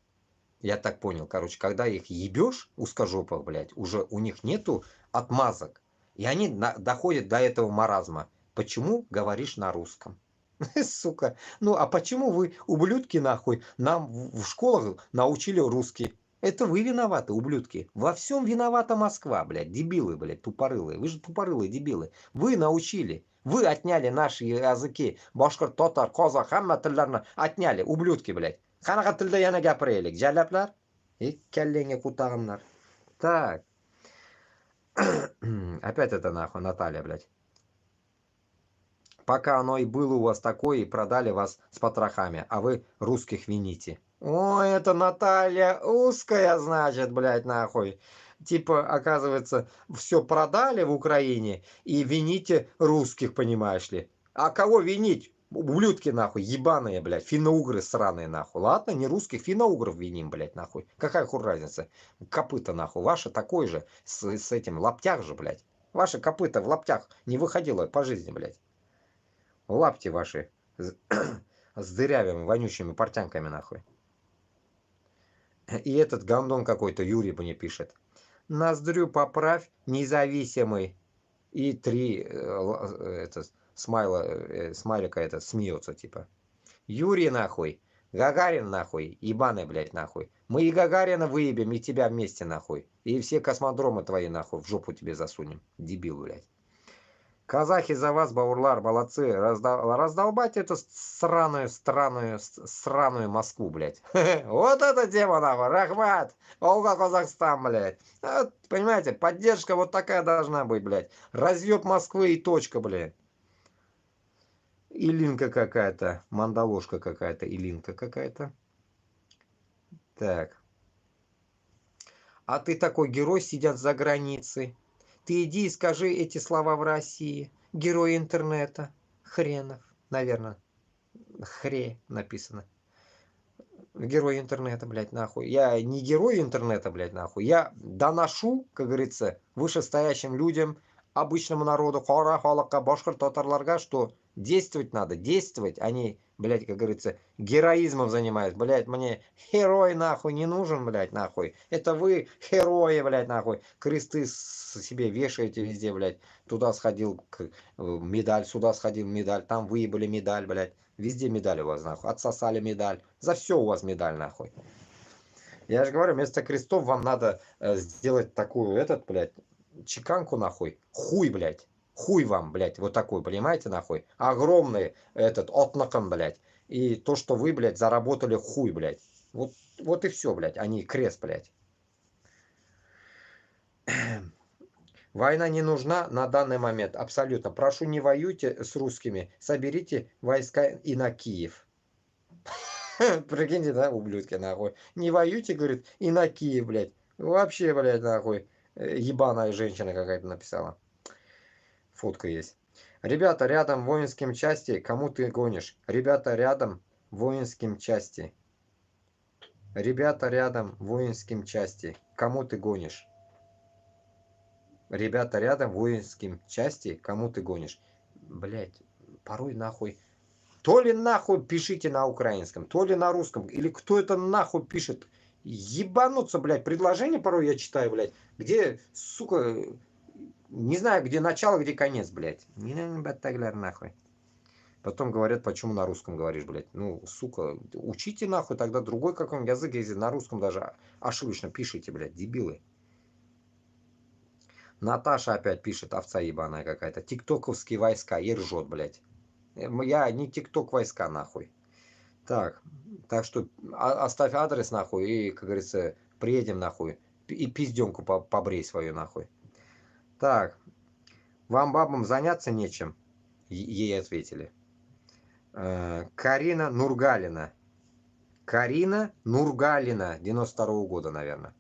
Я так понял, короче, когда их ебешь, узкожопых, блядь, уже у них нету отмазок. И они доходят до этого маразма. Почему говоришь на русском? Сука. Ну, а почему вы, ублюдки, нахуй, нам в школах научили русский? Это вы виноваты, ублюдки. Во всем виновата Москва, блядь. Дебилы, блядь, тупорылые. Вы же тупорылые дебилы. Вы научили. Вы отняли наши языки. Башкир, татар, казах, хамма тилларны отняли. Ублюдки, блядь. Qanaqa tilda yana gapiraylik, jallablar? Kallenga кутагымнар. Так. Опять это нахуй, Наталья, блядь. Пока оно и было у вас такое, и продали вас с потрохами, а вы русских вините. Ой, это Наталья узкая, значит, блядь, нахуй. Типа, оказывается, все продали в Украине и вините русских, понимаешь ли. А кого винить? Ублюдки, нахуй, ебаные, блядь, финно-угры сраные, нахуй. Ладно, не русских, финно-угров виним, блядь, нахуй. Какая хуй разница? Копыта, нахуй, ваше такой же, с этим, лаптях же, блядь. Ваше копыта в лаптях не выходило по жизни, блядь. Лапти ваши с дырявыми, вонючими портянками, нахуй. И этот гандон какой-то, Юрий мне пишет. Ноздрю поправь, независимый. И 3, смайлика это смеется, типа. Юрий, нахуй. Гагарин, нахуй. Ебаный, блядь, нахуй. Мы и Гагарина выебем, и тебя вместе, нахуй. И все космодромы твои, нахуй, в жопу тебе засунем. Дебил, блядь. Казахи за вас, баурлар, молодцы. Раздолбать эту сраную Москву, блядь. Вот эта тема, нахуй. Рахмат. Олга, Казахстан, блядь. Вот, понимаете, поддержка вот такая должна быть, блядь. Разъеб Москвы и точка, блядь. Илинка какая-то. Мандавошка какая-то. Илинка какая-то. Так. А ты такой герой, сидят за границей. Ты иди и скажи эти слова в России. Герой интернета. Хренов. Наверное. Хре написано. Герой интернета, блядь, нахуй. Я не герой интернета, блядь, нахуй. Я доношу, как говорится, вышестоящим людям, обычному народу, хора, холока, башкар, татарларга, что действовать надо, действовать. Они, блядь, как говорится, героизмом занимаются. Блядь, мне герой, нахуй, не нужен, блядь, нахуй. Это вы герои, блядь, нахуй. Кресты себе вешаете везде, блядь. Туда сходил медаль, сюда сходил медаль, там выебали медаль, блядь. Везде медаль у вас, нахуй. Отсосали медаль. За все у вас медаль, нахуй. Я же говорю, вместо крестов вам надо сделать такую, блядь, чеканку, нахуй. Хуй, блядь. Хуй вам, блядь, вот такой, понимаете, нахуй. Огромный отнаком, блядь. И то, что вы, блядь, заработали хуй, блядь. Вот и все, блядь, а не крест, блядь. Война не нужна на данный момент, абсолютно. Прошу, не воюйте с русскими, соберите войска и на Киев. Прикиньте, да, ублюдки, нахуй. Не воюйте, говорит, и на Киев, блядь. Вообще, блядь, нахуй. Ебаная женщина какая-то написала. Фотка есть. Ребята, рядом воинским части, кому ты гонишь? Ребята, рядом воинским части. Ребята, рядом воинским части, кому ты гонишь? Ребята, рядом воинским части, кому ты гонишь? Блять, порой нахуй. То ли нахуй пишите на украинском, то ли на русском. Или кто это нахуй пишет? Ебануться, блядь. Предложение порой я читаю, блядь. Где, сука, не знаю, где начало, где конец, блядь. Не надо нахуй. Потом говорят, почему на русском говоришь, блядь. Ну, сука, учите нахуй тогда другой какой-нибудь язык, если на русском даже ошибочно пишите, блядь, дебилы. Наташа опять пишет, овца ебаная какая-то. Тиктоковские войска. И ржет, блядь. Я не тикток войска, нахуй. Так что оставь адрес, нахуй, и, как говорится, приедем, нахуй. И пизденку побрей свою, нахуй. Так. Вам, бабам, заняться нечем? Ей ответили. Карина Нургалина. Карина Нургалина. 92-го года, наверное.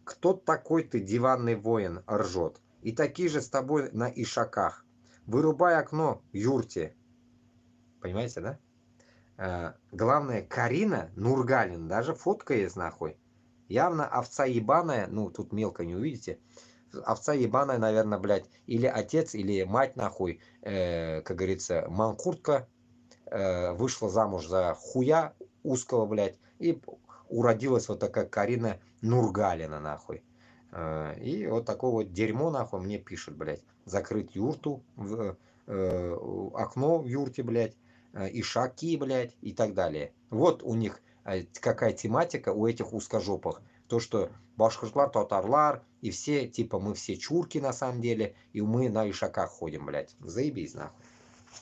Кто такой ты, диванный воин, ржет? И такие же с тобой на ишаках. Вырубай окно в юрте. Понимаете, да? Главное, Карина Нургалин. Даже фотка есть, нахуй. Явно овца ебаная. Ну, тут мелко не увидите. Овца ебаная, наверное, блядь. Или отец, или мать, нахуй. Как говорится, манкуртка. Вышла замуж за хуя узкого, блядь. И уродилась вот такая Карина Нургалина, нахуй. И вот такое вот дерьмо, нахуй, мне пишет, блядь. Закрыть юрту, окно в юрте, блядь, ишаки, блядь, и так далее. Вот у них какая тематика у этих узкожопых. То, что башкиртлар, татарлар, и все, типа, мы все чурки на самом деле, и мы на ишаках ходим, блядь. Заебись, нахуй.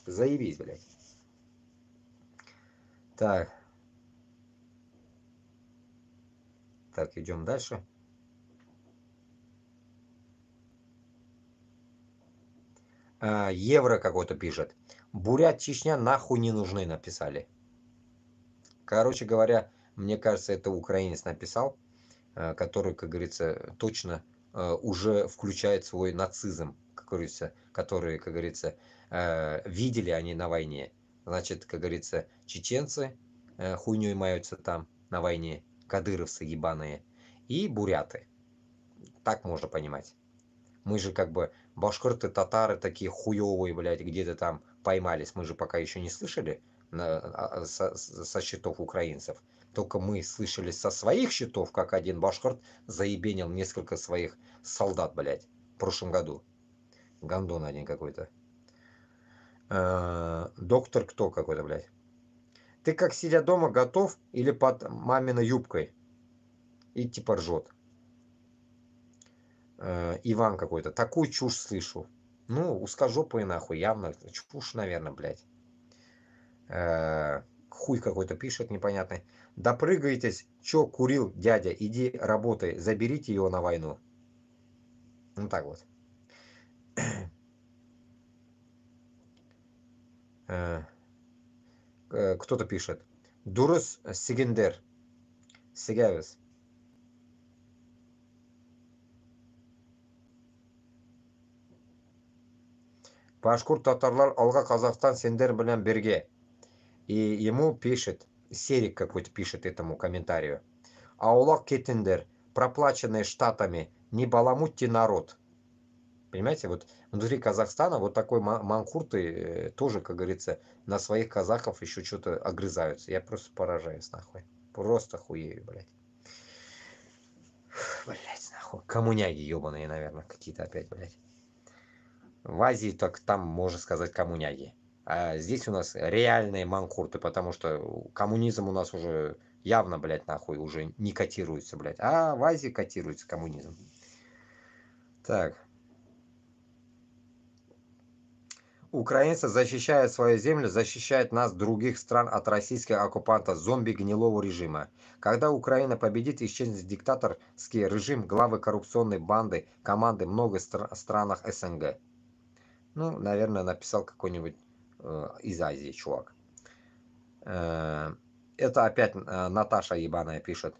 Заебись, блядь. Так, идем дальше. Евро какой-то пишет. Бурят, Чечня нахуй не нужны, написали. Короче говоря, мне кажется, это украинец написал, который, как говорится, точно уже включает свой нацизм, как говорится, который, как говорится, видели они на войне. Значит, как говорится, чеченцы хуйней маются там на войне, кадыровцы ебаные, и буряты. Так можно понимать. Мы же как бы башкирты, татары такие хуевые, блядь, где-то там поймались. Мы же пока еще не слышали со счетов украинцев. Только мы слышали со своих счетов, как один башкирт заебенил несколько своих солдат, блядь, в прошлом году. Гондон один какой-то. Доктор кто какой-то, блядь. Ты как сидя дома готов или под маминой юбкой? И типа ржет. Иван какой-то. Такую чушь слышу. Ну, узкожопые нахуй, явно чушь, наверное, блядь. Хуй какой-то пишет непонятный. Допрыгаетесь, чё курил дядя, иди работай, заберите его на войну. Ну так вот. Кто-то пишет. Дурус Сигендер. Сигавис. Башкұрт татарлар алға Казахстан сендер белән бергә. И ему пишет, Серик какой-то пишет этому комментарию. Аулак кетендер, проплаченные штатами, не баламутьте народ. Понимаете, вот внутри Казахстана вот такой манкурты тоже, как говорится, на своих казахов еще что-то огрызаются. Я просто поражаюсь, нахуй. Просто хуею, блядь. Блядь, нахуй. Коммуняги ебаные, наверное, какие-то опять, блядь. В Азии так там, можно сказать, коммуняги. А здесь у нас реальные манкурты, потому что коммунизм у нас уже явно, блядь, нахуй, уже не котируется, блядь. А в Азии котируется коммунизм. Так. Украинцы защищают свою землю, защищают нас, других стран, от российских оккупантов, зомби гнилого режима. Когда Украина победит, исчезнет диктаторский режим, главы коррупционной банды, команды в многих странах СНГ. Ну, наверное, написал какой-нибудь из Азии чувак. Это опять Наташа ебаная пишет.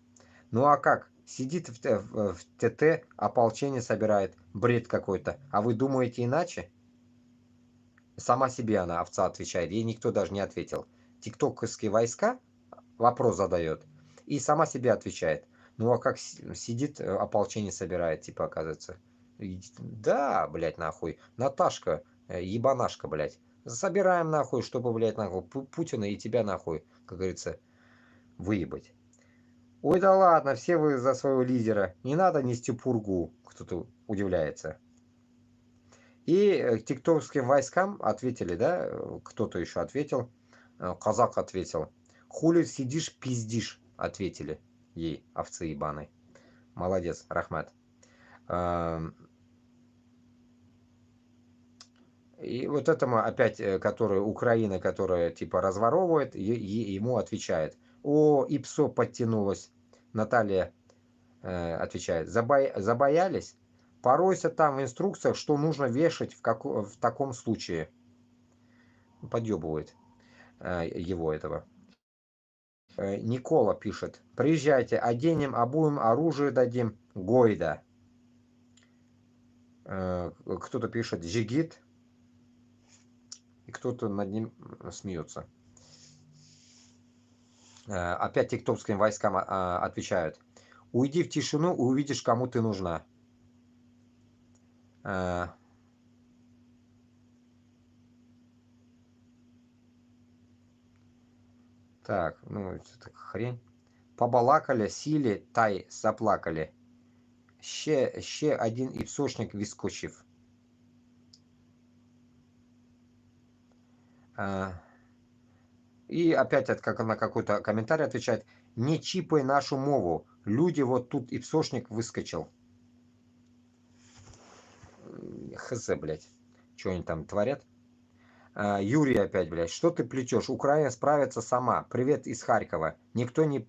Ну а как? Сидит в ТТ, ополчение собирает, бред какой-то. А вы думаете иначе? Сама себе она, овца, отвечает. Ей никто даже не ответил. Тиктоковские войска вопрос задает. И сама себе отвечает. Ну а как сидит, ополчение собирает, типа, оказывается. Да, блядь, нахуй. Наташка, ебанашка, блядь. Собираем, нахуй, чтобы, блядь, нахуй, Путина и тебя, нахуй, как говорится, выебать. Ой, да ладно, все вы за своего лидера. Не надо нести пургу. Кто-то удивляется. И тиктокским войскам ответили, да, кто-то еще ответил, казак ответил, хули сидишь, пиздишь, ответили ей, овцы ебаной. Молодец, Рахмат. И вот этому опять, который Украина, которая типа разворовывает, ему отвечает. О, ИПСО подтянулась. Наталья отвечает, забоялись? Поройся там в инструкциях, что нужно вешать в таком случае. Подъебывает его этого. Никола пишет. Приезжайте, оденем, обуем, оружие дадим. Гойда. Кто-то пишет Жигит. И кто-то над ним смеется. Опять тиктокским войскам отвечают. Уйди в тишину, и увидишь, кому ты нужна. Так, ну, это хрень. Побалакали, сілі, та й заплакали. Ще один іпсошник відскочив. И опять как на какой-то комментарий отвечает. Не чипай нашу мову. Люди, вот тут ипсошник выскочил. Хз, блядь. Что они там творят? Юрий опять, блядь. Что ты плетешь? Украина справится сама. Привет из Харькова. Никто не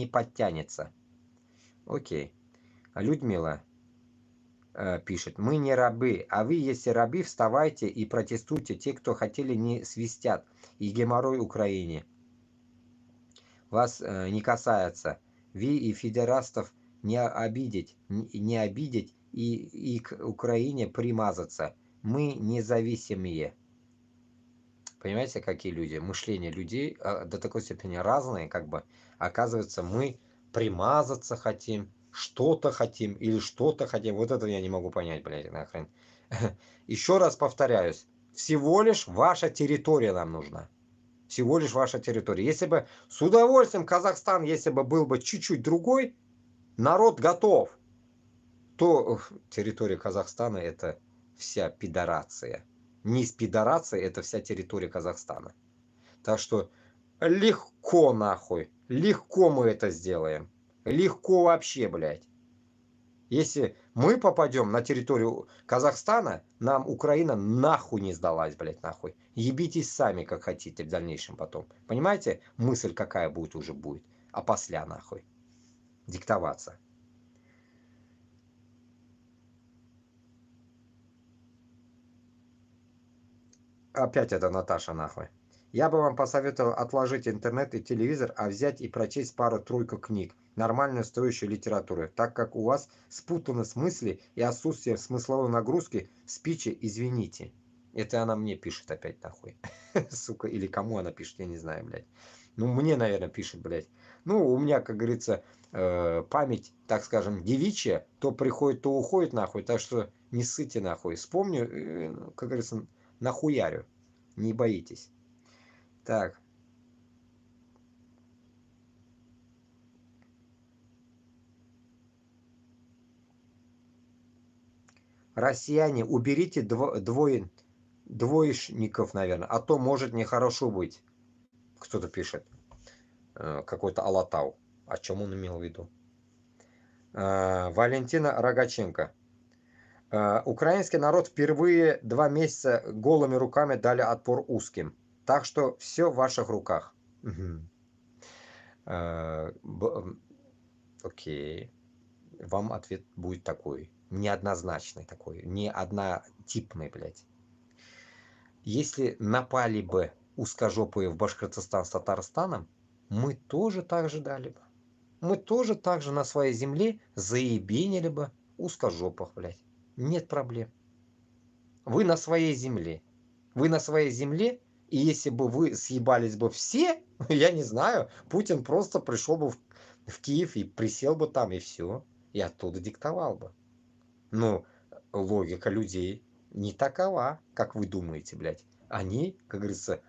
подтянется. Окей. Людмила пишет. Мы не рабы. А вы, если рабы, вставайте и протестуйте. Те, кто хотели, не свистят. И геморрой Украине. Вас не касается. Вы и федерастов не обидеть и к Украине примазаться. Мы независимые. Понимаете, какие люди? Мышление людей до такой степени разные, как бы. Оказывается, мы примазаться хотим, что-то хотим или что-то хотим. Вот это я не могу понять, блядь, нахрен. Еще раз повторяюсь. Всего лишь ваша территория нам нужна. Всего лишь ваша территория. Если бы с удовольствием Казахстан, если бы был бы чуть-чуть другой, народ готов, то территория Казахстана это вся пидорация. Низ пидорации это вся территория Казахстана. Так что легко нахуй. Легко мы это сделаем. Легко вообще, блядь. Если мы попадем на территорию Казахстана, нам Украина нахуй не сдалась, блядь, нахуй. Ебитесь сами, как хотите в дальнейшем потом. Понимаете, мысль какая будет уже будет. А после нахуй. Диктоваться. Опять это Наташа нахуй. Я бы вам посоветовал отложить интернет и телевизор, а взять и прочесть пару-тройку книг, нормальную стоящую литературу, так как у вас спутанность мысли и отсутствие смысловой нагрузки в спиче, извините. Это она мне пишет опять нахуй. Сука, или кому она пишет, я не знаю, блядь. Ну, мне, наверное, пишет, блядь. Ну, у меня, как говорится, память, так скажем, девичья, то приходит, то уходит нахуй, так что не ссыте нахуй. Вспомню, как говорится, нахуярю. Не боитесь. Так. Россияне, уберите двоечников, наверное, а то может нехорошо быть. Кто-то пишет. Какой-то Алатау. О чем он имел в виду? Валентина Рогаченко. Украинский народ впервые 2 месяца голыми руками дали отпор узким. Так что все в ваших руках. Окей. Вам ответ будет такой. Неоднозначный такой. Не однотипный, блядь. Если напали бы узкожопые в Башкортостан с Татарстаном, мы тоже так же дали бы. Мы тоже так же на своей земле заебенили бы узкожопых, блядь. Нет проблем. Вы на своей земле. Вы на своей земле, и если бы вы съебались бы все, я не знаю, Путин просто пришел бы в Киев и присел бы там, и все. И оттуда диктовал бы. Но логика людей не такова, как вы думаете, блядь. Они, как говорится,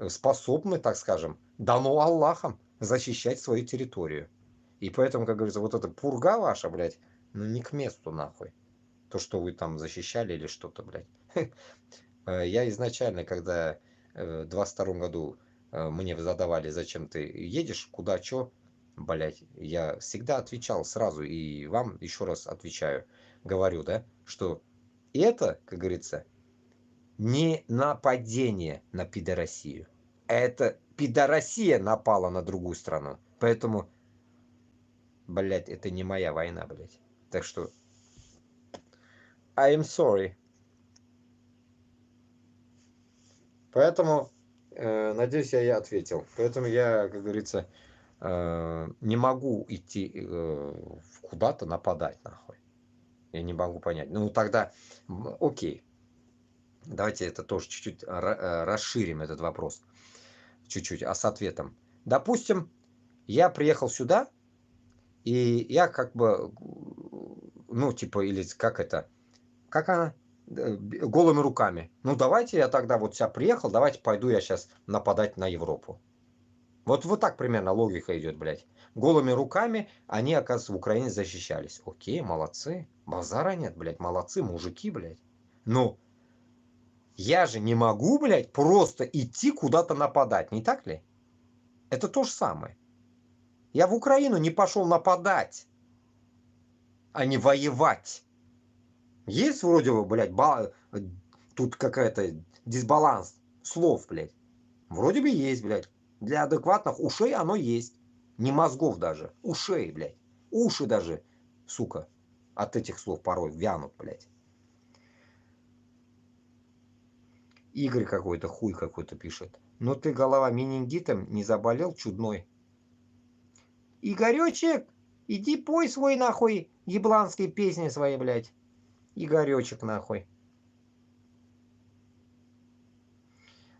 способны, так скажем, дано Аллахом защищать свою территорию. И поэтому, как говорится, вот эта пурга ваша, блядь, ну не к месту нахуй. То, что вы там защищали или что-то, блядь. Я изначально, когда в 22 году мне задавали, зачем ты едешь, куда, чё, блядь, я всегда отвечал сразу, и вам еще раз отвечаю, говорю, да, что это, как говорится, не нападение на пидорасию. Это пидорасия напала на другую страну. Поэтому, блядь, это не моя война, блядь. Так что, I'm sorry. Поэтому, надеюсь, я ответил. Поэтому я, как говорится, не могу идти куда-то нападать, нахуй. Я не могу понять. Ну, тогда, окей. Давайте это тоже чуть-чуть расширим, этот вопрос. Чуть-чуть, а с ответом. Допустим, я приехал сюда, и я как бы, ну, типа, или как это, как она, голыми руками. Ну, давайте я тогда вот сюда приехал, давайте пойду я сейчас нападать на Европу. Вот так примерно логика идет, блядь. Голыми руками они, оказывается, в Украине защищались. Окей, молодцы. Базара нет, блядь, молодцы, мужики, блядь. Но я же не могу, блядь, просто идти куда-то нападать, не так ли? Это то же самое. Я в Украину не пошел нападать, а не воевать. Есть вроде бы, блядь, тут какая-то дисбаланс слов, блядь. Вроде бы есть, блядь. Для адекватных ушей оно есть. Не мозгов даже. Ушей, блядь. Уши даже, сука, от этих слов порой вянут, блядь. Игорь какой-то, хуй какой-то пишет. Но ты, голова, менингитом не заболел, чудной? Игоречек, иди пой свой, нахуй, ебланские песни свои, блядь. Игоречек, нахуй.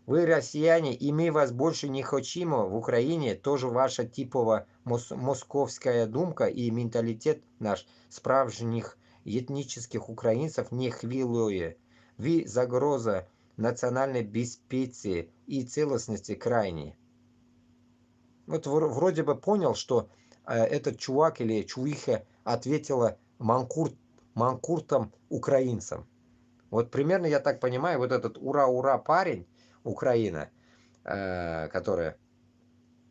Вы, россияне, и мы вас больше не хотим в Украине, тоже ваша типова московская думка и менталитет наш справжних этнических украинцев не хвилює. Вы загроза национальной безопасности и целостности крайне. Вот вроде бы понял, что этот чувак или чувиха ответила манкуртам украинцам. Вот примерно, я так понимаю, вот этот ура-ура парень, Украина, которая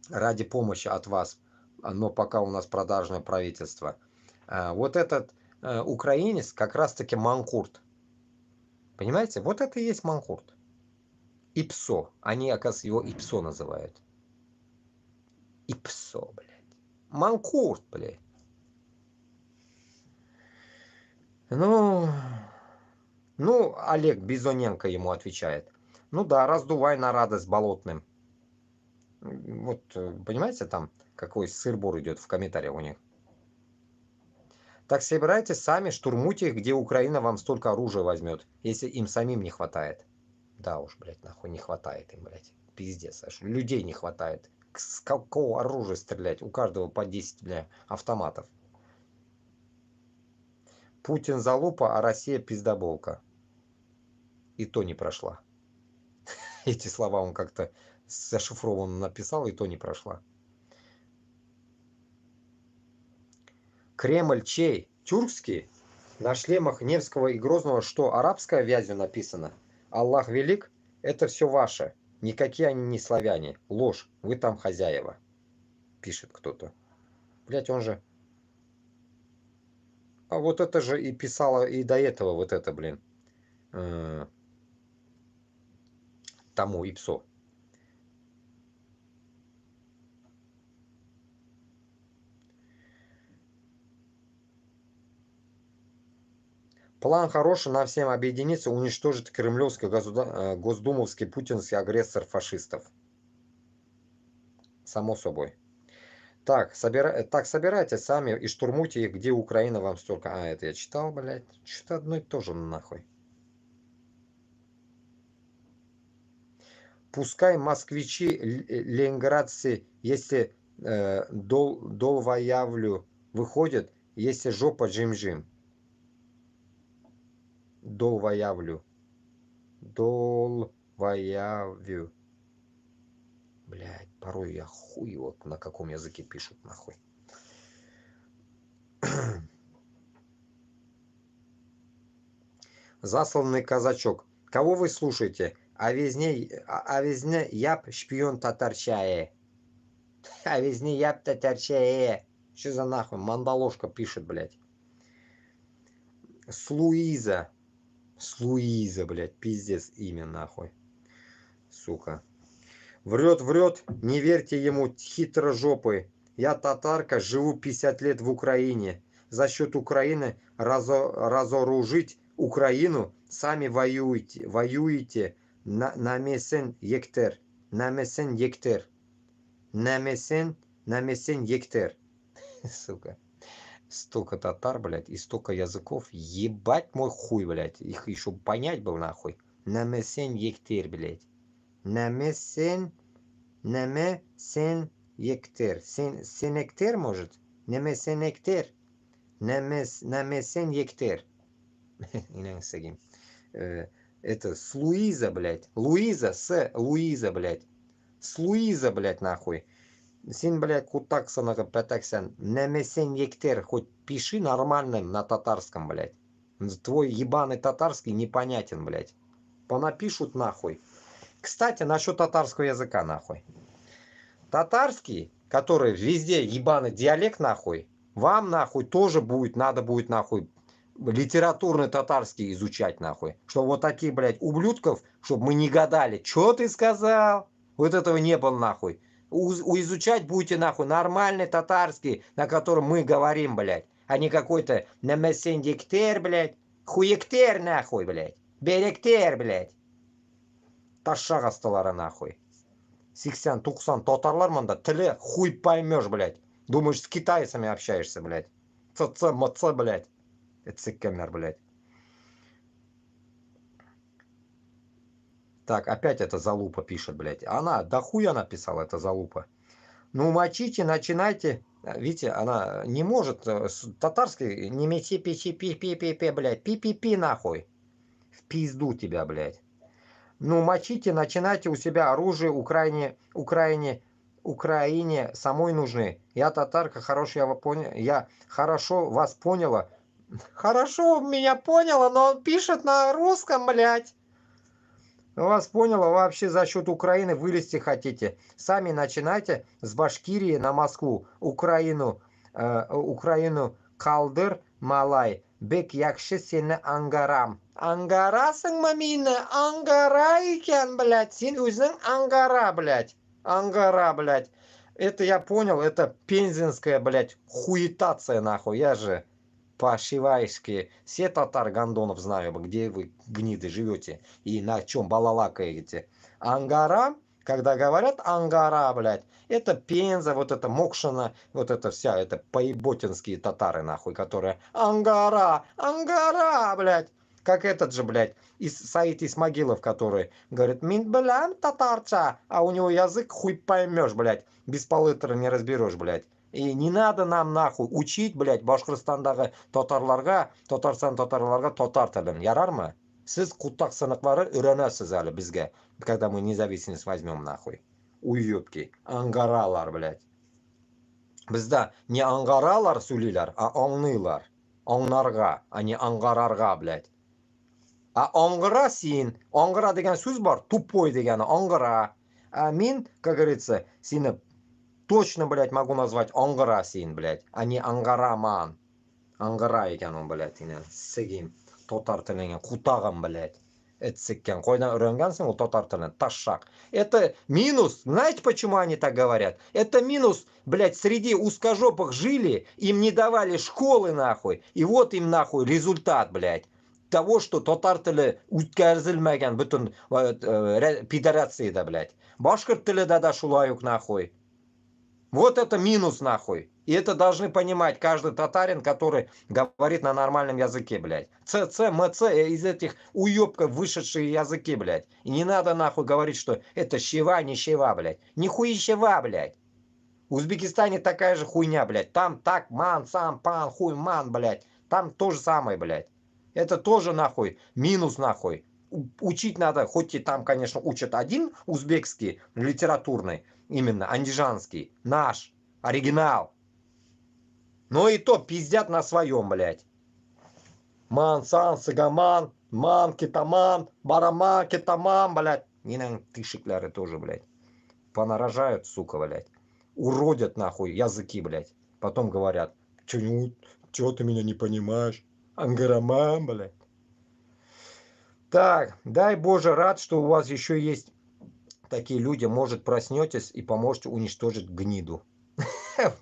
ради помощи от вас, но пока у нас продажное правительство, вот этот украинец как раз-таки манкурт. Понимаете? Вот это и есть манкурт. ИПСО. Они, оказывается, его ИПСО называют. ИПСО, блядь. Манкурт, блядь. Ну, Олег Бизоненко ему отвечает. Ну да, раздувай на радость болотным. Вот, понимаете, там какой сыр-бор идет в комментариях у них. Так собирайтесь сами, штурмуйте их, где Украина вам столько оружия возьмет, если им самим не хватает. Да уж, блядь, нахуй не хватает им, блядь. Пиздец, аж людей не хватает. С какого оружия стрелять? У каждого по 10, бля, автоматов. Путин залупа, а Россия пиздоболка. И то не прошла. Эти слова он как-то зашифрованно написал, и то не прошла. Кремль чей? Тюркский? На шлемах Невского и Грозного что, арабская вязью написано? Аллах велик? Это все ваше. Никакие они не славяне. Ложь. Вы там хозяева. Пишет кто-то. Блять, он же... А вот это же и писала и до этого вот это, блин. Тому ИПСО. План хороший, на всем объединиться, уничтожить кремлевский, госдумовский, путинский агрессор фашистов. Само собой. Так, собирайте сами и штурмуйте их, где Украина вам столько... А, это я читал, блядь. Что-то одно и то же, нахуй. Пускай москвичи, ленинградцы, если долвоявлю выходят, если жопа джим-джим. Долвоявлю. Долвоявлю. Блядь, порой я хуй вот на каком языке пишут, нахуй. Засланный казачок. Кого вы слушаете? А везне яб шпион татарчае. А везне яб татарчае. Что за нахуй? Мандалошка пишет, блядь. Слуиза. Слуиза, блядь, пиздец имя, нахуй. Сука. Врет, не верьте ему, хитрожопый. Я татарка, живу 50 лет в Украине. За счет Украины разоружить Украину, сами воюете на месен ектер. На месен ектер. На месен ектер. Сука. Столько татар, блядь, и столько языков. Ебать мой хуй, блядь. Их еще понять был, нахуй. На месен ектер, блядь. Намесен ектер. Сенектер, может? Намесен ектер. Намесен ектер. Это с Луиза, блядь. Луиза, блядь. С Луиза, блядь, нахуй. Син, блядь, кутакса на пятаксан. Намесен ектер. Хоть пиши нормальным на татарском, блядь. Твой ебаный татарский непонятен, блядь. Понапишут нахуй. Кстати, насчет татарского языка, нахуй. Татарский, который везде ебаный диалект, нахуй, вам, нахуй, тоже надо будет, нахуй, литературный татарский изучать, нахуй. Чтобы вот таких, блядь, ублюдков, чтобы мы не гадали, что ты сказал? Вот этого не было, нахуй. Изучать будете, нахуй, нормальный татарский, на котором мы говорим, блядь. А не какой-то намесендиктер, блядь. Хуектер, нахуй, блядь. Беректер, блядь. Ташак асталары, нахуй. 80-90 татарлар мында тілі хуй поймешь, блядь. Думаешь, с китайцами общаешься, блядь. ЦЦ, блядь. Эцекемер, блядь. Так, опять эта залупа пишет, блядь. Она, да хуя написала, эта залупа. Ну, мочите, начинайте. Видите, она не может, татарский, не мечи, пи-пи-пи, блядь. Пи-пи-пи, нахуй. В пизду тебя, блядь. Ну, мочите, начинайте у себя оружие, Украине самой нужны. Я татарка, я хорошо вас поняла. Хорошо меня поняла, но он пишет на русском, блядь. Вас поняла, вообще за счет Украины вылезти хотите. Сами начинайте с Башкирии на Москву. Украину Калдыр, Малай, Bek yakshi seni angaram. Angarasыңмы meni? Ангара ekan, блядь. Sen o'zing Ангара, блядь. Ангара, блядь. Это я понял, это пензенская, блядь, хуетация, нахуй. Я же по-шивайски все татар гондонов знаю, где вы, гниды, живете и на чем балалакаете. Ангара, когда говорят Ангара, блядь, это Пенза, вот это Мокшина, вот это вся, это поеботинские татары, нахуй, которые Ангара, Ангара, блядь. Как этот же, блядь, Саид Исмагилов, который говорит, мин, блядь, татарча, а у него язык хуй поймешь, блядь, без палытра не разберешь, блядь. И не надо нам, нахуй, учить, блядь, Башкортстандағы Татарстан татарларға татар тілін, ярармы? Сіз құттақ сынықлары үйренесіз әлі бізге, когда мы независимость возьмем, нахуй. Уебки, ангаралар, блядь. Бізде не ангаралар сөйлейлер, а аңнылар. Аңнарға, а не аңғарарға, блядь. А аңғыра сен, аңғыра деген сөз бар, тупой дегені, аңғыра. А мен, как говорится, сені точно, блядь, могу назвать аңғыра сен, блядь, а не аңғараман. Аңғыра екен он, блядь, сігем, татар тілінен, құтағым, блядь. Это сіккен, қойдан үйренгенсің, ол татар тілін, ташшақ. Это минус, знаете, почему они так говорят? Это минус, блядь, среди узкожопых жили, им не давали школы, нахуй, и вот им, нахуй, результат, блядь. Того, что татар тілі үткәрзілмәген бүтін пидорацияда, блядь. Башқұрт тілі да шулай ук, нахуй. Вот это минус, нахуй. И это должны понимать каждый татарин, который говорит на нормальном языке, блядь. ЦЦ, МЦ, из этих уёбков вышедшие языки, блядь. И не надо, нахуй, говорить, что это щева, не щева, блядь. Нихуя щева, блядь. В Узбекистане такая же хуйня, блядь. Там так, ман, сам, пан, хуй, ман, блядь. Там то же самое, блядь. Это тоже, нахуй, минус, нахуй. Учить надо, хоть и там, конечно, учат один узбекский, литературный, именно, андижанский, наш, оригинал. Но и то пиздят на своем, блядь. Ман, сан, сыгаман, ман, китаман, бараман, китаман, блядь. Нинан тышекляры тоже, блядь. Понарожают, сука, блядь. Уродят, нахуй, языки, блядь. Потом говорят, чё ты меня не понимаешь? Ангараман, блядь. Так, дай Боже, рад, что у вас еще есть такие люди. Может, проснетесь и поможете уничтожить гниду.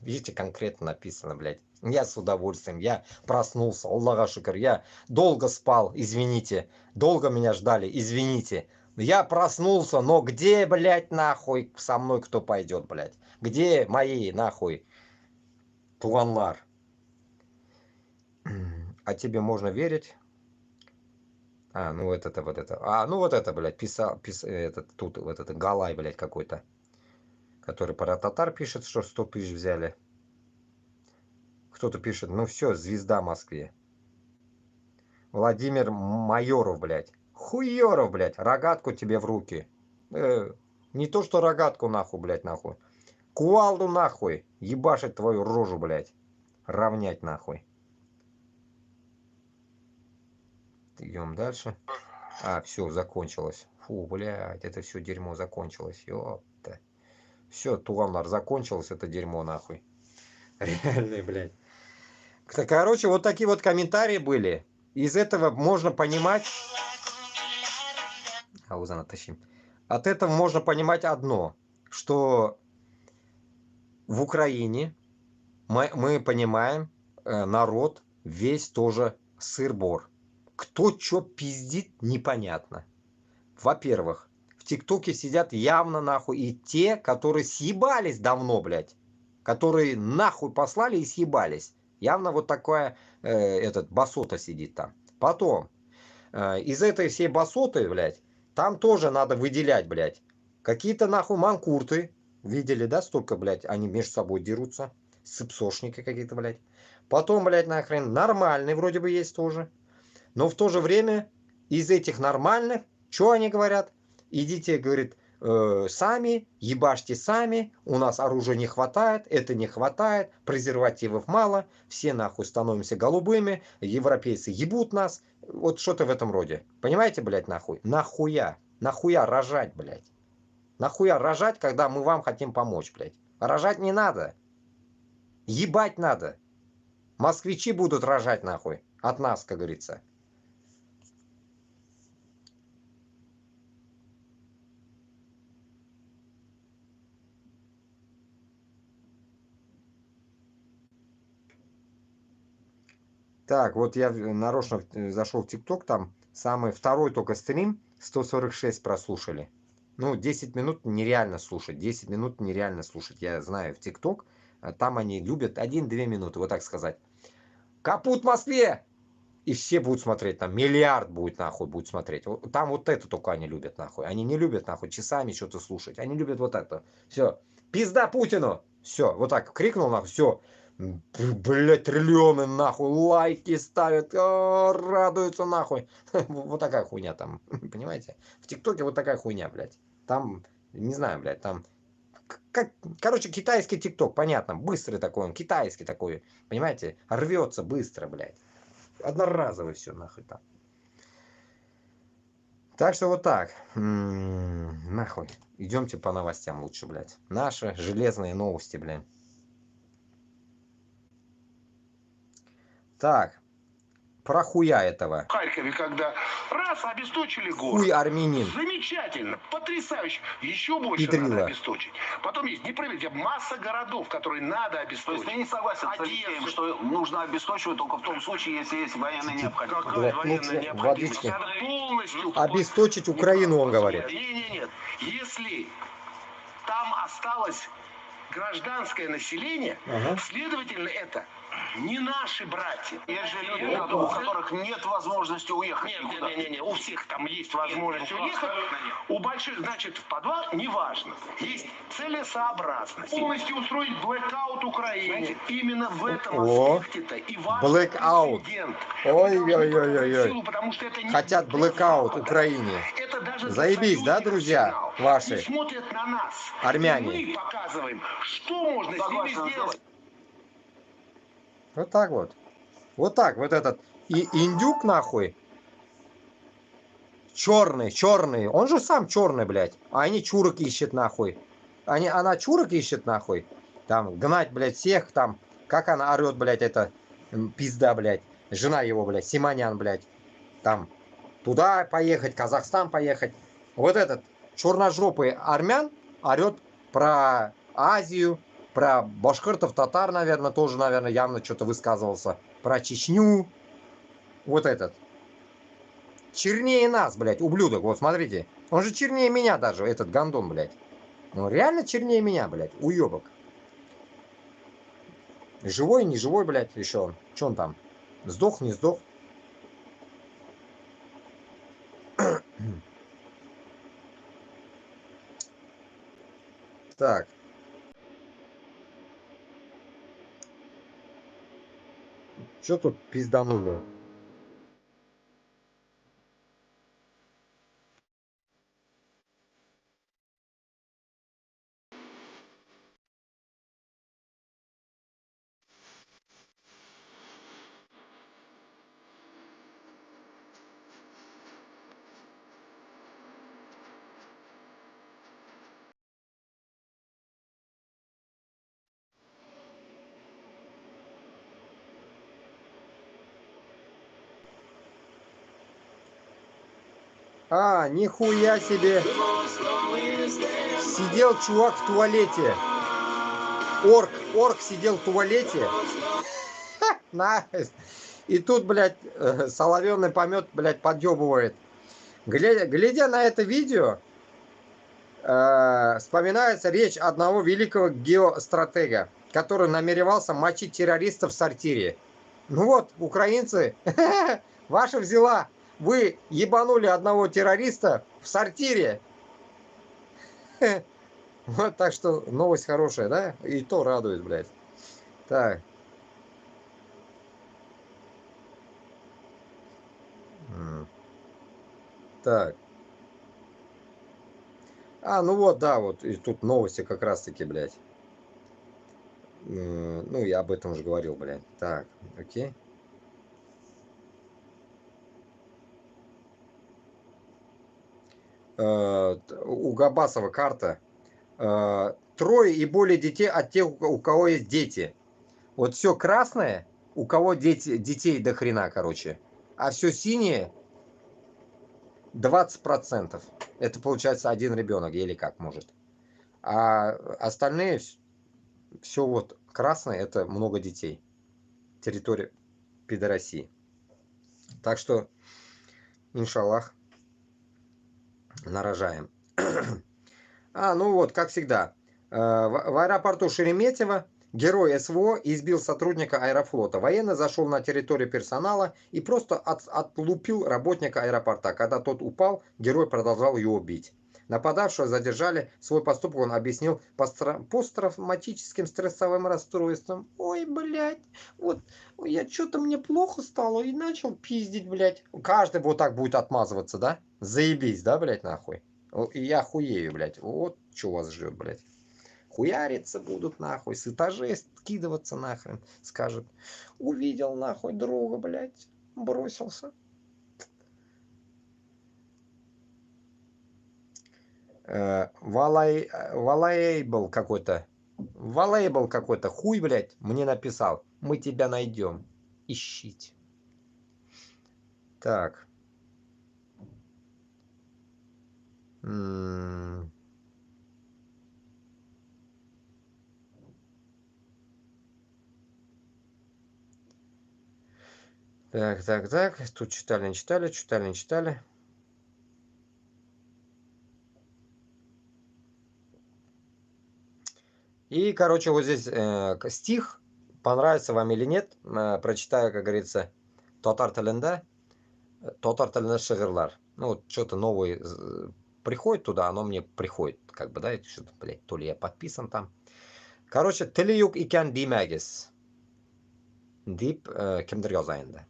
Видите, конкретно написано, блядь. Я с удовольствием, я проснулся, Аллаха шукр. Я долго спал, извините. Долго меня ждали, извините. Я проснулся, но где, блядь, нахуй со мной кто пойдет, блядь? Где мои, нахуй, туганлар? А тебе можно верить? А, ну вот это, вот это. А, ну вот это, блядь, этот, тут вот это Галай, блядь, какой-то. Который про татар пишет, что 100 тысяч взяли. Кто-то пишет, ну все, звезда в Москве. Владимир Майоров, блядь. Хуёров, блядь, рогатку тебе в руки. Не то, что рогатку, нахуй, блядь, нахуй. Кувалду, нахуй. Ебашить твою рожу, блядь. Равнять, нахуй. Идем дальше. А, все, закончилось. Фу, блядь, это все дерьмо закончилось. Ёпта. Все, Туганлар, закончилось это дерьмо, нахуй. Реально, блядь. Короче, вот такие вот комментарии были. Из этого можно понимать... От этого можно понимать одно. Что в Украине мы понимаем, народ весь тоже сыр-бор. Кто что пиздит, непонятно. Во-первых, в ТикТоке сидят явно нахуй и те, которые съебались давно, блядь. Которые нахуй послали и съебались. Явно вот такая, басота сидит там. Потом, из этой всей басоты, блядь, там тоже надо выделять, блядь. Какие-то нахуй манкурты. Видели, да, столько, блядь, они между собой дерутся. Сыпсошники какие-то, блядь. Потом, блядь, нахрен нормальные вроде бы есть тоже. Но в то же время из этих нормальных, что они говорят? Идите, говорит, сами, ебашьте сами, у нас оружия не хватает, это не хватает, презервативов мало, все нахуй становимся голубыми, европейцы ебут нас, вот что-то в этом роде. Понимаете, блядь, нахуй? Нахуя? Нахуя рожать, блядь? Нахуя рожать, когда мы вам хотим помочь, блядь? Рожать не надо. Ебать надо. Москвичи будут рожать, нахуй. От нас, как говорится. Так, вот я нарочно зашел в ТикТок, там самый второй только стрим, 146 прослушали. Ну, 10 минут нереально слушать, 10 минут нереально слушать. Я знаю в ТикТок, там они любят 1-2 минуты, вот так сказать. Капут в Москве! И все будут смотреть, там миллиард будет нахуй, будет смотреть. Там вот это только они любят нахуй. Они не любят нахуй часами что-то слушать. Они любят вот это. Все. Пизда Путину! Все, вот так крикнул нахуй, все. Блять, триллионы нахуй, лайки ставят, радуются нахуй. Вот такая хуйня там, понимаете? В ТикТоке вот такая хуйня, блядь. Там, не знаю, блядь, там... Короче, китайский ТикТок, понятно, быстрый такой он, китайский такой, понимаете? Рвется быстро, блядь. Одноразовый все нахуй там. Так что вот так. Нахуй. Идемте по новостям лучше, блядь. Наши железные новости, блядь. Так. Про хуя этого. В Харькове, когда раз обесточили город. Хуй армянин. Замечательно, потрясающе. Еще больше Петрила. надо обесточить. Потом есть неправильно, масса городов, которые надо обесточить. То есть ты не согласен с тем, что нужно обесточивать только в том случае, если есть военная необходимость? Какая военная необходимость? Надо полностью... Обесточить Украину, он говорит. Нет. Если там осталось гражданское население, следовательно, это не наши братья. Есть же люди, у которых нет возможности уехать. Нет, у всех там есть возможность уехать. У больших, значит, в подвал, неважно. Есть целесообразность. Полностью устроить блэкаут Украине. Именно в этом аспекте-то и важен президент. Ой-ой-ой-ой-ой. Хотят блэкаут Украине. Заебись, да, друзья ваши? Смотрят на нас. Армяне. Мы показываем, что можно с ними сделать. Вот так вот. Вот так вот этот индюк нахуй. Черный. Он же сам черный, блядь. А они чурок ищет нахуй. Она чурок ищет нахуй. Там гнать, блядь, всех там. Как она орет, блядь, это пизда, блядь. Жена его, блядь, Симонян, блядь. Там туда поехать, Казахстан поехать. Вот этот черножопый армян орет про Азию. Про башкиртов, татар, наверное, тоже, наверное, явно что-то высказывался. Про Чечню. Вот этот. Чернее нас, блядь, ублюдок. Вот, смотрите. Он же чернее меня даже, этот гандон, блядь. Ну, реально чернее меня, блядь. Уебок. Живой, не живой, блядь, еще он. Че он там? Сдох, не сдох? Так. Что тут пизданули? А, нихуя себе. Сидел чувак в туалете. Орк сидел в туалете. И тут, блядь, соловёный помет, блядь, подъебывает. Глядя на это видео, вспоминается речь одного великого геостратега, который намеревался мочить террористов в сортире. Ну вот, украинцы, ваша взяла. Вы ебанули одного террориста в сортире. Вот так что новость хорошая, да? И то радует, блядь. Так. Так. А, ну вот, да, вот. И тут новости как раз-таки, блядь. Ну, я об этом уже говорил, блядь. Так, окей. У Габасова карта. 3 и более детей от тех, у кого есть дети. Вот все красное, у кого детей до хрена, короче. А все синее 20%. Это получается один ребенок, или как может. А остальные все вот красное, это много детей. Территория пидорасии. Так что, иншаллах, нарожаем. Ну вот, как всегда. В аэропорту Шереметьево герой СВО избил сотрудника аэрофлота. Военный зашел на территорию персонала и просто отлупил работника аэропорта. Когда тот упал, герой продолжал его бить. Нападавшего задержали. Свой поступок он объяснил посттравматическим стрессовым расстройством. Ой, блядь, вот что-то мне плохо стало и начал пиздить, блядь. Каждый вот так будет отмазываться, да? Заебись, да, блядь, нахуй? И я хуею, блядь. Вот что вас ждет, блядь. Хуяриться будут, нахуй. С этажей скидываться, нахрен. Скажут, увидел, нахуй, друга, блядь. Бросился. Волейбл какой-то. Волейбл какой-то. Хуй, блядь, мне написал. Мы тебя найдем. Ищите. Так. Так. Тут читали, не читали. И, короче, вот здесь стих. Понравится вам или нет. Прочитаю, как говорится, Татар тілінде шиғырлар. Ну, вот что-то новое приходит туда, оно мне приходит. Как бы, да, что-то, блядь, то ли я подписан там. Короче, тілі юк икән демәгез. Дип кемдер яза инде.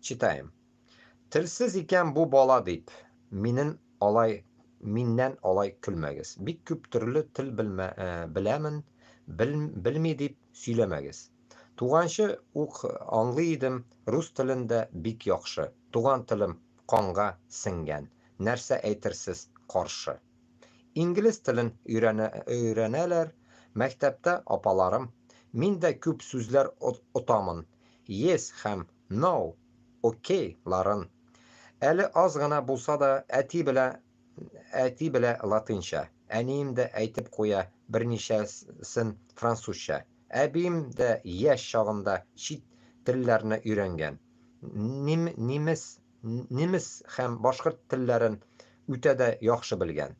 Читаем. Тілсіз икән бу бала дип. Миннән алай көлмәгез. Бик күп төрле тел беләмен, белми дип сөйләмәгез. Туганчы ук аңлый идем, рус телендә бик яхшы. Туган телем канга сеңгән. Нәрсә әйтерсез каршы. Инглиз телен өйрәнәләр, мәктәптә апаларым. Мин дә күп сүзләр отамын. Yes һәм no, окей ларын. Әле аз гына булса да әти белә латынча. Әнием дә әйтеп куя берничәсен французча. Әбием дә яшь чагында чит телләрне өйрәнгән. Немец һәм башкорт телләрен үтә дә яхшы белгән.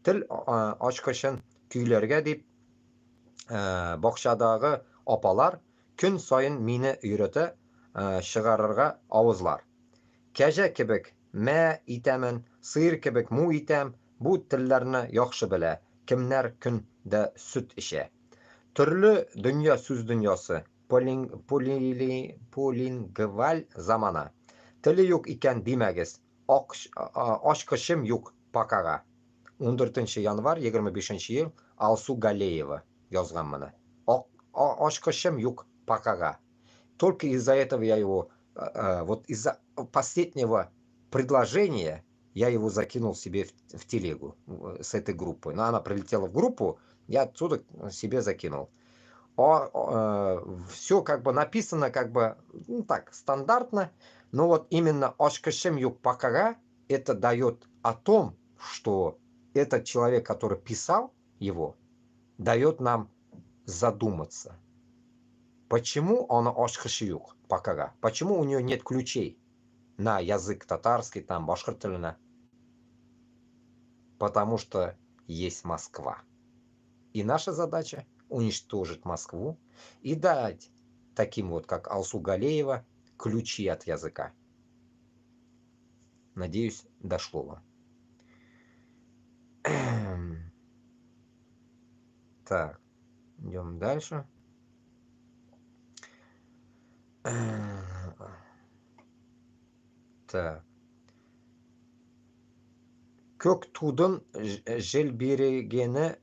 Тел ачкычын көйләргә дип бакчадагы апалар көн сайын мине өйрәтә чыгарырга авызлар. Кәҗә кебек мә итәмен, сыер кебек му итәм, бу телләрне яхшы белә. Кемнәр көндә сөт эчә. Төрле дөнья сүз дөньясы. Полингваль замана. Теле юк икән димәгез. Ачкычым юк пакага. 14 январь 25 ел Алсу Галеева язган моны. Ачкычым юк пакага. Только из-за этого я его, вот из-за последнего предложения, я его закинул себе в телегу с этой группой. Но она прилетела в группу, я отсюда себе закинул. Все как бы написано, как бы, ну так, стандартно. Но вот именно «Ачкышем юк пакага» это дает о том, что этот человек, который писал его, дает нам задуматься. Почему он «Ачкыш юк пакага»? Почему у него нет ключей на язык татарский, там, башкиртельный? Потому что есть Москва. И наша задача уничтожить Москву и дать таким вот, как Алсу Галеева, ключи от языка. Надеюсь, дошло вам. Так, идем дальше. Так. Көк тудың жилберегені.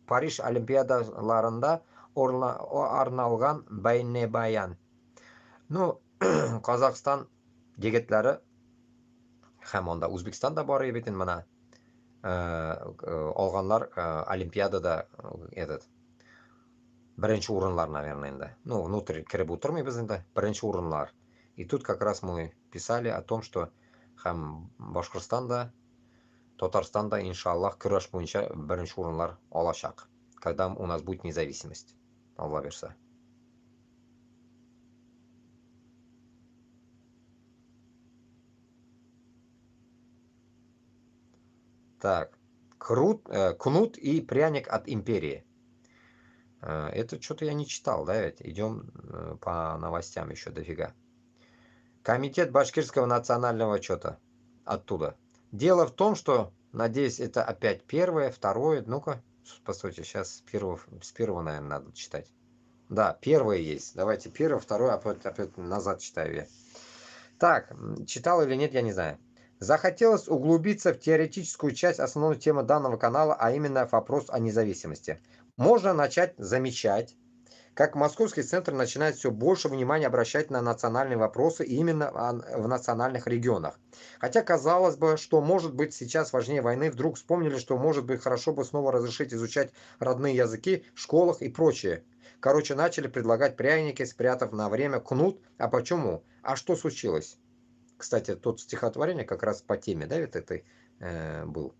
Париж олимпиадаларында арналған бәйнебаян. Ну, Қазақстан дегетләре һәм анда Үзбекстан да бар бит мына. Алганлар олимпиадада Бірінші урынлар, наверное, да. Ну, внутрь кіріп отырмайбыз енді, бірінші урынлар. И тут как раз мы писали о том, что хам Башкортостанда, Татарстанда, иншаллах, күрәш бойынша бірінші урынлар алашақ, когда у нас будет независимость. Алла берса. Так, кнут и пряник от империи. Это что-то я не читал, да, ведь? Идем по новостям еще дофига. Комитет башкирского национального что-то оттуда. Дело в том, что, надеюсь, это опять первое, второе. Ну-ка, постойте, сейчас с первого, наверное, надо читать. Да, первое есть. Давайте первое, второе, опять назад читаю я. Так, читал или нет, я не знаю. Захотелось углубиться в теоретическую часть основной темы данного канала, а именно вопрос о независимости. Можно начать замечать, как московский центр начинает все больше внимания обращать на национальные вопросы именно в национальных регионах. Хотя казалось бы, что может быть сейчас важнее войны, вдруг вспомнили, что может быть хорошо бы снова разрешить изучать родные языки в школах и прочее. Короче, начали предлагать пряники, спрятав на время кнут. А почему? А что случилось? Кстати, тот стихотворение как раз по теме, да, ведь это был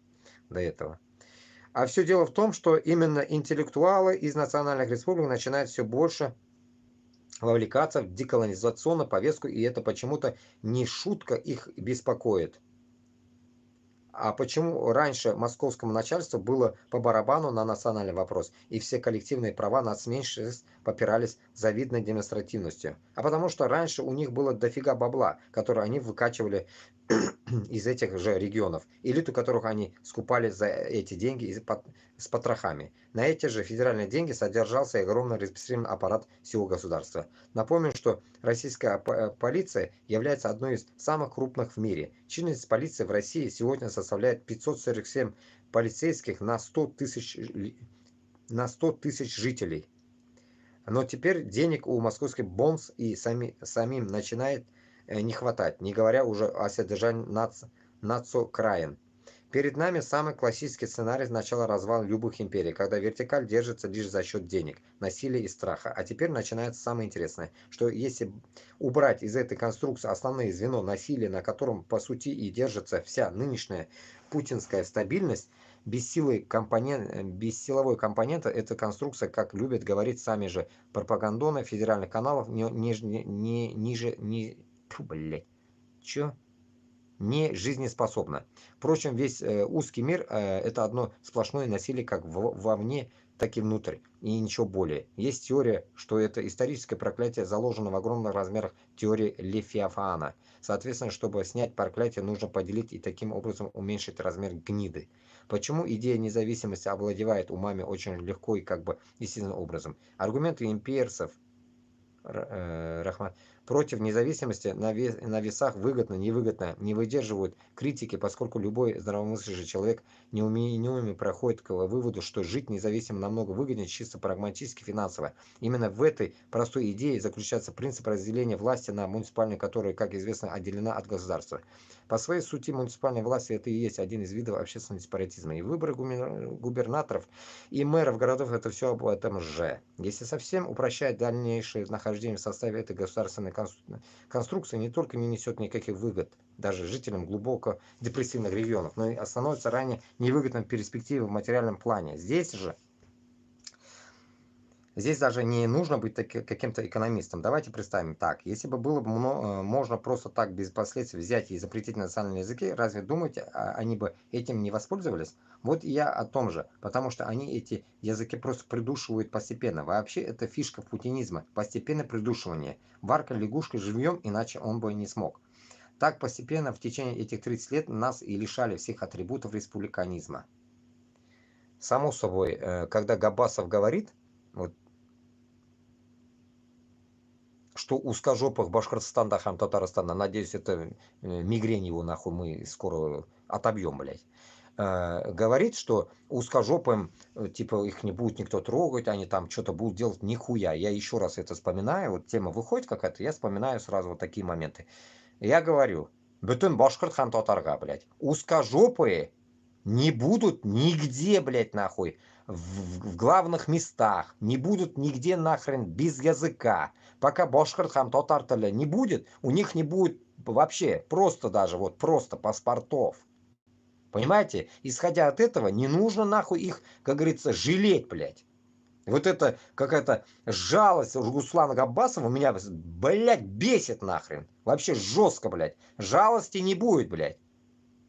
до этого. А все дело в том, что именно интеллектуалы из национальных республик начинают все больше вовлекаться в деколонизационную повестку, и это почему-то не шутка их беспокоит. А почему раньше московскому начальству было по барабану на национальный вопрос, и все коллективные права нацменьшинств попирались завидной демонстративностью? А потому что раньше у них было дофига бабла, которое они выкачивали из этих же регионов, элиту которых они скупали за эти деньги с потрохами. На эти же федеральные деньги содержался огромный репрессивный аппарат всего государства. Напомню, что российская полиция является одной из самых крупных в мире. Численность полиции в России сегодня составляет 547 полицейских на 100 тысяч жителей. Но теперь денег у московских бонс и самим начинает не хватать, не говоря уже о содержании нацокраин. Перед нами самый классический сценарий начала развала любых империй, когда вертикаль держится лишь за счет денег, насилия и страха. А теперь начинается самое интересное, что если убрать из этой конструкции основное звено насилия, на котором по сути и держится вся нынешняя путинская стабильность, без силовой компонента эта конструкция, как любят говорить сами же пропагандоны федеральных каналов, не жизнеспособна. Впрочем, весь узкий мир это одно сплошное насилие как вовне, так и внутрь, и ничего более. Есть теория, что это историческое проклятие заложено в огромных размерах теории Левиафана. Соответственно, чтобы снять проклятие, нужно поделить и таким образом уменьшить размер гниды. Почему идея независимости овладевает умами очень легко и как бы естественным образом? Аргументы имперцев против независимости на весах выгодно, невыгодно не выдерживают критики, поскольку любой здравомыслящий человек неумами проходит к выводу, что жить независимо намного выгоднее чисто прагматически финансово. Именно в этой простой идее заключается принцип разделения власти на муниципальную, которая, как известно, отделена от государства. По своей сути, муниципальная власть это и есть один из видов общественного сепаратизма. И выборы губернаторов и мэров городов это все об этом же. Если совсем упрощать дальнейшее нахождение в составе этой государственной конструкции, не только не несет никаких выгод даже жителям глубоко депрессивных регионов, но и становится ранее невыгодной перспективой в материальном плане. Здесь даже не нужно быть каким-то экономистом. Давайте представим так. Если бы было бы можно просто так без последствий взять и запретить национальные языки, разве думаете, они бы этим не воспользовались? Вот и я о том же. Потому что они эти языки просто придушивают постепенно. Вообще это фишка путинизма. Постепенное придушивание. Варка лягушкой живьем, иначе он бы не смог. Так постепенно в течение этих 30 лет нас и лишали всех атрибутов республиканизма. Само собой, когда Габасов говорит, вот, что узкожопых Башкортостана, Татарстана, надеюсь, это мигрень его нахуй мы скоро отобьем, блядь. Говорит, что узкожопым, типа, их не будет никто трогать, они там что-то будут делать, нихуя. Я еще раз это вспоминаю, вот тема выходит какая-то, я вспоминаю сразу вот такие моменты. Я говорю, бүтін башқұрт хан татарға, блядь, узкожопые не будут нигде, блядь, нахуй, в главных местах, не будут нигде нахрен без языка. Пока башкирт хам татар тили не будет, у них не будет вообще просто даже, вот просто паспортов. Понимаете? Исходя от этого, не нужно нахуй их, как говорится, жалеть, блядь. Вот это какая-то жалость Руслана Габбасова меня, блядь, бесит нахрен. Вообще жестко, блядь. Жалости не будет, блядь.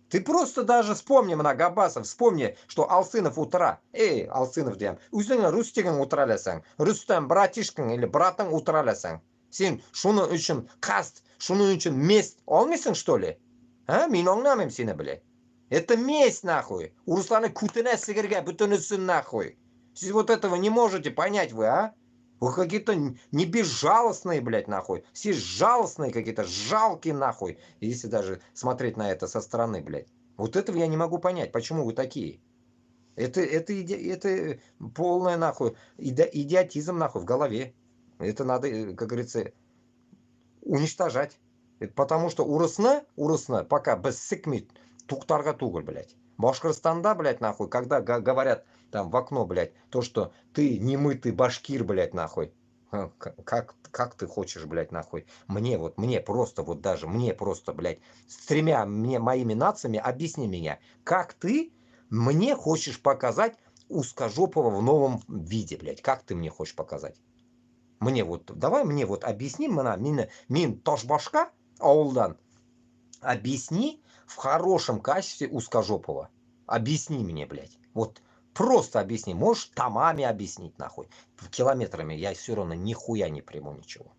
Ты просто даже вспомни, на Габбасов, вспомни, что Алсынов утра. Эй, Алсынов дем. Үзің Рустигін утралясаң. Рустам братишкің или братың утралясаң. Сен шуның үшін қаст, шуның үшін месть алмайсың, что ли? А? Мен оңнамайм сені, блядь. Это месть, нахуй. У Руслана күтіне сігірге бүтінісін, нахуй. Сіз вот этого не можете понять вы, а? Вы какие-то не безжалостные, блядь, нахуй. Все жалостные какие-то, жалкие, нахуй. Если даже смотреть на это со стороны, блядь. Вот этого я не могу понять, почему вы такие. Это полная, нахуй, идиотизм, нахуй, в голове. Это надо, как говорится, уничтожать. Потому что урысны, пока без сыкмит, туктарга тугр, блядь. Башкорстанда, блядь, нахуй, когда говорят там в окно, блядь, то, что ты немытый башкир, блядь, нахуй. Как ты хочешь, блядь, нахуй? Мне просто, блядь, с тремя моими нациями объясни меня, как ты мне хочешь показать узкожопого в новом виде, блядь? Как ты мне хочешь показать? Давай мне объясни, мин тошбашка ауылдан, объясни в хорошем качестве узкожопого. Объясни мне, блядь. Вот просто объясни. Можешь томами объяснить, нахуй. Километрами я все равно нихуя не приму ничего.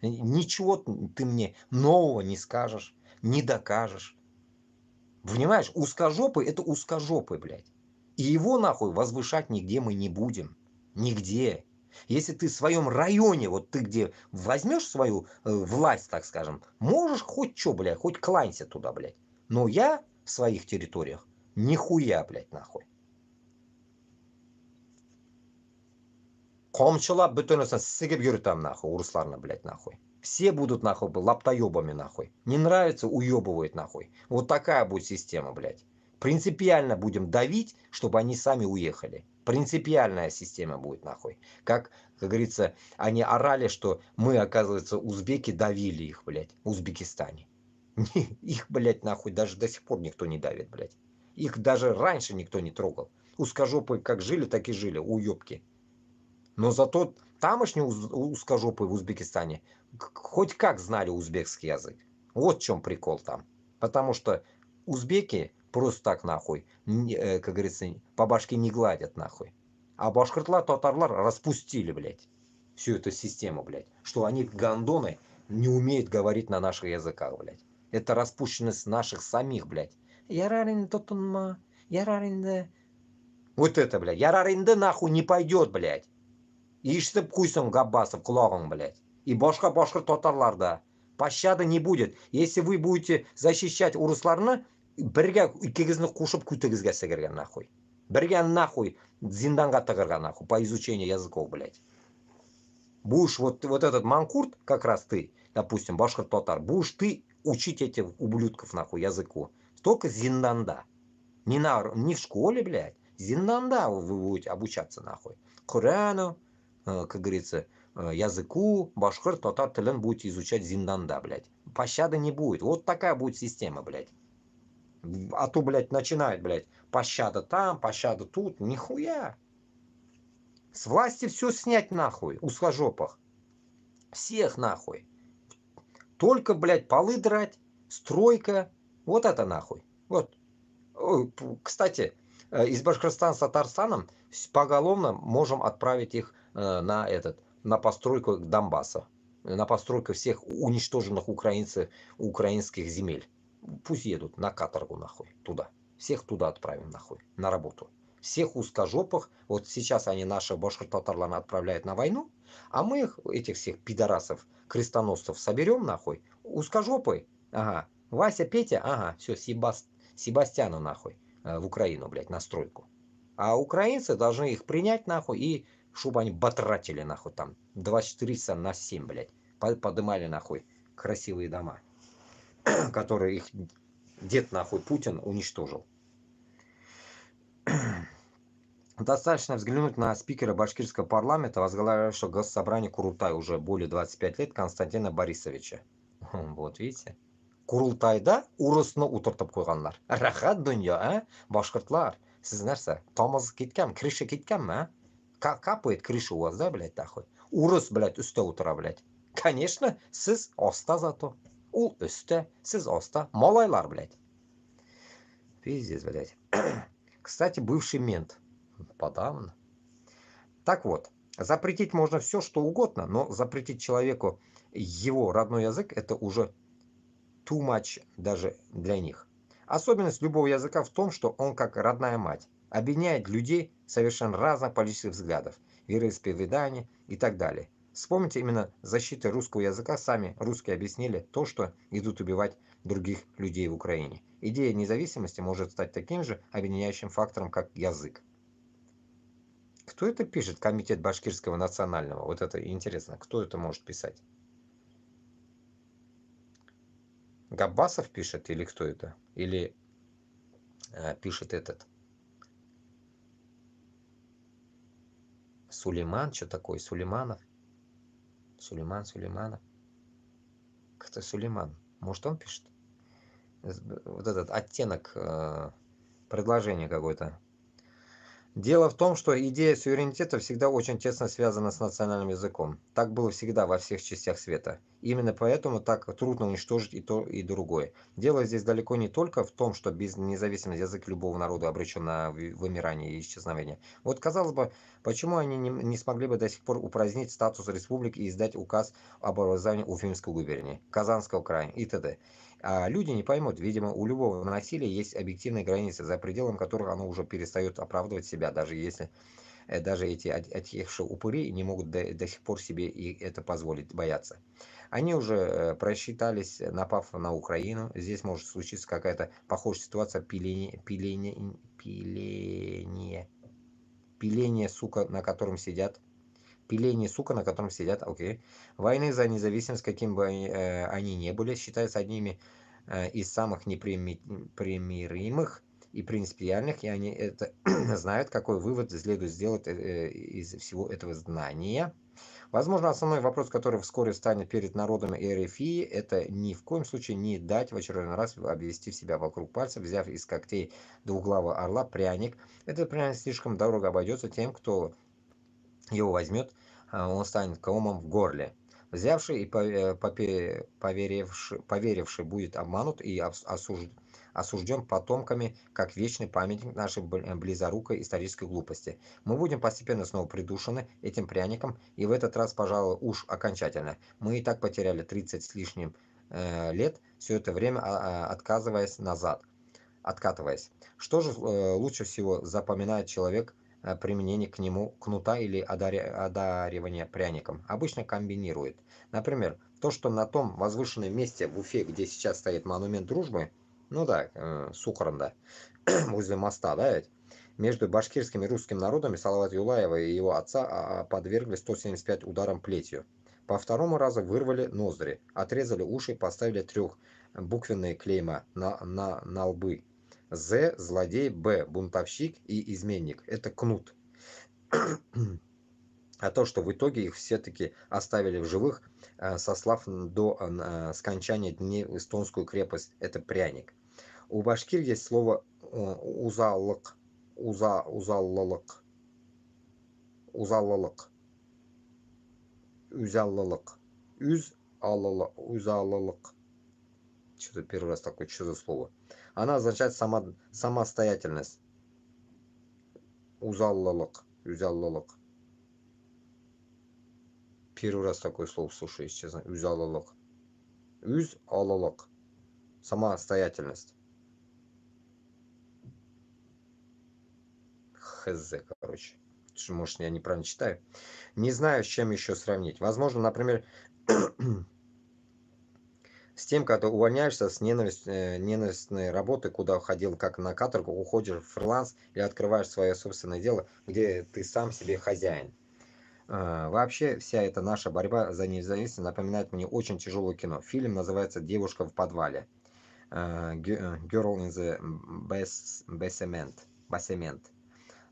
Ничего ты мне нового не скажешь, не докажешь. Понимаешь, узкожопый это узкожопый, блядь. И его, нахуй, возвышать нигде мы не будем. Нигде. Если ты в своем районе, вот ты где возьмешь свою власть, так скажем, можешь хоть что, блядь, хоть кланяйся туда, блядь. Но я в своих территориях нихуя, блядь, нахуй. Комчылап бүтінісін сігіп жүрітам, нахуй, урысларына, блядь, нахуй. Все будут, нахуй, лаптоебами, нахуй. Не нравится, уебывает, нахуй. Вот такая будет система, блядь. Принципиально будем давить, чтобы они сами уехали. Принципиальная система будет, нахуй. Как говорится, они орали, что мы, оказывается, узбеки давили их, блядь, в Узбекистане. Их, блядь, нахуй, даже до сих пор никто не давит, блядь. Их даже раньше никто не трогал. Узкожопые как жили, так и жили, уебки. Но зато тамошние узкожопые в Узбекистане хоть как знали узбекский язык. Вот в чем прикол там. Потому что узбеки просто так, нахуй, как говорится, по башке не гладят, нахуй. А башкиртлар, татарлар распустили, блядь, всю эту систему, блядь. Что они, гандоны, не умеют говорить на наших языках, блядь. Это распущенность наших самих, блядь. Вот это, блядь. Яраринды нахуй не пойдет, блядь. Иштіп куйсың Габбасов құлағың, блядь. И башкир татарларда. Пощады не будет. Если вы будете защищать урысларны, бірге икегізні қушып күтігізге сігірген, нахуй. Бірге нахуй зинданға тығырған, нахуй, по изучению языков, блядь. Будешь вот этот манкурт, как раз ты, допустим, башкир татар, будешь ты учить этих ублюдков, нахуй, языку. Только зинданда. Не в школе, блядь. Зинданда вы будете обучаться, нахуй. Корану, как говорится, языку, башкир, татар тілін будете изучать зинданда, блядь. Пощады не будет. Вот такая будет система, блядь. А то, блядь, начинают, блядь, пощада там, пощада тут. Нихуя. С власти все снять, нахуй, узкожопых. Всех, нахуй. Только, блядь, полы драть, стройка. Вот это, нахуй. Вот. Кстати, из Башкортостана с Татарстаном поголовно можем отправить их на постройку Донбасса, на постройку всех уничтоженных украинских земель. Пусть едут на каторгу, нахуй, туда. Всех туда отправим, нахуй, на работу. Всех узкожопых, вот сейчас они наших башкир-татарларны отправляют на войну, а мы их, этих всех пидорасов, крестоносцев соберем, нахуй, узкожопый, ага, Вася, Петя, ага, все, Себастьяну, нахуй, в Украину, блядь, на стройку. А украинцы должны их принять, нахуй, и чтобы они батратили, нахуй, там, 24 часа на 7, блядь, подымали, нахуй, красивые дома, которые их дед, нахуй, Путин уничтожил. Достаточно взглянуть на спикера башкирского парламента, возглавляющего госсобрание Курултай уже более 25 лет, Константина Борисовича. Вот видите. Курултайда урысны утыртып куйганнар. Рахат дөнья, а? Башкортлар. Сез нәрсә? Тамыз киткән, крыша киткәнме, а? Капает крыша у вас, да, блядь, такой? Урыс, блядь, өстә утыра, блядь. Конечно, сез аста зато. Ул өстә, сез аста. Малайлар, блядь. Пиздец, блядь. Кстати, бывший мент. Подавно. Так вот, запретить можно все, что угодно, но запретить человеку его родной язык, это уже too much даже для них. Особенность любого языка в том, что он как родная мать объединяет людей совершенно разных политических взглядов, вероисповеданий и так далее. Вспомните, именно защитой русского языка сами русские объяснили то, что идут убивать других людей в Украине. Идея независимости может стать таким же объединяющим фактором, как язык. Кто это пишет? Комитет Башкирского национального. Вот это интересно. Кто это может писать? Габбасов пишет или кто это? Или пишет этот? Сулейман? Что такое? Сулейманов? Сулейманов. Кто Сулейман? Может, он пишет? Вот этот оттенок предложения какой-то. Дело в том, что идея суверенитета всегда очень тесно связана с национальным языком. Так было всегда во всех частях света. Именно поэтому так трудно уничтожить и то, и другое. Дело здесь далеко не только в том, что без независимого язык любого народа обречен на вымирание и исчезновение. Вот, казалось бы, почему они не смогли бы до сих пор упразднить статус республики и издать указ об образовании Уфимской губернии, Казанского края и т.д. А люди не поймут, видимо, у любого насилия есть объективные границы, за пределом которых оно уже перестает оправдывать себя, даже если даже эти отъехавшие упыри не могут до сих пор себе и это позволить, бояться. Они уже просчитались, напав на Украину. Здесь может случиться какая-то похожая ситуация пиление, сука, на котором сидят. Пиление, сука, на котором сидят, окей. Войны за независимость, каким бы они ни были, считаются одними из самых непримиримых и принципиальных, и они это знают, какой вывод следует сделать из всего этого знания. Возможно, основной вопрос, который вскоре станет перед народами РФИ, это ни в коем случае не дать в очередной раз обвести себя вокруг пальца, взяв из когтей двуглавого орла пряник. Этот пряник слишком дорого обойдется тем, кто его возьмет, он станет комом в горле. Взявший и поверивший будет обманут и осужден потомками как вечный памятник нашей близорукой исторической глупости. Мы будем постепенно снова придушены этим пряником, и в этот раз, пожалуй, уж окончательно. Мы и так потеряли 30 с лишним лет, все это время откатываясь. Что же лучше всего запоминает человек применение к нему кнута или одаривание пряником? Обычно комбинирует. Например, то, что на том возвышенном месте в Уфе, где сейчас стоит монумент дружбы, ну да, Сухаранда, возле моста, да, ведь, между башкирским и русским народами Салават Юлаева и его отца подвергли 175 ударам плетью. По второму разу вырвали ноздри, отрезали уши и поставили трехбуквенные клейма на лбы. З – злодей, Б – бунтовщик и изменник. Это кнут. А то, что в итоге их все-таки оставили в живых, сослав до скончания дней эстонскую крепость, это пряник. У башкир есть слово узаллык. Узаллылык. Узаллылык. Что-то первый раз такое, что за слово? Она означает самостоятельность. Узаллылык. Первый раз такое слово слушаю, честно. Узаллылык. Уз-аллылык. Самостоятельность. Хз, короче. Может, я неправильно читаю. Не знаю, с чем еще сравнить. Возможно, например, с тем, когда увольняешься с ненавистной работы, куда ходил как на каторгу, уходишь в фриланс и открываешь свое собственное дело, где ты сам себе хозяин. Вообще, вся эта наша борьба за независимость напоминает мне очень тяжелое кино. Фильм называется «Девушка в подвале». Girl in the Basement.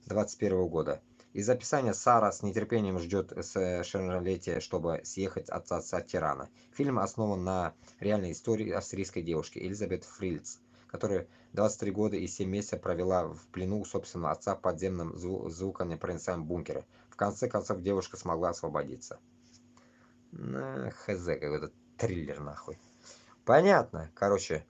2021 года. Из описания: Сара с нетерпением ждет совершеннолетия, чтобы съехать от отца тирана. Фильм основан на реальной истории австрийской девушки Элизабет Фрильц, которая 23 года и 7 месяцев провела в плену у собственного отца в подземном звуконепроницаемом бункере. В конце концов девушка смогла освободиться. Хз, какой-то триллер нахуй. Понятно, короче.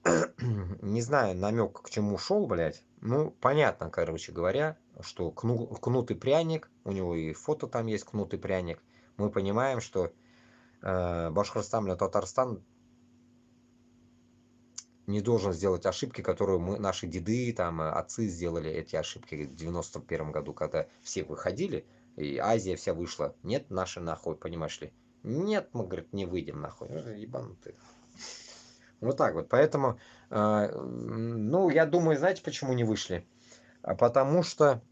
Не знаю, намек к чему шел, блядь. Ну, понятно, короче говоря, что кнутый пряник, у него и фото там есть, кнутый пряник. Мы понимаем, что Башкортостан или Татарстан не должен сделать ошибки, которые наши деды, там, отцы сделали эти ошибки в 91 году, когда все выходили, и Азия вся вышла. Нет, наши нахуй, понимаешь ли? Нет, мы, говорит, не выйдем нахуй. Ебанутые. Вот так вот. Поэтому, ну, я думаю, знаете, почему не вышли? Потому что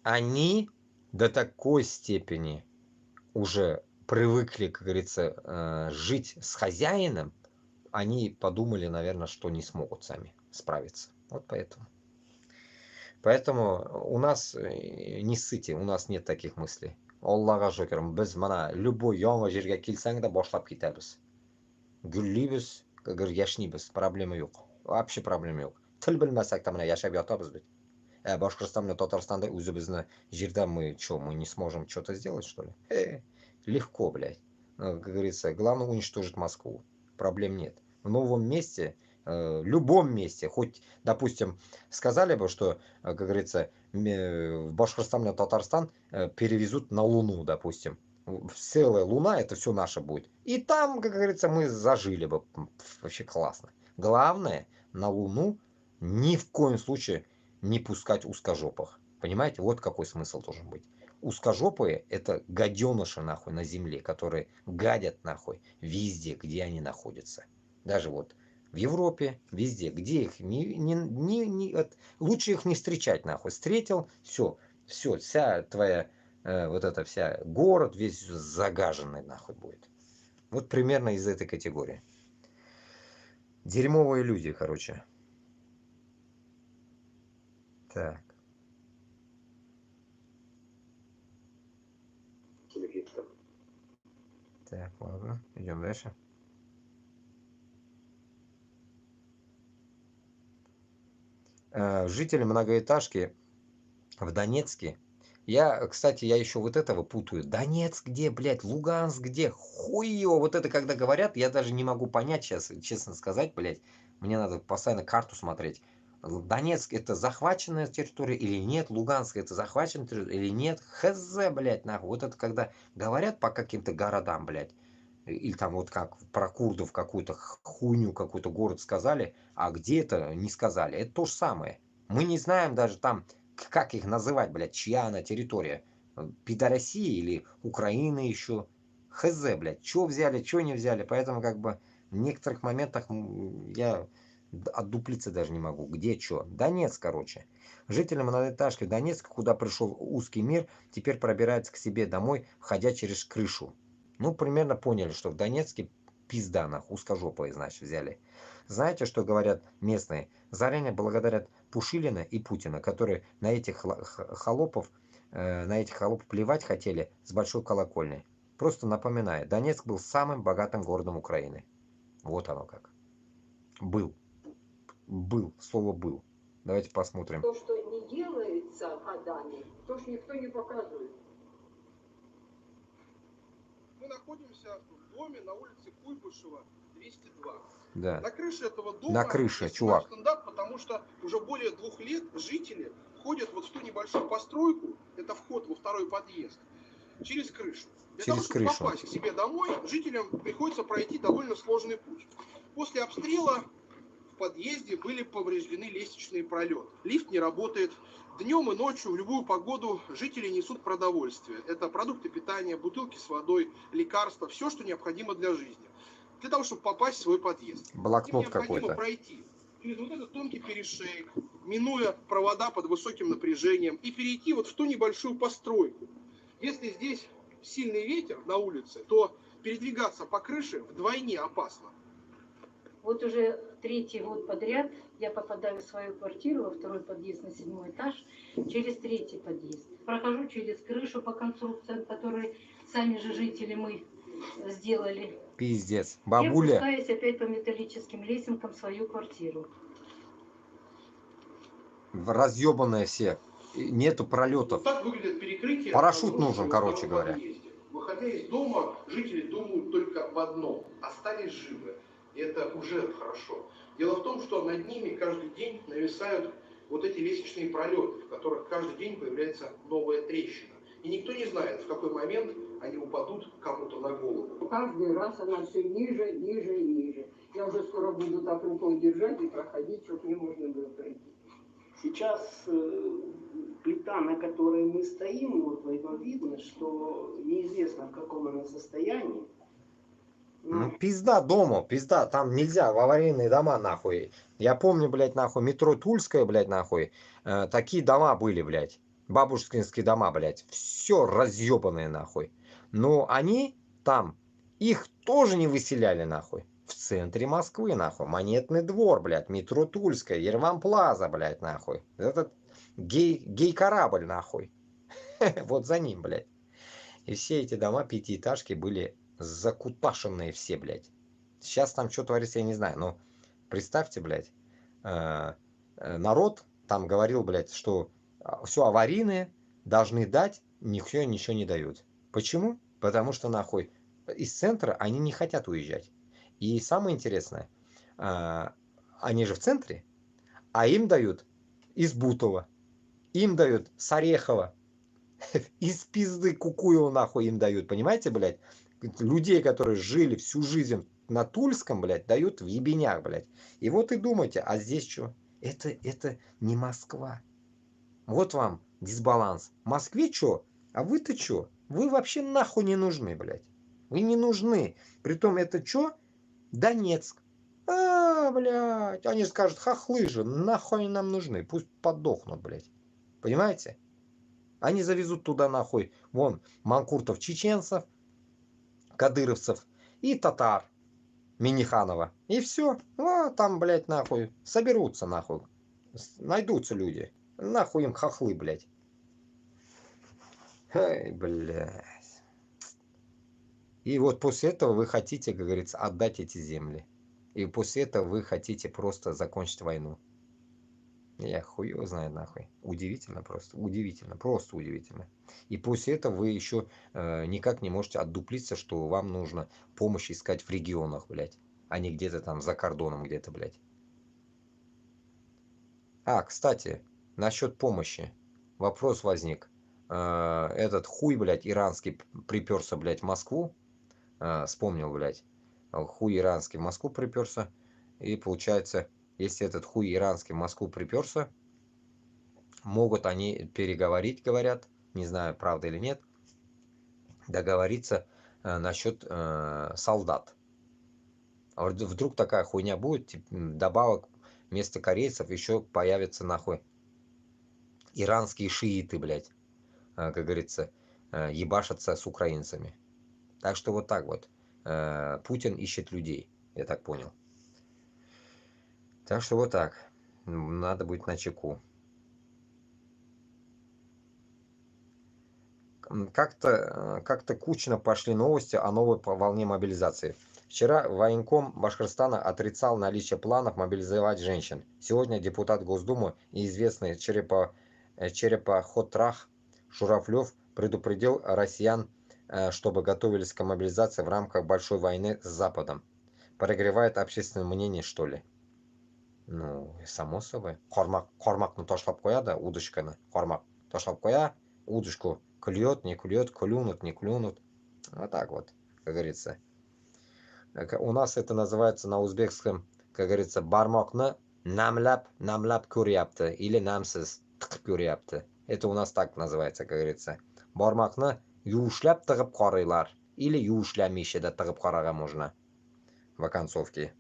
они до такой степени уже привыкли, как говорится, жить с хозяином, они подумали, наверное, что не смогут сами справиться. Вот поэтому. Поэтому у нас не ссыте, у нас нет таких мыслей. Аллаға шүкір, біз мына любой яңа жерге келсең де башлап кетеміз. Гүллейбіз, яшнейбіз, проблема жоқ. Вообще проблема жоқ. Тіл білмесек те мына яшап ятабыз бит. Башкортостан мен Татарстанда өзіміздің жерде мы не сможем что-то сделать, что ли? Легко, блядь. Как говорится, главное уничтожить Москву. Проблем нет. В новом месте, любом месте, хоть, допустим, сказали бы, что, как говорится, в Башкортостан или Татарстан перевезут на Луну, допустим. Целая Луна, это все наше будет. И там, как говорится, мы зажили бы. Вообще классно. Главное, на Луну ни в коем случае не пускать узкожопых. Понимаете? Вот какой смысл должен быть. Узкожопые — это гаденыши нахуй на земле, которые гадят нахуй везде, где они находятся. Даже вот в Европе, везде, где их лучше их не встречать нахуй. Встретил, все, вся твоя вот эта вся город весь загаженный нахуй будет. Вот примерно из этой категории. Дерьмовые люди, короче. Так. Так, ладно, идем дальше. Жители многоэтажки в Донецке. Кстати, я еще вот этого путаю. Донецк где, блядь, Луганск где? Хуй его. Вот это когда говорят, я даже не могу понять сейчас, честно сказать, блядь. Мне надо постоянно карту смотреть. Донецк — это захваченная территория или нет? Луганск — это захваченная территория или нет? Хз, блядь, нахуй. Вот это когда говорят по каким-то городам, блядь. Или там вот как про курдов какую-то хуйню, какой-то город сказали, а где это не сказали. Это то же самое. Мы не знаем даже там, как их называть, блядь, чья она территория. Пидорасия или Украина еще. Хз, блядь, что взяли, что не взяли. Поэтому как бы в некоторых моментах я отдуплиться даже не могу. Где что? Донецк, короче. Жители многоэтажки Донецка, куда пришел узкий мир, теперь пробираются к себе домой, входя через крышу. Ну, примерно поняли, что в Донецке пизда нахуй, узкожопые, значит, взяли. Знаете, что говорят местные? Заранее благодарят Пушилина и Путина, которые на этих холопов плевать хотели с большой колокольни. Просто напоминаю, Донецк был самым богатым городом Украины. Вот оно как. Был. Слово был. Давайте посмотрим. То, что не делается годами, то, что никто не показывает. Мы находимся в доме на улице Куйбышева, 202. Да. На крыше этого дома на крыше, чувак. Стендап, потому что уже более 2 лет жители ходят вот в ту небольшую постройку, это вход во второй подъезд, через крышу. Для того, чтобы попасть к себе домой, жителям приходится пройти довольно сложный путь. После обстрела в подъезде были повреждены лестничные пролеты. Лифт не работает. Днем и ночью, в любую погоду, жители несут продовольствие. Это продукты питания, бутылки с водой, лекарства, все, что необходимо для жизни. Для того, чтобы попасть в свой подъезд. Блокнот какой-то. Необходимо пройти через вот этот тонкий перешейк, минуя провода под высоким напряжением, и перейти вот в ту небольшую постройку. Если здесь сильный ветер на улице, то передвигаться по крыше вдвойне опасно. Вот уже 3-й год подряд я попадаю в свою квартиру, во 2-й подъезд на 7-й этаж, через 3-й подъезд. Прохожу через крышу по конструкциям, которые сами же жители мы сделали. Пиздец. И Бабуля. опускаюсь опять по металлическим лесенкам в свою квартиру. Разъебанные все. Нету пролетов. Вот так выглядит перекрытие. Парашют нужен, короче говоря. Подъезде. Выходя из дома, жители думают только об одном. Остались живы. И это уже хорошо. Дело в том, что над ними каждый день нависают вот эти лестничные пролеты, в которых каждый день появляется новая трещина. И никто не знает, в какой момент они упадут кому-то на голову. Каждый раз она все ниже, ниже и ниже. Я уже скоро буду так рукой держать и проходить, чтобы не можно было пройти. Сейчас плита, на которой мы стоим, вот видно, что неизвестно, в каком она состоянии. Ну, пизда дому, пизда, там нельзя, в аварийные дома, нахуй. Я помню, блядь, нахуй, метро Тульское, блядь, нахуй, такие дома были, блядь, бабушкинские дома, блядь, все разъебанные, нахуй. Но они там, их тоже не выселяли, нахуй. В центре Москвы, нахуй, Монетный двор, блядь, метро Тульское, Ерван Плаза, блядь, нахуй. Этот гей-корабль, нахуй. Вот за ним, блядь. И все эти дома, пятиэтажки, были закуташенные все, блядь. Сейчас там что творится, я не знаю. Но представьте, блядь, народ там говорил, блядь, что все аварийные должны дать, никто ничего не дают. Почему? Потому что, нахуй, из центра они не хотят уезжать. И самое интересное, они же в центре, а им дают из Бутова, им дают с Орехова, из пизды Кукуева, нахуй, им дают, понимаете, блядь? Людей, которые жили всю жизнь на Тульском, блядь, дают в ебенях, блядь. И вот и думайте, а здесь что? Это не Москва. Вот вам дисбаланс. В Москве что? А вы-то что? Вы вообще нахуй не нужны, блядь. Вы не нужны. Притом это что? Донецк. Блядь. Они скажут, хохлы же, нахуй они нам нужны. Пусть подохнут, блядь. Понимаете? Они завезут туда нахуй, вон, манкуртов, чеченцев, кадыровцев и татар Миниханова. И все. Там, блядь, нахуй, соберутся, нахуй. Найдутся люди. Нахуй им хохлы, блядь. Эй, блядь. И вот после этого вы хотите, как говорится, отдать эти земли. И после этого вы хотите просто закончить войну. Я хуй его знаю, нахуй. Удивительно просто. Удивительно. Просто удивительно. И после этого вы еще никак не можете отдуплиться, что вам нужно помощь искать в регионах, блядь. А не где-то там за кордоном где-то, блядь. Кстати, насчет помощи. Вопрос возник. Этот хуй, блядь, иранский приперся, блядь, в Москву. Вспомнил, блядь. Хуй иранский в Москву приперся. И получается... Если этот хуй иранский в Москву приперся, могут они переговорить, говорят, не знаю, правда или нет, договориться насчет солдат. А вдруг такая хуйня будет, добавок вместо корейцев еще появятся нахуй иранские шииты, блядь, как говорится, ебашатся с украинцами. Так что вот так вот. Путин ищет людей, я так понял. Так что вот так. Надо быть начеку. Как-то кучно пошли новости о новой волне мобилизации. Вчера военком Башкортостана отрицал наличие планов мобилизовать женщин. Сегодня депутат Госдумы и известный черепоходрах Журавлев предупредил россиян, чтобы готовились к мобилизации в рамках большой войны с Западом. Прогревает общественное мнение, что ли? Ну, само собой. Кормакны ташлап кояды, удочканы. Кормак ташлап коя, удочку клюет, не клюет, клюнут, не клюнут. Вот так вот, как говорится. У нас это называется на узбекском, как говорится, бармакны намлап куряпты или намсыз тык куряпты. Это у нас так называется, как говорится. Бармакны юшляп тыгып карыйлар или юшлямище да тыгып карага можно в оконцовке.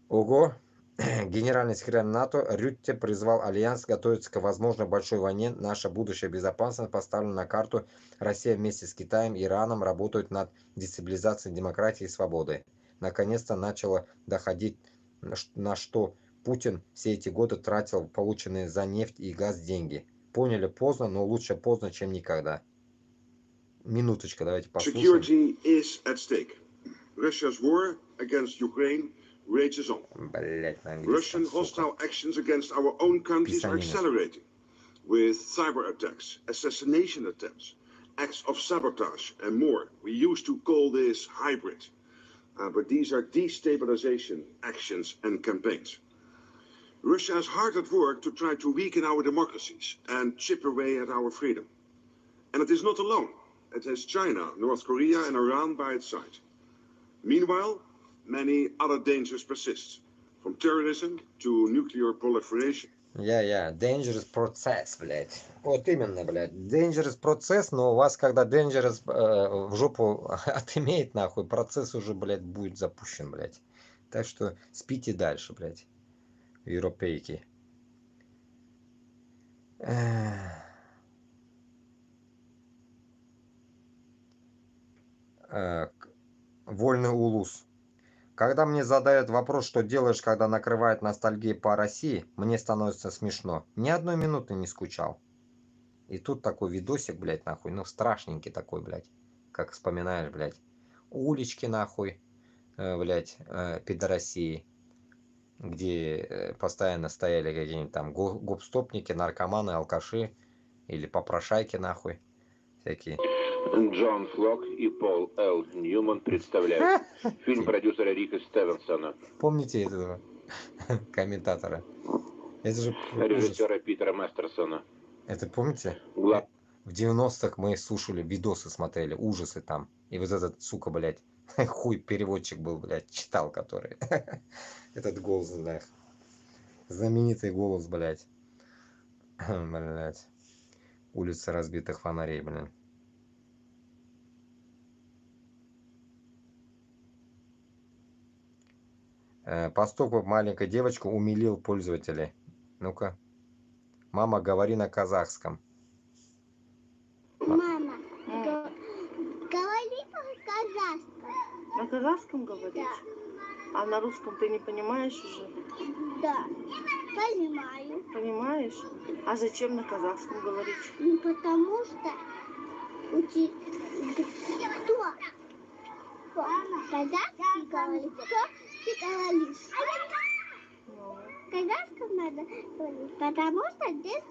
Ого! Генеральный секретарь НАТО Рютте призвал Альянс готовиться к возможной большой войне. Наша будущая безопасность поставлена на карту. Россия вместе с Китаем и Ираном работают над дестабилизацией демократии и свободы. наконец-то начало доходить, на что Путин все эти годы тратил полученные за нефть и газ деньги. Поняли поздно, но лучше поздно, чем никогда. Минуточку, давайте послушаем. Security is at stake. Russia's war against Ukraine rages on. Блять, на Russian английском, сука. hostile actions against our own countries are Писанина. accelerating, with cyber attacks, assassination attempts, acts of sabotage, and more. We used to call this hybrid, but these are destabilization actions and campaigns. Russia is hard at work to try to weaken our democracies and chip away at our freedom. And it is not alone. It has China, North Korea, and Iran by its side. Meanwhile, many other dangers persist, from terrorism to nuclear proliferation. Dangerous process, блядь. Вот именно, блядь. Dangerous процесс, но у вас, когда Dangerous в жопу отымеет, нахуй, процесс уже, блядь, будет запущен, блядь. Так что спите дальше, блядь, европейки. Вольный улус. Когда мне задают вопрос, что делаешь, когда накрывает ностальгия по России, мне становится смешно. Ни одной минуты не скучал. И тут такой видосик, блядь, нахуй, ну страшненький такой, блядь, как вспоминаешь, блядь, улички, нахуй, блядь, пидорасии, где постоянно стояли какие-нибудь там гопстопники, наркоманы, алкаши или попрошайки, нахуй, всякие. Джон Флок и Пол Л. Ньюман представляют фильм продюсера Рика Стивенсона. Помните этого комментатора? Это же режиссера Питера Мастерсона. Это помните? В 90-х мы слушали видосы, смотрели, ужасы там. И вот этот, сука, блядь, хуй переводчик был, блядь, читал, который. Этот голос, блядь. Знаменитый голос, блядь. Блядь. Улица разбитых фонарей, блядь. Поступок маленькой девочки умилил пользователей. Ну-ка. Мама, говори на казахском. Мама, говори по-казахскому. На казахском говоришь? Да. А на русском ты не понимаешь уже? Да, понимаю. Понимаешь? А зачем на казахском говорить? Ну, потому что кто? Казахский говорит, кто ты говоришь? Казахском надо говорить, потому что здесь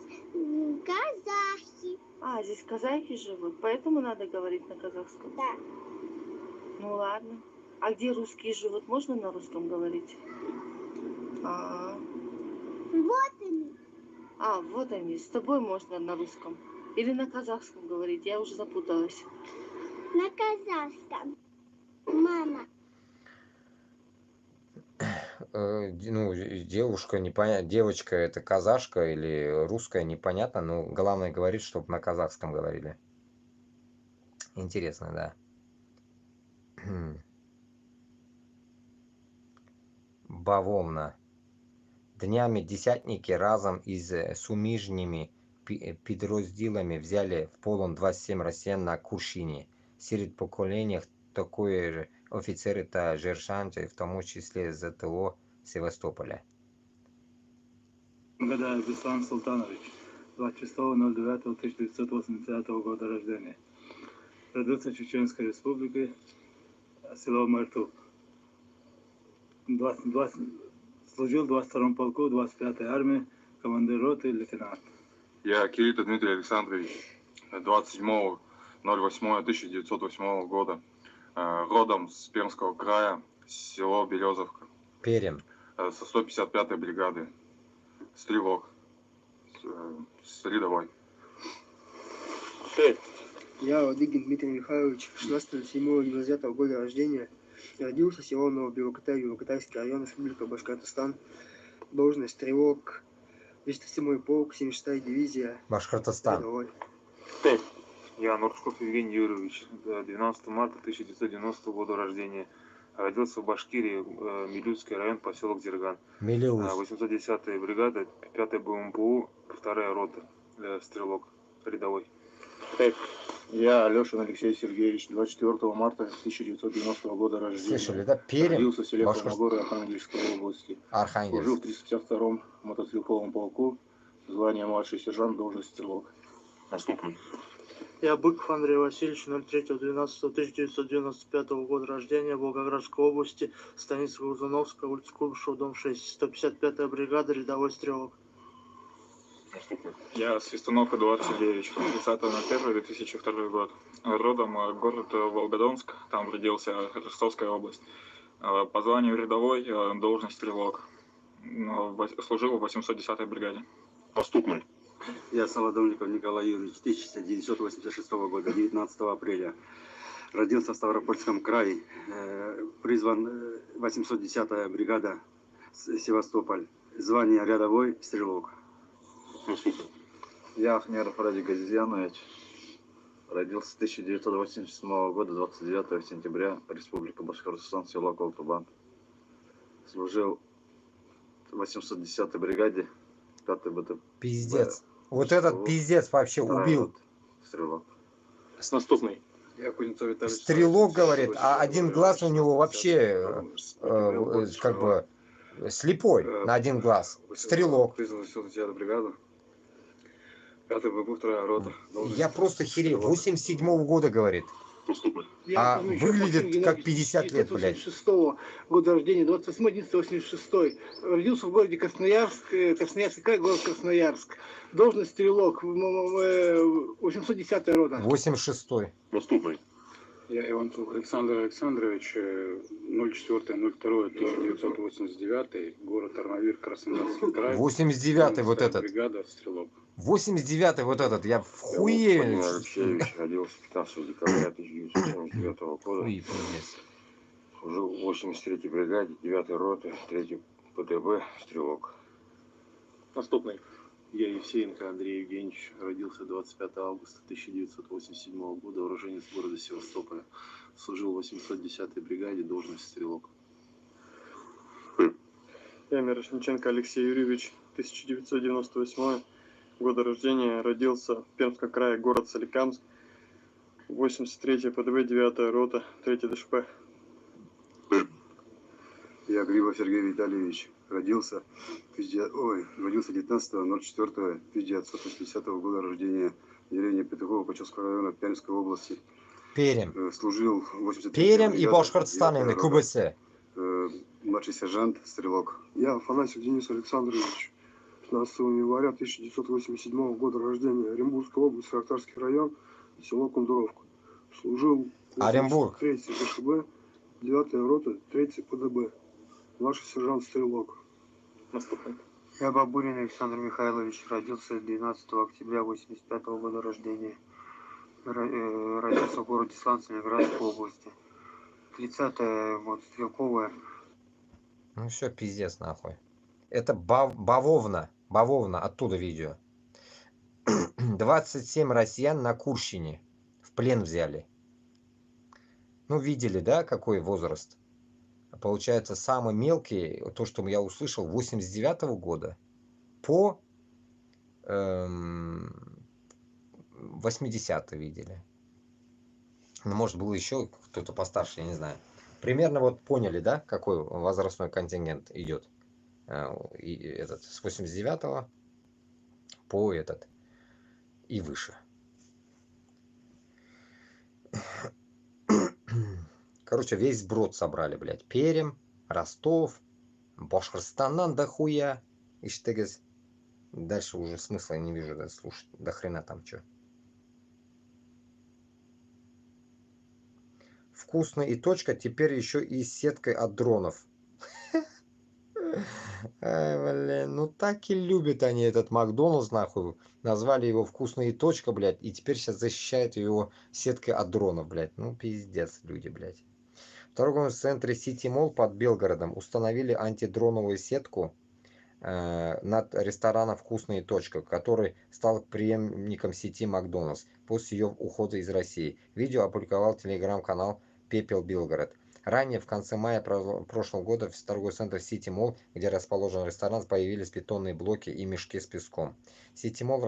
казахи. А, здесь казахи живут, поэтому надо говорить на казахском? Да. Ну ладно. А где русские живут, можно на русском говорить? Вот они. А, вот они. С тобой можно на русском. Или на казахском говорить, я уже запуталась. На казахском. Мама. Ну, девушка, непонятно, девочка это казашка или русская, непонятно, но главное говорить, чтобы на казахском говорили. Интересно, да. Бавовна. Днями десятники разом із суміжніми підрозділами взяли в полон 27 росіян на Курщині. Серед покоління такої ж офіцери та жержанти, в тому числі з ТО Севастополя. Гадаев Беслан Султанович, 26.09.1980 года рождения. Родился в Чеченской Республике, село Мартук. Служил в 22-м полку, 25-й армии, командир роты, лейтенант. Я Кирилл Дмитрий Александрович, 27.08.1908 года. Родом с Пермского края, село Березовка. Пермь. Со 155-й бригады. Стрелок. С рядовой. Я Ладыгин Дмитрий Михайлович, 16.07.1990 года рождения. Родился в село Новобелокатай, Белокатайский район, Республика Башкортостан. Должность стрелок, 207-й полк, 76-я дивизия. Башкортостан. Рядовой. Я Нуршков Евгений Юрьевич, 12 марта 1990 года рождения. Родился в Башкирии, Милютский район, поселок Зерган. 810-я бригада, 5-я БМПУ, 2-я рота, стрелок, рядовой. Я Алешин Алексей Сергеевич, 24 марта 1990 года рождения. Слышали, да? Пермь, Родился в селе Холмогоры Архангельской области. Служил в 352-м мотострелковом полку. Звание младший сержант, должность стрелок. Наступный. Я Быков Андрей Васильевич, 03.12.1995 года рождения, Волгоградской области, станица Глазуновская, улица Куйбышева, дом 6, 155-я бригада, рядовой стрелок. Я Свистунов Эдуард Сергеевич, 30.01.2002 год. Родом город Волгодонск, там родился, Ростовская область. По званию рядовой, должность стрелок. Служил в 810-й бригаде. Наступный. Я Солодовников Николай Юрьевич, 1986 года, 19 апреля. Родился в Ставропольском крае, призван 810-я бригада Севастополь. Звание рядовой стрелок. Я Ахмеров Ради Газизянович. Родился 1987 года, 29 сентября, Республика Башкортостан, село Колтубан. Служил в 810-й бригаде, 5-й БТ. Пиздец. Вот этот пиздец вообще убил. Стрелок. С наступной. Я Кузнецов Виталий. Стрелок, говорит, а один глаз у него вообще как бы слепой на один глаз. Стрелок. Призван в 810-ю бригаду. 5-й БП, 2-я рота. Я просто херел. 87-го года, говорит. А выглядит как 50 лет, блядь. 86-го года рождения, 28.11.86. Родился в городе Красноярск, Красноярский край, город Красноярск. Должность стрелок, 810-я рота. 86-й. Наступный. Я Иванцов Александр Александрович, 04.02.1989, город Армавир, Краснодарский край. 89-й вот этот. Бригада стрелок. 89-й вот этот, я в хуе. Владимир Алексеевич родился 15 декабря 1979 года. Служил в 83-й бригаде, 9-й роты, 3-й ПТБ, стрелок. Наступный. Я Евсеенко Андрей Евгеньевич, родился 25 августа 1987 года, уроженец города Севастополя. Служил в 810-й бригаде, должность стрелок. Я Мирошниченко Алексей Юрьевич, 1998 года рождения, родился в Пермском крае, город Соликамск, 83-я ПДВ, 9-я рота, 3-й ДШП. Я Грибов Сергей Витальевич, родился 19.04.1980 года рождения, деревня Петухово, Почесского района, Пермской области. Пермь. Служил в 83-й Пермь и бригаде, Башкортостан, на КБС. Младший сержант, стрелок. Я Афанасьев Денис Александрович, 15 января 1987 года рождения, Оренбургская область, Сарактарский район, село Кундуровка. Служил в 3-й ДШБ, 9-я рота, 3-й ПДБ. Младший сержант, стрелок. Я Бабурин Александр Михайлович, родился 12 октября 1985 года рождения. Родился в городе Сланцы, Ленинградской области. 30-я мотострелковая. Ну все, пиздец нахуй. Это бавовна. Бавовна, оттуда видео. 27 россиян на Курщине в плен взяли. Ну, видели, да, какой возраст? Получается, самый мелкий, то, что я услышал, 89-го года по 80-й видели. Ну, может, был еще кто-то постарше, я не знаю. Примерно вот поняли, да, какой возрастной контингент идет. И этот с 89-го по этот и выше. Короче, весь сброд собрали, блядь. Пермь, Ростов, Башкортостаннан дохуя. И штыгас. Дальше уже смысла я не вижу, да, слушать. До хрена там что. Вкусно и точка, теперь еще и с сеткой от дронов. Блин, ну так и любят они этот Макдональдс, нахуй. Назвали его вкусно и точка, блядь. И теперь сейчас защищают его сеткой от дронов, блядь. Ну пиздец, люди, блядь. В торговом центре City Mall под Белгородом установили антидроновую сетку над рестораном «Вкусная точка», который стал преемником сети Макдональдс после ее ухода из России. Видео опубликовал телеграм-канал Пепел Белгород. Ранее, в конце мая прошлого года, в торговый центр City Mall, где расположен ресторан, появились бетонные блоки и мешки с песком. City Mall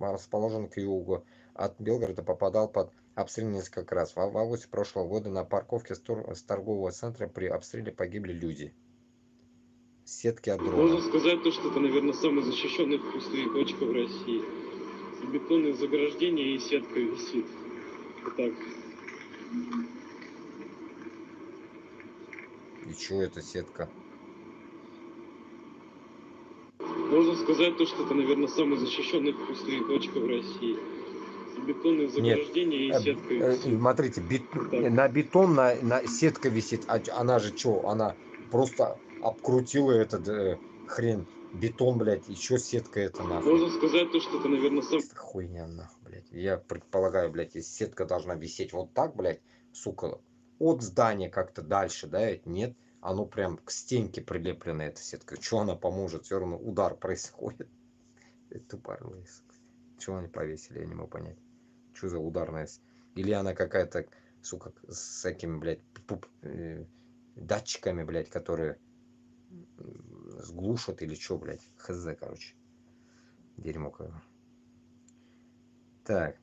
расположен к югу от Белгорода, попадал под обстрел несколько раз. В августе прошлого года на парковке с торгового центра при обстреле погибли люди. Сетки от дрона. Можно сказать, что это, наверное, самый защищенный пустые точка в России. Бетонные заграждения и сетка висит. Вот так. И чё это сетка? Можно сказать, что это, наверное, самый защищенный пустые точка в России. Бетонные заграждения и сетка висит. Смотрите, на бетон на сетка висит. А она же чё? Она просто обкрутила этот хрен. Бетон, блядь, еще сетка это нахуй. Можно сказать, что это, наверное, сам... Хуйня нахуй, блядь. Я предполагаю, блядь, если сетка должна висеть вот так, блядь, сука, от здания как-то дальше, да, нет, оно прям к стенке прилеплена, эта сетка. Что она поможет? Все равно удар происходит. Это тупорылые, сука. Чего они повесили, я не могу понять. Что за ударная? Или она какая-то, сука, с такими, блядь, датчиками, блядь, которые сглушат или что, блядь, хз, короче. Дерьмо какое. Так.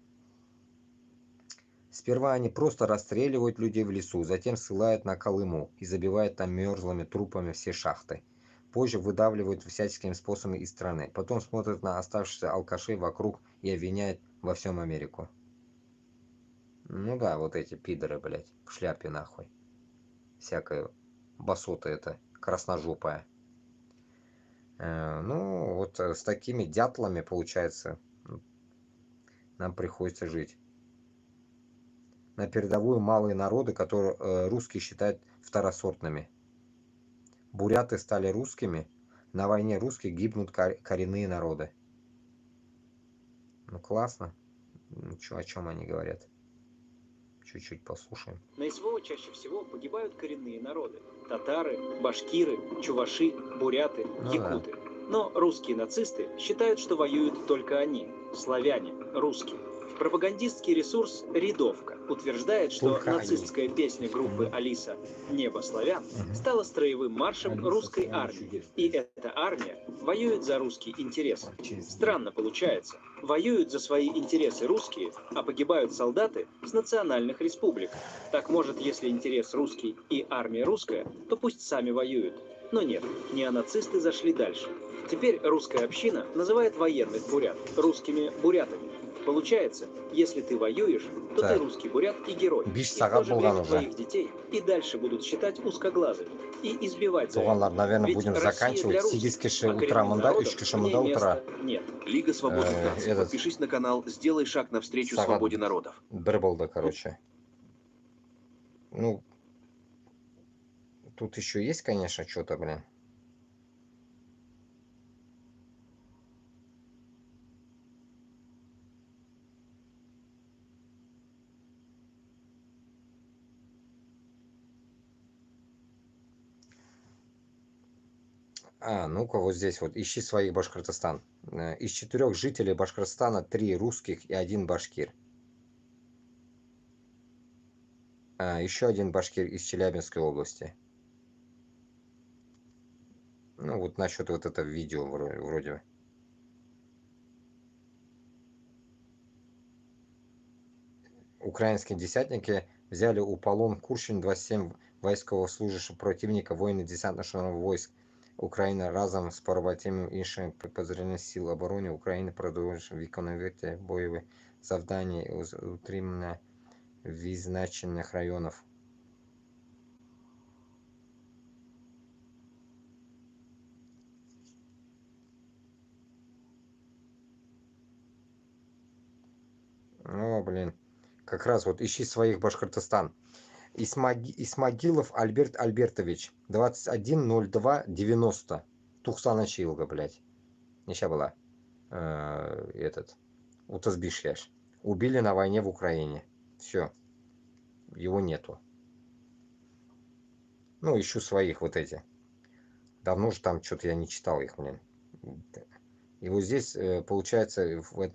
Сперва они просто расстреливают людей в лесу, затем ссылают на Колыму и забивают там мерзлыми трупами все шахты. Позже выдавливают всяческими способами из страны. Потом смотрят на оставшихся алкашей вокруг и обвиняют во всем Америку. Ну да, вот эти пидоры, блядь, в шляпе нахуй. Всякая басота это красножопая. Ну, вот с такими дятлами, получается, нам приходится жить. На передовую малые народы, которые русские считают второсортными. Буряты стали русскими, на войне русских гибнут коренные народы. Ну, классно. Ну, о чем они говорят? Чуть-чуть послушаем. На СВО чаще всего погибают коренные народы. Татары, башкиры, чуваши, буряты, якуты. Да. Но русские нацисты считают, что воюют только они, славяне, русские. Пропагандистский ресурс «Рядовка» утверждает, что нацистская песня группы «Алиса» «Небо славян» стала строевым маршем русской армии, и эта армия воюет за русский интерес. Странно получается. Воюют за свои интересы русские, а погибают солдаты с национальных республик. Так может, если интерес русский и армия русская, то пусть сами воюют. Но нет, неонацисты зашли дальше. Теперь русская община называет военных бурят русскими бурятами. Получается, если ты воюешь, то ты русский бурят и герой. И в то же время твоих детей и дальше будут считать узкоглазыми и избивать за это. Наверное, будем заканчивать. Сидискиши утра утра. Нет. Лига свободных наций. Подпишись на канал, сделай шаг навстречу свободе народов. Брбалда, короче. Ну, тут еще есть, конечно, что-то, блин. Ну-ка, вот здесь вот, ищи своих Башкортостан. Из 4 жителей Башкортостана 3 русских и 1 башкир. Еще 1 башкир из Челябинской области. Ну, вот насчет вот этого видео вроде. Украинские десантники взяли у полон Курщин 27 військовослужащих противника, воїни десантно-штурмових войск України разом з побратимами іншими підрозділами Сил оборони України продовжують виконувати бойові завдання із утримання відзначених районів. Ну, блин. Как раз вот ищи своих Башкортостан. Исмагилов Альберт Альбертович, 21.02.90. Тухсана Чилга, блядь. Еще была. Утазбишьяш. Убили на войне в Украине. Все. Его нету. Ну, ищу своих вот эти. Давно же там что-то я не читал их, блин. И вот здесь, получается, в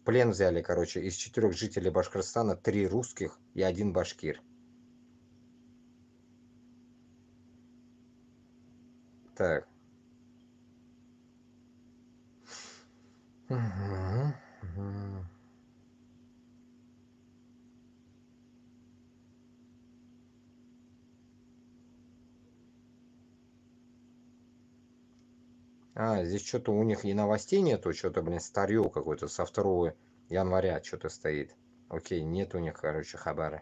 плен взяли, короче, из 4 жителей Башкортостана 3 русских и 1 башкир. Так. Угу. Здесь что-то у них и новостей нету, что-то, блин, старье какое-то со 2 января что-то стоит. Окей, нет у них, короче, хабара.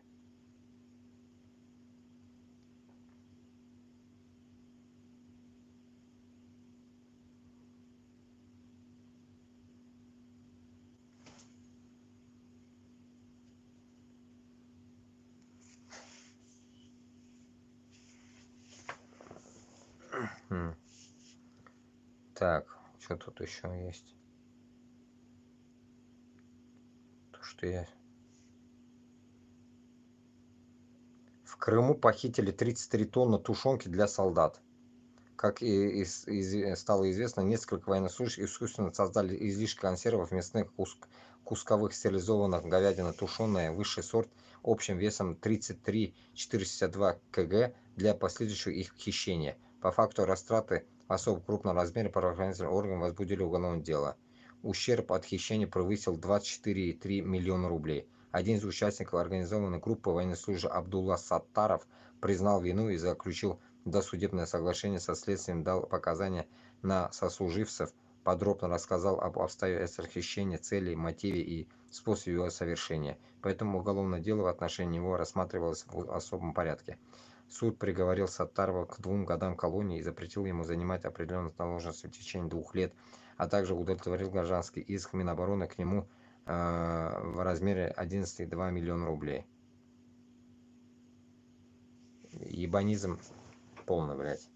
Так, что тут еще есть? То, что я... В Крыму похитили 33 тонны тушенки для солдат. Как стало известно, несколько военнослужащих искусственно создали излишки консервов мясных кусковых стерилизованных говядина тушеная, высший сорт, общим весом 33,462 кг для последующего их хищения. По факту растраты в особо крупном размере правоохранительные органы возбудили уголовное дело. Ущерб от хищения превысил 24,3 миллиона рублей. Один из участников организованной группы, военнослужащий Абдулла Саттаров, признал вину и заключил досудебное соглашение со следствием, дал показания на сослуживцев, подробно рассказал об обстоятельствах хищения, цели, мотиве и способе его совершения. Поэтому уголовное дело в отношении него рассматривалось в особом порядке. Суд приговорил Саттарова к 2 годам колонии и запретил ему занимать определенную должность в течение 2 лет, а также удовлетворил гражданский иск Минобороны к нему в размере 11,2 миллиона рублей. Ебанизм полный, блядь.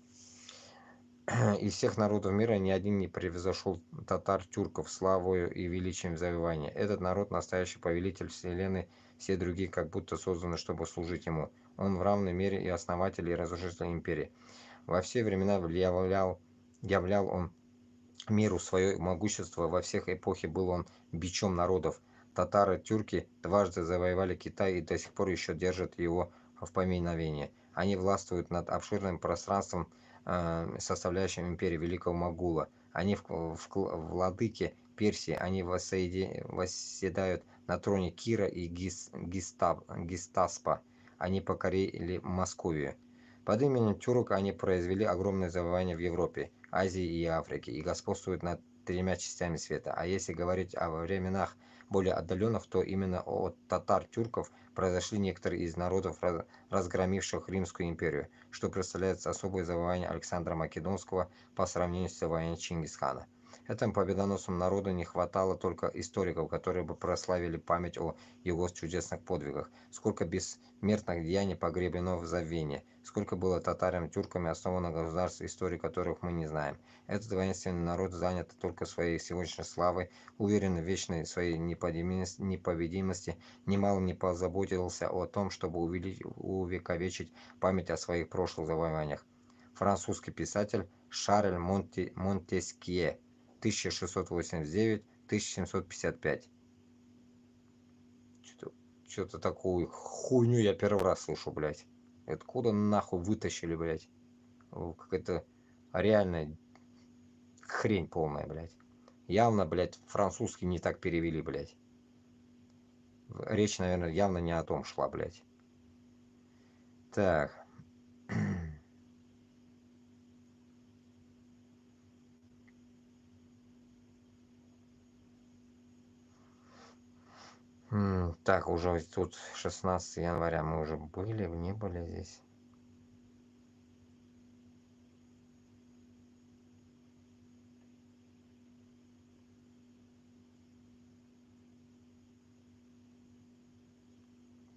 Из всех народов мира ни один не превзошел татар-тюрков славою и величием завоевания. Этот народ настоящий повелитель вселенной, все другие как будто созданы, чтобы служить ему. Он в равной мере и основатель, и разрушитель империи. Во все времена являл он миру свое могущество, во всех эпохи был он бичом народов. Татары-тюрки дважды завоевали Китай и до сих пор еще держат его в поминовении. Они властвуют над обширным пространством, составляющим империю Великого Могула. Они владыки Персии, они восседают на троне Кира и Гистаспа. Они покорили Московию. Под именем тюрок они произвели огромное завоевание в Европе, Азии и Африке и господствуют над 3 частями света. А если говорить о временах более отдаленных, то именно от татар-тюрков произошли некоторые из народов, разгромивших Римскую империю, что представляет особое завоевание Александра Македонского по сравнению с завоеванием Чингисхана. Этому победоносному народу не хватало только историков, которые бы прославили память о его чудесных подвигах. Сколько бессмертных деяний погребено в забвении, сколько было татарами-тюрками основано государств, истории которых мы не знаем. Этот воинственный народ занят только своей сегодняшней славой, уверен в вечной своей непобедимости, немало не позаботился о том, чтобы увековечить память о своих прошлых завоеваниях. Французский писатель Шарль Монтескье, 1689-1755. Что-то такую хуйню я первый раз слышу, блядь. Откуда нахуй вытащили, блядь? Какая-то реальная хрень полная, блядь. Явно, блядь, французский не так перевели, блядь. Речь, наверное, явно не о том шла, блядь. Так. Так, уже тут 16 января мы уже были, не были здесь.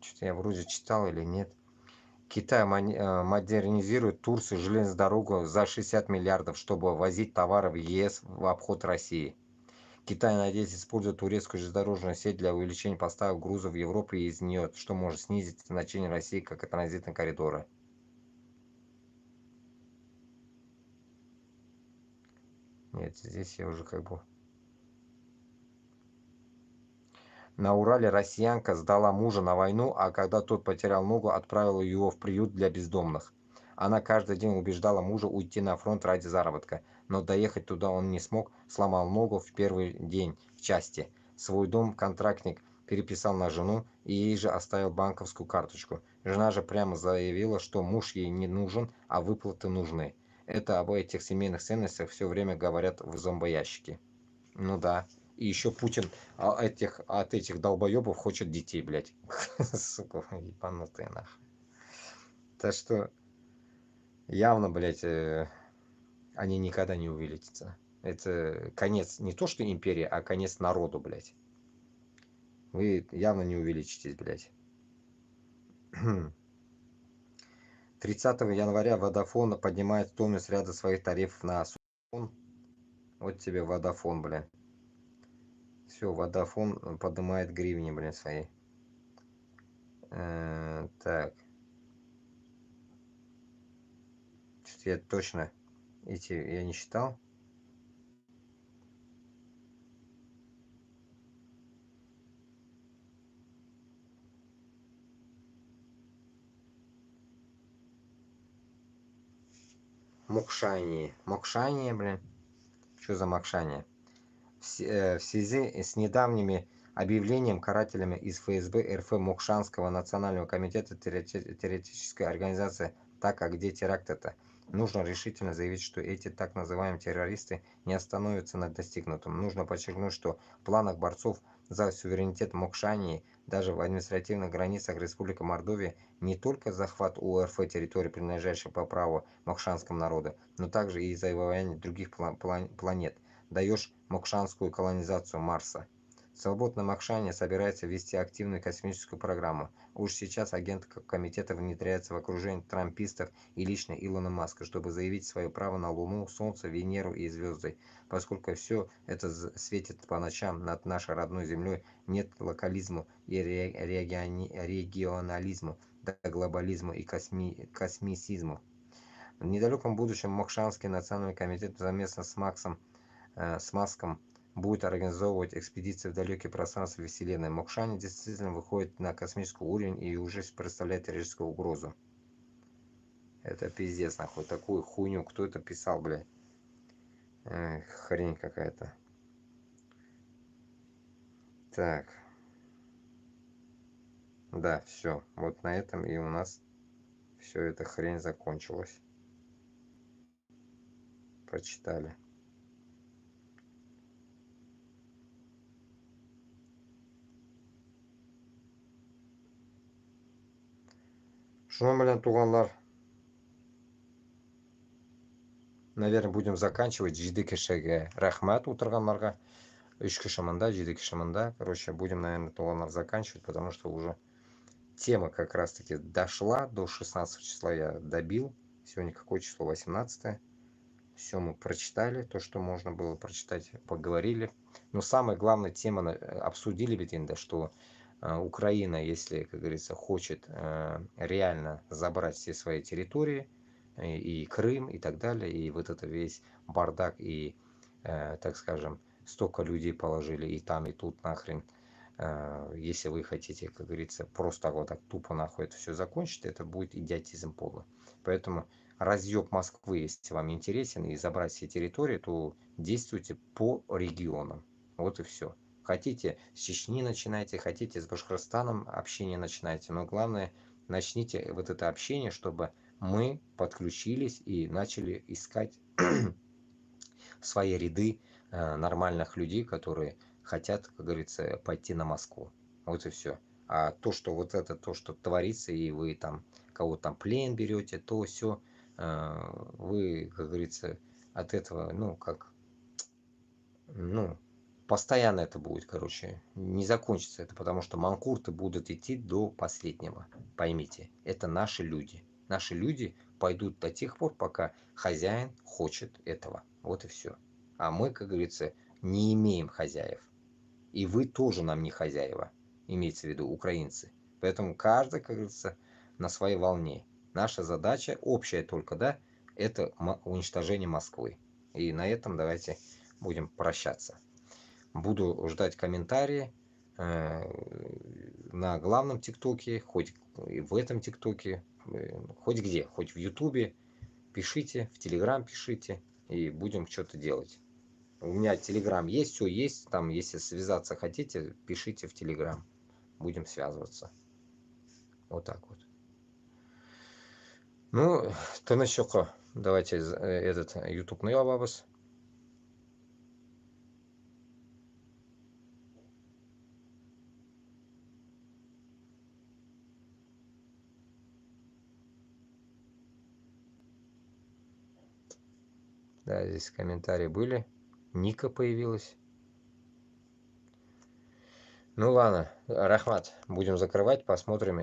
Что-то я вроде читал или нет. Китай модернизирует Турцию железную дорогу за 60 миллиардов, чтобы возить товары в ЕС в обход России. Китай надеется использовать турецкую железнодорожную сеть для увеличения поставок грузов в Европу и из нее, что может снизить значение России как транзитного коридора. Нет, здесь я уже как бы... На Урале россиянка сдала мужа на войну, а когда тот потерял ногу, отправила его в приют для бездомных. Она каждый день убеждала мужа уйти на фронт ради заработка, но доехать туда он не смог, сломал ногу в первый день в части. Свой дом контрактник переписал на жену и ей же оставил банковскую карточку. Жена же прямо заявила, что муж ей не нужен, а выплаты нужны. Это об этих семейных ценностях все время говорят в зомбоящике. Ну да. И еще Путин от этих долбоебов хочет детей, блядь. Сука, ебанутые нахуй. Так что явно, блядь, они никогда не увеличатся. Это конец не то что империи, а конец народу, блядь. Вы явно не увеличитесь, блядь. 30 января Vodafone поднимает стоимость ряда своих тарифов на Vodafone. Вот тебе Vodafone, блядь. Все, Vodafone поднимает гривни, блядь, свои. Так. Что-то я точно я не считал. Мокшание, блин. Что за мокшание? В связи с недавними объявлением карателями из ФСБ РФ Мокшанского национального комитета террористической организации «Так, а где теракт это?», нужно решительно заявить, что эти так называемые террористы не остановятся на достигнутом. Нужно подчеркнуть, что в планах борцов за суверенитет Мокшании даже в административных границах Республики Мордовия не только захват у РФ территории, принадлежащих по праву мокшанскому народу, но также и завоевание других планет. Даешь мокшанскую колонизацию Марса. Свободное Мокшане собирается вести активную космическую программу. Уж сейчас агент комитета внедряется в окружение трампистов и лично Илона Маска, чтобы заявить свое право на Луну, Солнце, Венеру и звезды. Поскольку все это светит по ночам над нашей родной землей, нет локализму и регионализму, да глобализму и космицизму. В недалеком будущем Мокшанский национальный комитет совместно с Маском будет организовывать экспедиции в далекие пространства Вселенной. Мокшане действительно выходит на космический уровень и уже представляет террористическую угрозу. Это пиздец, нахуй. Такую хуйню. Кто это писал, блядь? Хрень какая-то. Так. Да, все. Вот на этом и у нас все эта хрень закончилась. Прочитали. Что, блин, туганлар? Наверное, будем заканчивать. Жиды кешеге рахмат утырганларга. 3 киши мында, 7 киши мында. Короче, будем, наверное, туганлар заканчивать, потому что уже тема как раз-таки дошла. До 16 числа я добил. Сегодня какое число? 18. Все мы прочитали, то, что можно было прочитать, поговорили. Но самая главная тема обсудили, ведь, что Украина, если, как говорится, хочет реально забрать все свои территории, и Крым, и так далее, и вот это весь бардак, и, так скажем, столько людей положили и там, и тут нахрен. Если вы хотите, как говорится, просто вот так тупо нахуй это все закончить, это будет идиотизм полный. Поэтому разъеб Москвы, если вам интересен, и забрать все территории, то действуйте по регионам. Вот и все. Хотите с Чечни начинайте, хотите с Башкортостаном общение начинайте, но главное, начните вот это общение, чтобы мы подключились и начали искать в свои ряды нормальных людей, которые хотят, как говорится, пойти на Москву. Вот и все. А то, что вот это, то, что творится, и вы там кого-то там плен берете, то все, вы, как говорится, от этого, постоянно это будет, короче, не закончится это, потому что манкурты будут идти до последнего. Поймите, это наши люди. Наши люди пойдут до тех пор, пока хозяин хочет этого. Вот и все. А мы, как говорится, не имеем хозяев. И вы тоже нам не хозяева, имеется в виду украинцы. Поэтому каждый, как говорится, на своей волне. Наша задача общая только, да, это уничтожение Москвы. И на этом давайте будем прощаться. Буду ждать комментарии. на главном ТикТоке, хоть и в этом ТикТоке, хоть где, хоть в Ютубе. Пишите, в Телеграм пишите, и будем что-то делать. У меня Телеграм есть, все есть. Там, если связаться хотите, пишите в Телеграм. Будем связываться. Вот так вот. Ну, то на щеку. Давайте этот YouTube наебабас. Да, здесь комментарии были. Ника появилась. Ну ладно, Рахмат, будем закрывать, посмотрим.